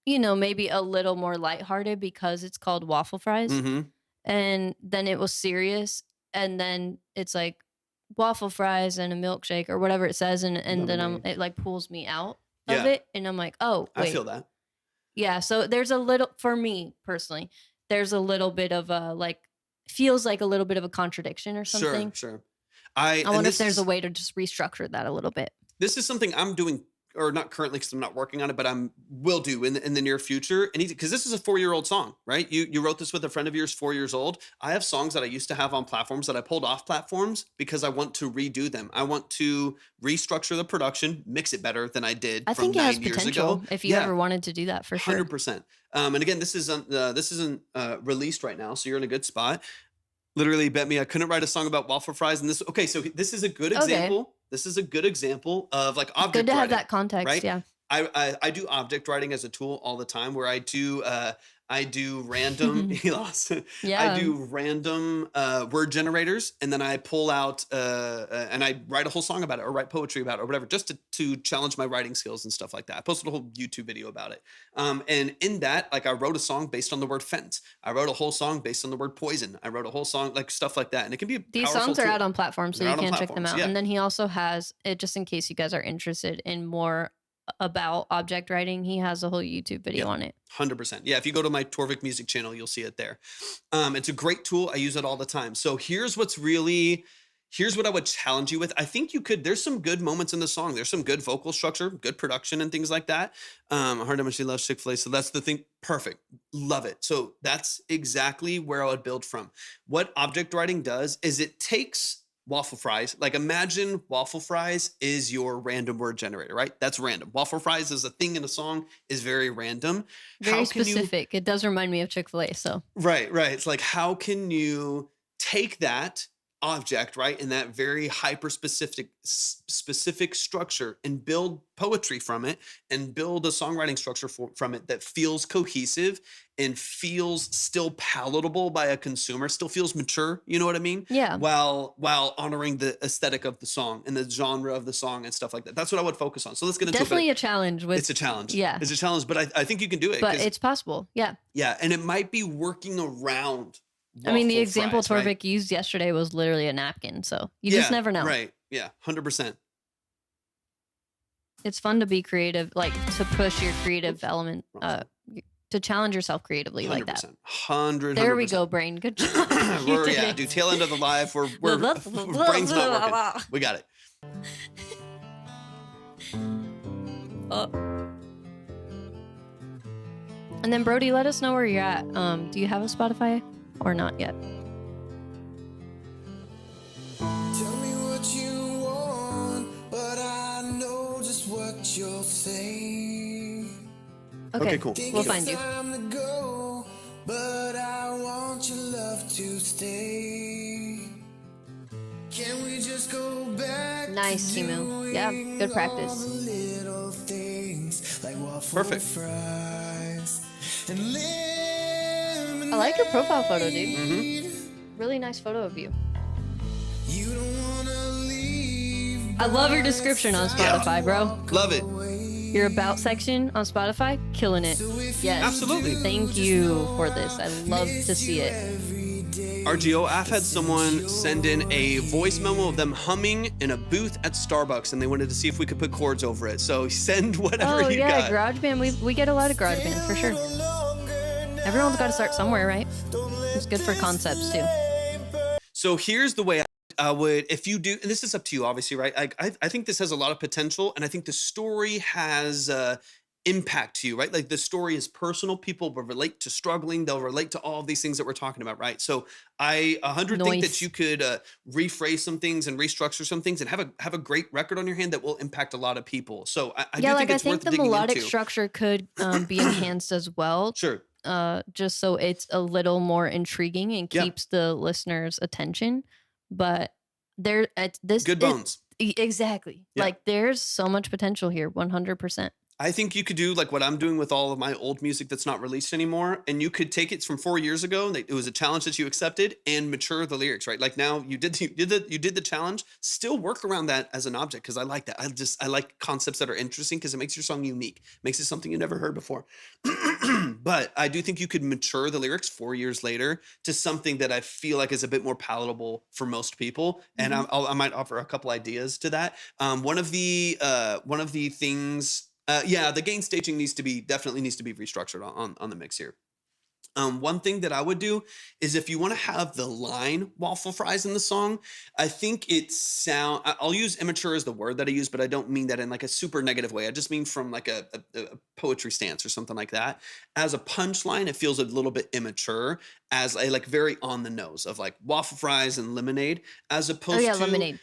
maybe a little more lighthearted because it's called waffle fries, Mhm. and then it was serious, and then it's like waffle fries and a milkshake or whatever it says, and then Lemonade. it like pulls me out of Yeah. it, and I'm like, oh wait, I feel that. yeah. So there's a little, for me personally, there's a little bit of a feels like a little bit of a contradiction or something. Sure. I wonder if there's a way to just restructure that a little bit. This is something I'm doing, or not currently because I'm not working on it, but will do in the near future. And because this is a 4-year-old song, right? You wrote this with a friend of yours, 4 years old. I have songs that I used to have on platforms that I pulled off platforms because I want to redo them. I want to restructure the production, mix it better than I did. I from think it has 9 years potential ago. if you Yeah. ever wanted to do that, for sure. 100%. And again, this isn't released right now, so you're in a good spot. Literally bet me I couldn't write a song about waffle fries. And so this is a good Okay. example. This is a good example of like object Good to have writing, that context. right? Yeah. I do object writing as a tool all the time, where I do random he lost. I Yeah. do random word generators, and then I pull out and I write a whole song about it, or write poetry about it, or whatever, just to challenge my writing skills and stuff like that. I posted a whole YouTube video about it. And in that, like, I wrote a song based on the word fence. I wrote a whole song based on the word poison. I wrote a whole song, like, stuff like that. And it can be a These powerful songs are tool. out on platforms, so They're you out on can check them platforms, out. yeah. And then he also has it, just in case you guys are interested in more about object writing. He has a whole YouTube video on it. 100%. Yeah, if you go to my Torvik music channel, you'll see it there. It's a great tool. I use it all the time. So here's what I would challenge you with. I think there's some good moments in the song. There's some good vocal structure, good production, and things like that. I heard how much she loves Chick-fil-A. So that's the thing. Perfect. Love it. So that's exactly where I would build from. What object writing does is it takes waffle fries. Like, imagine waffle fries is your random word generator, right? That's random. Waffle fries is a thing in a song, is very random. Very specific. It does remind me of Chick-fil-A. So Right. It's like, how can you take that object, right, in that very hyper specific structure, and build poetry from it, and build a songwriting structure from it that feels cohesive and feels still palatable by a consumer, still feels mature, you know what I mean? Yeah. While honoring the aesthetic of the song and the genre of the song and stuff like that. That's what I would focus on. So let's get into definitely it. a challenge. It's a challenge. Yeah. It's a challenge, but I think you can do it. But it's possible. Yeah. Yeah, and it might be working around I mean, the waffle example fries, Torvik right? used yesterday was literally a napkin. So you just never know. Right. Yeah. 100%. It's fun to be creative, like to push your creative element, to challenge yourself creatively 100%. like that. 100%. There we go, brain. Good job. You did it. Dude, tail end of the live. We're brain's not working. We got it. And then Brody, let us know where you're at. Do you have a Spotify or not yet? Tell me what you want, but I know just what you'll say. Okay, cool. We'll find you. Time to go, but I want your love to stay. Can we just go back? Nice, Timu. Yeah, good practice. Little things like waffle Perfect. fries and I like your profile photo, dude. Really nice photo of you. You don't wanna leave. I love your description on Spotify, bro. Love it. Your about section on Spotify, killing it. Yes. Absolutely. Thank you for this. I love to see it. RGO, I've had someone send in a voice memo of them humming in a booth at Starbucks, and they wanted to see if we could put chords over it. So send whatever Oh you yeah, got. GarageBand. We get a lot of GarageBand for sure. Everyone's got to start somewhere, right? It's good for concepts too. So here's the way I would, if you do, and this is up to you, obviously, right? I think this has a lot of potential, and I think the story has impact to you, right? Like, the story is personal. People will relate to struggling. They'll relate to all of these things that we're talking about, right? So I 100 think that you could rephrase some things and restructure some things and have a great record on your hand that will impact a lot of people. So I do think it's worth the digging melodic into. structure could be enhanced as well. Sure. Just so it's a little more intriguing and keeps the listener's attention. But there, Good bones. Exactly. Yeah. Like, there's so much potential here. 100%. I think you could do like what I'm doing with all of my old music that's not released anymore, and you could take it from 4 years ago. It was a challenge that you accepted, and mature the lyrics, right? Like, now you did the challenge. Still work around that as an object, because I like that. I like concepts that are interesting, because it makes your song unique, makes it something you never heard before. But I do think you could mature the lyrics 4 years later to something that I feel like is a bit more palatable for most people. And I might offer a couple ideas to that. One of the things. The gain staging definitely needs to be restructured on the mix here. One thing that I would do is, if you want to have the line waffle fries in the song, I think I'll use immature as the word that I use, but I don't mean that in like a super negative way. I just mean from like a poetry stance or something like that. As a punchline, it feels a little bit immature, as a like very on the nose of like waffle fries and lemonade, as opposed to lemonade.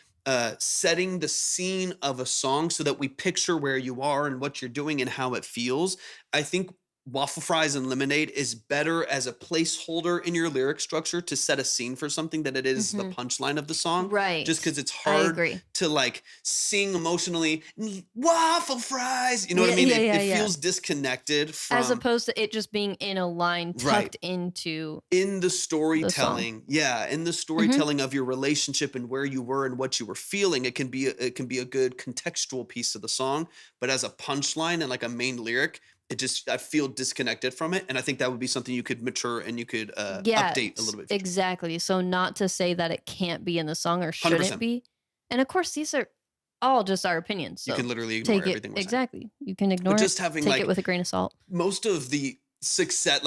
Setting the scene of a song so that we picture where you are and what you're doing and how it feels. I think waffle fries and lemonade is better as a placeholder in your lyric structure to set a scene for something than it is the punchline of the song. Right. Just because it's I hard agree. to like sing emotionally, waffle fries. You know what I mean? It feels disconnected from. As opposed to it just being in a line tucked into in the storytelling. In the storytelling of your relationship and where you were and what you were feeling. It can be a good contextual piece of the song. But as a punchline and like a main lyric, I feel disconnected from it. And I think that would be something you could mature and you could update a little bit. Exactly. So not to say that it can't be in the song or shouldn't 100%. be. And of course, these are all just our opinions. So you can literally ignore everything we're saying. Exactly. You can ignore But it. just having take it with a grain of salt. Most of the success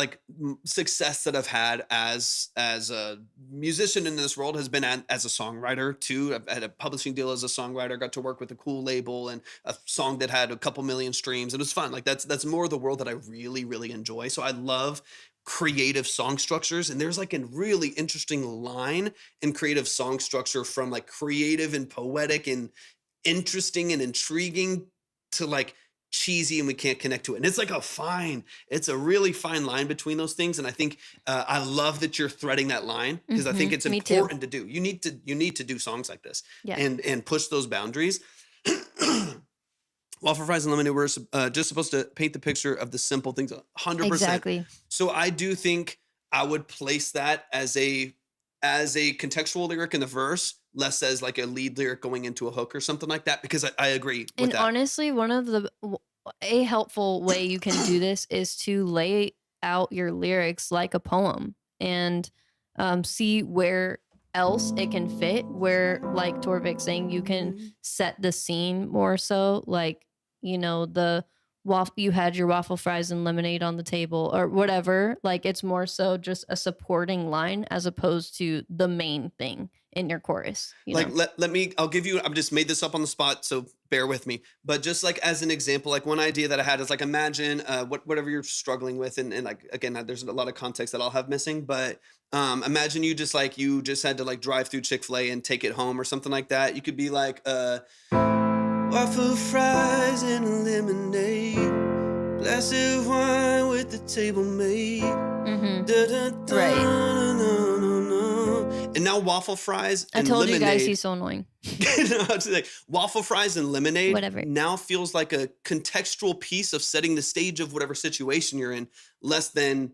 that I've had as a musician in this world has been as a songwriter too. I've had a publishing deal as a songwriter, got to work with a cool label and a song that had a couple million streams. And it was fun. Like that's more of the world that I really, really enjoy. So I love creative song structures. And there's like a really interesting line in creative song structure from like creative and poetic and interesting and intriguing to like cheesy and we can't connect to it. And it's like it's a really fine line between those things. And I think I love that you're threading that line because I think it's important to do. You need to do songs like this and push those boundaries. Waffle fries and lemonade were just supposed to paint the picture of the simple things 100%. Exactly. So I do think I would place that as a contextual lyric in the verse, less as like a lead lyric going into a hook or something like that, because I agree with that. Honestly, a helpful way you can do this is to lay out your lyrics like a poem and see where else it can fit, where like Torvik's saying, you can set the scene more so, like, you know, you had your waffle fries and lemonade on the table or whatever. Like it's more so just a supporting line as opposed to the main thing in your chorus. I'll give you, I've just made this up on the spot, so bear with me. But just like as an example, like one idea that I had is like, imagine whatever you're struggling with. And like, again, there's a lot of context that I'll have missing, but imagine you just had to like drive through Chick-fil-A and take it home or something like that. You could be like, waffle fries and a lemonade, glass of wine with the table made. Right. And now waffle fries and I told lemonade. you guys he's so annoying. Like, waffle fries and lemonade Whatever. now feels like a contextual piece of setting the stage of whatever situation you're in, less than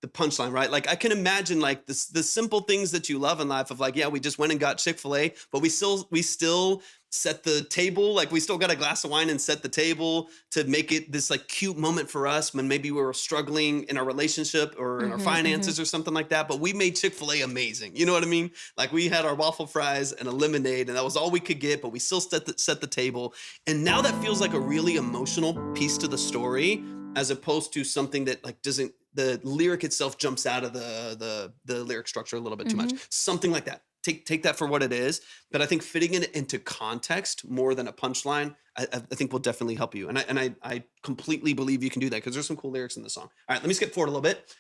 the punchline, right? Like I can imagine like the simple things that you love in life of like, yeah, we just went and got Chick-fil-A, but we still set the table. Like we still got a glass of wine and set the table to make it this like cute moment for us when maybe we were struggling in our relationship or in our finances or something like that. But we made Chick-fil-A amazing. You know what I mean? Like we had our waffle fries and a lemonade and that was all we could get, but we still set the table. And now that feels like a really emotional piece to the story as opposed to something that like the lyric itself jumps out of the lyric structure a little bit too much. Something like that. Take that for what it is. But I think fitting it into context more than a punchline, I think will definitely help you. And I completely believe you can do that because there's some cool lyrics in the song. All right, let me skip forward a little bit.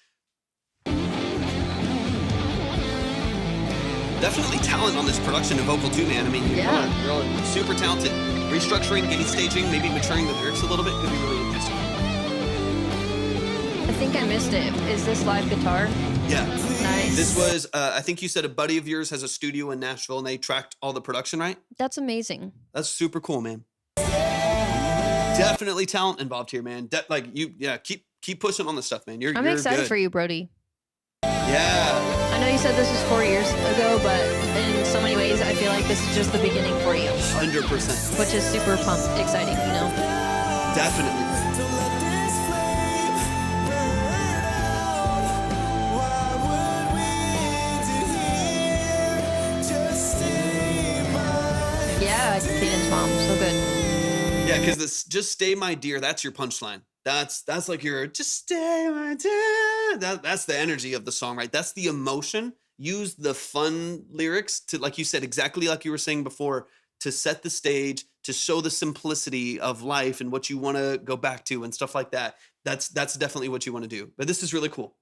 Definitely talent on this production and vocal too, man. I mean, you're all super talented. Restructuring, gain staging, maybe maturing the lyrics a little bit could be really interesting. I think I missed it. Is this live guitar? Yeah. Nice. This was, I think you said a buddy of yours has a studio in Nashville and they tracked all the production, right? That's amazing. That's super cool, man. Definitely talent involved here, man. Keep pushing on this stuff, man. I'm excited for you, Brody. Yeah. I know you said this was 4 years ago, but in so many ways, I feel like this is just the beginning for you. 100%. Which is super exciting, you know? Definitely. Yeah, Caden's mom, so good. Yeah, because this "Just Stay My Dear," that's your punchline. That's like your "Just Stay My Dear." That's the energy of the song, right? That's the emotion. Use the fun lyrics to, like you said, exactly like you were saying before, to set the stage, to show the simplicity of life and what you want to go back to and stuff like that. That's definitely what you want to do. But this is really cool.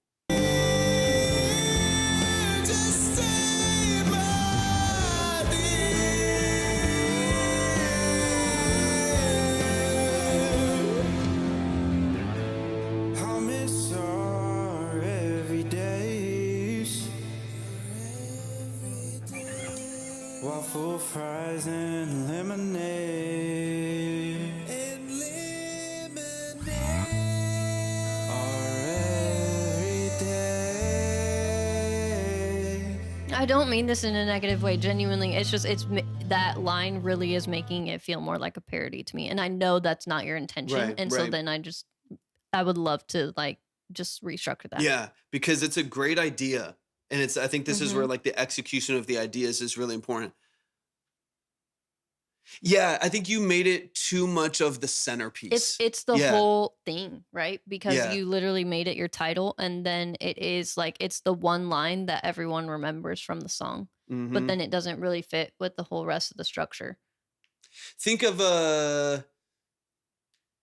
Waffle fries and lemonade. Are every day. I don't mean this in a negative way. Genuinely, it's just that line really is making it feel more like a parody to me, and I know that's not your intention. Right, And so right. then I would love to like just restructure that. Yeah, because it's a great idea. And I think this is where Mhm. like the execution of the ideas is really important. Yeah, I think you made it too much of the centerpiece. It's the Yeah, whole thing, right? Because yeah. you literally made it your title, and then it is like it's the one line that everyone remembers from the song, but Hmm. then it doesn't really fit with the whole rest of the structure. Think of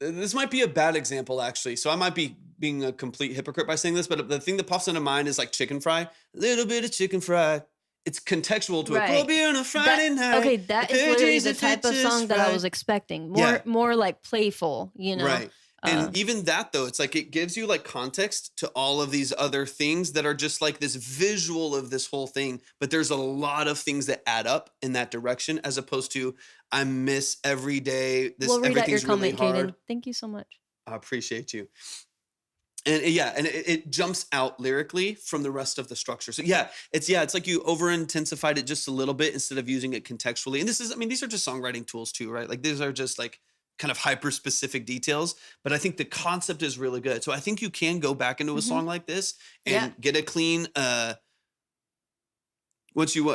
this might be a bad example actually. So I might be being a complete hypocrite by saying this, but the thing that pops into mind is like chicken fry. A little bit of chicken fry. It's contextual to a cold Right. beer on a Friday night. Okay, The that is literally pages the that type fit of just song that I right. was expecting. More Yeah. more like playful, you know. Right. Uh, And even that though, it's like it gives you like context to all of these other things that are just like this visual of this whole thing. But there's a lot of things that add up in that direction, as opposed to I miss every day. we'll read out your Everything's really comment, hard. Kaden. Thank you so much. I appreciate you. And yeah, and it jumps out lyrically from the rest of the structure. So it's like you over intensified it just a little bit instead of using it contextually. And these are just songwriting tools too, right? Like these are just like kind of hyper specific details, but I think the concept is really good. So I think you can go back into a Mhm. song like this and Yeah. get a clean what you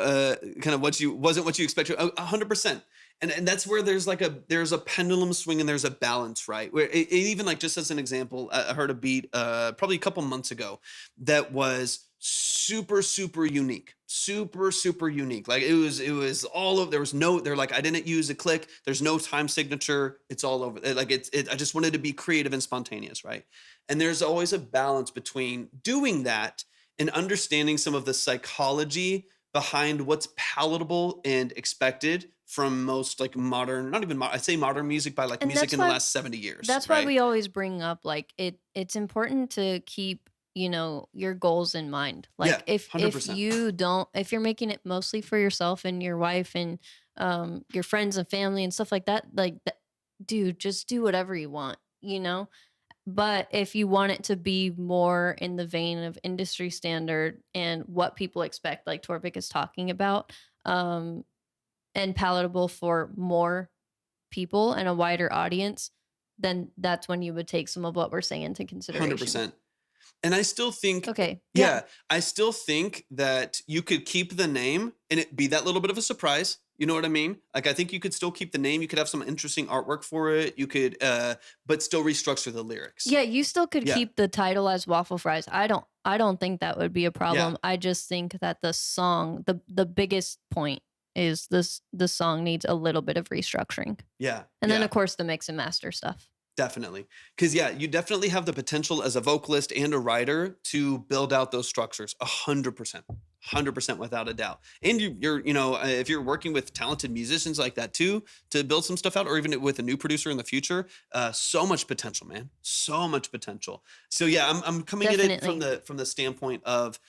kind of what you wasn't what you expected 100%. And that's where there's a pendulum swing and there's a balance, right? Where it even like, just as an example, I heard a beat probably a couple months ago that was super unique, super unique. Like it was all of, they're like, I didn't use a click, there's no time signature, it's all over like I just wanted to be creative and spontaneous, right? And there's always a balance between doing that and understanding some of the psychology behind what's palatable and expected from most like modern, not even I say modern music by like And music that's in the why last 70 years, that's why right? we always bring up like it's important to keep, you know, your goals in mind. Yeah, Like if 100%. if you're making it mostly for yourself and your wife and your friends and family and stuff like that, dude, just do whatever you want, you know? But if you want it to be more in the vein of industry standard and what people expect, like Torvik is talking about, um, and palatable for more people and a wider audience, then that's when you would take some of what we're saying into consideration. 100%. And I still think, Okay. Yeah. yeah, I still think that you could keep the name and it be that little bit of a surprise. You know what I mean? Like, I think you could still keep the name. You could have some interesting artwork for it. You could, but still restructure the lyrics. Yeah, you still could Yeah. keep the title as Waffle Fries. I don't think that would be a problem. I just think that the song, the biggest point is the song needs a little bit of restructuring. Yeah. And then yeah. of course the mix and master stuff. Definitely. Because, yeah, you definitely have the potential as a vocalist and a writer to build out those structures 100%. 100% without a doubt. And you're, if you're working with talented musicians like that too, to build some stuff out, or even with a new producer in the future, so much potential, man. So much potential. So, yeah, I'm coming at it from the standpoint of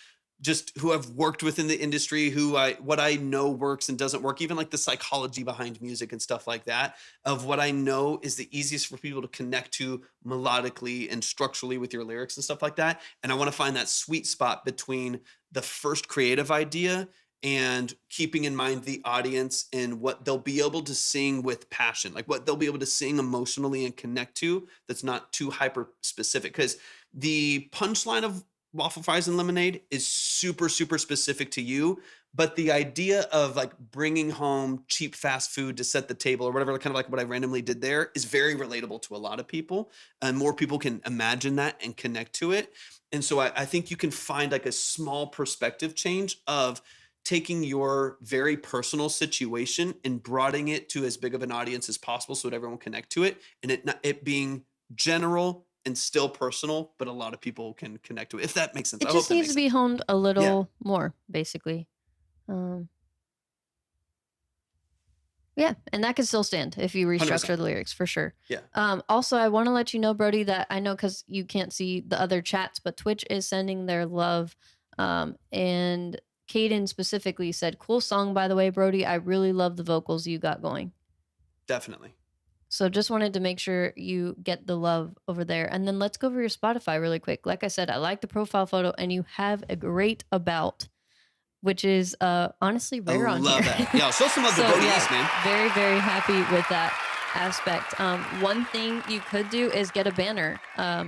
just who I've worked with in the industry, what I know works and doesn't work, even like the psychology behind music and stuff like that, of what I know is the easiest for people to connect to melodically and structurally with your lyrics and stuff like that. And I want to find that sweet spot between the first creative idea and keeping in mind the audience and what they'll be able to sing with passion, like what they'll be able to sing emotionally and connect to, that's not too hyper specific. Because the punchline of Waffle Fries and Lemonade is super specific to you, but the idea of like bringing home cheap fast food to set the table or whatever, kind of like what I randomly did there, is very relatable to a lot of people, and more people can imagine that and connect to it. And so I think you can find like a small perspective change of taking your very personal situation and broadening it to as big of an audience as possible so that everyone will connect to it, and it being general and still personal, but a lot of people can connect to it, if that makes sense. It I hope just that needs makes to be honed a little more, basically. Yeah, and that could still stand if you restructure 100%. the lyrics for sure. Yeah. Also, I want to let you know, Brody, that I know because you can't see the other chats, but Twitch is sending their love and Caden specifically said, "Cool song, by the way, Brody. I really love the vocals you got going." Definitely. So just wanted to make sure you get the love over there. And then let's go over your Spotify really quick. Like I said, I like the profile photo, and you have a great about, which is honestly I rare on love here. that. Yeah, show some love to So Brody yeah, East, man. very, very happy with that aspect. One thing you could do is get a banner.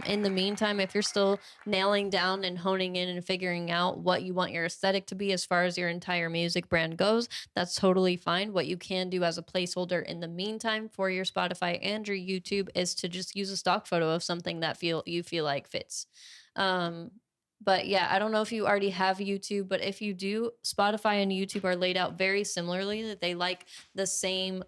In the meantime, if you're still nailing down and honing in and figuring out what you want your aesthetic to be as far as your entire music brand goes, that's totally fine. What you can do as a placeholder in the meantime for your Spotify and your YouTube is to just use a stock photo of something that you feel like fits. But yeah, I don't know if you already have YouTube, but if you do, Spotify and YouTube are laid out very similarly. That they like the same.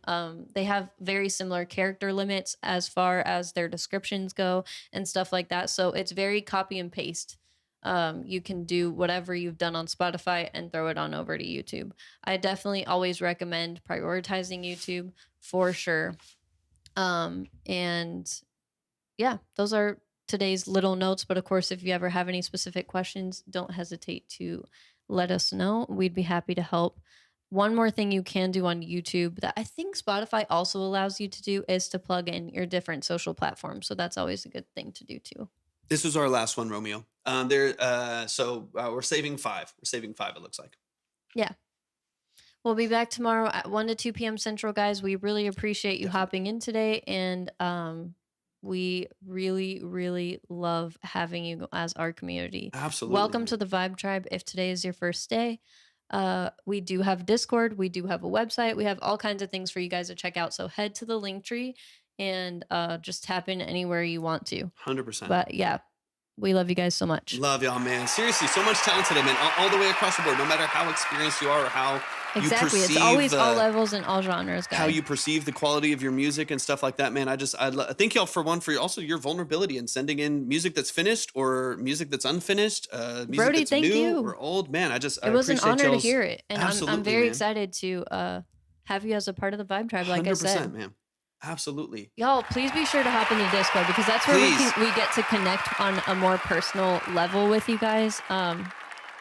They have very similar character limits as far as their descriptions go and stuff like that. So it's very copy and paste. You can do whatever you've done on Spotify and throw it on over to YouTube. I definitely always recommend prioritizing YouTube for sure. And yeah, those are today's little notes. But of course, if you ever have any specific questions, don't hesitate to let us know. We'd be happy to help. One more thing you can do on YouTube that I think Spotify also allows you to do is to plug in your different social platforms. So that's always a good thing to do too. This was our last one, Romeo. So we're saving 5. We're saving 5, it looks like. Yeah. We'll be back tomorrow at 1 to 2 p.m. Central, guys. We really appreciate you hopping in today. And we really, really love having you as our community. Absolutely. Welcome to the Vibe Tribe. If today is your first day, we do have Discord. We do have a website. We have all kinds of things for you guys to check out. So head to the link tree and just tap in anywhere you want to. 100%. But yeah, we love you guys so much. Love y'all, man. Seriously, so much talent today, man. All the way across the board, no matter how experienced you are or how Exactly. you perceive, It's always all levels and all genres, guys. how you perceive the quality of your music and stuff like that, man. I thank y'all for also your vulnerability in sending in music that's finished or music that's unfinished, music Brody, that's thank new you. or old. Man, It was an honor to hear it. And I'm Absolutely, very man. excited to have you as a part of the Vibe Tribe, like I said. man. Absolutely. Y'all, please be sure to hop in the Discord because that's where we get to connect on a more personal level with you guys.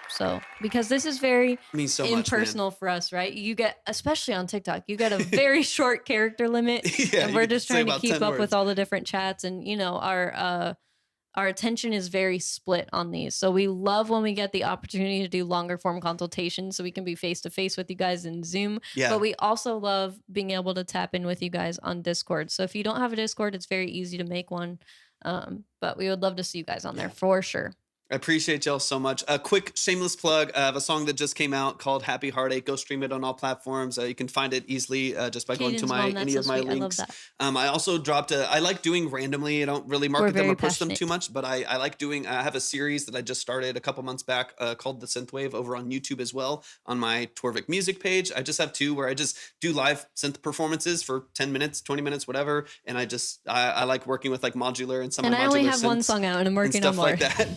So because this is very Means so much, man. impersonal for us, right? You get, especially on TikTok, you get a very short character limit, Yeah, and you we're can just say trying to about keep 10 up words. with all the different chats, and our attention is very split on these. So we love when we get the opportunity to do longer form consultations so we can be face to face with you guys in Zoom. Yeah. But we also love being able to tap in with you guys on Discord. So if you don't have a Discord, it's very easy to make one. But we would love to see you guys on there for sure. I appreciate y'all so much. A quick shameless plug of a song that just came out called Happy Heartache. Go stream it on all platforms. You can find it easily just by going to Caden's mom, that's any so of my sweet. I love links. that. I also dropped I like doing randomly. I don't really market them very or push them passionate. too much, but I like doing, I have a series that I just started a couple months back called The Synthwave over on YouTube as well on my Torvik music page. I just have 2 where I just do live synth performances for 10 minutes, 20 minutes, whatever. And I like working with like modular and some And I modular only have one synths song out, and I'm and working on stuff more. like that.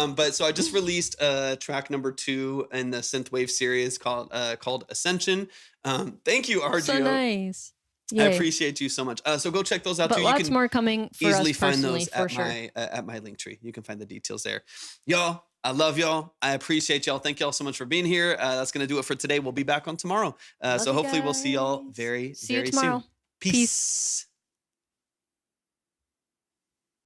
But so I just released track number 2 in the Synthwave series called Ascension. Thank you, RGO. So nice. I Yay. appreciate you so much. So go check those out But too. lots You can more coming for easily us find personally, those for at sure. my link tree. You can find the details there. Y'all, I love y'all. I appreciate y'all. Thank y'all so much for being here. That's gonna do it for today. We'll be back on tomorrow. So you hopefully we'll see y'all guys. very, See you very tomorrow. soon. Peace.